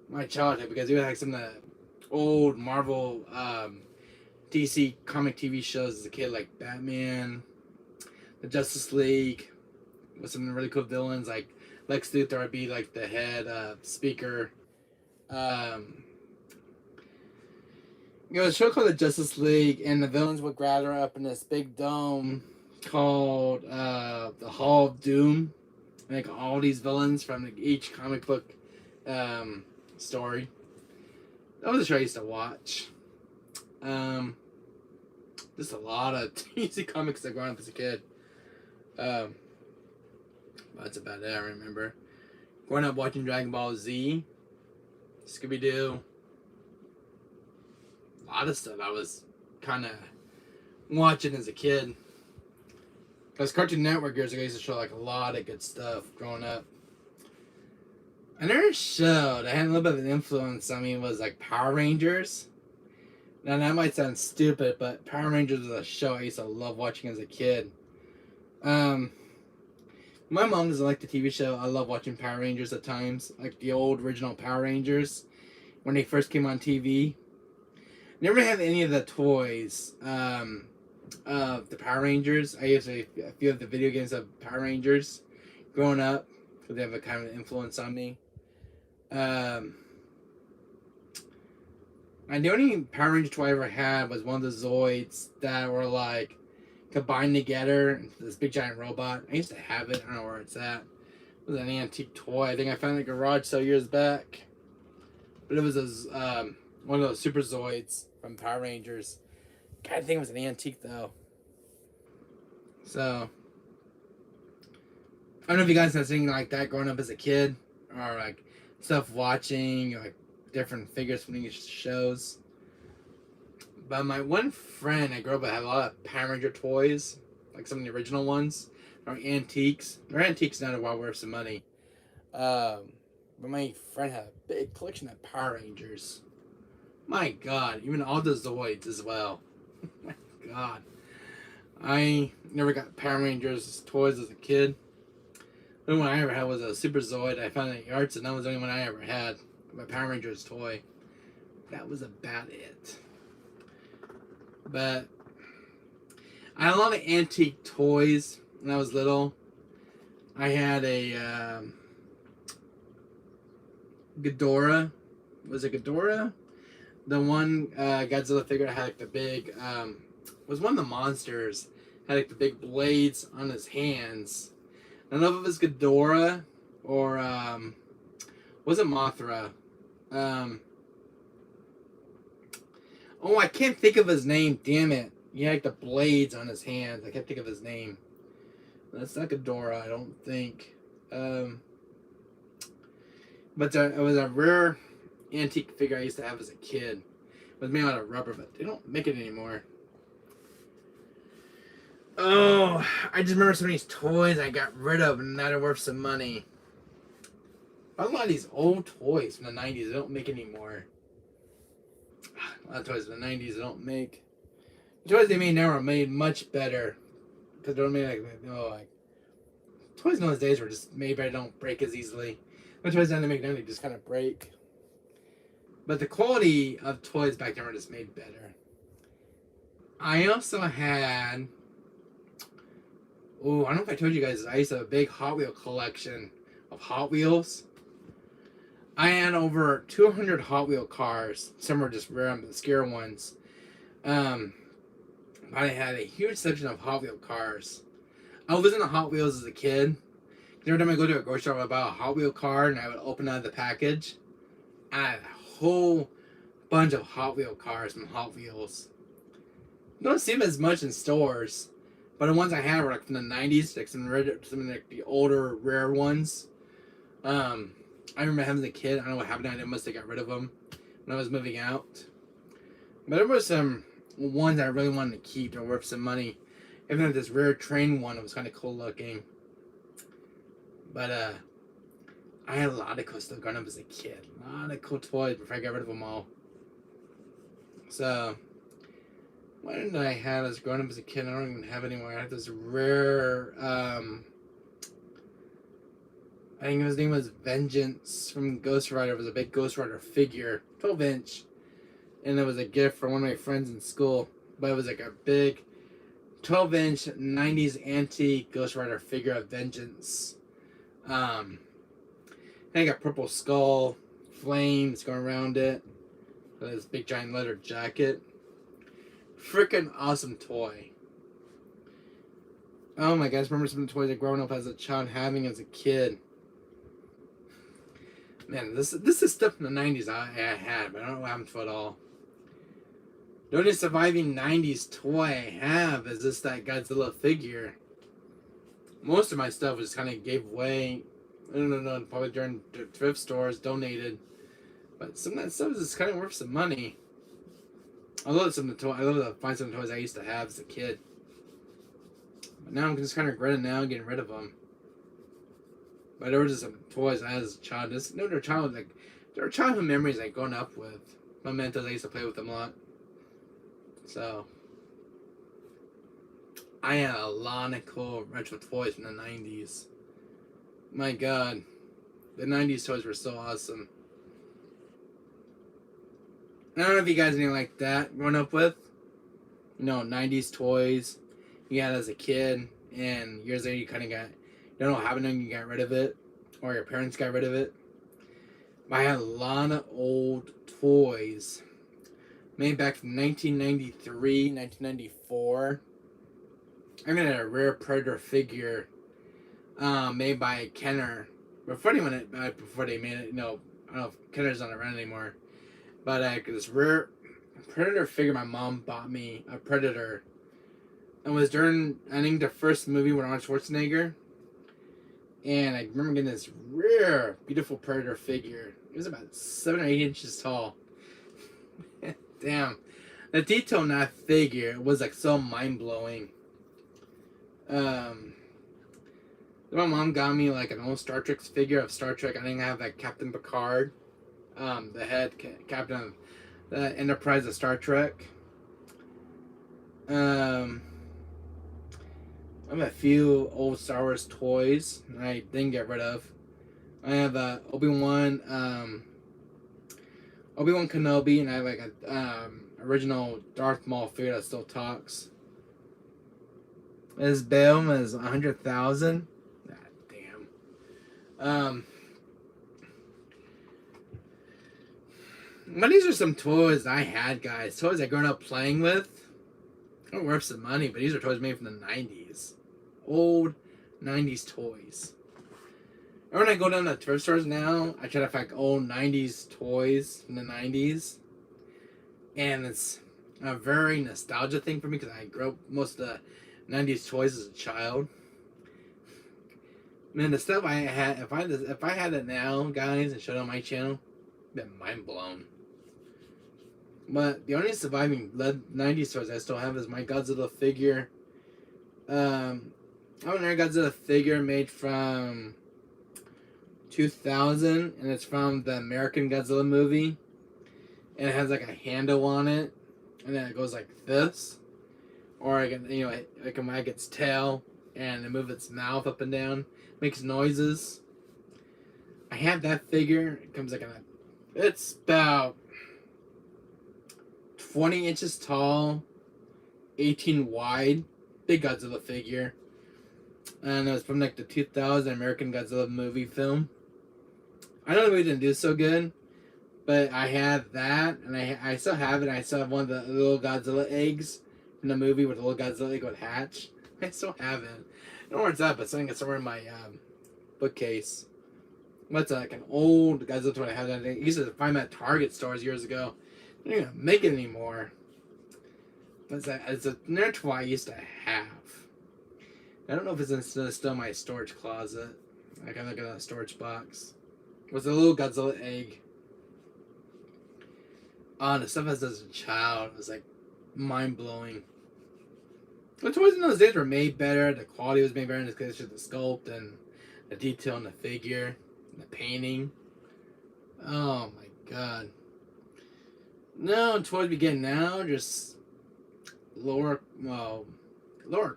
Speaker 1: my childhood because you had some of the old Marvel DC comic TV shows as a kid, like Batman, the Justice League, with some really cool villains like Lex Luthor would be like the head speaker. A show called the Justice League, and the villains would gather up in this big dome called the Hall of Doom. Like all these villains from each comic book story. That was a show I used to watch. Just a lot of DC comics that growing up as a kid. That's about it, I remember. Growing up watching Dragon Ball Z, Scooby-Doo. A lot of stuff I was kind of watching as a kid. Because Cartoon Network years ago used to show like a lot of good stuff growing up. Another show that had a little bit of an influence on me was like Power Rangers. Now that might sound stupid, but Power Rangers was a show I used to love watching as a kid. My mom doesn't like the TV show. I love watching Power Rangers at times. Like the old original Power Rangers. When they first came on TV. Never had any of the toys of the Power Rangers. I used to a few of the video games of Power Rangers growing up. Because they have a kind of influence on me. And the only Power Ranger toy I ever had was one of the Zoids that were like combined together into this big giant robot. I used to have it. I don't know where it's at. It was an antique toy. I think I found it in a garage sale years back. But it was one of those Super Zoids from Power Rangers. God, I think it was an antique though. So I don't know if you guys had something like that growing up as a kid, or like stuff watching, or like different figures from these shows. But my one friend I grew up with had a lot of Power Ranger toys, like some of the original ones. They're antiques. They're antiques now, they're well worth some money. But my friend had a big collection of Power Rangers. My God, even all the Zoids as well. My God. I never got Power Rangers toys as a kid. The only one I ever had was a Super Zoid I found at yards, and that was the only one I ever had. My Power Rangers toy. That was about it. But I had a lot of antique toys when I was little. I had a Ghidorah. Was it Ghidorah? The one Godzilla figure had like the big was one of the monsters. Had like the big blades on his hands. I don't know if it was Ghidorah or was it Mothra? Oh, I can't think of his name. Damn it! He had like the blades on his hands. I can't think of his name. That's not Ghidorah, I don't think. But it was a rare antique figure I used to have as a kid. It was made out of rubber, but they don't make it anymore. Oh, I just remember some of these toys I got rid of and now they're worth some money. A lot of these old toys from the 90s they don't make anymore. A lot of toys from the 90s they don't make. The toys they made now are made much better. Because they're made like toys in those days were just made better, don't break as easily. The toys that they make now they just kind of break. But the quality of toys back then were just made better. I also had... Oh, I don't know if I told you guys, I used to have a big Hot Wheel collection of Hot Wheels. I had over 200 Hot Wheel cars. Some were just rare, obscure ones. I had a huge section of Hot Wheel cars. I was into Hot Wheels as a kid. Every time I go to a grocery store, I would buy a Hot Wheel car and I would open out the package. I had a whole bunch of Hot Wheel cars from Hot Wheels. You don't see them as much in stores, but the ones I had were like from the 90s, like some like the older, rare ones. I remember having as a kid. I don't know what happened. I must have got rid of them when I was moving out. But there were some ones I really wanted to keep that were worth some money. Even though this rare train one, it was kind of cool looking. But I had a lot of cool stuff growing up as a kid. A lot of cool toys before I got rid of them all. So, what did I have as growing up as a kid? I don't even have anymore. I had this rare, I think his name was Vengeance from Ghost Rider. It was a big Ghost Rider figure, 12-inch. And it was a gift from one of my friends in school. But it was like a big 12-inch 90s antique Ghost Rider figure of Vengeance. And I got purple skull, flames going around it. This big giant leather jacket. Freaking awesome toy. Oh my gosh, remember some of the toys I growing up as a child having as a kid. Man, this is stuff in the 90s I had, but I don't know what happened to it all. The only surviving 90s toy I have is just that Godzilla figure. Most of my stuff just kind of gave away. I don't know, probably during the thrift stores, donated. But some of that stuff is just kind of worth some money. I love some of the toys. I love to find some of the toys I used to have as a kid. But now I'm just kind of regretting now getting rid of them. But there were just some toys I had as a child. There were childhood memories like growing up with. Mementos, I used to play with them a lot. So, I had a lot of cool retro toys from the 90s. My God, the 90s toys were so awesome. I don't know if you guys anything like that growing up with. 90s toys you had as a kid, and years later you kind of got, you don't know what happened to you got rid of it, or your parents got rid of it. But I had a lot of old toys made back from 1993, 1994. I even had a rare Predator figure made by Kenner. Before they made it, I don't know if Kenner's not around anymore. But this rare Predator figure my mom bought me, a Predator. And it was during, I think, the first movie with Arnold Schwarzenegger. And I remember getting this rare, beautiful Predator figure. It was about 7 or 8 inches tall. Damn. The detail in that figure was like so mind-blowing. My mom got me like an old Star Trek figure of Star Trek. I think I have like Captain Picard, the head captain of the Enterprise of Star Trek. I have a few old Star Wars toys I didn't get rid of. I have Obi-Wan Kenobi, and I have like a original Darth Maul figure that still talks. His bail is 100,000. God damn. But these are some toys I had, guys. Toys I grown up playing with. They're worth some money, but these are toys made from the 90s. Old 90s toys. And when I go down to thrift stores now, I try to find old 90s toys from the 90s. And it's a very nostalgia thing for me because I grew up most of the 90s toys as a child. Man, the stuff I had, if I had it now, guys, and showed it on my channel, I'd been mind blown. But the only surviving 90s toys I still have is my Godzilla figure. I have another Godzilla figure made from 2000, and it's from the American Godzilla movie. And it has like a handle on it, and then it goes like this. Or I can wag its tail and move its mouth up and down, makes noises. I have that figure. It comes like it's about 20 inches tall, 18 wide, big Godzilla figure. And it was from like the 2000 American Godzilla movie film. I know the movie didn't do so good, but I had that, and I still have it. I still have one of the little Godzilla eggs in the movie where the little Godzilla egg would hatch. I still have it. I don't know where it's at, but it's somewhere in my bookcase. What's like an old Godzilla toy I had that. I used to find them at Target stores years ago. They don't even make it anymore. It's a nerd toy I used to have. I don't know if it's still in my storage closet. I can look at that storage box. It was a little Godzilla egg. Oh, the stuff as a child was like mind blowing. The toys in those days were made better. The quality was made better in because of the sculpt and the detail in the figure, and the painting. Oh my god! No, toys we get now just lower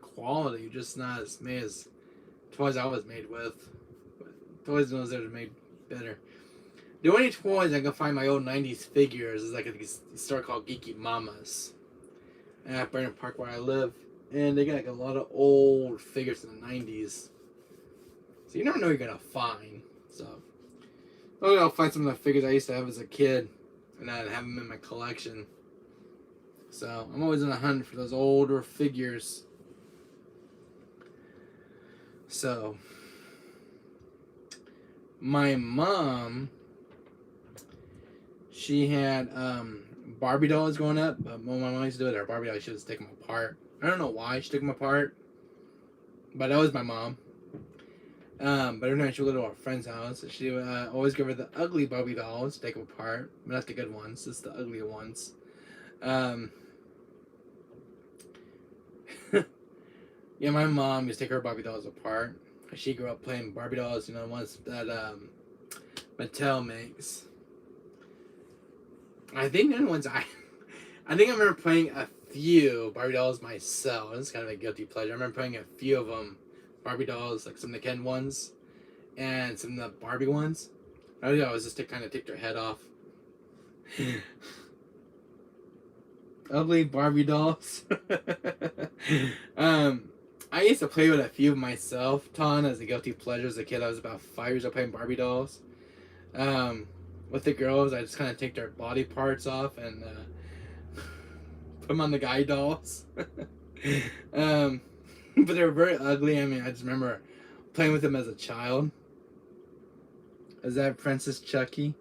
Speaker 1: quality, just not as made as toys I was made with. But toys in those days were made better. The only toys I can find my old 90s figures is like a store called Geeky Mamas at Brandon Park where I live. And they got like a lot of old figures in the 90s. So you never know what you're going to find. So I'll find some of the figures I used to have as a kid and I'd have them in my collection. So I'm always on the hunt for those older figures. So my mom, she had Barbie dolls growing up, but when my mom used to do it, her Barbie dolls, she would take them apart. I don't know why she took them apart, but that was my mom. But every time she would go to our friend's house, she would always give her the ugly Barbie dolls, take them apart, but not the good ones, just the ugly ones. Yeah, my mom used to take her Barbie dolls apart. She grew up playing Barbie dolls, the ones that Mattel makes. I think the ones I remember playing a few Barbie dolls myself. It's kind of a guilty pleasure. I remember playing a few of them, Barbie dolls, like some of the Ken ones, and some of the Barbie ones. I would always just to kind of take their head off. Ugly Barbie dolls. I used to play with a few myself, ton as a guilty pleasure as a kid. I was about 5 years old playing Barbie dolls. With the girls, I just kind of take their body parts off and put them on the guy dolls. But they were very ugly. I mean, I just remember playing with them as a child. Is that Princess Chucky?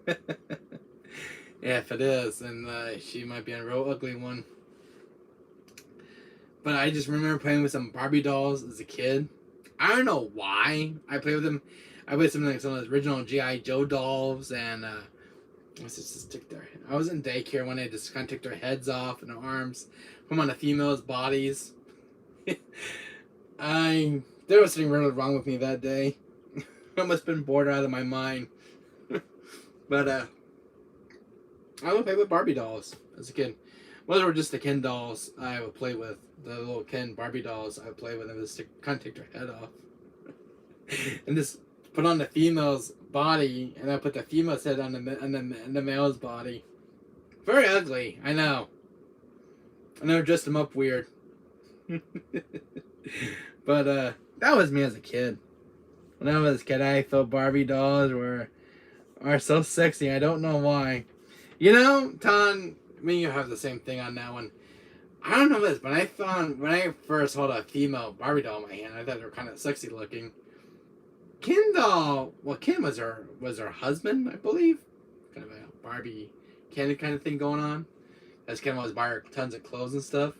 Speaker 1: Yeah, if it is, then she might be a real ugly one. But I just remember playing with some Barbie dolls as a kid. I don't know why I played with them. I played with some of the original G.I. Joe dolls, and let's just stick their. I was in daycare when they just kind of took their heads off and their arms, put them on the females' bodies. There was something really wrong with me that day. I must have been bored out of my mind. But I would play with Barbie dolls as a kid. Well, they were just the Ken dolls I would play with. The little Ken Barbie dolls I would play with. And just to kind of take their head off. And just put on the female's body. And then put the female's head on the male's body. Very ugly, I know. I never dressed them up weird. But that was me as a kid. When I was a kid, I thought Barbie dolls are so sexy. I don't know why. Ton, me and you have the same thing on that one. I don't know this, but when I first held a female Barbie doll in my hand, I thought they were kind of sexy looking. Ken doll, well, Ken was her husband, I believe. Kind of a Barbie Ken kind of thing going on. As Ken was buying her tons of clothes and stuff.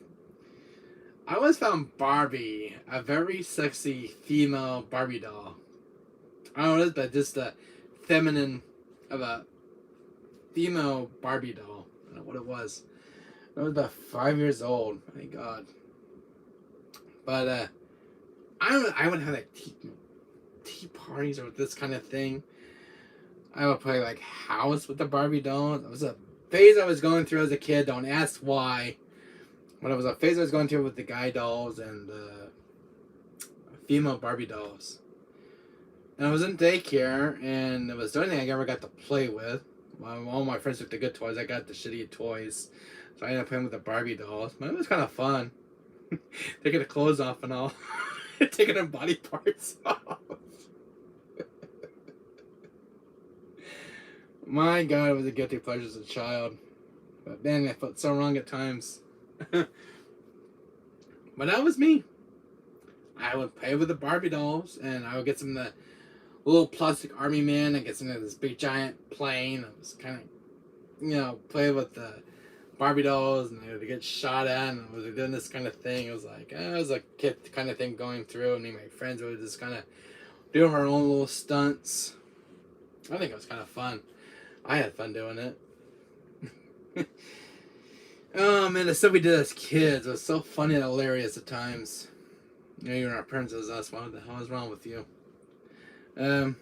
Speaker 1: I always found Barbie a very sexy female Barbie doll. I don't know this, but just the feminine of a female Barbie doll. I don't know what it was. I was about 5 years old. My God. But I would have like tea parties or this kind of thing. I would play like house with the Barbie dolls. It was a phase I was going through as a kid. Don't ask why. But it was a phase I was going through with the guy dolls and female Barbie dolls. And I was in daycare, and it was the only thing I ever got to play with. All my friends took the good toys. I got the shitty toys. So I ended up playing with the Barbie dolls. But it was kind of fun. Taking the clothes off and all. Taking their body parts off. My God, it was a guilty pleasure as a child. But man, I felt so wrong at times. But that was me. I would play with the Barbie dolls, and I would get some of the little plastic army man and get some of this big giant plane. I was kind of, play with the Barbie dolls, and they would get shot at, and I was doing this kind of thing. It was like, it was a kid kind of thing going through, and me and my friends would just kind of do our own little stunts. I think it was kind of fun. I had fun doing it. Oh man, the stuff we did as kids was so funny and hilarious at times. Even our parents was us. What the hell is wrong with you? And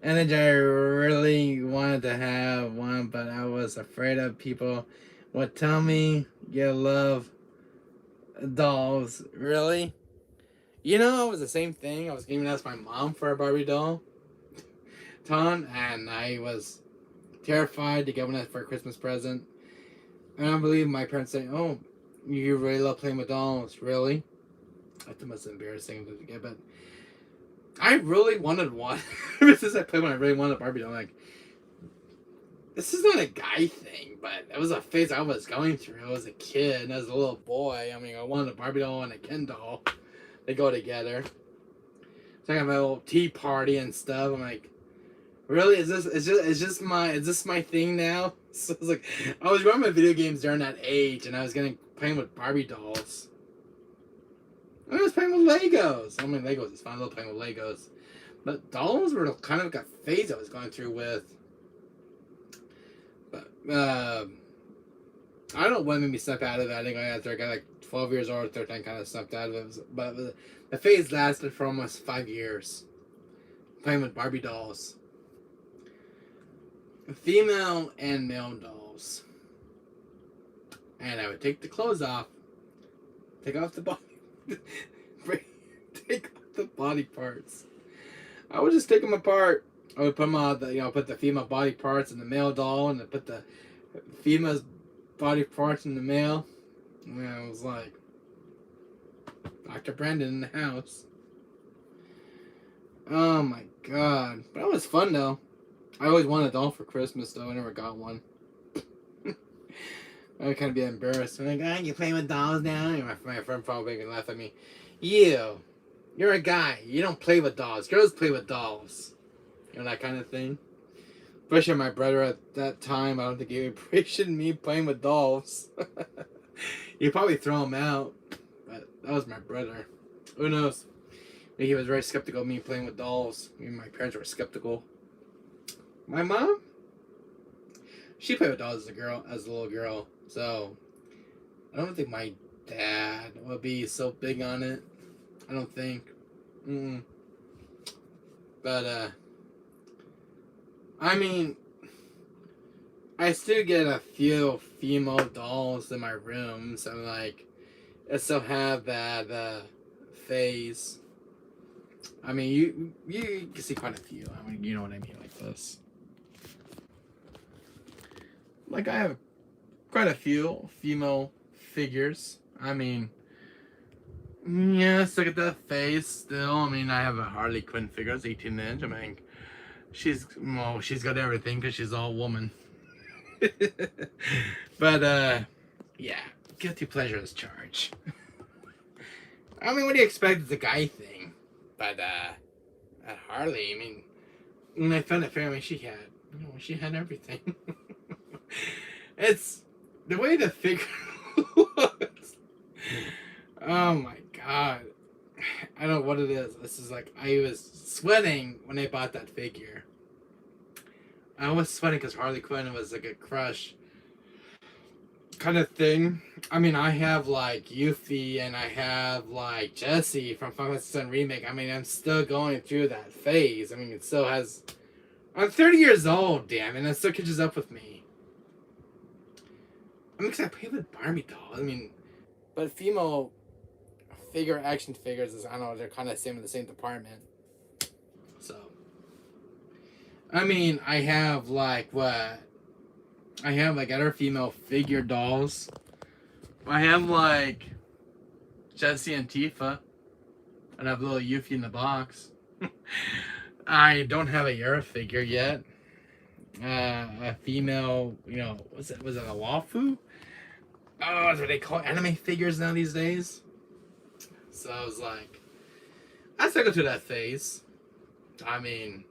Speaker 1: then I really wanted to have one, but I was afraid of people would tell me you love dolls. Really? It was the same thing. I was even asked my mom for a Barbie doll, and I was terrified to get one for a Christmas present. And I believe my parents saying, "Oh, you really love playing with dolls, really?" I thought it was embarrassing to get, but I really wanted one. Ever since I played one, I really wanted a Barbie doll. Like, this is not a guy thing, but it was a phase I was going through as a kid and as a little boy. I mean, I wanted a Barbie doll and a Ken doll. They go together. So I got my little tea party and stuff. I'm like, really? Is this my thing now? So it's like, I was running my video games during that age, and I was playing with Barbie dolls. I was playing with Legos. I mean, Legos is fun. I love playing with Legos. But dolls were kind of like a phase I was going through with. But, I don't know what made me snap out of it. I think after I got like 12 years old, 13, kind of snapped out of it. But the phase lasted for almost 5 years. Playing with Barbie dolls. Female and male dolls. And I would take the clothes off. Take off the body. Take off the body parts. I would just take them apart. I would put them on put the female body parts in the male doll, and then put the female's body parts in the male. And I was like, Dr. Brandon in the house. Oh my God. But that was fun though. I always wanted a doll for Christmas though. I never got one. I would kind of be embarrassed. I'm like, you playing with dolls now? And my friend probably would laugh at me. You're a guy. You don't play with dolls. Girls play with dolls. That kind of thing. Especially my brother at that time. I don't think he appreciated me playing with dolls. He'd probably throw him out. But that was my brother. Who knows? Maybe he was very skeptical of me playing with dolls. Me and my parents were skeptical. My mom? She played with dolls as a little girl. So, I don't think my dad would be so big on it. I don't think. But, I mean, I still get a few female dolls in my room. So, like, I still have that, phase. I mean, you can see quite a few. I mean, you know what I mean, like this. Like, I have quite a few female figures. I mean, yes, look at that face still. I mean, I have a Harley Quinn figure. It's 18-inch. I mean, she's got everything because she's all woman. But, yeah, guilty pleasure is charge. I mean, what do you expect? It's a guy thing. But, at Harley, I mean, when I found a family, she had everything. It's the way the figure looks. Oh my God. I don't know what it is. This is like, I was sweating when I bought that figure. I was sweating because Harley Quinn was like a crush kind of thing. I mean, I have like Yuffie and I have like Jessie from Final Fantasy VII Remake. I mean, I'm still going through that phase. I mean, it still has. I'm 30 years old, damn, and it still catches up with me. I mean, because I play with Barbie dolls. I mean, but female action figures is, I don't know, they're kind of in the same department. So, I mean, I have like other female figure dolls. I have like Jessie and Tifa, and I have little Yuffie in the box. I don't have a Yara figure yet. a female, was it a wafu? Oh, that's what they call anime figures now these days. So I was like, I still go through that phase. I mean,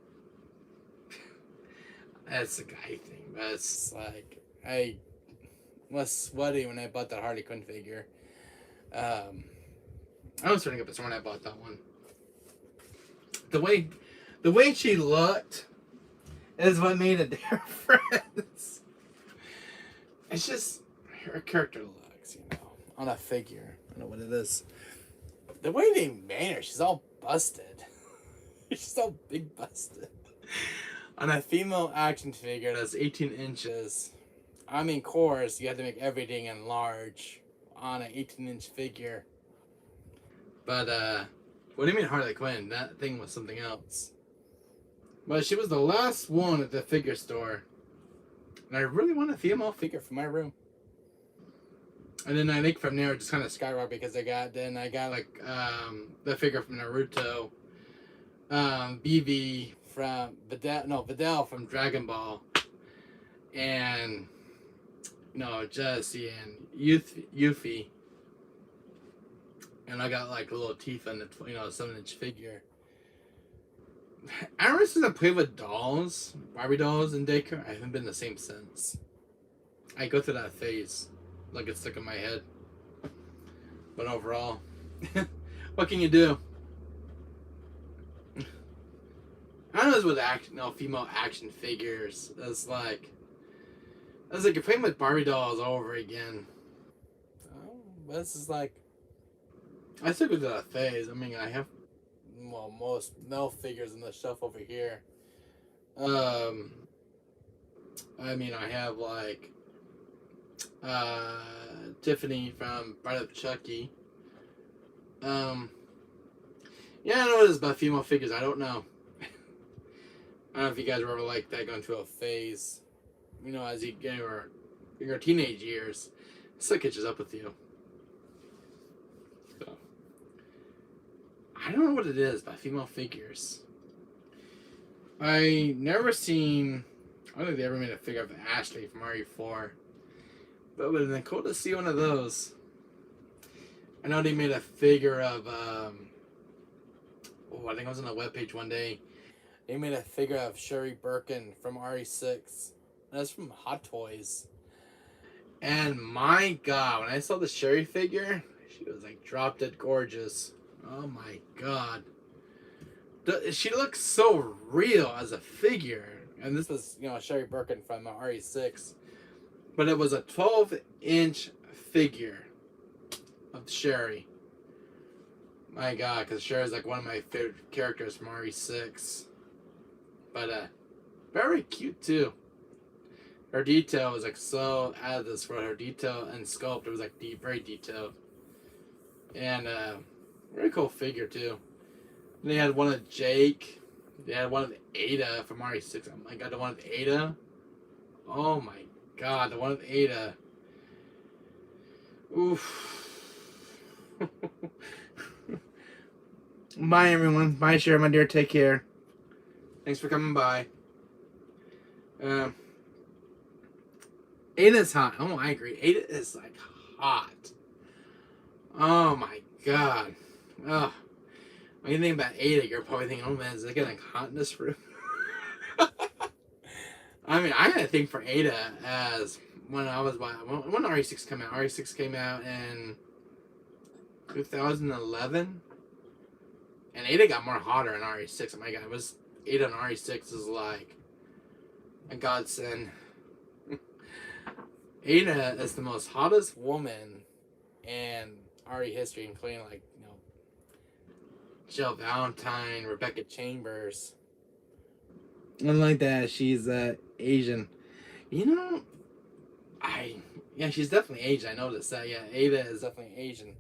Speaker 1: that's a guy thing, but it's like, I was sweaty when I bought that Harley Quinn figure. I was turning up a when I bought that one. The way she looked is what made a difference. It's just her character looks, on a figure. I don't know what it is. The way they made her, she's all busted. She's all big busted. On a female action figure that's 18 inches. I mean, of course, you have to make everything in large on an 18-inch figure. But, what do you mean Harley Quinn? That thing was something else. But she was the last one at the figure store. And I really want a female figure for my room. And then I think from there it just kind of skyrocketed because I got like the figure from Naruto, BB from Videl from Dragon Ball, and Jesse and Yuffie, and I got like a little Tifa in the 7-inch figure. Ever since I played with dolls, Barbie dolls in daycare, I haven't been the same since. I go through that phase. Like it's stuck in my head. But overall, what can you do? I don't know this with female action figures. It's like you're playing with Barbie dolls all over again. But this is like, I still go through that phase. I mean, I have most male figures on the shelf over here. I mean, I have like Tiffany from Bride of Chucky. Yeah, I know what it is about female figures. I don't know. I don't know if you guys were ever like that, going through a phase. As you get your teenage years, it still catches up with you. So, I don't know what it is about female figures. I don't think they ever made a figure of Ashley from RE4. But it would have been cool to see one of those. I know they made a figure of, I think I was on a webpage one day. They made a figure of Sherry Birkin from RE6. That's from Hot Toys. And my God, when I saw the Sherry figure, she was like drop dead gorgeous. Oh my God. She looks so real as a figure. And this was, Sherry Birkin from RE6. But it was a 12-inch figure of Sherry. My God, because Sherry's like one of my favorite characters from RE6. But very cute too. Her detail was like so added this for her detail and sculpt. It was like very detailed. And very cool figure too. And they had one of Jake. They had one of Ada from RE6. Oh my God, the one of Ada. Oh my God, the one with Ada. Oof. Bye, everyone. Bye, Sharon, my dear. Take care. Thanks for coming by. Ada's hot. Oh, I agree. Ada is like hot. Oh my God. Oh. When you think about Ada, you're probably thinking, oh man, is it getting hot in this room? I mean, I had a thing for Ada as when RE6 came out. RE6 came out in 2011, and Ada got more hotter in RE6. Oh my God, Ada in RE6 is like a godsend. Ada is the most hottest woman in RE history, including like Jill Valentine, Rebecca Chambers. Unlike that, she's Asian. She's definitely Asian. I noticed that. Yeah, Ada is definitely Asian.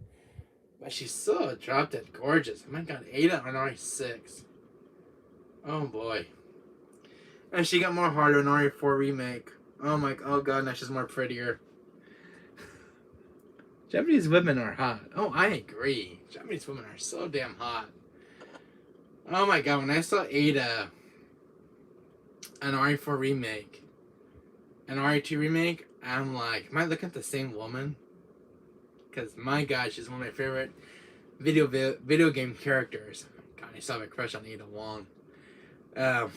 Speaker 1: But she's so drop dead gorgeous. Oh my God, Ada on RE6. Oh boy. And she got more harder in RE4 remake. Oh God, now she's more prettier. Japanese women are hot. Oh, I agree. Japanese women are so damn hot. Oh my God, when I saw Ada an RE4 remake, an RE2 remake, I'm like, am I looking at the same woman? Because my God, she's one of my favorite video game characters. God, I still have a crush on Ada Wong. I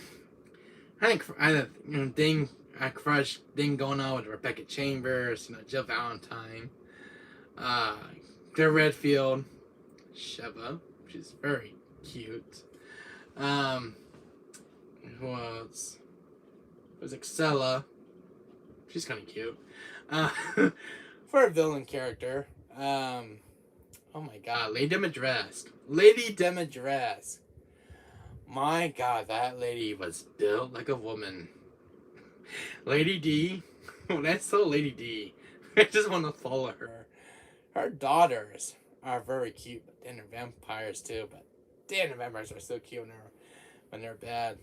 Speaker 1: had a crush thing going on with Rebecca Chambers, Jill Valentine, Claire Redfield, Sheva, she's very cute. Who else? There's Excella. She's kind of cute. For a villain character, oh my God, Lady Dimitrescu. Lady Dimitrescu. My God, that lady was built like a woman. Lady D. When I saw Lady D, I just want to follow her. Her daughters are very cute, but then they're vampires too. But damn, the vampires are so cute when they're bad.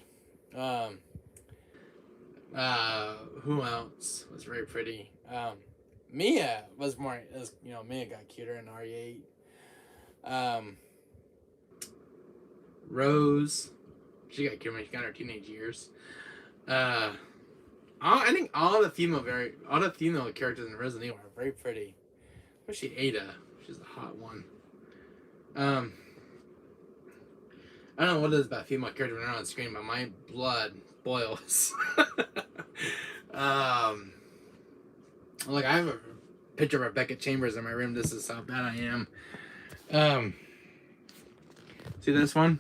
Speaker 1: Who else was very pretty? Mia was more, Mia got cuter in RE8. Rose, she got cute when she got her teenage years. I think all the female characters in Resident Evil are very pretty. Especially Ada, she's the hot one. I don't know what it is about female characters when they're on screen, but my blood boils. Like, I have a picture of Rebecca Chambers in my room. This is how bad I am. See this one?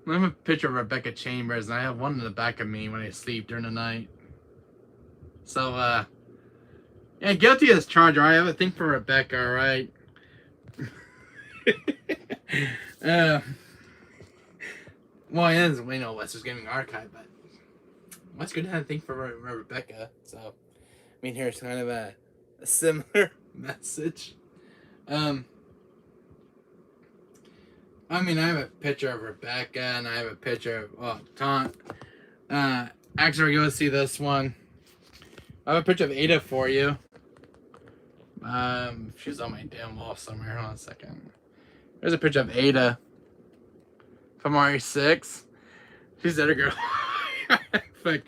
Speaker 1: I have a picture of Rebecca Chambers, and I have one in the back of me when I sleep during the night. So, yeah, guilty as charged. I have a thing for Rebecca, alright? Well, it is, Wester's Gaming Archive, but Wesker didn't have a thing for Rebecca, so, I mean, here's kind of a similar message. I mean, I have a picture of Rebecca, and I have a picture of, Taunt. Actually, go see this one. I have a picture of Ada for you. She's on my damn wall somewhere. Hold on a second. There's a picture of Ada from RE6. She's the other girl. Like,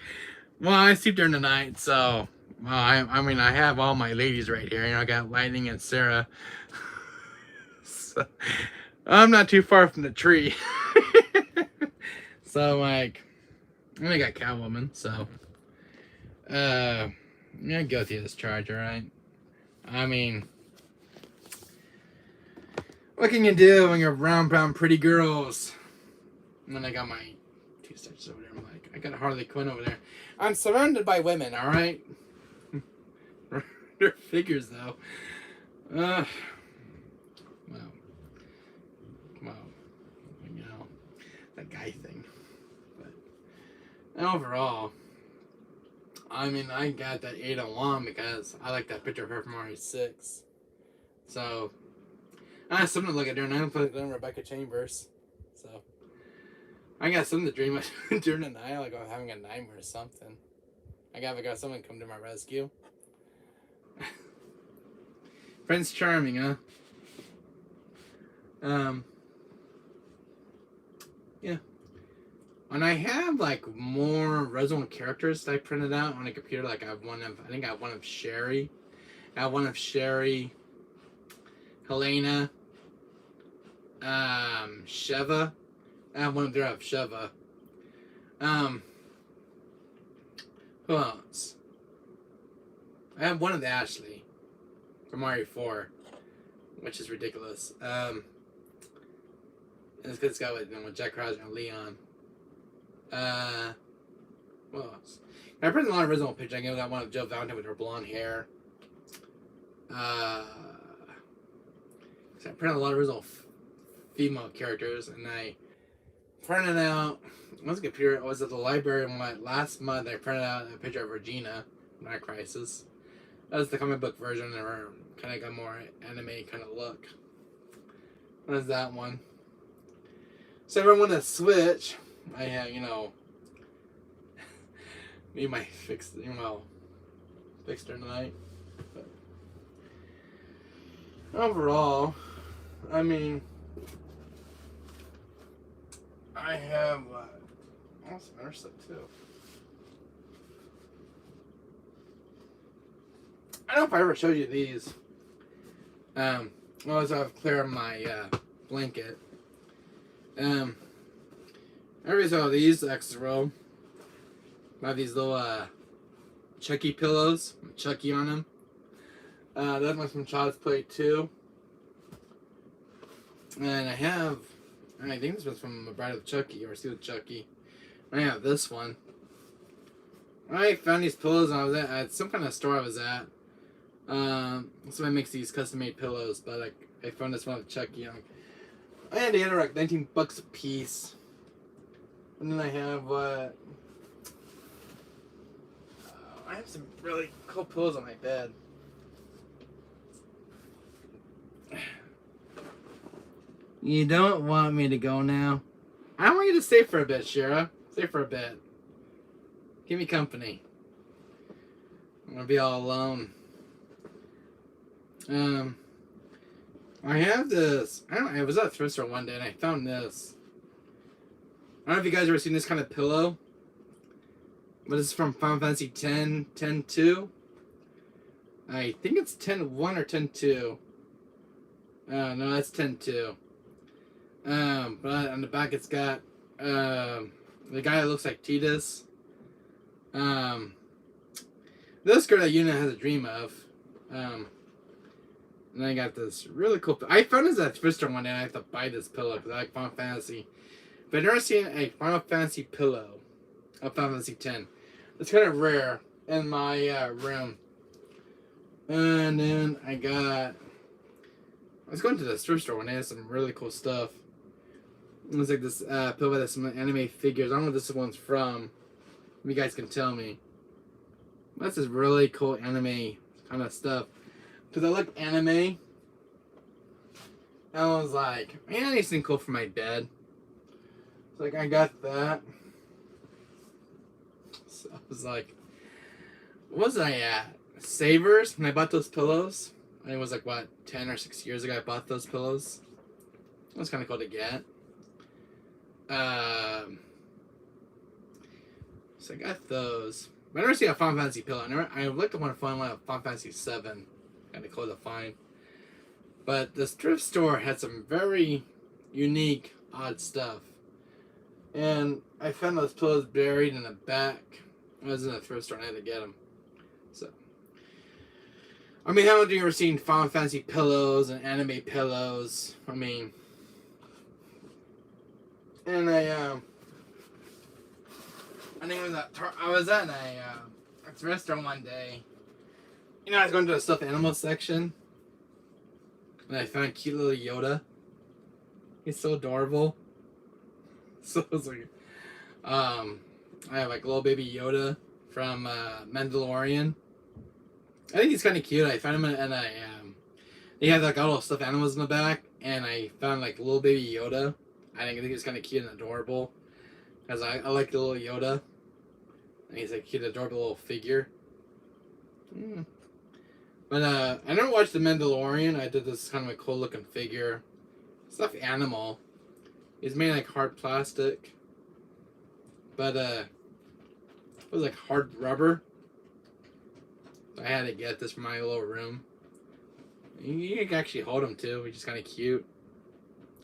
Speaker 1: well, I sleep during the night, so, I mean, I have all my ladies right here. I got Lightning and Sarah. So, I'm not too far from the tree. So, like, and I got Catwoman, so, yeah, guilty of this charge, alright? I mean, what can you do when you're round brown pretty girls? And then I got my two stitches over there. I'm like, I got a Harley Quinn over there. I'm surrounded by women, alright? They're figures, though. Well, that guy thing. But overall, I mean, I got that Ada Wong because I like that picture of her from RE6. So, I have something to look at there, and I don't put it Rebecca Chambers. So, I got something to dream of during the night, like I'm having a nightmare or something. I got someone come to my rescue. Prince Charming, huh? Yeah. And I have, like, more Resident characters that I printed out on a computer. Like, I have one of Sherry. I have one of Sherry. Helena. Sheva. I have one there of Sheva. Who else? I have one of Ashley from RE4, which is ridiculous. It's because it's got with Jack Krauser and Leon. What else? I printed a lot of original pictures. I got one of Jill Valentine with her blonde hair. I printed a lot of original female characters, and I printed out. I was at the library last month. I printed out a picture of Regina, Night Crisis. That was the comic book version, or kind of got more anime kind of look. What is that one? So if I want to switch, I have, me my fixed during the night. But overall, I mean, I have Oh, some other stuff too. I don't know if I ever showed you these. As I've cleared my blanket. Every saw these extra row. I have these little Chucky pillows, with Chucky on them. That one's from Child's Play 2. And I think this one's from A Bride of Chucky or Steal Chucky. I have this one. I found these pillows when I was at some kind of store I was at. Somebody makes these custom-made pillows, but I found this one with Chucky on. And they had like $19 a piece. And then I have I have some really cool pillows on my bed. You don't want me to go now? I want you to stay for a bit, Shira. Stay for a bit. Give me company. I'm gonna be all alone. I have this. I was at a thrift store one day and I found this. I don't know if you guys ever seen this kind of pillow. But it's from Final Fantasy X, 10-2. I think it's 10-1 or 10-2. No, that's 10-2. But on the back it's got the guy that looks like Titus. This girl that Yuna has a dream of. And I got this really cool. I found this at thrift store one day and I have to buy this pillow because I like Final Fantasy. But I've never seen a Final Fantasy pillow of Final Fantasy X. It's kind of rare in my room. And then I was going to the thrift store one day. They had some really cool stuff. It was like this pillow with some anime figures. I don't know what this one's from. If you guys can tell me. That's this really cool anime kind of stuff. Because I like anime. And I was like, man, I need something cool for my bed. So I got that. So I was like, what was I at? Savers, when I bought those pillows. I think it was like, what, 10 or 6 years ago I bought those pillows. It was kind of cool to get. So I got those. But I never see a Final Fantasy pillow. I looked at one to find one of Final Fantasy 7. Kind of cool to find. But this thrift store had some very unique, odd stuff. And I found those pillows buried in the back. I was in a thrift store and I had to get them. So, I mean, how have you ever seen Final Fantasy pillows and anime pillows? I mean, and I think it was I was at a thrift store one day. You know, I was going to the stuffed animal section. And I found a cute little Yoda. He's so adorable. So I was like, I have like little baby Yoda from Mandalorian. I think he's kind of cute. I found him and they had like all those stuffed animals in the back, and I found like little baby Yoda. I think he's kind of cute and adorable, because I like the little Yoda, and he's like a cute, adorable little figure. But I never watched The Mandalorian. I did this kind of a cool looking figure, stuffed animal. He's made like hard plastic, but it was like hard rubber. So I had to get this for my little room. You can actually hold him too, which is kind of cute.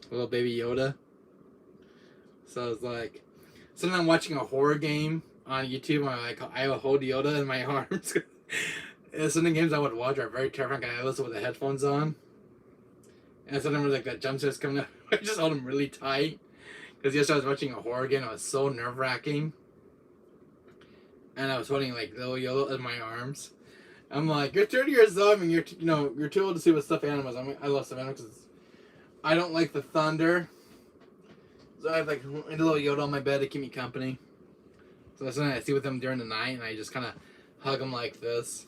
Speaker 1: A little baby Yoda. So it's like, sometimes I'm watching a horror game on YouTube, and I will hold Yoda in my arms. Some of the games I would watch are very terrifying. I listen with the headphones on. And sometimes like that jump scare's coming up, I just hold him really tight. Because yesterday I was watching a horror game, it was so nerve-wracking. And I was holding like little Yoda in my arms. I'm like, you're 30 years old, and you're too old to see with stuffed animals. I love stuffed animals because I don't like the thunder. So I have like a little Yoda on my bed to keep me company. So sometimes I see with him during the night, and I just kind of hug him like this.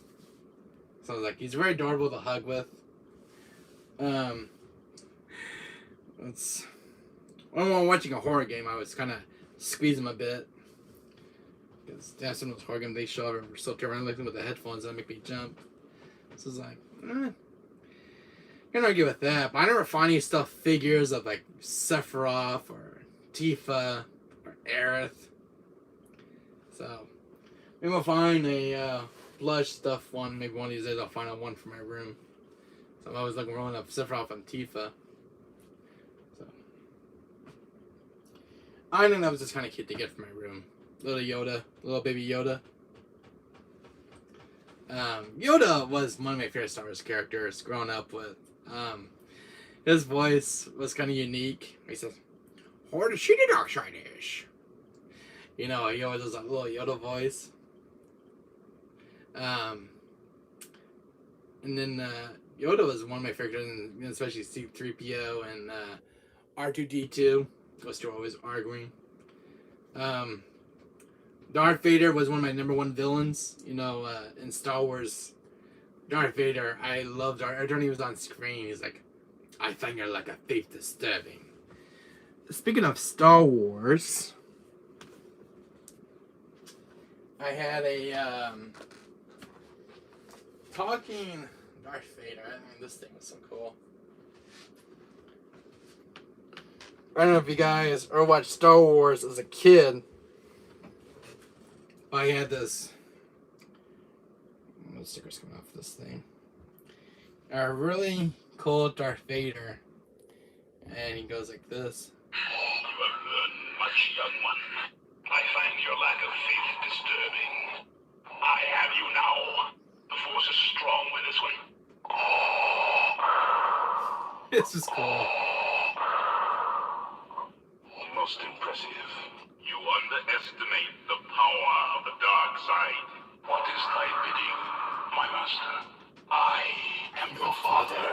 Speaker 1: So I was like, he's very adorable to hug with. When I'm watching a horror game, I was kind of squeeze him a bit. Because some of those horror games they show up are so terrible. I like them with the headphones that make me jump. So it's like, can't argue with that. But I never find any stuffed figures of like Sephiroth or Tifa or Aerith. So maybe we'll find a plush stuff one. Maybe one of these days I'll find one for my room. So I'm always looking rolling up Sephiroth and Tifa. So I think that was just kind of cute to get for my room. Little Yoda, little baby Yoda. Yoda was one of my favorite Star Wars characters growing up with. His voice was kind of unique. He says, "Or to see the dark side is." You know, he always does that little Yoda voice. And then Yoda was one of my favorites, and especially C-3PO and R2-D2. Those two were always arguing. Darth Vader was one of my number one villains. You know, in Star Wars, Darth Vader, I loved Darth. When he was on screen, he's like, "I find you like a faith disturbing." Speaking of Star Wars, I had a talking Darth Vader. I mean, this thing was so cool. I don't know if you guys ever watched Star Wars as a kid. I had this. The sticker's coming off this thing. A really cool Darth Vader, and he goes like this.
Speaker 2: You have learned much, young one. I find your lack of faith disturbing. I have you now. The force is strong with this one.
Speaker 1: This is cool.
Speaker 2: Most impressive. You underestimate the power of the dark side. What is thy bidding, my master? I am your father.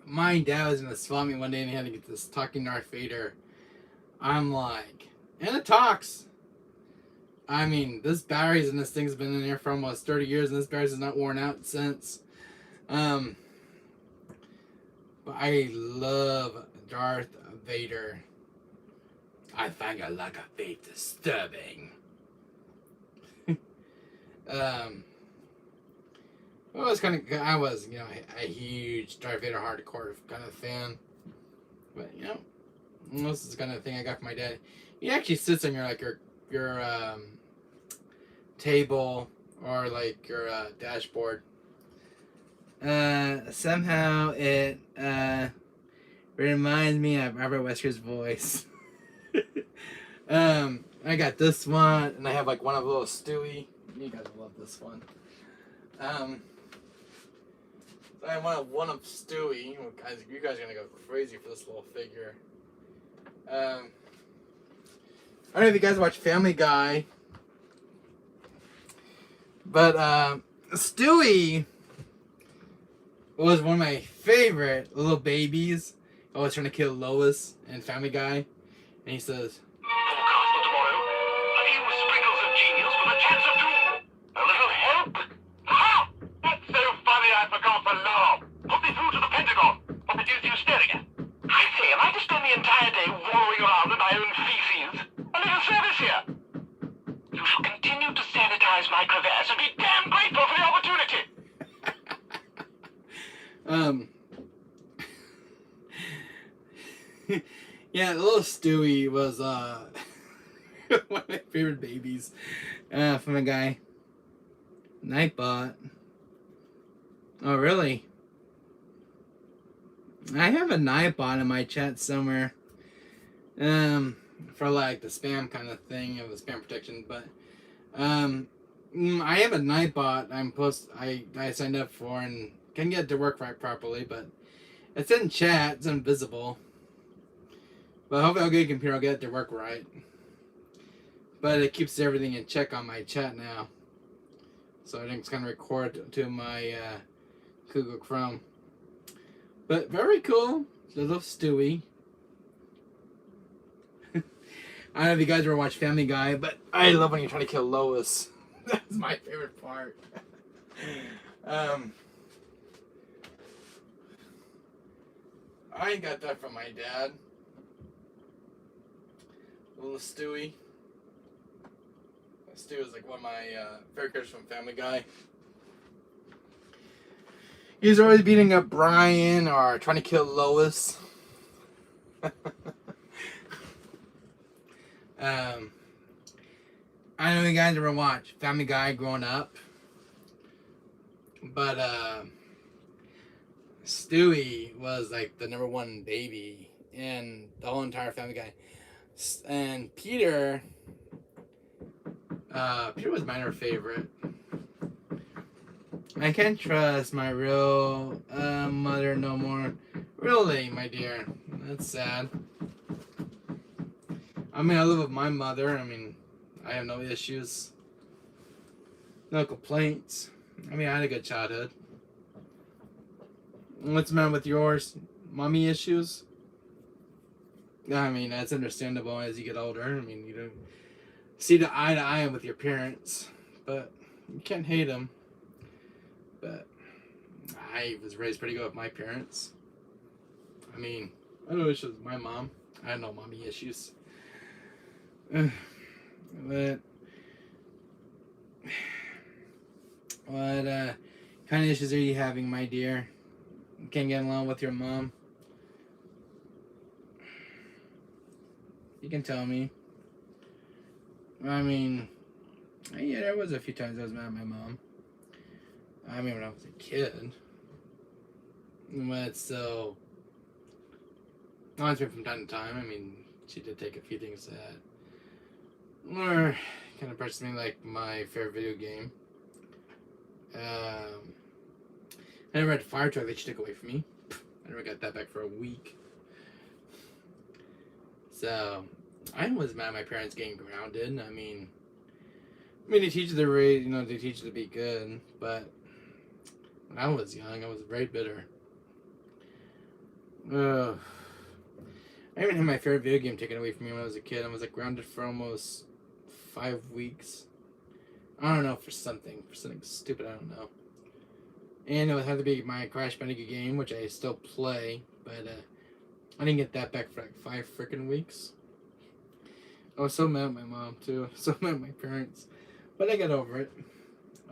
Speaker 1: My dad was gonna swap me one day and he had to get this talking Darth Vader. I'm like, and it talks. I mean, this batteries in this thing's been in there for almost 30 years and this battery's not worn out since. But I love Darth Vader. I find your lack of faith disturbing. I was, you know, a huge Darth Vader hardcore kind of fan. But, you know, this is the kind of thing I got from my dad. He actually sits on your table or like your dashboard. Somehow it reminds me of Robert Wesker's voice. I got this one, and I have like one of little Stewie. You guys love this one. I want one of Stewie. You guys are gonna go crazy for this little figure. I don't know if you guys watch Family Guy, but Stewie was one of my favorite little babies. Always trying to kill Lois in Family Guy, and he says,
Speaker 2: Forecast for tomorrow. A few sprinkles of genius with a chance of doom. A little help? Ha! That's so funny I forgot the law. Put me through to the Pentagon. What the deuce are you staring at? I say, am I to spend the entire day wallowing around in my own feces? A little service here. You shall continue to sanitize my crevasse and be damn grateful for the opportunity.
Speaker 1: Yeah, little Stewie was one of my favorite babies from a guy. Nightbot. Oh, really? I have a Nightbot in my chat somewhere. For like the spam kind of thing, of the spam protection, but I have a Nightbot I signed up for and can get it to work right properly, but it's in chat, it's invisible. But hopefully I'll get a computer, I'll get it to work right. But it keeps everything in check on my chat now. So I think it's gonna record to my Google Chrome. But very cool, little Stewie. I don't know if you guys ever watch Family Guy, but I love when you're trying to kill Lois. That's my favorite part. I got that from my dad. Little Stewie. Stewie is like one of my favorite characters from Family Guy. He's always beating up Brian or trying to kill Lois. I know you guys ever watch Family Guy growing up, but Stewie was like the number one baby in the whole entire Family Guy, and Peter was my favorite. I can't trust my real mother no more. Really, my dear. That's sad. I mean, I live with my mother. I mean, I have no issues. No complaints. I mean, I had a good childhood. What's the matter with yours? Mommy issues? I mean, that's understandable as you get older. I mean, you don't see the eye to eye with your parents. But you can't hate them. But I was raised pretty good with my parents. I mean, I had no issues with my mom. I had no mommy issues. But what kind of issues are you having, my dear? You can't get along with your mom? You can tell me. I mean, yeah, there was a few times I was mad at my mom. I mean, when I was a kid. But still, honestly, from time to time, I mean, she did take a few things that were kind of pressed me, like my favorite video game. I never had Fire Truck that she took away from me. I never got that back for a week. So, I was mad at my parents getting grounded. I mean, they teach you the way, they teach you to be good, but when I was young, I was very bitter. I even had my favorite video game taken away from me when I was a kid. I was like grounded for almost 5 weeks. I don't know, for something stupid, I don't know. And it had to be my Crash Bandicoot game, which I still play, but I didn't get that back for like 5 freaking weeks. I was so mad at my mom too, so mad at my parents, but I got over it.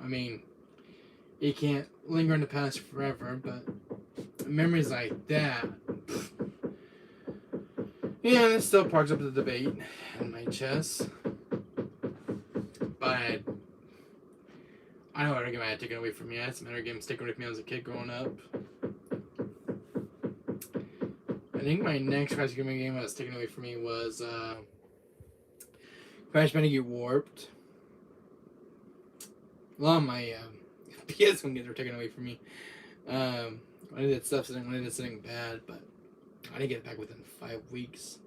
Speaker 1: I mean, you can't linger in the past forever, but memories like that, yeah, it still sparks up the debate in my chest. But I know what game I had taken away from me. I had some other games taken away from me as a kid growing up. I think my next Crash Bandicoot game that was taken away from me was Crash Bandicoot Warped. A lot of my PS1 games were taken away from me. I did something bad, but I didn't get it back within 5 weeks.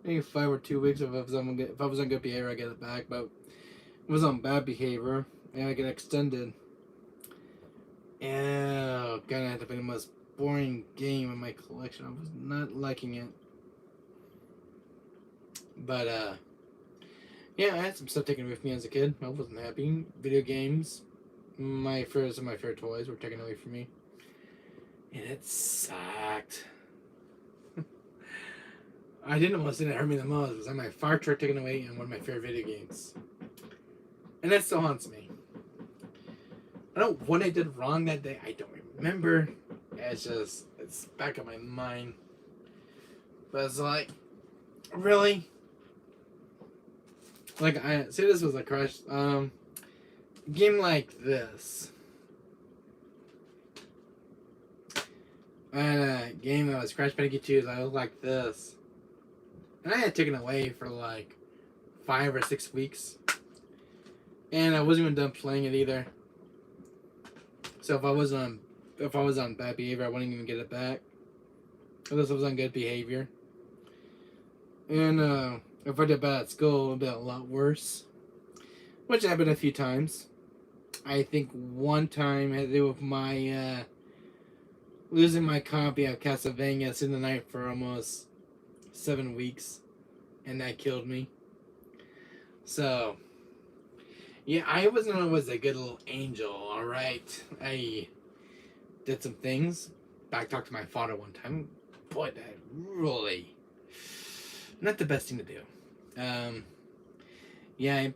Speaker 1: I think 5 or 2 weeks. If I was on good behavior, I get it back. But if I was on bad behavior, and I get extended. Oh, God, I had to be the most boring game in my collection. I was not liking it. But, yeah, I had some stuff taken away from me as a kid. I wasn't happy. Video games. Some of my favorite toys were taken away from me. And it sucked. I didn't want to say that hurt me the most. It was like my Fire Truck taken away and one of my favorite video games. And that still haunts me. I don't know what I did wrong that day. I don't remember. It's back in my mind. But it's like, really? Like, say this was a Crash, game like this. I had a game that was Crash Bandicoot 2 that looked like this. And I had taken away for like 5 or 6 weeks. And I wasn't even done playing it either. So if I was on bad behavior, I wouldn't even get it back. Unless I was on good behavior. And if I did bad at school, it would be a lot worse. Which happened a few times. I think one time had to do with my losing my copy of Castlevania in the night for almost 7 weeks. And that killed me. So, yeah, I wasn't always a good little angel, alright? I did some things. Backtalked to my father one time. Boy, that really not the best thing to do. Yeah, I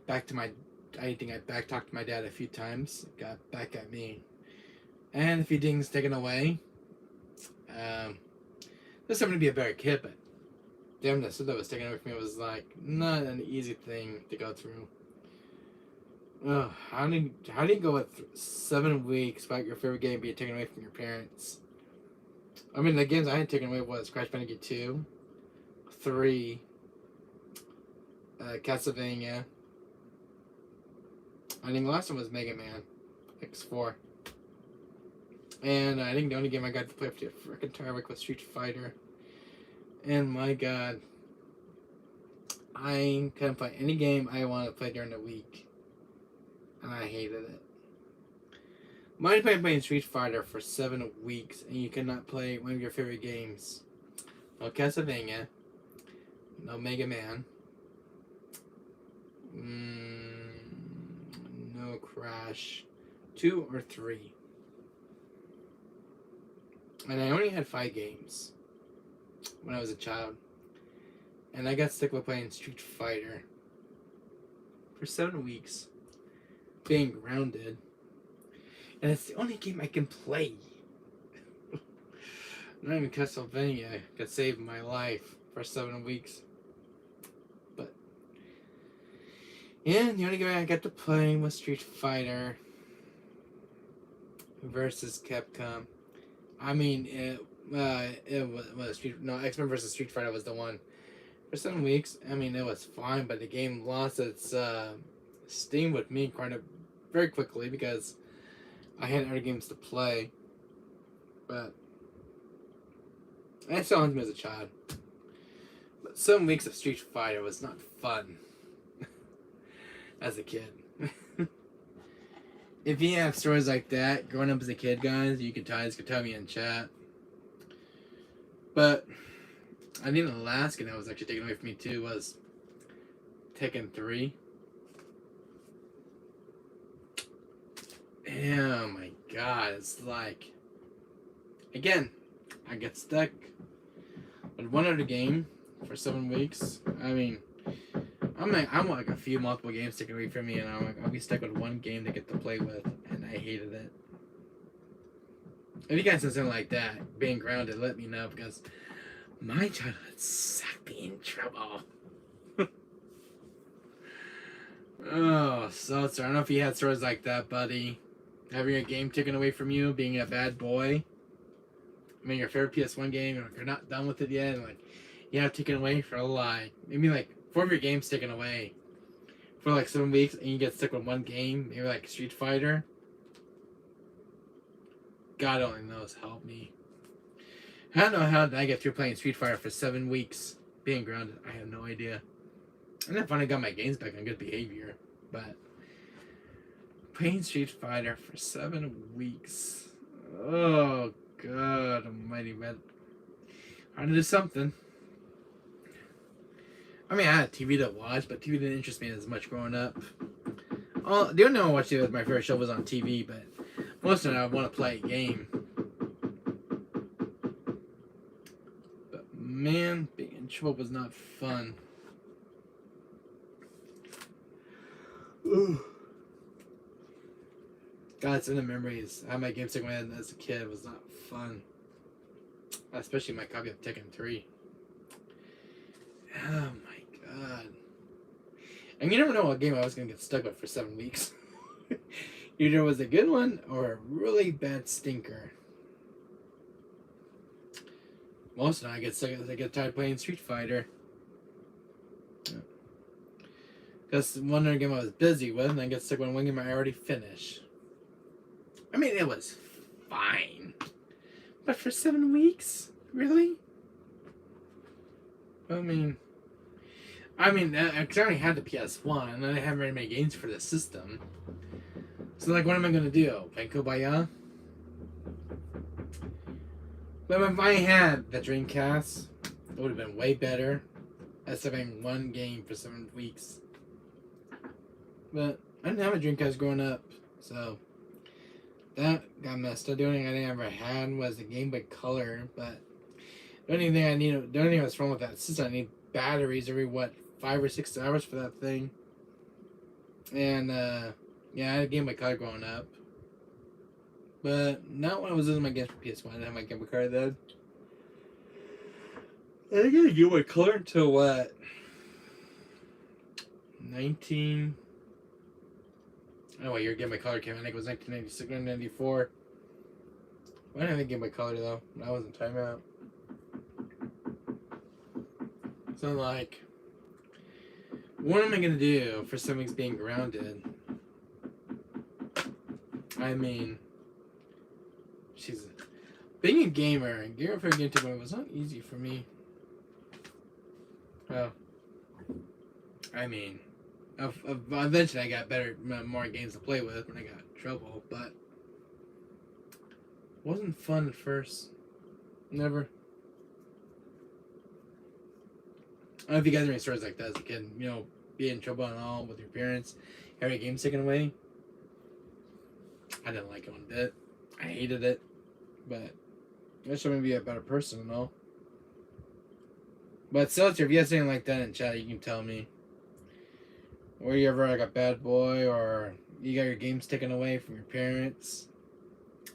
Speaker 1: think I backtalked to my dad a few times. Got back at me. And a few things taken away. There's something to be a better kid, but damn, the stuff that was taken away from me was like not an easy thing to go through. Ugh, how do you go with 7 weeks about your favorite game being taken away from your parents? I mean, the games I had taken away was Crash Bandicoot 2, 3, Castlevania. I think the last one was Mega Man X4. And I think the only game I got to play for the frickin' entire week was Street Fighter. And my god, I couldn't play any game I wanted to play during the week. And I hated it. Mind if I'm playing Street Fighter for 7 weeks and you cannot play one of your favorite games? No Castlevania. No Mega Man. No Crash. 2 or 3. And I only had 5 games when I was a child. And I got stuck with playing Street Fighter for 7 weeks. Being grounded. And it's the only game I can play. Not even Castlevania could save my life for 7 weeks. But yeah, the only game I got to play was Street Fighter versus Capcom. I mean, it was X-Men versus Street Fighter was the one. For 7 weeks, I mean, it was fine, but the game lost its steam with me very quickly because I had other games to play. But I still haunted me as a child. But 7 weeks of Street Fighter was not fun as a kid. If you have stories like that, growing up as a kid, guys, you could tell me in chat. But I think the last game that was actually taken away from me too was Tekken 3. Oh my god, it's like, again, I get stuck with one other game for 7 weeks. I mean, I'm like a few multiple games taken away from me, and I'll be stuck with one game to get to play with, and I hated it. If you guys have something like that, being grounded, let me know, because my childhood sucked me in trouble. Oh, so sorry. I don't know if you had stories like that, buddy. Having a game taken away from you, being a bad boy. I mean, your favorite PS1 game, you're not done with it yet, and like, you have taken away for maybe like 4 of your games taken away for like 7 weeks, and you get stuck with one game, maybe like Street Fighter. God only knows, help me. I don't know how did I get through playing Street Fighter for 7 weeks, being grounded. I have no idea. And then finally got my games back on good behavior, but playing Street Fighter for 7 weeks. Oh God almighty, man. I had to do something. I mean, I had TV to watch, but TV didn't interest me as much growing up. The only one I watched it was my favorite show was on TV, but most of it I want to play a game. But man, being in trouble was not fun. Ooh. God, some of the memories I had my game taken away as a kid was not fun. Especially my copy of Tekken 3. Oh my God. And you never know what game I was going to get stuck with for 7 weeks. Either it was a good one or a really bad stinker. Most of the time I get tired playing Street Fighter. Because one other game I was busy with, and I get stuck with one game I already finished. I mean, it was fine. But for 7 weeks? Really? I mean, because I already had the PS1, and I didn't have very many games for the system. So, like, what am I going to do? Play Kumbaya? But if I had the Dreamcast, it would have been way better. Instead of having one game for 7 weeks. But I didn't have a Dreamcast growing up, so that got messed up. The only thing I ever had was the Game Boy Color, but the only thing that's wrong with that system, I need batteries every 5 or 6 hours for that thing. And yeah, I had a Game Boy Color growing up. But not when I was using my games for PS1. I didn't have my Game Boy card then. I didn't get a Game Boy Color until what? 19. Oh, what year Game Boy Color came out? I think it was 1996 or 94. Why didn't I have a Game Boy Color though? When I was in timeout. So I'm like, what am I gonna do for something's being grounded? I mean, being a gamer and gearing for a game to win was not easy for me. Well, I mean, eventually I got more games to play with when I got in trouble, but it wasn't fun at first. Never. I don't know if you guys have any stories like that as a kid, you know, be in trouble and all with your parents, have your games taken away. I didn't like it one bit. I hated it, but that showed me to be a better person and all. But Seltzer, if you have something like that in chat, you can tell me. Were you ever like a bad boy, or you got your games taken away from your parents,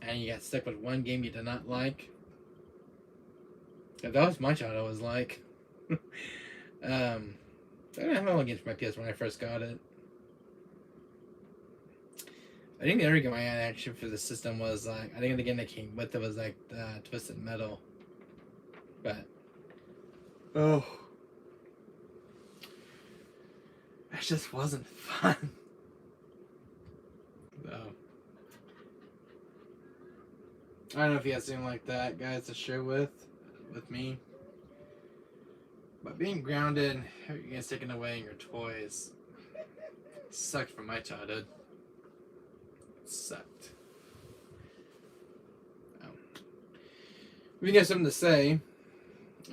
Speaker 1: and you got stuck with one game you did not like? Yeah, that was my childhood was like. I didn't have all games for my PS when I first got it. I think the other game I had actually for the system was like, I think the game that came with it was like Twisted Metal. But oh, it just wasn't fun. So I don't know if you have something like that, guys, to share with me. But being grounded, having your games taken away and your toys sucked for my childhood. It sucked. If you got something to say,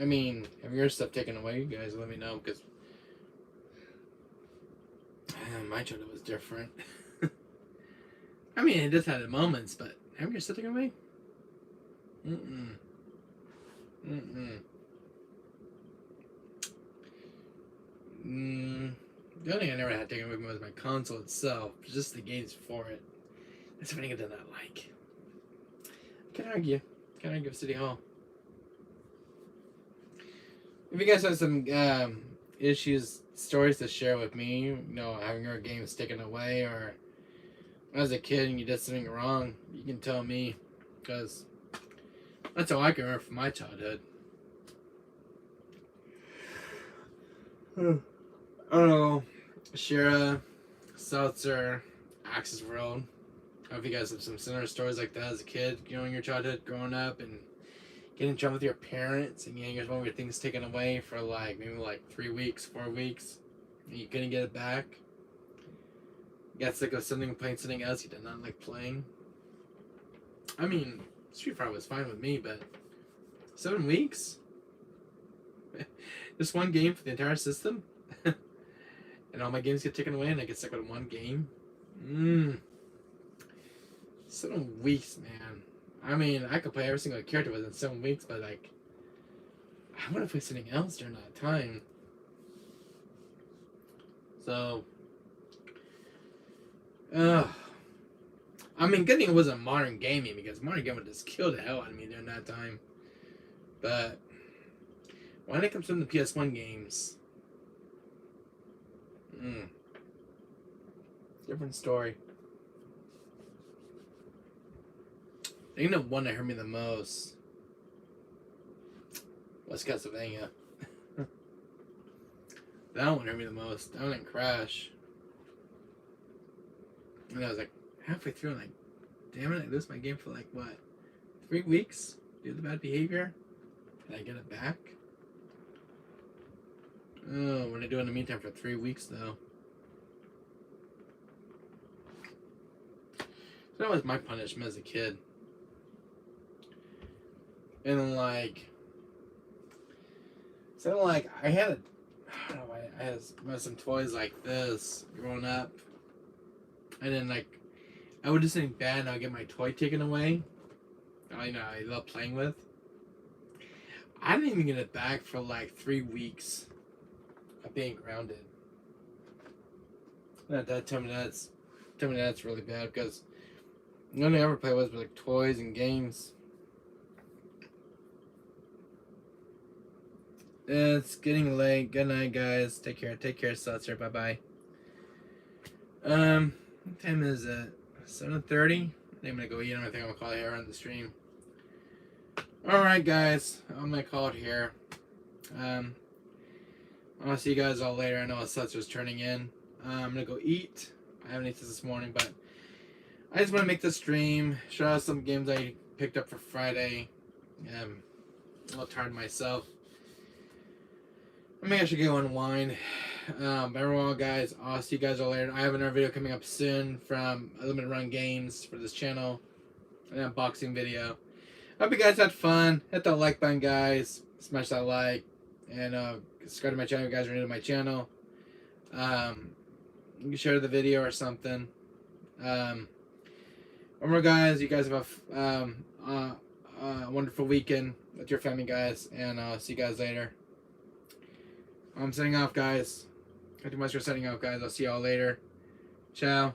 Speaker 1: I mean, have your stuff taken away, you guys let me know, because my childhood was different. I mean, it just had its moments, but have your stuff taken away? The only thing I never had taken away was my console itself, just the games for it. That's something I did not like. Can't argue with City Hall. If you guys have some issues, stories to share with me, you know, having your games taken away, or as a kid and you did something wrong, you can tell me, because that's how I can remember from my childhood. I don't know, Shira, Seltzer, Axis World. I don't know if you guys have some similar stories like that as a kid, you know, in your childhood, growing up and getting in trouble with your parents, and you know, you guys want your things taken away for like maybe like 3 weeks, 4 weeks, and you couldn't get it back. You got sick of playing something else you did not like playing. I mean, Street Fighter was fine with me, but 7 weeks? Just one game for the entire system? And all my games get taken away and I get stuck with one game? 7 weeks, man. I mean, I could play every single character within 7 weeks, but like, I want to play something else during that time. So, I mean, good thing it wasn't modern gaming, because modern gaming would just kill the hell out of me during that time. But when it comes to the PS1 games, different story. I think the one that hurt me the most was Castlevania. That one hurt me the most. That one didn't crash. And I was like, halfway through, I'm like, damn it, I lose my game for like, what, 3 weeks? Do the bad behavior? Did I get it back? Oh, what did I do in the meantime for 3 weeks, though? So that was my punishment as a kid. And like, so like, I had some toys like this growing up. And then like, I would do something bad and I'd get my toy taken away. I love playing with. I didn't even get it back for like 3 weeks of being grounded. That tell me that's really bad, because The only thing I ever played was like toys and games. It's getting late. Good night, guys. Take care. Take care, Seltzer. Bye bye. What time is it? 7:30. I'm gonna go eat. I don't think I'm gonna call it here on the stream. All right, guys. I'm gonna call it here. I'll see you guys all later. I know Seltzer's turning in. I'm gonna go eat. I haven't eaten this morning, but I just want to make the stream, show out some games I picked up for Friday. I'm a little tired myself. Maybe I should go unwind. Everyone, guys, I'll see you guys all later. I have another video coming up soon from Limited Run Games for this channel. An unboxing video. Hope you guys had fun. Hit that like button, guys. Smash that like. And subscribe to my channel if you guys are new to my channel. You can share the video or something. Remember, guys, you guys have a wonderful weekend with your family, guys. And I'll see you guys later. I'm signing off, guys. Thank you much for setting up, guys. I'll see y'all later. Ciao.